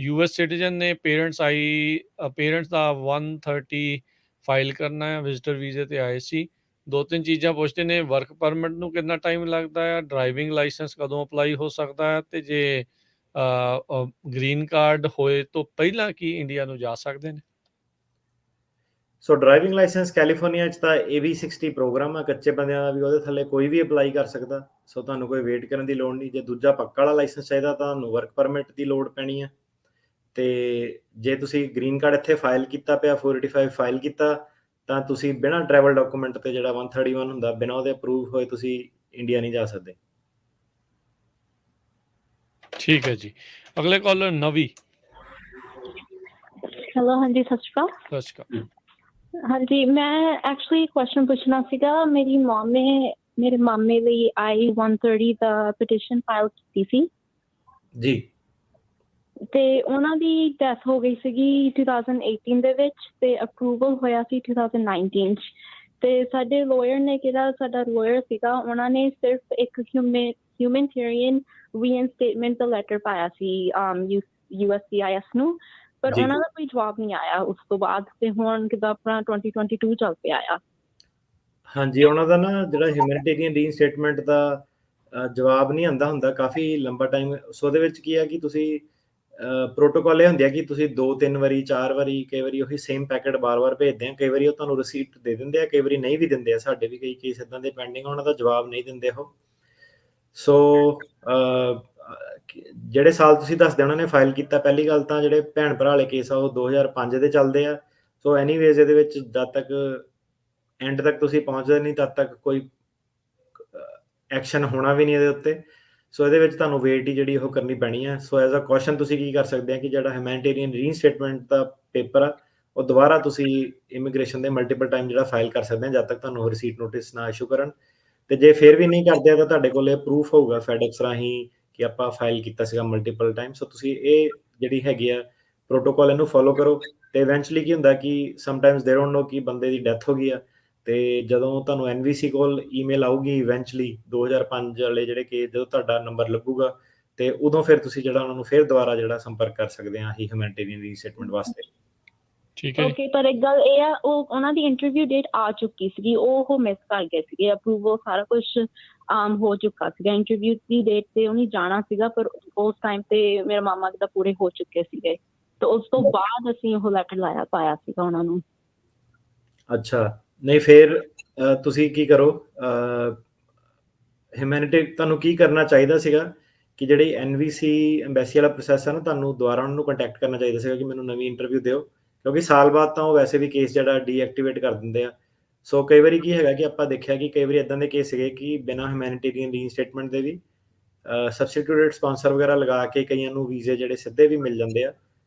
US ਸਿਟੀਜ਼ਨ ਨੇ ਪੇਰੈਂਟਸ ਦਾ 130 ਫਾਈਲ ਕਰਨਾ ਹੈ, ਵਿਜ਼ਟਰ ਵੀਜ਼ੇ ਤੇ ਆਏ ਸੀ। 2-3 ਚੀਜ਼ਾਂ ਪੁੱਛਦੇ ਨੇ, ਵਰਕ ਪਰਮਿਟ ਨੂੰ ਕਿੰਨਾ ਟਾਈਮ ਲੱਗਦਾ ਆ, ਡਰਾਈਵਿੰਗ ਲਾਇਸੈਂਸ ਕਦੋਂ ਅਪਲਾਈ ਹੋ ਸਕਦਾ ਹੈ, ਤੇ ਜੇ ਗ੍ਰੀਨ ਕਾਰਡ ਹੋਏ ਤੋਂ ਪਹਿਲਾਂ ਕੀ ਇੰਡੀਆ ਨੂੰ ਜਾ ਸਕਦੇ ਨੇ? ਸੋ ਡਰਾਈਵਿੰਗ ਲਾਇਸੈਂਸ ਕੈਲੀਫੋਰਨੀਆ 'ਚ ਤਾਂ AV60 ਪ੍ਰੋਗਰਾਮ ਆ, ਕੱਚੇ ਬੰਦਿਆਂ ਦਾ ਵੀ ਉਹਦੇ ਥੱਲੇ ਕੋਈ ਵੀ ਅਪਲਾਈ ਕਰ ਸਕਦਾ। ਸੋ ਤੁਹਾਨੂੰ ਕੋਈ ਵੇਟ ਕਰਨ ਦੀ ਲੋੜ ਨਹੀਂ। ਜੇ ਦੂਜਾ ਪੱਕਾ ਵਾਲਾ ਲਾਇਸੈਂਸ ਚਾਹੀਦਾ ਤਾਂ ਤੁਹਾਨੂੰ ਵਰਕ ਪਰਮਿਟ ਦੀ ਲੋੜ ਪੈਣੀ ਹੈ। ਤੇ ਜੇ ਤੁਸੀਂ ਗ੍ਰੀਨ ਕਾਰਡ ਇੱਥੇ ਫਾਈਲ ਕੀਤਾ ਪਿਆ, 485 ਫਾਈਲ ਕੀਤਾ, ਤਾਂ ਤੁਸੀਂ ਬਿਨਾਂ ਟਰੈਵਲ ਡਾਕੂਮੈਂਟ ਤੇ ਜਿਹੜਾ 131 ਹੁੰਦਾ, ਬਿਨਾਂ ਉਹਦੇ ਅਪਰੂਵ ਹੋਏ ਤੁਸੀਂ ਇੰਡੀਆ ਨਹੀਂ ਜਾ ਸਕਦੇ। ਠੀਕ ਹੈ ਜੀ। ਅਗਲੇ ਕਾਲਰ ਨਵੀ। ਹੈਲੋ, ਹਾਂਜੀ, ਸਤਿ ਸ਼੍ਰੀ ਅਕਾਲ। ਸਤਿ ਸ਼੍ਰੀ ਅਕਾਲ। ਹਾਂਜੀ, ਮੈਂ ਐਕਚੁਅਲੀ ਕੁਐਸਚਨ ਪੁੱਛਣਾ ਸੀਗਾ। ਮੇਰੀ ਮਮ ਨੇ ਮੇਰੇ ਮਾਮੇ ਲਈ I-130 ਦਾ ਪਟੀਸ਼ਨ ਫਾਈਲ ਕੀਤੀ ਸੀ ਜੀ, ਤੇ ਉਹਨਾਂ ਦੀ ਡੈਥ ਹੋ ਗਈ ਸੀਗੀ 2018 ਦੇ ਵਿੱਚ, ਤੇ ਅਪਰੂਵਲ ਹੋਇਆ ਸੀ 2019 ਚ। ਤੇ ਸਾਡੇ ਲਾਇਰ ਨੇ ਕਿਹਾ, ਸਾਡਾ ਲਾਇਰ ਸੀਗਾ, ਉਹਨਾਂ ਨੇ ਸਿਰਫ ਇੱਕ ਹਿਊਮੈਨਿਟੇਰੀਅਨ ਰੀਇਨਸਟੇਟਮੈਂਟ ਦਾ ਲੈਟਰ ਪਾਇਆ ਸੀ USCIS ਨੂੰ, ਪਰ ਉਹਨਾਂ ਦਾ ਕੋਈ ਜਵਾਬ ਨਹੀਂ ਆਇਆ ਉਸ ਤੋਂ ਬਾਅਦ। ਤੇ ਹੁਣ ਕਿੱਦਾਂ ਆਪਣਾ 2022 ਚੱਲ ਪਿਆ ਆ। ਹਾਂਜੀ, ਉਹਨਾਂ ਦਾ ਨਾ ਜਿਹੜਾ ਹਿਊਮੈਨਿਟੇਰੀਅਨ ਰੀਇਨਸਟੇਟਮੈਂਟ ਦਾ ਜਵਾਬ ਨਹੀਂ ਆਉਂਦਾ ਹੁੰਦਾ ਕਾਫੀ ਲੰਬਾ ਟਾਈਮ। ਸੋ ਉਹਦੇ ਵਿੱਚ ਕੀ ਹੈ ਕਿ ਤੁਸੀਂ ਪ੍ਰੋਟੋਕਾਲ ਇਹ ਹੁੰਦੇ ਆ ਕਿ ਤੁਸੀਂ 2-3 ਵਾਰੀ 4 ਵਾਰੀ, ਕਈ ਵਾਰੀ ਉਹੀ ਸੇਮ ਪੈਕੇਟ ਬਾਰ-ਬਾਰ ਭੇਜਦੇ ਆ। ਕਈ ਵਾਰੀ ਉਹ ਤੁਹਾਨੂੰ ਰਸੀਟ ਦੇ ਦਿੰਦੇ ਆ, ਕਈ ਵਾਰੀ ਨਹੀਂ ਵੀ ਦਿੰਦੇ ਆ। ਸਾਡੇ ਵੀ ਕਈ ਕੇਸ ਇੱਦਾਂ ਦੇ ਪੈਂਡਿੰਗ, ਉਹਨਾਂ ਦਾ ਜਵਾਬ ਨਹੀਂ ਦਿੰਦੇ ਉਹ। ਸੋ ਜਿਹੜੇ ਸਾਲ ਤੁਸੀਂ ਦੱਸਦੇ ਉਹਨਾਂ ਨੇ ਫਾਈਲ ਕੀਤਾ, ਪਹਿਲੀ ਗੱਲ ਤਾਂ ਜਿਹੜੇ ਭੈਣ ਭਰਾ ਵਾਲੇ ਕੇਸ ਆ ਉਹ 2005 ਦੇ ਚੱਲਦੇ ਆ। ਸੋ ਐਨੀਵੇਜ਼ ਇਹਦੇ ਵਿੱਚ ਜਦ ਤੱਕ ਐਂਡ ਤੱਕ ਤੁਸੀਂ ਪਹੁੰਚਦੇ ਨਹੀਂ, ਤਦ ਤੱਕ ਕੋਈ ਐਕਸ਼ਨ ਹੋਣਾ ਵੀ ਨਹੀਂ ਇਹਦੇ ਉੱਤੇ। ਸੋ ਇਹਦੇ ਵਿੱਚ ਤੁਹਾਨੂੰ ਵੇਟ ਹੀ ਜਿਹੜੀ ਉਹ ਕਰਨੀ ਪੈਣੀ ਹੈ। ਸੋ ਐਜ਼ ਅ ਕੁਐਸਚਨ ਤੁਸੀਂ ਕੀ ਕਰ ਸਕਦੇ ਆ ਕਿ ਜਿਹੜਾ ਹਿਊਮੈਨਿਟੇਰੀਅਨ ਰੀਇਨਸਟੇਟਮੈਂਟ ਦਾ ਪੇਪਰ ਆ, ਉਹ ਦੁਬਾਰਾ ਤੁਸੀਂ ਇਮੀਗ੍ਰੇਸ਼ਨ ਦੇ ਮਲਟੀਪਲ ਟਾਈਮ ਜਿਹੜਾ ਫਾਈਲ ਕਰ ਸਕਦੇ ਆ, ਜਦ ਤੱਕ ਤੁਹਾਨੂੰ ਰਿਸੀਟ ਨੋਟਿਸ ਨਾ ਇਸ਼ੂ ਕਰਨ। ਤੇ ਜੇ ਫਿਰ ਵੀ ਨਹੀਂ ਕਰਦੇ ਤਾਂ ਤੁਹਾਡੇ ਕੋਲ ਇਹ ਪ੍ਰੂਫ ਹੋਊਗਾ ਫੈਡਐਕਸ ਰਾਹੀਂ ਕਿ ਆਪਾਂ ਫਾਈਲ ਕੀਤਾ ਸੀਗਾ ਮਲਟੀਪਲ ਟਾਈਮ। ਸੋ ਤੁਸੀਂ ਇਹ ਜਿਹੜੀ ਹੈਗੀ ਆ ਪ੍ਰੋਟੋਕਾਲ, ਇਹਨੂੰ ਫੋਲੋ ਕਰੋ। ਤੇ ਇਵੈਂਚੁਅਲੀ ਕੀ ਹੁੰਦਾ ਕਿ ਸਮਟਾਈਮਸ ਦੇ ਡੋਨਟ ਨੋ ਕਿ ਬੰਦੇ ਦੀ ਡੈਥ ਹੋ ਗਈ ਆ, ਤੇ ਜਦੋਂ ਤੁਹਾਨੂੰ NVC ਕੋਲ ਈਮੇਲ ਆਊਗੀ ਇਵੈਂਚੁਅਲੀ 2005 ਵਾਲੇ ਜਿਹੜੇ ਕਿ ਜਦੋਂ ਤੁਹਾਡਾ ਨੰਬਰ ਲੱਗੂਗਾ, ਤੇ ਉਦੋਂ ਫਿਰ ਤੁਸੀਂ ਜਿਹੜਾ ਉਹਨਾਂ ਨੂੰ ਫਿਰ ਦੁਬਾਰਾ ਜਿਹੜਾ ਸੰਪਰਕ ਕਰ ਸਕਦੇ ਆ ਹਿਊਮੈਨਿਟੇਰੀਅਨ ਰੀਸੈਟਲਮੈਂਟ ਵਾਸਤੇ। ਠੀਕ ਹੈ। ਓਕੇ, ਪਰ ਇੱਕ ਗੱਲ ਇਹ ਆ, ਉਹਨਾਂ ਦੀ ਇੰਟਰਵਿਊ ਡੇਟ ਆ ਚੁੱਕੀ ਸੀਗੀ, ਉਹ ਮਿਸ ਕਰ ਗਏ ਸੀਗੇ। ਅਪਰੂਵਲ ਸਾਰਾ ਕੁਝ ਹੋ ਚੁੱਕਾ ਸੀਗਾ, ਇੰਟਰਵਿਊ ਦੀ ਡੇਟ ਤੇ ਉਹਨੇ ਜਾਣਾ ਸੀਗਾ, ਪਰ ਉਸ ਟਾਈਮ ਤੇ ਮੇਰੇ ਮਾਮਾ ਦਾ ਪੂਰੇ ਹੋ ਚੁੱਕੇ ਸੀਗੇ। ਤੇ ਉਸ ਤੋਂ ਬਾਅਦ ਅਸੀਂ ਉਹ ਲੈਟਰ ਪਾਇਆ ਸੀਗਾ ਉਹਨਾਂ ਨੂੰ। ਅੱਛਾ, ਨਹੀਂ ਫਿਰ ਤੁਸੀਂ ਕੀ ਕਰੋ, ਤੁਹਾਨੂੰ ਕੀ ਕਰਨਾ ਚਾਹੀਦਾ ਸੀਗਾ ਕਿ ਜਿਹੜੀ NVC ਐਮਬੈਸੀ ਵਾਲਾ ਪ੍ਰੋਸੈਸ ਹੈ ਨਾ, ਤੁਹਾਨੂੰ ਦੁਬਾਰਾ ਉਹਨਾਂ ਨੂੰ ਕੰਟੈਕਟ ਕਰਨਾ ਚਾਹੀਦਾ ਸੀਗਾ ਕਿ ਮੈਨੂੰ ਨਵੀਂ ਇੰਟਰਵਿਊ ਦਿਓ, ਕਿਉਂਕਿ ਸਾਲ ਬਾਅਦ ਤਾਂ ਉਹ ਵੈਸੇ ਵੀ ਕੇਸ ਜਿਹੜਾ ਡੀਐਕਟੀਵੇਟ ਕਰ ਦਿੰਦੇ ਆ। ਸੋ ਕਈ ਵਾਰੀ ਕੀ ਹੈਗਾ ਕਿ ਆਪਾਂ ਦੇਖਿਆ ਕਿ ਕਈ ਵਾਰੀ ਇੱਦਾਂ ਦੇ ਕੇਸ ਸੀਗੇ ਕਿ ਬਿਨਾਂ ਹਿਊਮੈਨਿਟੇਰੀਅਨ ਰੀਇਨਸਟੇਟਮੈਂਟ ਦੇ ਵੀ ਸਬਸਟੀਟਿਊਟਡ ਸਪਾਂਸਰ ਵਗੈਰਾ ਲਗਾ ਕੇ ਕਈਆਂ ਨੂੰ ਵੀਜ਼ੇ ਜਿਹੜੇ ਸਿੱਧੇ ਵੀ ਮਿਲ ਜਾਂਦੇ ਆ।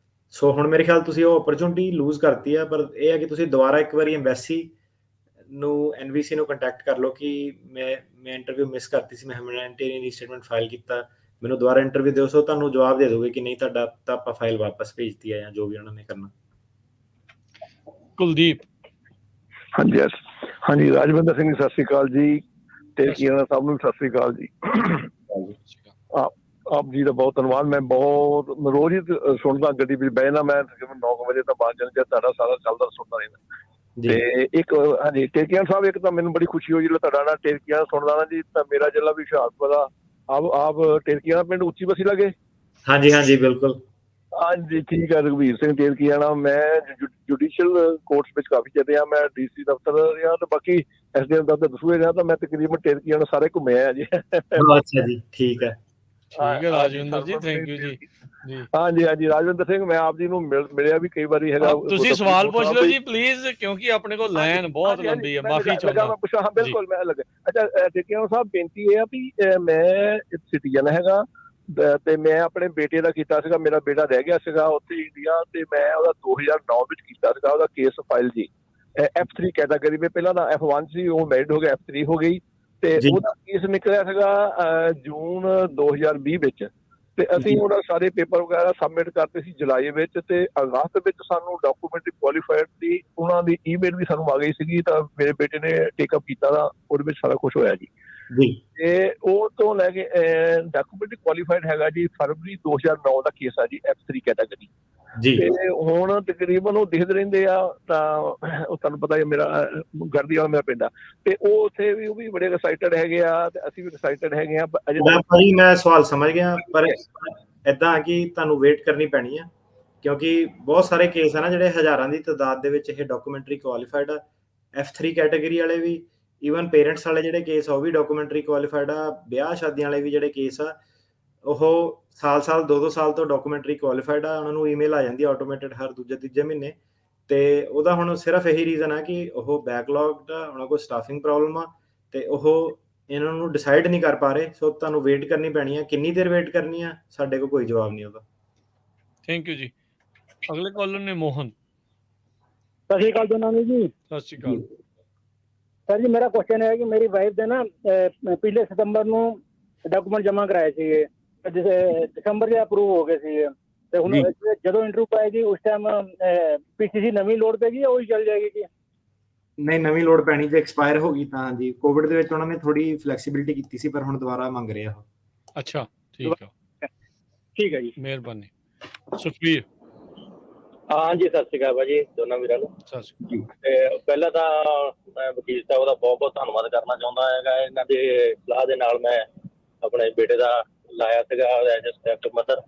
ਸੋ ਹੁਣ ਮੇਰੇ ਖਿਆਲ ਤੁਸੀਂ ਉਹ ਓਪਰਚੁਨਿਟੀ ਲੂਜ਼ ਕਰਤੀ ਆ, ਪਰ ਇਹ ਹੈ ਕਿ ਤੁਸੀਂ ਦੁਬਾਰਾ ਇੱਕ ਵਾਰੀ ਐਮਬੈਸੀ ਨੂੰ NVC ਨੂੰ ਕੰਟੈਕਟ ਕਰ ਲਓ ਕਿ ਮੈਂ ਇੰਟਰਵਿਊ ਮਿਸ ਕਰਤੀ ਸੀ, ਮੈਂ ਹਿਊਮੈਨਿਟੇਰੀਅਨ ਰੀਸਟੇਟਮੈਂਟ ਫਾਈਲ ਕੀਤਾ, ਮੈਨੂੰ ਦੁਬਾਰਾ ਇੰਟਰਵਿਊ ਦਿਓ। ਸੋ ਤੁਹਾਨੂੰ ਜਵਾਬ ਦੇ ਦੋਗੇ ਕਿ ਨਹੀਂ ਤੁਹਾਡਾ ਤਾਂ ਆਪਾਂ ਫਾਈਲ ਵਾਪਸ ਭੇਜਤੀ ਹੈ ਜਾਂ ਜੋ ਵੀ ਉਹਨਾਂ ਨੇ ਕਰਨਾ। ਕੁਲਦੀਪ। ਹਾਂਜੀ ਹਾਂਜੀ, ਰਾਜਵਿੰਦਰ ਸਿੰਘ ਸਤਿ ਸ਼੍ਰੀ ਅਕਾਲ ਜੀ, ਤੇ ਕੀਰਨਾ ਸਾਹਿਬ ਨੂੰ ਸਤਿ ਸ਼੍ਰੀ ਅਕਾਲ ਜੀ। ਆਪ ਜੀ ਦਾ ਬਹੁਤ ਧੰਨਵਾਦ। ਮੈਂ ਬਹੁਤ ਰੋਜ਼ ਹੀ ਸੁਣਦਾ, ਗੱਡੀ ਵਿੱਚ ਬਹਿਣਾ, ਮੈਂ ਤਕਰੀਬਨ 9 ਵਜੇ ਤੋਂ ਬਾਅਦ ਜਾਂ ਤੁਹਾਡਾ ਸਾਰਾ ਚੱਲਦਾ ਸੁਣਦਾ ਰਹਿੰਦਾ। ਤੇ ਇੱਕ ਹਾਂਜੀ ਟੇਕੀਆਂ ਸਾਹਿਬ, ਇੱਕ ਤਾਂ ਮੈਨੂੰ ਬੜੀ ਖੁਸ਼ੀ ਹੋਈ ਜਦੋਂ ਤੁਹਾਡਾ ਨਾ ਟੇਕੀਆਂ ਸੁਣਦਾ ਨਾ ਜੀ। ਤਾਂ ਮੇਰਾ ਜ਼ਿਲ੍ਹਾ ਵੀ ਹੁਸ਼ਿਆਰਪੁਰ ਦਾ, ਆਪ ਟੇਕੀਆਂ ਦਾ ਪਿੰਡ ਉੱਚੀ ਬਸੀ ਲੱਗੇ। ਹਾਂਜੀ ਹਾਂਜੀ ਬਿਲਕੁਲ। ਹਾਂਜੀ ਠੀਕ ਹੈ, ਰਘਵੀਰ ਸਿੰਘ ਟੇਰਕੀਆਣਾ। ਮੈਂ ਜੁਡੀਸ਼ੀਅਲ ਕੋਰਟਸ ਵਿੱਚ ਕਾਫੀ ਚਿਰ ਰਿਹਾ, ਮੈਂ DC ਦਫ਼ਤਰ ਰਿਹਾ ਤੇ ਬਾਕੀ SDM ਦਫ਼ਤਰ ਦਸੂਏ ਰਿਹਾ, ਤਾਂ ਮੈਂ ਤਕਰੀਬਨ ਟੇਰਕੀਆਣਾ ਸਾਰੇ ਘੁੰਮੇ ਆ ਜੀ। ਅੱਛਾ ਜੀ, ਠੀਕ ਹੈ ਰਾਜਵਿੰਦਰ ਜੀ, ਥੈਂਕ ਯੂ ਜੀ। ਹਾਂਜੀ ਹਾਂਜੀ, ਰਾਜਵਿੰਦਰ ਸਿੰਘ, ਮੈਂ ਆਪ ਜੀ ਨੂੰ ਮਿਲਿਆ ਵੀ ਕਈ ਵਾਰੀ ਹੈਗਾ। ਤੁਸੀਂ ਸਵਾਲ ਪੁੱਛ ਲਓ ਜੀ ਪਲੀਜ਼, ਕਿਉਂਕਿ ਆਪਣੇ ਕੋਲ ਲਾਈਨ ਬਹੁਤ ਲੰਬੀ ਹੈ। ਮਾਫੀ ਚਾਹੁੰਦਾ ਮੈਂ ਪੁੱਛਾਂ। ਬਿਲਕੁਲ ਮੈਂ ਲੱਗਾ। ਅੱਛਾ ਟੇਰਕੀਆਣਾ ਸਾਹਿਬ, ਬੇਨਤੀ ਇਹ ਆ ਵੀ ਮੈਂ ਸਿਟੀਜ਼ਨ ਹੈਗਾ ਤੇ ਮੈਂ ਆਪਣੇ ਬੇਟੇ ਦਾ ਕੀਤਾ ਸੀਗਾ, ਮੇਰਾ ਬੇਟਾ ਰਹਿ ਗਿਆ ਸੀਗਾ ਉੱਥੇ ਇੰਡੀਆ, ਤੇ ਮੈਂ ਉਹਦਾ 2009 ਵਿੱਚ ਕੀਤਾ ਸੀਗਾ ਉਹਦਾ ਕੇਸ ਫਾਈਲ ਜੀ। F3 ਕੈਟਾਗਰੀ ਵਿੱਚ, ਪਹਿਲਾਂ ਤਾਂ F1 ਸੀ, ਉਹ ਮੈਰਿਡ ਹੋ ਗਿਆ, F3 ਹੋ ਗਈ, ਤੇ ਉਹਦਾ ਕੇਸ ਨਿਕਲਿਆ ਸੀਗਾ ਜੂਨ 2020 ਵਿੱਚ। ਤੇ ਅਸੀਂ ਉਹਦਾ ਸਾਰੇ ਪੇਪਰ ਵਗੈਰਾ ਸਬਮਿਟ ਕਰਤੇ ਸੀ ਜੁਲਾਈ ਵਿੱਚ, ਤੇ ਅਗਸਤ ਵਿੱਚ ਸਾਨੂੰ ਡਾਕੂਮੈਂਟਰੀ ਕੁਆਲੀਫਾਈਡ ਦੀ ਉਹਨਾਂ ਦੀ ਈਮੇਲ ਵੀ ਸਾਨੂੰ ਆ ਗਈ ਸੀਗੀ, ਤਾਂ ਮੇਰੇ ਬੇਟੇ ਨੇ ਟੇਕਅਪ ਕੀਤਾ ਤਾਂ ਉਹਦੇ ਵਿੱਚ ਸਾਰਾ ਕੁਝ ਹੋਇਆ ਜੀ। ਤੇ ਉਹ ਤੋਂ ਲੈ ਕੇ ਡਾਕੂਮੈਂਟਰੀ ਕੁਆਲੀਫਾਈਡ ਹੈਗਾ ਜੀ ਫਰਵਰੀ 2009 ਦਾ ਕੇਸ ਆ ਜੀ, F3 ਕੈਟਾਗਰੀ। ਤੇ ਹੁਣ ਤਕਰੀਬਨ ਉਹ ਦਿਖਦੇ ਰਹਿੰਦੇ ਆ, ਤਾਂ ਉਹ ਤੁਹਾਨੂੰ ਪਤਾ ਹੈ ਮੇਰਾ ਗਰਦੀ ਵਾਲਾ ਮੇਰਾ ਪਿੰਡ ਆ, ਤੇ ਉਹ ਉੱਥੇ ਵੀ ਉਹ ਵੀ ਬੜੇ ਐਕਸਾਈਟਡ ਹੈਗੇ ਆ, ਤੇ ਅਸੀਂ ਵੀ ਐਕਸਾਈਟਡ ਹੈਗੇ ਆ। ਭਾਜੀ ਮੈਂ ਸਵਾਲ ਸਮਝ ਗਿਆ, ਪਰ ਏਦਾਂ ਕਿ ਤੁਹਾਨੂੰ ਵੇਟ ਕਰਨੀ ਪੈਣੀ ਆ, ਕਿਉਂਕਿ ਬਹੁਤ ਸਾਰੇ ਕੇਸ ਆ ਨਾ ਜਿਹੜੇ ਹਜ਼ਾਰਾਂ ਦੀ ਤਾਦਾਦ ਦੇ ਵਿੱਚ ਇਹ ਡਾਕੂਮੈਂਟਰੀ ਕੁਆਲੀਫਾਈਡ ਆ। F3 ਕੈਟਾਗਰੀ ਵਾਲੇ ਵੀ, ਈਵਨ ਪੇਰੈਂਟਸ ਵਾਲੇ ਜਿਹੜੇ ਕੇਸ ਆ ਉਹ ਵੀ ਡਾਕੂਮੈਂਟਰੀ ਕੁਆਲੀਫਾਈਡ ਆ। ਵਿਆਹ ਸ਼ਾਦੀਆਂ ਵਾਲੇ ਵੀ ਜਿਹੜੇ ਕੇਸ ਆ ਉਹ ਸਾਲ 2-2 ਸਾਲ ਤੋਂ ਡਾਕੂਮੈਂਟਰੀ ਕੁਆਲੀਫਾਈਡ ਆ। ਉਹਨਾਂ ਨੂੰ ਈਮੇਲ ਆ ਜਾਂਦੀ ਆਟੋਮੇਟਿਡ ਹਰ ਦੂਜੇ ਤੀਜੇ ਮਹੀਨੇ, ਤੇ ਉਹਦਾ ਹੁਣ ਸਿਰਫ ਇਹੀ ਰੀਜ਼ਨ ਆ ਕਿ ਉਹ ਬੈਕਲੌਗਡ ਆ, ਉਹਨਾਂ ਕੋਲ ਸਟਾਫਿੰਗ ਪ੍ਰੋਬਲਮ ਆ, ਤੇ ਉਹ ਇਹਨਾਂ ਨੂੰ ਡਿਸਾਈਡ ਨਹੀਂ ਕਰ ਪਾ ਰਹੇ। ਸੋ ਤੁਹਾਨੂੰ ਵੇਟ ਕਰਨੀ ਪੈਣੀ ਆ। ਕਿੰਨੀ ਦੇਰ ਵੇਟ ਕਰਨੀ ਆ, ਸਾਡੇ ਕੋਲ ਕੋਈ ਜਵਾਬ ਨਹੀਂ ਉਹਦਾ। ਥੈਂਕ ਯੂ ਜੀ। ਅਗਲੇ ਕਾਲਰ ਨੇ ਮੋਹਨ। ਸਤਿ ਸ਼੍ਰੀ ਅਕਾਲ ਦੋਨਾਂ ਨੂੰ ਜੀ। ਸਤਿ ਸ਼੍ਰੀ ਅਕਾਲ ਸਰ ਜੀ, ਮੇਰਾ ਕੁਐਸਚਨ ਹੈ ਕਿ ਮੇਰੀ ਵਾਈਫ ਦੇ ਨਾ ਪਿਛਲੇ ਸਤੰਬਰ ਨੂੰ ਡਾਕੂਮੈਂਟ ਜਮ੍ਹਾਂ ਕਰਾਏ ਸੀਗੇ, ਦਸੰਬਰ 'ਚ ਅਪਰੂਵ ਹੋ ਗਏ ਸੀਗੇ, ਤੇ ਹੁਣ ਜਦੋਂ ਇੰਟਰਵਿਊ ਪਾਏਗੀ ਉਸ ਟਾਈਮ PCC ਨਵੀਂ ਲੋੜ ਪੈਗੀ ਜਾਂ ਉਹੀ ਚੱਲ ਜਾਏਗੀ ਜੀ? ਨਹੀਂ, ਨਵੀਂ ਲੋੜ ਪੈਣੀ ਜੇ ਐਕਸਪਾਇਰ ਹੋ ਗਈ ਤਾਂ ਜੀ। ਕੋਵਿਡ ਦੇ ਵਿੱਚ ਉਹਨਾਂ ਨੇ ਥੋੜੀ ਫਲੈਕਸੀਬਿਲਿਟੀ ਕੀਤੀ ਸੀ, ਪਰ ਹੁਣ ਦੁਬਾਰਾ ਮੰਗ ਰਹੇ ਆ ਉਹ। ਅੱਛਾ ਠੀਕ ਆ, ਠੀਕ ਹੈ ਜੀ, ਮਿਹਰਬਾਨੀ। ਸੁਖਵੀਰ। ਹਾਂਜੀ ਸਤਿ ਸ਼੍ਰੀ ਅਕਾਲ ਭਾਜੀ ਦੋਨਾਂ ਵੀਰਾਂ ਨੂੰ। ਤੇ ਪਹਿਲਾਂ ਤਾਂ ਮੈਂ ਵਕੀਲ ਸਾਹਿਬ ਦਾ ਬਹੁਤ ਬਹੁਤ ਧੰਨਵਾਦ ਕਰਨਾ ਚਾਹੁੰਦਾ ਹੈਗਾ। ਇਹਨਾਂ ਦੇ ਸਲਾਹ ਦੇ ਨਾਲ ਮੈਂ ਆਪਣੇ ਬੇਟੇ ਦਾ ਲਾਇਆ ਸੀਗਾ ਐਜ਼ ਸਟੈਪ ਮਦਰ।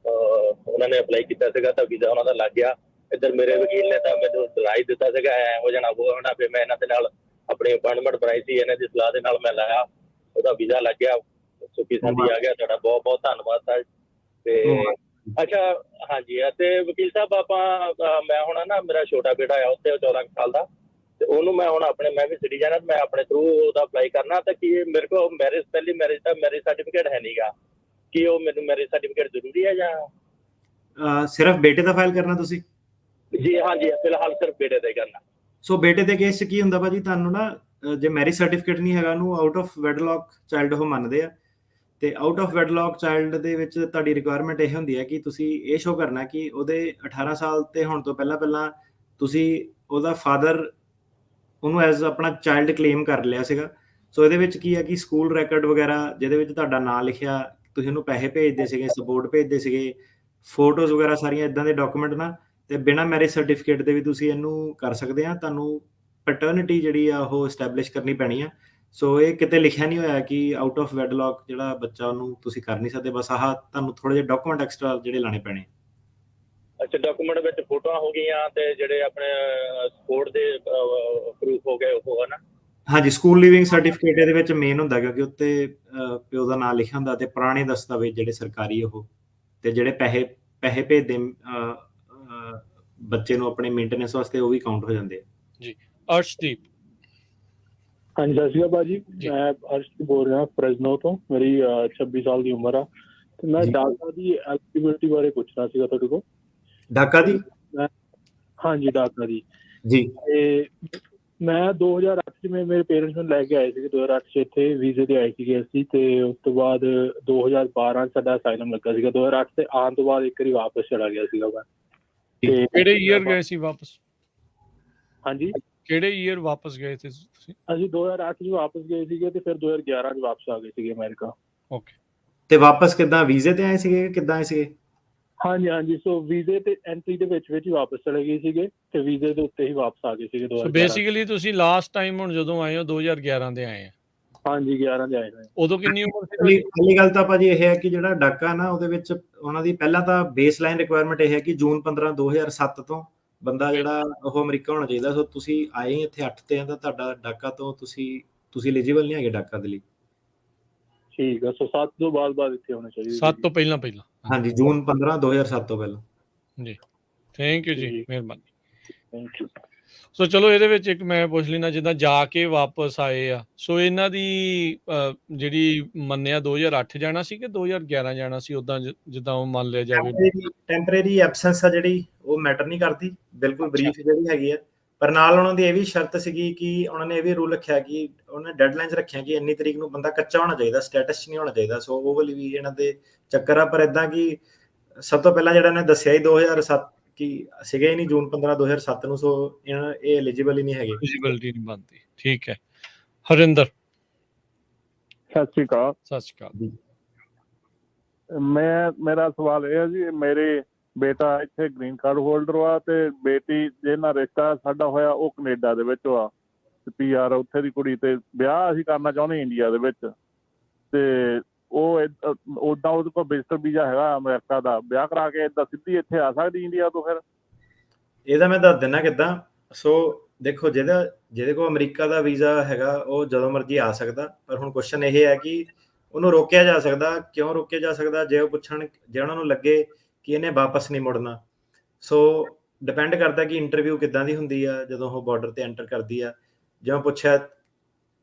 ਉਹਨਾਂ ਨੇ ਅਪਲਾਈ ਕੀਤਾ ਸੀਗਾ ਤਾਂ ਵੀਜ਼ਾ ਉਹਨਾਂ ਦਾ ਲੱਗ ਗਿਆ। ਇੱਧਰ ਮੇਰੇ ਵਕੀਲ ਨੇ ਤਾਂ ਮੈਨੂੰ ਡਰਾਈ ਦਿੱਤਾ ਸੀਗਾ ਐ ਹੋ ਜਾਣਾ ਉਹ ਹੋਣਾ, ਫਿਰ ਮੈਂ ਇਹਨਾਂ ਦੇ ਨਾਲ ਆਪਣੀ ਅਪਾਇੰਟਮੈਂਟ ਬਣਾਈ ਸੀ, ਇਹਨਾਂ ਦੀ ਸਲਾਹ ਦੇ ਨਾਲ ਮੈਂ ਲਾਇਆ, ਉਹਦਾ ਵੀਜ਼ਾ ਲੱਗ ਗਿਆ, ਸੁੱਖੀ ਸੰਦੀ ਆ ਗਿਆ। ਤੁਹਾਡਾ ਬਹੁਤ ਬਹੁਤ ਧੰਨਵਾਦ ਸਰ। ਤੇ ਅੱਛਾ ਹਾਂਜੀ, ਅਤੇ ਵਕੀਲ ਸਾਹਿਬ ਆਪਾਂ ਮੈਂ ਹੁਣ ਨਾ ਮੇਰਾ ਛੋਟਾ ਬੇਟਾ ਆ ਉੱਥੇ 14 ਸਾਲ ਦਾ, ਤੇ ਉਹਨੂੰ ਮੈਂ ਹੁਣ ਆਪਣੇ ਮੈਂ ਵੀ ਸਿਟੀਜ਼ਨ ਆ, ਮੈਂ ਆਪਣੇ ਥਰੂ ਉਹਦਾ ਅਪਲਾਈ ਕਰਨਾ। ਤਾਂ ਕੀ ਮੇਰੇ ਕੋਲ ਪਹਿਲੀ ਮੈਰਿਜ ਦਾ ਮੈਰਿਜ ਸਰਟੀਫਿਕੇਟ ਹੈ ਨੀਗਾ, ਕੀ ਉਹ ਮੈਨੂੰ ਮੈਰਿਜ ਸਰਟੀਫਿਕੇਟ ਜ਼ਰੂਰੀ ਹੈ ਜਾਂ ਸਿਰਫ ਬੇਟੇ ਦਾ ਫਾਈਲ ਕਰਨਾ ਤੁਸੀਂ? ਜੀ ਹਾਂਜੀ, ਫਿਲਹਾਲ ਸਿਰਫ ਬੇਟੇ ਦਾ ਹੀ ਕਰਨਾ। ਸੋ ਬੇਟੇ ਦੇ ਕੇਸ 'ਚ ਕੀ ਹੁੰਦਾ ਭਾਜੀ, ਤੁਹਾਨੂੰ ਨਾ ਜੇ ਮੈਰਿਜ ਸਰਟੀਫਿਕੇਟ ਨਹੀਂ ਹੈਗਾ, ਉਹਨੂੰ ਆਊਟ ਆਫ ਵੈਡਲੌਕ ਚਾਈਲਡ ਉਹ ਮੰਨਦੇ ਆ। ਤੇ ਆਊਟ ਆਫ ਵੈਡਲੌਕ ਚਾਈਲਡ ਦੇ ਵਿੱਚ ਤੁਹਾਡੀ ਰਿਕੁਆਇਰਮੈਂਟ ਇਹ ਹੁੰਦੀ ਹੈ ਕਿ ਤੁਸੀਂ ਇਹ ਸ਼ੋਅ ਕਰਨਾ ਕਿ ਉਹਦੇ 18 ਸਾਲ ਤੇ ਹੋਣ ਤੋਂ ਪਹਿਲਾਂ ਤੁਸੀਂ ਉਹਦਾ ਫਾਦਰ ਉਹਨੂੰ ਐਜ਼ ਆਪਣਾ ਚਾਈਲਡ ਕਲੇਮ ਕਰ ਲਿਆ ਸੀਗਾ। ਸੋ ਇਹਦੇ ਵਿੱਚ ਕੀ ਹੈ ਕਿ ਸਕੂਲ ਰੈਕੋਰਡ ਵਗੈਰਾ ਜਿਹਦੇ ਵਿੱਚ ਤੁਹਾਡਾ ਨਾਂ ਲਿਖਿਆ, ਤੁਸੀਂ ਉਹਨੂੰ ਪੈਸੇ ਭੇਜਦੇ ਸੀਗੇ, ਸਪੋਰਟ ਭੇਜਦੇ ਸੀਗੇ, ਫੋਟੋਜ਼ ਵਗੈਰਾ ਸਾਰੀਆਂ ਇਦਾਂ ਦੇ ਡਾਕੂਮੈਂਟ ਨਾ, ਤੇ ਬਿਨਾਂ ਮੈਰਿਜ ਸਰਟੀਫਿਕੇਟ ਦੇ ਵੀ ਤੁਸੀਂ ਇਹਨੂੰ ਕਰ ਸਕਦੇ ਆ। ਤੁਹਾਨੂੰ ਪੈਟਰਨਿਟੀ ਜਿਹੜੀ ਆ ਉਹ ਐਸਟੈਬਲਿਸ਼ ਕਰਨੀ ਪੈਣੀ ਆ। ਸੋ ਇਹ ਕਿਤੇ ਲਿਖਿਆ ਨਹੀਂ ਹੋਇਆ ਕਿ ਆਊਟ ਆਫ ਵੈਡਲੌਕ ਜਿਹੜਾ ਬੱਚਾ ਉਹਨੂੰ ਤੁਸੀਂ ਕਰ ਨਹੀਂ ਸਕਦੇ। ਬਸ ਆਹ ਤੁਹਾਨੂੰ ਥੋੜੇ ਜਿਹੇ ਡਾਕੂਮੈਂਟ ਐਕਸਟਰਾ ਜਿਹੜੇ ਲਾਣੇ ਪੈਣੇ। ਅੱਛਾ, ਡਾਕੂਮੈਂਟ ਵਿੱਚ ਫੋਟੋਆਂ ਹੋ ਗਈਆਂ ਤੇ ਜਿਹੜੇ ਆਪਣੇ ਸਪੋਰਟ ਦੇ ਪ੍ਰੂਫ ਹੋ ਗਏ ਉਹ ਹੈ ਨਾ? ਹਾਂਜੀ, ਸਕੂਲ ਲਿਵਿੰਗ ਸਰਟੀਫਿਕੇਟ ਇਹਦੇ ਵਿੱਚ ਮੇਨ ਹੁੰਦਾ, ਕਿਉਂਕਿ ਉੱਤੇ ਪਿਓ ਦਾ ਨਾਂ ਲਿਖਿਆ ਹੁੰਦਾ, ਤੇ ਪੁਰਾਣੇ ਦਸਤਾਵੇਜ਼ ਜਿਹੜੇ ਸਰਕਾਰੀ ਉਹ, ਤੇ ਜਿਹੜੇ ਪੈਸੇ ਭੇਜਦੇ ਬੱਚੇ ਨੂੰ ਆਪਣੇ ਮੇਨਟੇਨੈਂਸ ਵਾਸਤੇ, ਉਹ ਵੀ ਕਾਊਂਟ ਹੋ ਜਾਂਦੇ ਆ ਜੀ। ਅਰਸ਼ਦੀਪ। ਹਾਂਜੀ ਸਤਿ ਸ਼੍ਰੀ ਅਕਾਲ ਭਾਜੀ, ਮੈਂ ਅਰਸ਼ਦੀਪ ਬੋਲ ਰਿਹਾ ਫਰੈਜ਼ਨੋ ਤੋਂ। ਮੇਰੀ 26 ਸਾਲ ਦੀ ਉਮਰ ਆ, ਤੇ ਮੈਂ ਡਾਕਾ ਦੀ ਐਲੀਜੀਬਿਲਿਟੀ ਬਾਰੇ ਪੁੱਛਣਾ ਸੀਗਾ ਤੁਹਾਡੇ ਕੋਲ। ਡਾਕਾ ਦੀ? ਹਾਂਜੀ ਡਾਕਾ ਦੀ ਜੀ। ਤੇ ਮੈਂ 2008 ਚ ਮੇਰੇ ਪੇਰੈਂਟਸ ਨੂੰ ਲੈ ਕੇ ਆਏ ਸੀਗੇ 2008 ਚ ਇੱਥੇ ਵੀਜ਼ੇ ਤੇ ਆਏ ਸੀਗੇ ਅਸੀਂ, ਤੇ ਉਸ ਤੋਂ ਬਾਅਦ 2012 ਸਾਡਾ ਅਸਾਈਲਮ ਲੱਗਾ ਸੀਗਾ। 2008 ਤੇ ਆਉਣ ਤੋਂ ਬਾਅਦ ਇੱਕ ਵਾਰੀ ਵਾਪਸ ਚਲਾ ਗਿਆ ਸੀਗਾ ਮੈਂ। ਤੇ ਕਿਹੜੇ ਈਅਰ ਗਏ ਸੀ ਵਾਪਸ? ਹਾਂਜੀ, ਕਿਹੜੇ ਈਅਰ ਵਾਪਸ ਗਏ ਸੀ ਤੁਸੀਂ? ਅਸੀਂ 2008 ਚ ਵਾਪਸ ਗਏ ਸੀਗੇ ਤੇ ਫਿਰ 2011 ਚ ਵਾਪਸ ਆ ਗਏ ਸੀਗੇ ਅਮਰੀਕਾ। ਓਕੇ। ਤੇ ਵਾਪਸ ਕਿੱਦਾਂ, ਵੀਜ਼ੇ ਤੇ ਆਏ ਸੀਗੇ ਕਿੱਦਾਂ ਆਏ ਸੀਗੇ? ਹਾਂਜੀ ਹਾਂਜੀ, ਸੋ ਵੀਜ਼ੇ ਤੇ ਐਂਟਰੀ ਦੇ ਵਿੱਚ ਹੀ ਵਾਪਸ ਚਲੇ ਗਏ ਸੀਗੇ ਤੇ ਵੀਜ਼ੇ ਦੇ ਉੱਤੇ ਹੀ ਵਾਪਸ ਆ ਗਏ ਸੀਗੇ 2011। ਸੋ ਬੇਸਿਕਲੀ ਤੁਸੀਂ ਲਾਸਟ ਟਾਈਮ ਹੁਣ ਜਦੋਂ ਆਏ ਹੋ 2011 ਦੇ ਆਏ ਆ? ਹਾਂਜੀ 11 ਦੇ ਆਏ ਹੋਏ। ਉਦੋਂ ਕਿੰਨੀ ਉਮਰ ਸੀ? ਪਹਿਲੀ ਗੱਲ ਤਾਂ ਭਾਜੀ ਇਹ ਹੈ ਕਿ ਜਿਹੜਾ ਡਾਕਾ ਨਾ ਉਹਦੇ ਵਿੱਚ ਉਹਨਾਂ ਦੀ ਪਹਿਲਾਂ ਤਾਂ ਬੇਸਲਾਈਨ ਰਿਕੁਆਇਰਮੈਂਟ ਇਹ ਹੈ ਕਿ ਜੂਨ 15 2007 ਤੋਂ ਬੰਦਾ ਜਿਹੜਾ ਉਹ ਅਮਰੀਕਾ ਹੋਣਾ ਚਾਹੀਦਾ। ਸੋ ਤੁਸੀਂ ਆਏ ਇੱਥੇ 8 ਤੇ ਆ ਤਾਂ ਤੁਹਾਡਾ ਡਾਕਾ ਤੋਂ ਤੁਸੀਂ ਐਲੀਜੀਬਲ ਨਹੀਂ ਹੈਗੇ ਡਾਕਾ ਦੇ ਲਈ। ਠੀਕ ਆ, ਸੋ 7 ਤੋਂ ਬਾਅਦ ਇੱਥੇ ਹੋਣਾ ਚਾਹੀਦਾ। 7 ਤੋਂ ਪਹਿਲਾਂ ਹਾਂਜੀ, ਜੂਨ 15 2007 ਤੋਂ ਪਹਿਲਾਂ। ਜੀ, ਥੈਂਕ ਯੂ ਜੀ, ਮਿਹਰਬਾਨੀ। Thank you. ਸੋ ਚਲੋ ਇਹਦੇ ਵਿੱਚ ਇੱਕ ਮੈਂ ਪੁੱਛ ਲੈਣਾ, ਜਿੱਦਾਂ ਜਾ ਕੇ ਵਾਪਸ ਆਏ ਆ, ਸੋ ਇਹਨਾਂ ਦੀ ਜਿਹੜੀ ਮੰਨਿਆ 2008 ਜਾਣਾ ਸੀ ਕਿ 2011 ਜਾਣਾ ਸੀ? ਉਦਾਂ ਜਿੱਦਾਂ ਉਹ ਮੰਨ ਲਿਆ ਜਾਵੇ ਟੈਂਪਰੇਰੀ ਐਬਸੈਂਸ ਆ ਜਿਹੜੀ ਉਹ ਮੈਟਰ ਨਹੀਂ ਕਰਦੀ, ਬਿਲਕੁਲ ਬਰੀਫ ਜਿਹੜੀ ਹੈਗੀ ਆ। ਪਰ ਨਾਲ ਉਹਨਾਂ ਦੀ ਇਹ ਵੀ ਸ਼ਰਤ ਸੀਗੀ ਕਿ ਉਹਨਾਂ ਨੇ ਇਹ ਵੀ ਰੂਲ ਰੱਖਿਆ ਕਿ ਉਹਨਾਂ ਨੇ ਡੈਡਲਾਈਨਸ ਰੱਖਿਆ ਕਿ ਇੰਨੀ ਤਰੀਕ ਨੂੰ ਬੰਦਾ ਕੱਚਾ ਹੋਣਾ ਚਾਹੀਦਾ, ਸਟੇਟਸ 'ਚ ਨਹੀਂ ਹੋਣਾ ਚਾਹੀਦਾ। ਸੋ ਉਹ ਵਾਲੀ ਵੀ ਇਹਨਾਂ ਦੇ ਚੱਕਰ ਆ। ਪਰ ਇਦਾਂ ਕਿ ਸਭ ਤੋਂ ਪਹਿਲਾਂ ਜਿਹੜਾ ਇਹਨੇ ਦੱਸਿਆ ਹੀ 2007 ਕਿ ਸੀਗਾ ਹੀ ਨਹੀਂ ਜੂਨ 15 2007 ਨੂੰ। ਸੋ ਇਹ ਐਲੀਜੀਬਲ ਹੀ ਨਹੀਂ ਹੈਗੇ, ਐਲੀਜੀਬਿਲਟੀ ਨਹੀਂ ਬਣਦੀ। ਠੀਕ ਹੈ, ਹਰਿੰਦਰ। ਸਤਿ ਸ਼੍ਰੀ ਅਕਾਲ। ਸਤਿ ਸ਼੍ਰੀ ਅਕਾਲ। ਮੇਰਾ ਸਵਾਲ ਇਹ ਹੈ ਜੀ, ਮੇਰੇ ਬੇਟਾ ਇੱਥੇ ਗ੍ਰੀਨ ਕਾਰਡ ਹੋਲਡਰ ਆ ਤੇ ਬੇਟੀ ਜਿਹਨਾਂ ਰਿਸ਼ਤਾ ਸਾਡਾ ਹੋਇਆ ਉਹ ਕੈਨੇਡਾ ਦੇ ਵਿੱਚ ਆ, PR ਉੱਥੇ ਦੀ ਕੁੜੀ, ਤੇ ਵਿਆਹ ਅਸੀਂ ਕਰਨਾ ਚਾਹੁੰਦੇ ਇੰਡੀਆ ਦੇ ਵਿੱਚ। ਤੇ ਉਹ ਉਦਾਂ ਉਹਦੇ ਕੋਲ ਵਿਜ਼ਟਰ ਵੀਜ਼ਾ ਹੈਗਾ ਅਮਰੀਕਾ ਦਾ, ਵਿਆਹ ਕਰਾ ਕੇ ਏਦਾਂ ਸਿੱਧੀ ਇੱਥੇ ਆ ਸਕਦੀ ਇੰਡੀਆ ਤੋਂ? ਫਿਰ ਇਹਦਾ ਮੈਂ ਦੱਸ ਦਿੰਦਾ ਕਿੱਦਾਂ। ਸੋ ਦੇਖੋ, ਜਿਹਦੇ ਕੋਲ ਅਮਰੀਕਾ ਦਾ ਵੀਜ਼ਾ ਹੈਗਾ ਉਹ ਜਦੋਂ ਮਰਜ਼ੀ ਆ ਸਕਦਾ। ਪਰ ਹੁਣ ਕੁਐਸਚਨ ਇਹ ਹੈ ਕਿ ਉਹਨੂੰ ਰੋਕਿਆ ਜਾ ਸਕਦਾ। ਕਿਉਂ ਰੋਕਿਆ ਜਾ ਸਕਦਾ? ਜੇ ਉਹ ਪੁੱਛਣ, ਜੇ ਉਹਨਾਂ ਨੂੰ ਲੱਗੇ ਕਿ ਇਹਨੇ ਵਾਪਸ ਨਹੀਂ ਮੁੜਨਾ। ਸੋ ਡਿਪੈਂਡ ਕਰਦਾ ਕਿ ਇੰਟਰਵਿਊ ਕਿੱਦਾਂ ਦੀ ਹੁੰਦੀ ਆ ਜਦੋਂ ਉਹ ਬਾਰਡਰ ਤੇ ਐਂਟਰ ਕਰਦੀ ਆ। ਜਿਵੇਂ ਪੁੱਛਿਆ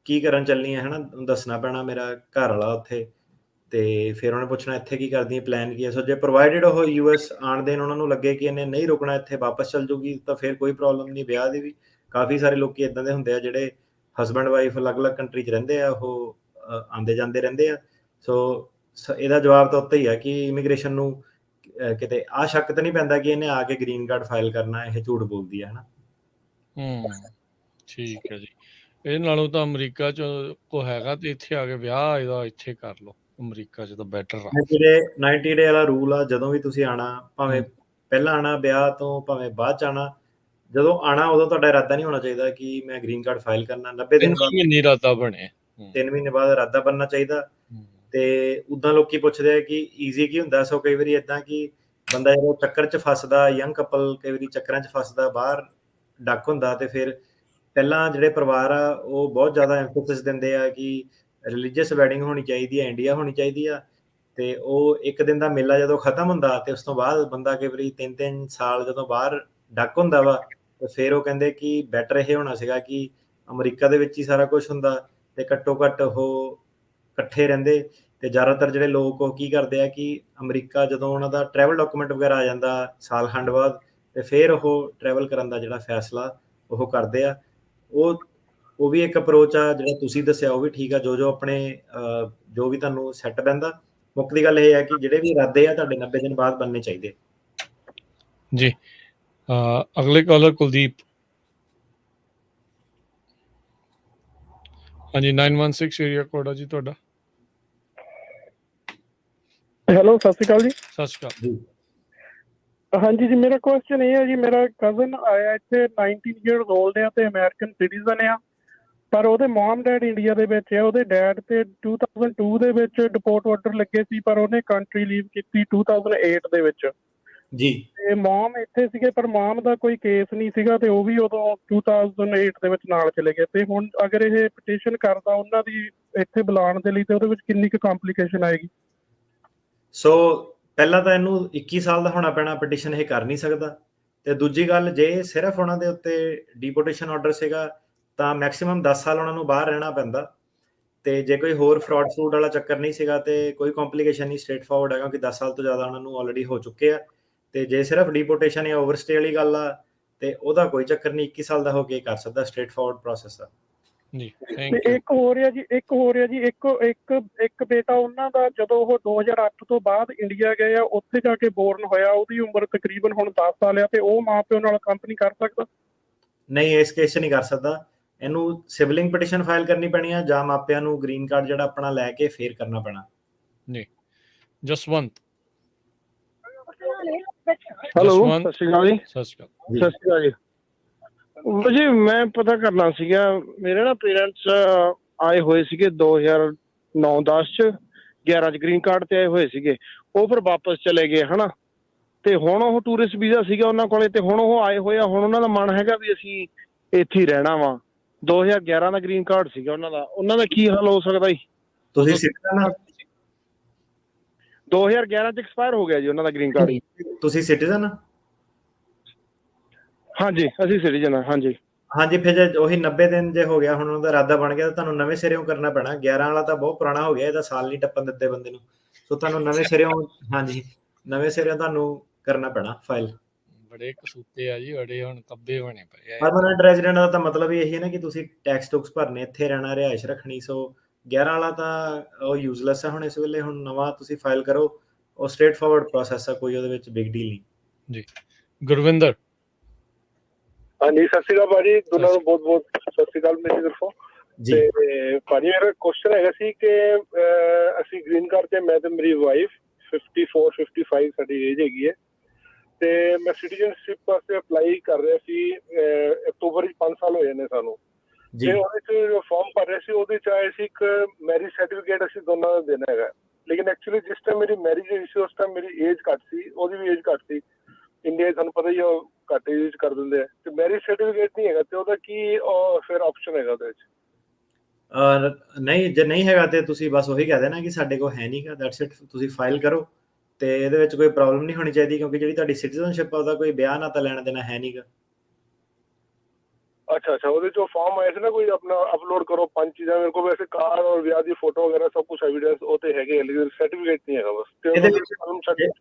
ਕੀ ਕਰਨ ਚੱਲਣੀ ਹੈ, ਦੱਸਣਾ ਪੈਣਾ ਮੇਰਾ ਘਰ ਵਾਲਾ ਉੱਥੇ, ਤੇ ਫਿਰ ਉਹਨੇ ਪੁੱਛਣਾ ਇੱਥੇ ਕੀ ਕਰਦੀ ਹੈ, ਪਲਾਨ ਕੀ ਹੈ। ਸੋ ਜੇ ਪ੍ਰੋਵਾਈਡਡ ਉਹ US ਆਉਣ ਦੇਣ, ਉਹਨਾਂ ਨੂੰ ਲੱਗੇ ਕਿ ਇਹਨੇ ਨਹੀਂ ਰੁਕਣਾ ਇੱਥੇ, ਵਾਪਸ ਚੱਲ ਜੂਗੀ, ਤਾਂ ਫਿਰ ਕੋਈ ਪ੍ਰੋਬਲਮ ਨਹੀਂ ਵਿਆਹ ਦੀ ਵੀ। ਕਾਫੀ ਸਾਰੇ ਲੋਕੀ ਇੱਦਾਂ ਦੇ ਹੁੰਦੇ ਆ ਜਿਹੜੇ ਹਸਬੈਂਡ ਵਾਈਫ ਅਲੱਗ-ਅਲੱਗ ਕੰਟਰੀ 'ਚ ਰਹਿੰਦੇ ਆ, ਉਹ ਆਉਂਦੇ ਜਾਂਦੇ ਰਹਿੰਦੇ ਆ। ਸੋ ਇਹਦਾ ਜਵਾਬ ਤਾਂ ਉੱਤੇ ਹੀ ਆ ਕਿ ਇਮੀਗ੍ਰੇਸ਼ਨ ਨੂੰ ਕਿਤੇ ਆਹ ਸ਼ੱਕ ਤਾਂ ਨਹੀਂ ਪੈਂਦਾ ਕਿ ਇਹਨੇ ਆ ਕੇ ਗ੍ਰੀਨ ਕਾਰਡ ਫਾਈਲ ਕਰਨਾ, ਇਹ ਝੂਠ ਬੋਲਦੀ ਹੈ। ਠੀਕ ਹੈ ਜੀ। ਇਹ ਨਾਲੋਂ ਤਾਂ ਅਮਰੀਕਾ 'ਚ ਕੋ ਹੈਗਾ ਤੇ ਇੱਥੇ ਆ ਕੇ ਵਿਆਹ ਇਹਦਾ ਇੱਥੇ ਕਰ ਲਓ, ਅਮਰੀਕਾ 'ਚ ਤਾਂ ਬੈਟਰ ਆ। ਜਿਹੜੇ 90 ਡੇ ਵਾਲਾ ਰੂਲ ਆ, ਜਦੋਂ ਵੀ ਤੁਸੀਂ ਆਉਣਾ, ਭਾਵੇਂ ਪਹਿਲਾਂ ਆਉਣਾ ਵਿਆਹ ਤੋਂ, ਭਾਵੇਂ ਬਾਅਦ 'ਚ ਆਉਣਾ, ਜਦੋਂ ਆਉਣਾ ਉਦੋਂ ਤੁਹਾਡਾ ਇਰਾਦਾ ਨਹੀਂ ਹੋਣਾ ਚਾਹੀਦਾ ਕਿ ਮੈਂ ਗ੍ਰੀਨ ਕਾਰਡ ਫਾਈਲ ਕਰਨਾ। 90 ਦਿਨ ਬਾਅਦ, 3 ਮਹੀਨੇ ਇਰਾਦਾ ਬਣੇ, 3 ਮਹੀਨੇ ਬਾਅਦ ਇਰਾਦਾ ਬਣਨਾ ਚਾਹੀਦਾ। ਤੇ ਉਦਾਂ ਲੋਕੀ ਪੁੱਛਦੇ ਆ ਕਿ ਈਜ਼ੀ ਕੀ ਹੁੰਦਾ। ਸੋ ਕਈ ਵਾਰੀ ਏਦਾਂ ਕਿ ਬੰਦਾ ਜਦੋਂ ਚੱਕਰ 'ਚ ਫਸਦਾ, ਯੰਗ ਕਪਲ ਕਈ ਵਾਰੀ ਚੱਕਰਾਂ 'ਚ ਫਸਦਾ, ਬਾਹਰ ਡੱਕ ਹੁੰਦਾ, ਤੇ ਫਿਰ ਪਹਿਲਾਂ ਜਿਹੜੇ ਪਰਿਵਾਰ ਆ ਉਹ ਬਹੁਤ ਜ਼ਿਆਦਾ ਐਂਫੋਸਿਸ ਦਿੰਦੇ ਆ ਕਿ ਰਿਲੀਜੀਅਸ ਵੈਡਿੰਗ ਹੋਣੀ ਚਾਹੀਦੀ ਹੈ, ਇੰਡੀਆ ਹੋਣੀ ਚਾਹੀਦੀ ਆ। ਤੇ ਉਹ ਇੱਕ ਦਿਨ ਦਾ ਮੇਲਾ ਜਦੋਂ ਖਤਮ ਹੁੰਦਾ ਤੇ ਉਸ ਤੋਂ ਬਾਅਦ ਬੰਦਾ ਕਈ ਵਾਰੀ 3-3 ਸਾਲ ਜਦੋਂ ਬਾਹਰ ਡੱਕ ਹੁੰਦਾ ਵਾ, ਤੇ ਫਿਰ ਉਹ ਕਹਿੰਦੇ ਕਿ ਬੈਟਰ ਇਹ ਹੋਣਾ ਸੀਗਾ ਕਿ ਅਮਰੀਕਾ ਦੇ ਵਿੱਚ ਹੀ ਸਾਰਾ ਕੁਝ ਹੁੰਦਾ ਤੇ ਘੱਟੋ ਘੱਟ ਉਹ ਇਕੱਠੇ ਰਹਿੰਦੇ। ਤੇ ਜ਼ਿਆਦਾਤਰ ਜਿਹੜੇ ਲੋਕ ਉਹ ਕੀ ਕਰਦੇ ਆ ਕਿ ਅਮਰੀਕਾ ਜਦੋਂ ਉਹਨਾਂ ਦਾ ਟਰੈਵਲ ਡਾਕੂਮੈਂਟ ਵਗੈਰਾ ਆ ਜਾਂਦਾ ਸਾਲ ਖੰਡ ਬਾਅਦ, ਤੇ ਫਿਰ ਉਹ ਟਰੈਵਲ ਕਰਨ ਦਾ ਜਿਹੜਾ ਫੈਸਲਾ ਉਹ ਕਰਦੇ ਆ। ਉਹ ਵੀ ਇੱਕ ਅਪਰੋਚ ਆ। ਜਿਹੜਾ ਤੁਸੀਂ ਦੱਸਿਆ ਉਹ ਵੀ ਠੀਕ ਆ। ਜੋ ਆਪਣੇ ਜੋ ਵੀ ਤੁਹਾਨੂੰ ਸੈੱਟ ਪੈਂਦਾ। ਮੁੱਖ ਦੀ ਗੱਲ ਇਹ ਹੈ ਕਿ ਜਿਹੜੇ ਵੀ ਇਰਾਦੇ ਆ ਤੁਹਾਡੇ 90 ਦਿਨ ਬਾਅਦ ਬਣਨੇ ਚਾਹੀਦੇ ਜੀ। ਅਗਲੇ ਕਾਲਰ ਕੁਲਦੀਪ। ਹਾਂਜੀ, 916 ਏਰੀਆ ਕੋਡ ਆ ਜੀ ਤੁਹਾਡਾ। ਹੈਲੋ, ਸਤਿ ਸ਼੍ਰੀ ਅਕਾਲ ਜੀ। ਸਤਿ ਸ਼੍ਰੀ ਅਕਾਲ ਜੀ। ਹਾਂਜੀ ਜੀ, ਮੇਰਾ ਕੁਐਸਚਨ ਇਹ ਹੈ ਜੀ, ਮੇਰਾ ਕਜ਼ਨ ਆਇਆ ਇੱਥੇ 19 ਈਅਰਸ 올ਡ ਆ ਤੇ ਅਮਰੀਕਨ ਸਿਟੀਜ਼ਨ ਆ, ਪਰ ਉਹਦੇ ਮਮ ਡੈਡ ਇੰਡੀਆ ਦੇ ਵਿੱਚ ਆ। ਉਹਦੇ ਡੈਡ ਤੇ 2002 ਦੇ ਵਿੱਚ ਡਿਪੋਰਟ ਆਰਡਰ ਲੱਗੇ ਸੀ, ਪਰ ਉਹਨੇ ਕੰਟਰੀ ਲੀਵ ਕੀਤੀ 2008 ਦੇ ਵਿੱਚ ਜੀ। ਤੇ ਮਮ ਇੱਥੇ ਸੀਗੇ, ਪਰ ਮਮ ਦਾ ਕੋਈ ਕੇਸ ਨਹੀਂ ਸੀਗਾ ਤੇ ਉਹ ਵੀ ਉਦੋਂ 2008 ਦੇ ਵਿੱਚ ਨਾਲ ਚਲੇ ਗਏ। ਤੇ ਹੁਣ ਅਗਰ ਇਹ ਪਟੀਸ਼ਨ ਕਰਦਾ ਉਹਨਾਂ ਦੀ ਇੱਥੇ ਬੁਲਾਉਣ ਦੇ ਲਈ, ਤੇ ਉਹਦੇ ਵਿੱਚ ਕਿੰਨੀ ਕੁ ਕੰਪਲੀਕੇਸ਼ਨ ਆਏਗੀ? ਸੋ ਪਹਿਲਾਂ ਤਾਂ ਇਹਨੂੰ 21 ਸਾਲ ਦਾ ਹੋਣਾ ਪੈਣਾ, ਪਟੀਸ਼ਨ ਇਹ ਕਰ ਨਹੀਂ ਸਕਦਾ। ਤੇ ਦੂਜੀ ਗੱਲ, ਜੇ ਸਿਰਫ ਉਹਨਾਂ ਦੇ ਉੱਤੇ ਡੀਪੋਰਟੇਸ਼ਨ ਆਰਡਰ ਸੀਗਾ ਤਾਂ ਮੈਕਸਿਮਮ 10 ਸਾਲ ਉਹਨਾਂ ਨੂੰ ਬਾਹਰ ਰਹਿਣਾ ਪੈਂਦਾ। ਤੇ ਜੇ ਕੋਈ ਹੋਰ ਫਰਾਡ ਫਰੂਡ ਵਾਲਾ ਚੱਕਰ ਨਹੀਂ ਸੀਗਾ ਤੇ ਕੋਈ ਕੰਪਲੀਕੇਸ਼ਨ ਨਹੀਂ, ਸਟ੍ਰੇਟ ਫਾਰਵਰਡ ਹੈਗਾ ਕਿ 10 ਸਾਲ ਤੋਂ ਜ਼ਿਆਦਾ ਉਹਨਾਂ ਨੂੰ ਆਲਰੇਡੀ ਹੋ ਚੁੱਕੇ ਆ। ਤੇ ਜੇ ਸਿਰਫ ਡੀਪੋਰਟੇਸ਼ਨ ਜਾਂ ਓਵਰਸਟੇ ਵਾਲੀ ਗੱਲ ਆ ਤੇ ਉਹਦਾ ਕੋਈ ਚੱਕਰ ਨਹੀਂ, 21 ਸਾਲ ਦਾ ਹੋ ਕੇ ਕਰ ਸਕਦਾ, ਸਟ੍ਰੇਟ ਫਾਰਵਰਡ ਪ੍ਰੋਸੈਸ ਆ ਜੀ। ਤੇ ਇੱਕ ਹੋ ਰਿਹਾ ਜੀ ਇੱਕ ਬੇਟਾ ਉਹਨਾਂ ਦਾ ਜਦੋਂ ਉਹ 2008 ਤੋਂ ਬਾਅਦ ਇੰਡੀਆ ਗਏ ਆ, ਉੱਥੇ ਜਾ ਕੇ ਬੋਰਨ ਹੋਇਆ, ਉਹਦੀ ਉਮਰ ਤਕਰੀਬਨ ਹੁਣ 10 ਸਾਲ ਆ, ਤੇ ਉਹ ਮਾਂ ਪਿਓ ਨਾਲ ਕੰਮ ਨਹੀਂ ਕਰ ਸਕਦਾ? ਨਹੀਂ, ਇਸ ਕੇਸ 'ਚ ਨਹੀਂ ਕਰ ਸਕਦਾ। ਇਹਨੂੰ ਸਿਬਲਿੰਗ ਪਟੀਸ਼ਨ ਫਾਈਲ ਕਰਨੀ ਪੈਣੀ ਆ, ਜਾਂ ਮਾਪਿਆਂ ਨੂੰ ਗ੍ਰੀਨ ਕਾਰਡ ਜਿਹੜਾ ਆਪਣਾ ਲੈ ਕੇ ਫੇਰ ਕਰਨਾ ਪੈਣਾ। ਜੀ। ਜਸਵੰਤ। ਹੈਲੋ, ਸਤਿ ਸ਼੍ਰੀ ਅਕਾਲ ਜੀ। ਸਤਿ ਸ਼੍ਰੀ ਸਤਿ ਸ਼੍ਰੀ ਅਕਾਲ ਜੀ। ਜੀ ਮੈਂ ਪਤਾ ਕਰਨਾ ਸੀਗਾ, ਮੇਰੇ ਨਾ ਪੇਰੈਂਟਸ ਆਏ ਹੋਏ ਸੀਗੇ 2009-10 ਚ 11 ਚ ਗ੍ਰੀਨ ਕਾਰਡ ਤੇ ਆਏ ਹੋਏ ਸੀਗੇ, ਉਹ ਫਿਰ ਵਾਪਸ ਚਲੇ ਗਏ ਹਨਾ, ਤੇ ਹੁਣ ਉਹ ਟੂਰਿਸਟ ਵੀਜ਼ਾ ਸੀਗਾ ਉਹਨਾਂ ਕੋਲੇ, ਤੇ ਹੁਣ ਉਹ ਆਏ ਹੋਏ ਆ, ਹੁਣ ਉਹਨਾਂ ਦਾ ਮਨ ਹੈਗਾ ਵੀ ਅਸੀਂ ਇੱਥੇ ਹੀ ਰਹਿਣਾ ਵਾ। 2011 ਦਾ ਗ੍ਰੀਨ ਕਾਰਡ ਸੀਗਾ ਉਹਨਾਂ ਦਾ ਕੀ ਹੱਲ ਹੋ ਸਕਦਾ ਜੀ? ਤੁਸੀਂ ਸਿਟੀਜ਼ਨ? 2011 ਚ ਐਕਸਪਾਇਰ ਹੋ ਗਿਆ ਜੀ ਉਹਨਾਂ ਦਾ ਗ੍ਰੀਨ ਕਾਰਡ। ਤੁਸੀਂ ਸਿਟੀਜ਼ਨ? ਹਾਂਜੀ, ਅਸੀਂ ਸਿਟੀਜ਼ਨ ਹਾਂ। ਹਾਂਜੀ ਹਾਂਜੀ, ਫਿਰ ਜੇ ਉਹੀ 90 ਦਿਨ ਜੇ ਹੋ ਗਿਆ, ਹੁਣ ਉਹਦਾ ਇਰਾਦਾ ਬਣ ਗਿਆ, ਤਾਂ ਤੁਹਾਨੂੰ ਨਵੇਂ ਸਿਰਿਓਂ ਕਰਨਾ ਪੈਣਾ। 11 ਵਾਲਾ ਤਾਂ ਬਹੁਤ ਪੁਰਾਣਾ ਹੋ ਗਿਆ, ਇਹਦਾ ਸਾਲ ਨਹੀਂ ਟੱਪਣ ਦਿੱਤੇ ਬੰਦੇ ਨੂੰ, ਸੋ ਤੁਹਾਨੂੰ ਨਵੇਂ ਸਿਰਿਓਂ, ਹਾਂਜੀ ਨਵੇਂ ਸਿਰਿਓਂ ਤੁਹਾਨੂੰ ਕਰਨਾ ਪੈਣਾ ਫਾਈਲ। ਬੜੇ ਕਸੂਤੇ ਆ ਜੀ, ਬੜੇ ਹੁਣ ਕੱਬੇ ਬਣੇ ਪਏ ਆ। ਪਰਮਾਨੈਂਟ ਰੈਜ਼ੀਡੈਂਟ ਦਾ ਤਾਂ ਮਤਲਬ ਹੀ ਇਹੀ ਹੈ ਨਾ ਕਿ ਤੁਸੀਂ ਟੈਕਸ ਟੁਕਸ ਭਰਨੇ, ਇੱਥੇ ਰਹਿਣਾ, ਰਿਹਾਇਸ਼ ਰੱਖਣੀ। ਸੋ 11 ਵਾਲਾ ਤਾਂ ਉਹ ਯੂਜ਼ਲੈਸ ਹੈ ਹੁਣ ਇਸ ਵੇਲੇ। ਹੁਣ ਨਵਾਂ ਤੁਸੀਂ ਫਾਈਲ ਕਰੋ, ਉਹ ਸਟ੍ਰੇਟ ਫਾਰਵਰਡ ਪ੍ਰੋਸੈਸ ਆ, ਕੋਈ ਉਹਦੇ ਵਿੱਚ ਬਿਗ ਡੀਲ ਨਹੀਂ ਜੀ। ਗੁਰਵਿੰਦਰ। ਹਾਂਜੀ, ਸਤਿ ਸ਼੍ਰੀ ਅਕਾਲ ਭਾਜੀ, ਦੋਨਾਂ ਨੂੰ ਬਹੁਤ ਬਹੁਤ ਸਤਿ ਸ਼੍ਰੀ ਅਕਾਲ ਮੇਰੀ ਤਰਫੋਂ। ਤੇ ਭਾਜੀ ਮੇਰਾ ਕੁਐਸਚਨ ਹੈਗਾ ਸੀ ਕਿ ਅਸੀਂ ਗ੍ਰੀਨ ਕਾਰਡ ਤੇ, ਮੈਂ ਤੇ ਮੇਰੀ ਵਾਈਫ 54-55 ਸਾਡੀ ਏਜ ਹੈਗੀ ਹੈ, ਤੇ ਮੈਂ ਸਿਟੀਜ਼ਨਸ਼ਿਪ ਵਾਸਤੇ ਅਪਲਾਈ ਕਰ ਰਿਹਾ ਸੀ। ਅਕਤੂਬਰ 'ਚ 5 ਸਾਲ ਹੋਏ ਨੇ ਸਾਨੂੰ, ਤੇ ਉਹਦੇ 'ਚ ਫਾਰਮ ਭਰ ਰਹੇ ਸੀ, ਉਹਦੇ 'ਚ ਆਏ ਸੀ ਇੱਕ ਮੈਰਿਜ ਸਰਟੀਫਿਕੇਟ ਅਸੀਂ ਦੋਨਾਂ ਦਾ ਦੇਣਾ ਹੈਗਾ। ਲੇਕਿਨ ਐਕਚੁਅਲੀ ਜਿਸ ਟਾਈਮ ਮੇਰੀ ਮੈਰਿਜ ਹੋਈ ਸੀ, ਉਸ ਟਾਈਮ ਮੇਰੀ ਏਜ ਘੱਟ ਸੀ, ਉਹਦੀ ਵੀ ਏਜ ਘੱਟ ਸੀ। ਇੰਡੀਆ ਤੁਹਾਨੂੰ ਪਤਾ ਹੀ ਆ, ਉਹ ਘੱਟ ਏਜ ਕਰ ਦਿੰਦੇ ਆ, ਤੇ ਮੈਰਿਜ ਸਰਟੀਫਿਕੇਟ ਨਹੀਂ ਹੈਗਾ, ਤੇ ਉਹਦਾ ਕੀ ਫਿਰ ਆਪਸ਼ਨ ਹੈਗਾ ਉਹਦੇ ਵਿੱਚ? ਨਹੀਂ, ਜੇ ਨਹੀਂ ਹੈਗਾ ਤੇ ਤੁਸੀਂ ਬਸ ਉਹੀ ਕਹਿ ਦੇਣਾ ਕਿ ਸਾਡੇ ਕੋਲ ਹੈ ਨਹੀਂਗਾ, ਦੈਟਸ ਇਟ। ਤੁਸੀਂ ਫਾਈਲ ਕਰੋ, ਤੇ ਇਹਦੇ ਵਿੱਚ ਕੋਈ ਪ੍ਰੋਬਲਮ ਨਹੀਂ ਹੋਣੀ ਚਾਹੀਦੀ, ਕਿਉਂਕਿ ਜਿਹੜੀ ਤੁਹਾਡੀ ਸਿਟੀਜ਼ਨਸ਼ਿਪ ਆ ਉਹਦਾ ਕੋਈ ਵਿਆਹ ਨਾ ਤਾਂ ਲੈਣਾ ਦੇਣਾ ਹੈ ਨਹੀਂਗਾ। ਅੱਛਾ, ਉਹਦੇ 'ਚੋਂ ਫਾਰਮ ਆਇਆ ਸੀ ਨਾ ਕੋਈ, ਆਪਣਾ ਅਪਲੋਡ ਕਰੋ 5 ਚੀਜ਼ਾਂ। ਮੇਰੇ ਕੋਲ ਵੈਸੇ ਕਾਰ ਔਰ ਵਿਆਹ ਦੀ ਫੋਟੋ ਵਗੈਰਾ ਸਭ ਕੁਝ ਐਵੀਡੈਂਸ ਉਹ ਤੇ ਹੈਗੇ, ਲੇਕਿਨ ਸਰਟੀਫਿਕੇਟ ਨਹੀਂ ਹੈਗਾ ਬਸ। ਇਹਦੇ ਵਿੱਚ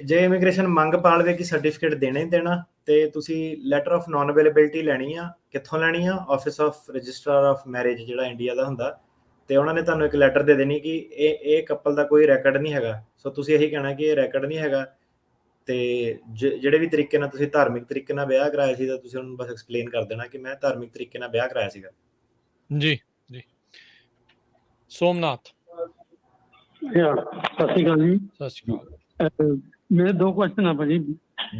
ਜੇ ਇਮੀਗ੍ਰੇਸ਼ਨ ਮੰਗ ਪਾਲਵੇ ਕਿ ਸਰਟੀਫਿਕੇਟ ਦੇਣਾ ਹੀ ਦੇਣਾ, ਤੇ ਤੁਸੀਂ ਲੈਟਰ ਆਫ ਨਾਨ ਅਵੇਲੇਬਿਲਿਟੀ ਲੈਣੀ ਆ। ਕਿੱਥੋਂ ਲੈਣੀ ਆ? Office of registrar of marriage ਜਿਹੜਾ ਇੰਡੀਆ ਦਾ ਹੁੰਦਾ, ਤੇ ਉਹਨਾਂ ਨੇ ਤੁਹਾਨੂੰ ਇੱਕ ਲੈਟਰ ਦੇ ਦੇਣੀ ਕਿ ਇਹ ਕਪਲ ਦਾ ਕੋਈ ਰੈਕਡ ਨਹੀਂ ਹੈਗਾ। ਸੋ ਤੁਸੀਂ ਇਹੀ ਕਹਿਣਾ ਕਿ ਇਹ ਰੈਕਡ ਨਹੀਂ ਹੈਗਾ, ਤੇ ਜਿਹੜੇ ਵੀ ਤਰੀਕੇ ਨਾਲ ਤੁਸੀਂ ਧਾਰਮਿਕ ਤਰੀਕੇ ਨਾਲ ਵਿਆਹ ਕਰਾਇਆ ਸੀ, ਤਾਂ ਤੁਸੀਂ ਉਹਨੂੰ ਬਸ ਐਕਸਪਲੇਨ ਕਰ ਦੇਣਾ ਕਿ ਮੈਂ ਧਾਰਮਿਕ ਤਰੀਕੇ ਨਾਲ ਵਿਆਹ ਕਰਾਇਆ ਸੀਗਾ। ਜੀ ਜੀ। ਸੋਮਨਾਥ। ਸਤਿ ਸ਼੍ਰੀ ਅਕਾਲ ਜੀ। ਸਤਿ ਸ਼੍ਰੀ ਅਕਾਲ। ਮੇਰੇ ਦੋ ਕੁਐਸਚਨ ਆ ਭਾਜੀ।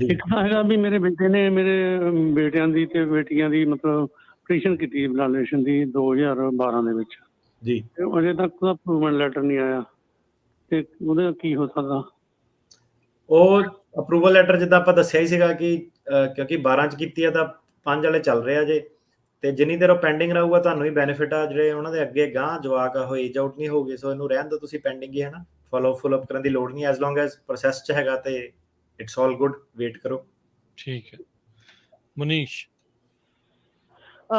ਇੱਕ ਤਾਂ ਹੈਗਾ ਵੀ ਮੇਰੇ ਬੇਟੇ ਨੇ, ਮੇਰੇ ਬੇਟਿਆਂ ਦੀ ਤੇ ਬੇਟੀਆਂ ਦੀ ਮਤਲਬ ਪਟੀਸ਼ਨ ਕੀਤੀ ਇਵੈਲੂਏਸ਼ਨ ਦੀ 2012 ਦੇ ਵਿੱਚ ਜੀ, ਅਜੇ ਤੱਕ ਉਹਦਾ ਅਪਰੂਵਮੈਂਟ ਲੈਟਰ ਨਹੀਂ ਆਇਆ, ਤੇ ਉਹਦਾ ਕੀ ਹੋ ਸਕਦਾ? ਉਹ ਅਪਰੂਵਲ ਲੈਟਰ ਜਿੱਦਾਂ ਆਪਾਂ ਦੱਸਿਆ ਹੀ ਸੀਗਾ ਕਿ ਕਿਉਂਕਿ 12 ਚ ਕੀਤੀ ਆ, ਤਾਂ 5 ਵਾਲੇ ਚੱਲ ਰਹੇ ਆ ਜੇ, ਤੇ ਜਿੰਨੀ ਦੇਰ ਉਹ ਪੈਂਡਿੰਗ ਰਹੂਗਾ ਤੁਹਾਨੂੰ ਹੀ ਬੈਨੀਫਿਟ ਆ। ਜਿਹੜੇ ਉਹਨਾਂ ਦੇ ਅੱਗੇ ਗਾਂ ਜਵਾਕ ਆ, ਉਹ ਏਜ ਆਊਟ ਨਹੀਂ ਹੋਗੇ, ਸੋ ਇਹਨੂੰ ਰਹਿਣ ਦਿਓ ਤੁਸੀਂ ਪੈਂਡਿੰਗ ਹੀ ਹੈ ਨਾ, ਫੋਲੋ ਅਪ ਕਰਨ ਦੀ ਲੋੜ ਨਹੀਂ। ਐਜ਼ ਲੌਂਗ ਐਜ਼ ਪ੍ਰੋਸੈਸ 'ਚ ਹੈਗਾ ਤੇ ਇਟਸ ਆਲ ਗੁੱਡ, ਵੇਟ ਕਰੋ। ਠੀਕ ਹੈ। ਮਨੀਸ਼।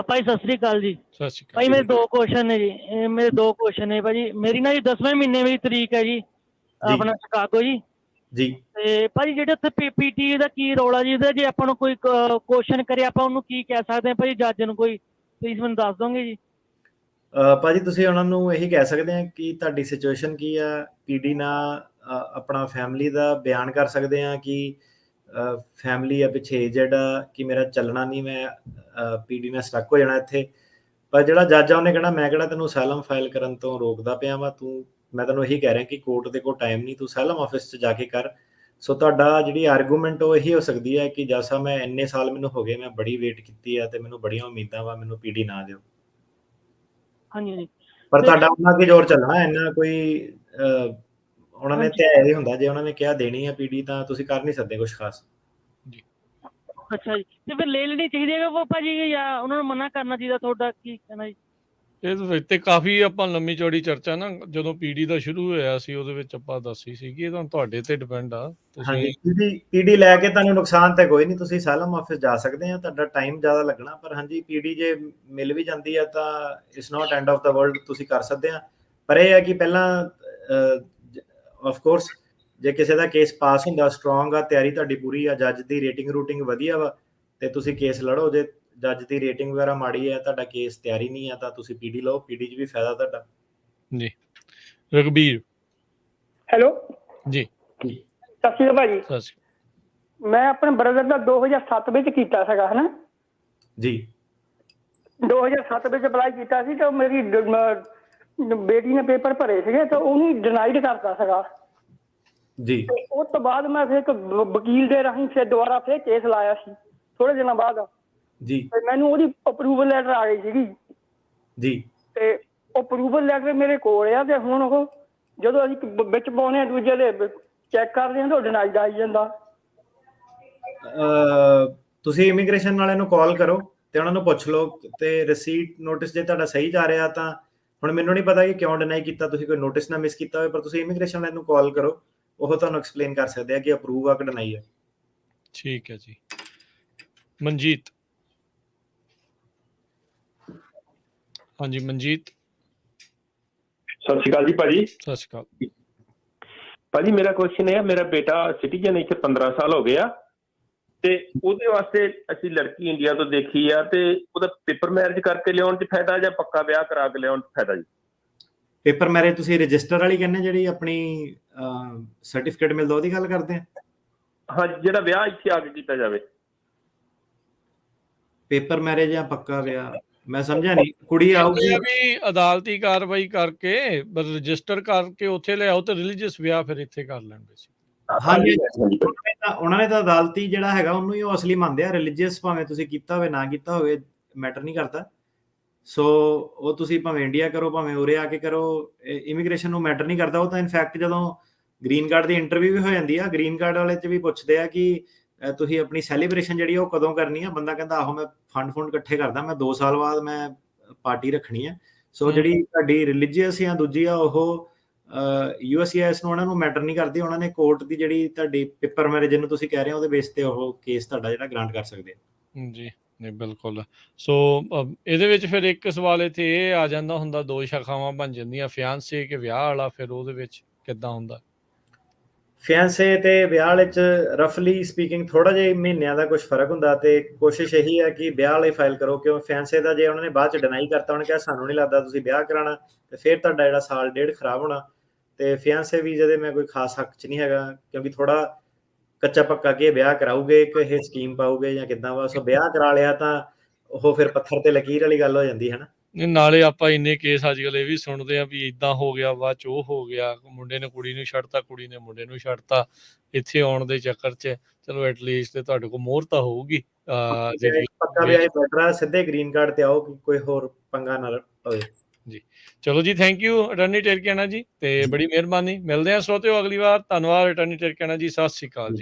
ਭਾਈ ਸਤਿ ਸ੍ਰੀ ਅਕਾਲ ਜੀ। ਸਤਿ ਸ਼੍ਰੀ ਅਕਾਲ ਭਾਈ ਮੇਰੇ ਦੋ ਕੁਐਸਚਨ ਨੇ ਜੀ, ਮੇਰੇ ਦੋ ਕੁਐਸਚਨ ਨੇ ਭਾਜੀ। ਮੇਰੀ ਨਾ ਜੀ 10ਵੇਂ ਮਹੀਨੇ ਦੀ ਤਰੀਕ ਹੈ ਜੀ, ਆਪਣਾ ਸ਼ਿਕਾਗੋ ਜੀ। ਜੀ। ਤੇ ਭਾਜੀ ਜਿਹੜੇ ਉੱਥੇ ਪੀਟੀ ਦਾ ਕੀ ਰੋਲ ਆ ਜੀ ਇਹਦਾ? ਜੇ ਆਪਾਂ ਨੂੰ ਕੋਈ ਕੁਐਸਚਨ ਕਰੇ, ਆਪਾਂ ਉਹਨੂੰ ਕੀ ਕਹਿ ਸਕਦੇ ਹਾਂ ਭਾਜੀ ਜੱਜ ਨੂੰ? ਕੋਈ ਪਲੀਜ਼ ਮੈਨੂੰ ਦੱਸ ਦੋਗੇ ਜੀ? ਭਾਜੀ ਤੁਸੀਂ ਉਹਨਾਂ ਨੂੰ ਇਹੀ ਕਹਿ ਸਕਦੇ ਆ ਕਿ ਤੁਹਾਡੀ ਸਿਚੁਏਸ਼ਨ ਕੀ ਆ, ਪੀਡੀ ਨਾਲ ਆਪਣਾ ਫੈਮਿਲੀ ਦਾ ਬਿਆਨ ਕਰ ਸਕਦੇ ਆ ਕਿ ਫੈਮਿਲੀ ਆ ਪਿੱਛੇ ਏਜਡ ਆ, ਕਿ ਮੇਰਾ ਚੱਲਣਾ ਨਹੀਂ, ਮੈਂ ਪੀਡੀ ਨਾਲ ਸਟਕ ਹੋ ਜਾਣਾ ਇੱਥੇ। ਪਰ ਜਿਹੜਾ ਜੱਜ ਆ ਉਹਨੇ ਕਹਿਣਾ ਮੈਂ ਕਿਹੜਾ ਤੈਨੂੰ ਅਸਾਈਲਮ ਫਾਈਲ ਕਰਨ ਤੋਂ ਰੋਕਦਾ ਪਿਆ ਵਾ, ਮੈਂ ਤੈਨੂੰ ਇਹੀ ਕਹਿ ਰਿਹਾ ਕਿ ਕੋਰਟ ਦੇ ਕੋਲ ਟਾਈਮ ਨਹੀਂ, ਤੂੰ ਅਸਾਈਲਮ ਆਫਿਸ 'ਚ ਜਾ ਕੇ ਕਰ। ਸੋ ਤੁਹਾਡਾ ਜਿਹੜੀ ਆਰਗੂਮੈਂਟ ਉਹ ਇਹੀ ਹੋ ਸਕਦੀ ਹੈ ਕਿ ਜੈਸਾ ਮੈਂ ਇੰਨੇ ਸਾਲ ਮੈਨੂੰ ਹੋ ਗਏ, ਮੈਂ ਬੜੀ ਵੇਟ ਕੀਤੀ ਆ ਤੇ ਮੈਨੂੰ ਬੜੀਆਂ ਉਮੀਦਾਂ ਵਾ, ਮੈਨੂੰ ਪੀਡੀ ਨਾ ਦਿਓ। ਹਾਂਜੀ ਹਾਂਜੀ। ਪਰ ਤੁਹਾਡਾ ਉਹਨਾਂ ਅੱਗੇ ਜ਼ੋਰ ਚੱਲਣਾ, ਇੰਨਾ ਕੋਈ ਉਹਨਾਂ ਨੇ ਤੇ ਇਹ ਹੁੰਦਾ, ਜੇ ਉਹਨਾਂ ਨੇ ਕਿਹਾ ਦੇਣੀ ਆ ਪੀਡੀ ਤਾਂ ਤੁਸੀਂ ਕਰ ਨਹੀਂ ਸਕਦੇ ਕੁਝ ਖਾਸ। ਅੱਛਾ ਜੀ, ਤੇ ਫਿਰ ਲੈ ਲੈਣੀ ਚਾਹੀਦੀ ਹੈ ਭਾਜੀ, ਜਾਂ ਉਹਨਾਂ ਨੂੰ ਮਨਾ ਕਰਨਾ ਚਾਹੀਦਾ? ਤੁਹਾਡਾ ਕੀ ਕਹਿਣਾ ਜੀ? ਇਹਦੇ ਵਿੱਚ ਤੇ ਕਾਫੀ ਆਪਾਂ ਲੰਮੀ ਚੌੜੀ ਚਰਚਾ ਨਾ ਜਦੋਂ ਪੀਡੀ ਦਾ ਸ਼ੁਰੂ ਹੋਇਆ ਸੀ, ਉਹਦੇ ਵਿੱਚ ਆਪਾਂ ਦੱਸੀ ਸੀ ਕਿ ਇਹ ਤਾਂ ਤੁਹਾਡੇ ਤੇ ਡਿਪੈਂਡ ਆ। ਹਾਂਜੀ, ਪੀਡੀ ਲੈ ਕੇ ਤੁਹਾਨੂੰ ਨੁਕਸਾਨ ਤਾਂ ਕੋਈ ਨਹੀਂ, ਤੁਸੀਂ ਅਸਾਈਲਮ ਆਫਿਸ ਜਾ ਸਕਦੇ ਆ, ਤੁਹਾਡਾ ਟਾਈਮ ਜ਼ਿਆਦਾ ਲੱਗਣਾ। ਪਰ ਹਾਂਜੀ, ਪੀਡੀ ਜੇ ਮਿਲ ਵੀ ਜਾਂਦੀ ਆ ਤਾਂ it's not end of the world, ਤੁਸੀਂ ਕਰ ਸਕਦੇ ਆ। ਪਰ ਇਹ ਹੈ ਕਿ ਪਹਿਲਾਂ ਆਫ ਕੋਰਸ ਜੇ ਕਿਸੇ ਦਾ ਕੇਸ ਪਾਸ ਹੁੰਦਾ, ਸਟਰੋਂਗ ਆ, ਤਿਆਰੀ ਤੁਹਾਡੀ ਪੂਰੀ ਆ, ਜੱਜ ਦੀ ਰੇਟਿੰਗ ਰੂਟਿੰਗ ਵਧੀਆ ਵਾ, ਤੇ ਤੁਸੀਂ ਕੇਸ ਲੜੋ। ਜੇ ਜੱਜ ਦੀ ਰੇਟਿੰਗ ਵਗੈਰਾ ਮਾੜੀ ਹੈ, ਤੁਹਾਡਾ ਕੇਸ ਤਿਆਰੀ ਨਹੀਂ ਹੈ, ਤਾਂ ਤੁਸੀਂ ਪੀਡੀ ਲਓ, ਪੀਡੀ 'ਚ ਵੀ ਫਾਇਦਾ ਤੁਹਾਡਾ। ਜੀ ਰਘਬੀਰ ਹੈਲੋ ਜੀ, ਸਤਿ ਸ਼੍ਰੀ ਅਕਾਲ ਭਾਜੀ। ਸਤਿ ਸ਼੍ਰੀ ਮੈਂ ਆਪਣੇ ਬ੍ਰਦਰ ਦਾ 2007 ਵਿੱਚ ਕੀਤਾ ਸੀਗਾ ਹਨਾ ਜੀ। 2007 ਵਿੱਚ ਅਪਲਾਈ ਕੀਤਾ ਸੀ ਤਾਂ ਮੇਰੀ ਬੇਟੀ ਨੇ ਪੇਪਰ ਭਰੇ ਸੀਗੇ ਤਾਂ ਉਹਨੂੰ ਡਿਨਾਈਡ ਕਰਤਾ ਸੀਗਾ ਜੀ। ਤੇ ਉਸ ਤੋਂ ਬਾਅਦ ਮੈਂ ਫਿਰ ਇੱਕ ਵਕੀਲ ਦੇ ਰਾਹੀਂ ਫਿਰ ਦੁਬਾਰਾ ਫਿਰ ਕੇਸ ਲਾਇਆ ਸੀ ਥੋੜੇ ਦਿਨਾਂ ਬਾਅਦ ਜੀ। ਤੇ ਮੈਨੂੰ ਉਹਦੀ ਅਪਰੂਵਲ ਲੈਟਰ ਆ ਗਈ ਸੀਗੀ ਜੀ। ਤੇ ਅਪਰੂਵਲ ਲੈਟਰ ਮੇਰੇ ਕੋਲ ਆ ਤੇ ਹੁਣ ਉਹ ਜਦੋਂ ਅਸੀਂ ਵਿੱਚ ਪਾਉਣੇ ਆ ਦੂਜੇ ਦੇ ਚੈੱਕ ਕਰਦੇ ਹਾਂ ਤਾਂ ਡਿਨਾਈਡ ਆਈ ਜਾਂਦਾ। ਤੁਸੀਂ ਇਮੀਗ੍ਰੇਸ਼ਨ ਵਾਲਿਆਂ ਨੂੰ ਕਾਲ ਕਰੋ ਤੇ ਉਹਨਾਂ ਨੂੰ ਪੁੱਛ ਲਓ ਤੇ ਰਸੀਟ ਨੋਟਿਸ ਜੇ ਤੁਹਾਡਾ ਸਹੀ ਜਾ ਰਿਹਾ ਤਾਂ ਹੁਣ ਮੈਨੂੰ ਨਹੀਂ ਪਤਾ ਕਿ ਕਿਉਂ ਡਿਨਾਈ ਕੀਤਾ, ਤੁਸੀਂ ਕੋਈ ਨੋਟਿਸ ਨਾ ਮਿਸ ਕੀਤਾ ਹੋਵੇ, ਪਰ ਤੁਸੀਂ ਇਮੀਗ੍ਰੇਸ਼ਨ ਵਾਲਿਆਂ ਨੂੰ ਕਾਲ ਕਰੋ, ਉਹ ਤੁਹਾਨੂੰ ਐਕਸਪਲੇਨ ਕਰ ਸਕਦੇ ਆ ਕਿ ਅਪਰੂਵ ਆ ਕਿ ਡਿਨਾਈ ਹੈ। ਠੀਕ ਹੈ ਜੀ। ਮਨਜੀਤ, ਹਾਂਜੀ ਮਨਜੀਤ। ਸਤਿ ਸ਼੍ਰੀ ਅਕਾਲ ਜੀ ਭਾਜੀ। ਸਤਿ ਸ਼੍ਰੀ ਅਕਾਲ ਭਾਜੀ। ਮੇਰਾ ਕੁਐਸਚਨ ਹੈ, ਮੇਰਾ ਬੇਟਾ ਸਿਟੀਜ਼ਨ ਇੱਥੇ 15 ਸਾਲ ਹੋ ਗਿਆ ਤੇ ਉਹਦੇ ਵਾਸਤੇ ਅਸੀਂ ਲੜਕੀ ਇੰਡੀਆ ਤੋਂ ਦੇਖੀ ਆ ਤੇ ਉਹਦਾ ਪੇਪਰ ਮੈਰਿਜ ਕਰਕੇ ਲਿਆਉਣ 'ਚ ਫਾਇਦਾ ਜਾਂ ਪੱਕਾ ਵਿਆਹ ਕਰਾ ਕੇ ਲਿਆਉਣ 'ਚ ਫਾਇਦਾ ਜੀ? ਪੇਪਰ ਮੈਰਿਜ ਤੁਸੀਂ ਰਜਿਸਟਰ ਵਾਲੀ ਕਹਿੰਦੇ, ਜਿਹੜੀ ਆਪਣੀ ਸਰਟੀਫਿਕੇਟ ਮਿਲਦਾ ਉਹਦੀ ਗੱਲ ਕਰਦੇ ਆ? ਹਾਂ, ਜਿਹੜਾ ਵਿਆਹ ਇੱਥੇ ਆ ਕੇ ਕੀਤਾ ਜਾਵੇ। ਪੇਪਰ ਮੈਰਿਜ ਜਾਂ ਪੱਕਾ ਵਿਆਹ ਮੈਂ ਸਮਝਿਆ ਨਹੀਂ। ਕੁੜੀ ਆਊਗੀ ਵੀ ਅਦਾਲਤੀ ਕਾਰਵਾਈ ਕਰਕੇ ਰਜਿਸਟਰ ਕਰਕੇ ਉੱਥੇ ਲਿਆਓ ਤੇ ਰਿਲੀਜੀਅਸ ਵਿਆਹ ਫਿਰ ਇੱਥੇ ਕਰ ਲੈਣਗੇ ਸੀ। ਹਾਂਜੀ, ਉਹਨਾਂ ਨੇ ਤਾਂ ਅਦਾਲਤੀ ਜਿਹੜਾ ਹੈਗਾ ਉਹਨੂੰ ਹੀ ਉਹ ਅਸਲੀ ਮੰਨਦੇ ਆ। ਰਿਲੀਜੀਅਸ ਭਾਵੇਂ ਤੁਸੀਂ ਕੀਤਾ ਹੋਵੇ ਨਾ ਕੀਤਾ ਹੋਵੇ ਮੈਟਰ ਨਹੀਂ ਕਰਦਾ। ਸੋ ਉਹ ਤੁਸੀਂ ਭਾਵੇਂ ਇੰਡੀਆ ਕਰੋ ਭਾਵੇਂ ਉਰੇ ਆ ਕੇ ਕਰੋ, ਇਮੀਗ੍ਰੇਸ਼ਨ ਨੂੰ ਮੈਟਰ ਨਹੀਂ ਕਰਦਾ। ਉਹ ਤਾਂ ਇਨਫੈਕਟ ਜਦੋਂ ਗ੍ਰੀਨ ਕਾਰਡ ਦੀ ਇੰਟਰਵਿਊ ਵੀ ਹੋ ਜਾਂਦੀ ਆ, ਗ੍ਰੀਨ ਕਾਰਡ ਵਾਲੇ 'ਚ ਵੀ ਪੁੱਛਦੇ ਆ ਕਿ ਤੁਸੀਂ ਆਪਣੀ ਸੈਲੀਬ੍ਰੇਸ਼ਨ ਜਿਹੜੀ ਉਹ ਕਦੋਂ ਕਰਨੀ ਆ। ਬੰਦਾ ਕਹਿੰਦਾ ਆਹੋ ਮੈਂ ਫੰਡ ਇਕੱਠੇ ਕਰਦਾ, ਮੈਂ 2 ਸਾਲ ਬਾਅਦ ਮੈਂ ਪਾਰਟੀ ਰੱਖਣੀ ਹੈ। ਸੋ ਜਿਹੜੀ ਤੁਹਾਡੀ ਰਿਲੀਜੀਅਸ ਜਾਂ ਦੂਜੀ ਆ ਉਹ USCIS ਨੂੰ ਉਹਨਾਂ ਨੂੰ ਮੈਟਰ ਨਹੀਂ ਕਰਦੀ। ਉਹਨਾਂ ਨੇ ਕੋਰਟ ਦੀ ਜਿਹੜੀ ਤੁਹਾਡੀ ਪੇਪਰ ਮੈਰਿਜ ਜਿਹਨੂੰ ਤੁਸੀਂ ਕਹਿ ਰਹੇ ਹੋ ਉਹਦੇ ਬੇਸ ਤੇ ਉਹ ਕੇਸ ਤੁਹਾਡਾ ਜਿਹੜਾ ਗ੍ਰਾਂਟ ਕਰ ਸਕਦੇ ਆ। ਜੀ ਨਹੀਂ ਬਿਲਕੁਲ। ਸੋ ਇਹਦੇ ਵਿੱਚ ਫਿਰ ਇੱਕ ਸਵਾਲ ਇੱਥੇ ਇਹ ਆ ਜਾਂਦਾ ਹੁੰਦਾ, 2 ਸ਼ਾਖਾਵਾਂ ਬਣ ਜਾਂਦੀਆਂ, ਫਿਆਂਸੇ ਕਿ ਵਿਆਹ ਵਾਲਾ, ਫਿਰ ਉਹਦੇ ਵਿੱਚ ਕਿੱਦਾਂ ਹੁੰਦਾ? ਫਿਆਂਸੇ ਤੇ ਵਿਆਹ ਵਾਲੇ 'ਚ ਰਫਲੀ ਸਪੀਕਿੰਗ ਥੋੜਾ ਜਿਹਾ ਮਹੀਨਿਆਂ ਦਾ ਕੁਝ ਫਰਕ ਹੁੰਦਾ ਤੇ ਕੋਸ਼ਿਸ਼ ਇਹੀ ਹੈ ਕਿ ਵਿਆਹ ਵਾਲੇ ਫਾਈਲ ਕਰੋ, ਕਿਉਂ ਫਿਆਂਸੇ ਦਾ ਜੇ ਉਹਨਾਂ ਨੇ ਬਾਅਦ 'ਚ ਡਿਨਾਈ ਕਰਤਾ, ਉਹਨੇ ਕਿਹਾ ਸਾਨੂੰ ਨਹੀਂ ਲੱਗਦਾ ਤੁਸੀਂ ਵਿਆਹ ਕਰਾਉਣਾ, ਤੇ ਫਿਰ ਤੁਹਾਡਾ ਜਿਹੜਾ ਸਾਲ ਡੇਢ ਖਰਾਬ ਹੋਣਾ। ਤੇ ਫਿਆਂਸੇ ਵੀਜ਼ੇ ਦੇ ਮੈਂ ਕੋਈ ਖਾਸ ਹੱਕ 'ਚ ਨਹੀਂ ਹੈਗਾ, ਕਿਉਂਕਿ ਥੋੜਾ ਕੱਚਾ ਪੱਕਾ ਕਿ ਵਿਆਹ ਕਰਾਊਗੇ ਕਿ ਇਹ ਸਕੀਮ ਪਾਊਗੇ ਜਾਂ ਕਿੱਦਾਂ ਵਾ। ਸੋ ਵਿਆਹ ਕਰਾ ਲਿਆ ਤਾਂ ਉਹ ਫਿਰ ਪੱਥਰ ਤੇ ਲਕੀਰ ਵਾਲੀ ਗੱਲ ਹੋ ਜਾਂਦੀ ਹੈ ਨਾ। ਨਾਲੇ ਆਪਾਂ ਇੰਨੇ ਕੇਸ ਅੱਜ ਕੱਲ੍ਹ ਇਹ ਵੀ ਸੁਣਦੇ ਆ ਵੀ ਇਦਾਂ ਹੋ ਗਿਆ, ਬਾਅਦ 'ਚ ਉਹ ਹੋ ਗਿਆ, ਮੁੰਡੇ ਨੇ ਕੁੜੀ ਨੂੰ ਛੱਡਤਾ, ਕੁੜੀ ਨੇ ਮੁੰਡੇ ਨੂੰ ਛੱਡਤਾ। ਇੱਥੇ ਆਉਣ ਦੇ ਚੱਕਰ 'ਚ ਚਲੋ ਐਟਲੀਸਟ ਤੇ ਤੁਹਾਡੇ ਕੋਲ ਮੋਹਰ ਤਾਂ ਹੋਊਗੀ। ਪੱਕਾ ਵਿਆਹ ਬੈਟਰ ਆ, ਸਿੱਧੇ ਗ੍ਰੀਨ ਕਾਰਡ ਤੇ ਆਓ, ਕੋਈ ਹੋਰ ਪੰਗਾ ਨਾ ਹੋਵੇ। ਜੀ ਚਲੋ ਜੀ, ਥੈਂਕ ਯੂ ਅਟਾਰਨੀ ਟਿਰਕਿਆਨਾ ਜੀ, ਤੇ ਬੜੀ ਮਿਹਰਬਾਨੀ। ਮਿਲਦੇ ਹਾਂ ਸਰੋਤਿਓ ਅਗਲੀ ਵਾਰ। ਧੰਨਵਾਦ ਅਟਾਰਨੀ ਟਿਰਕਿਆਨਾ ਜੀ, ਸਤਿ ਸ਼੍ਰੀ ਅਕਾਲ ਜੀ।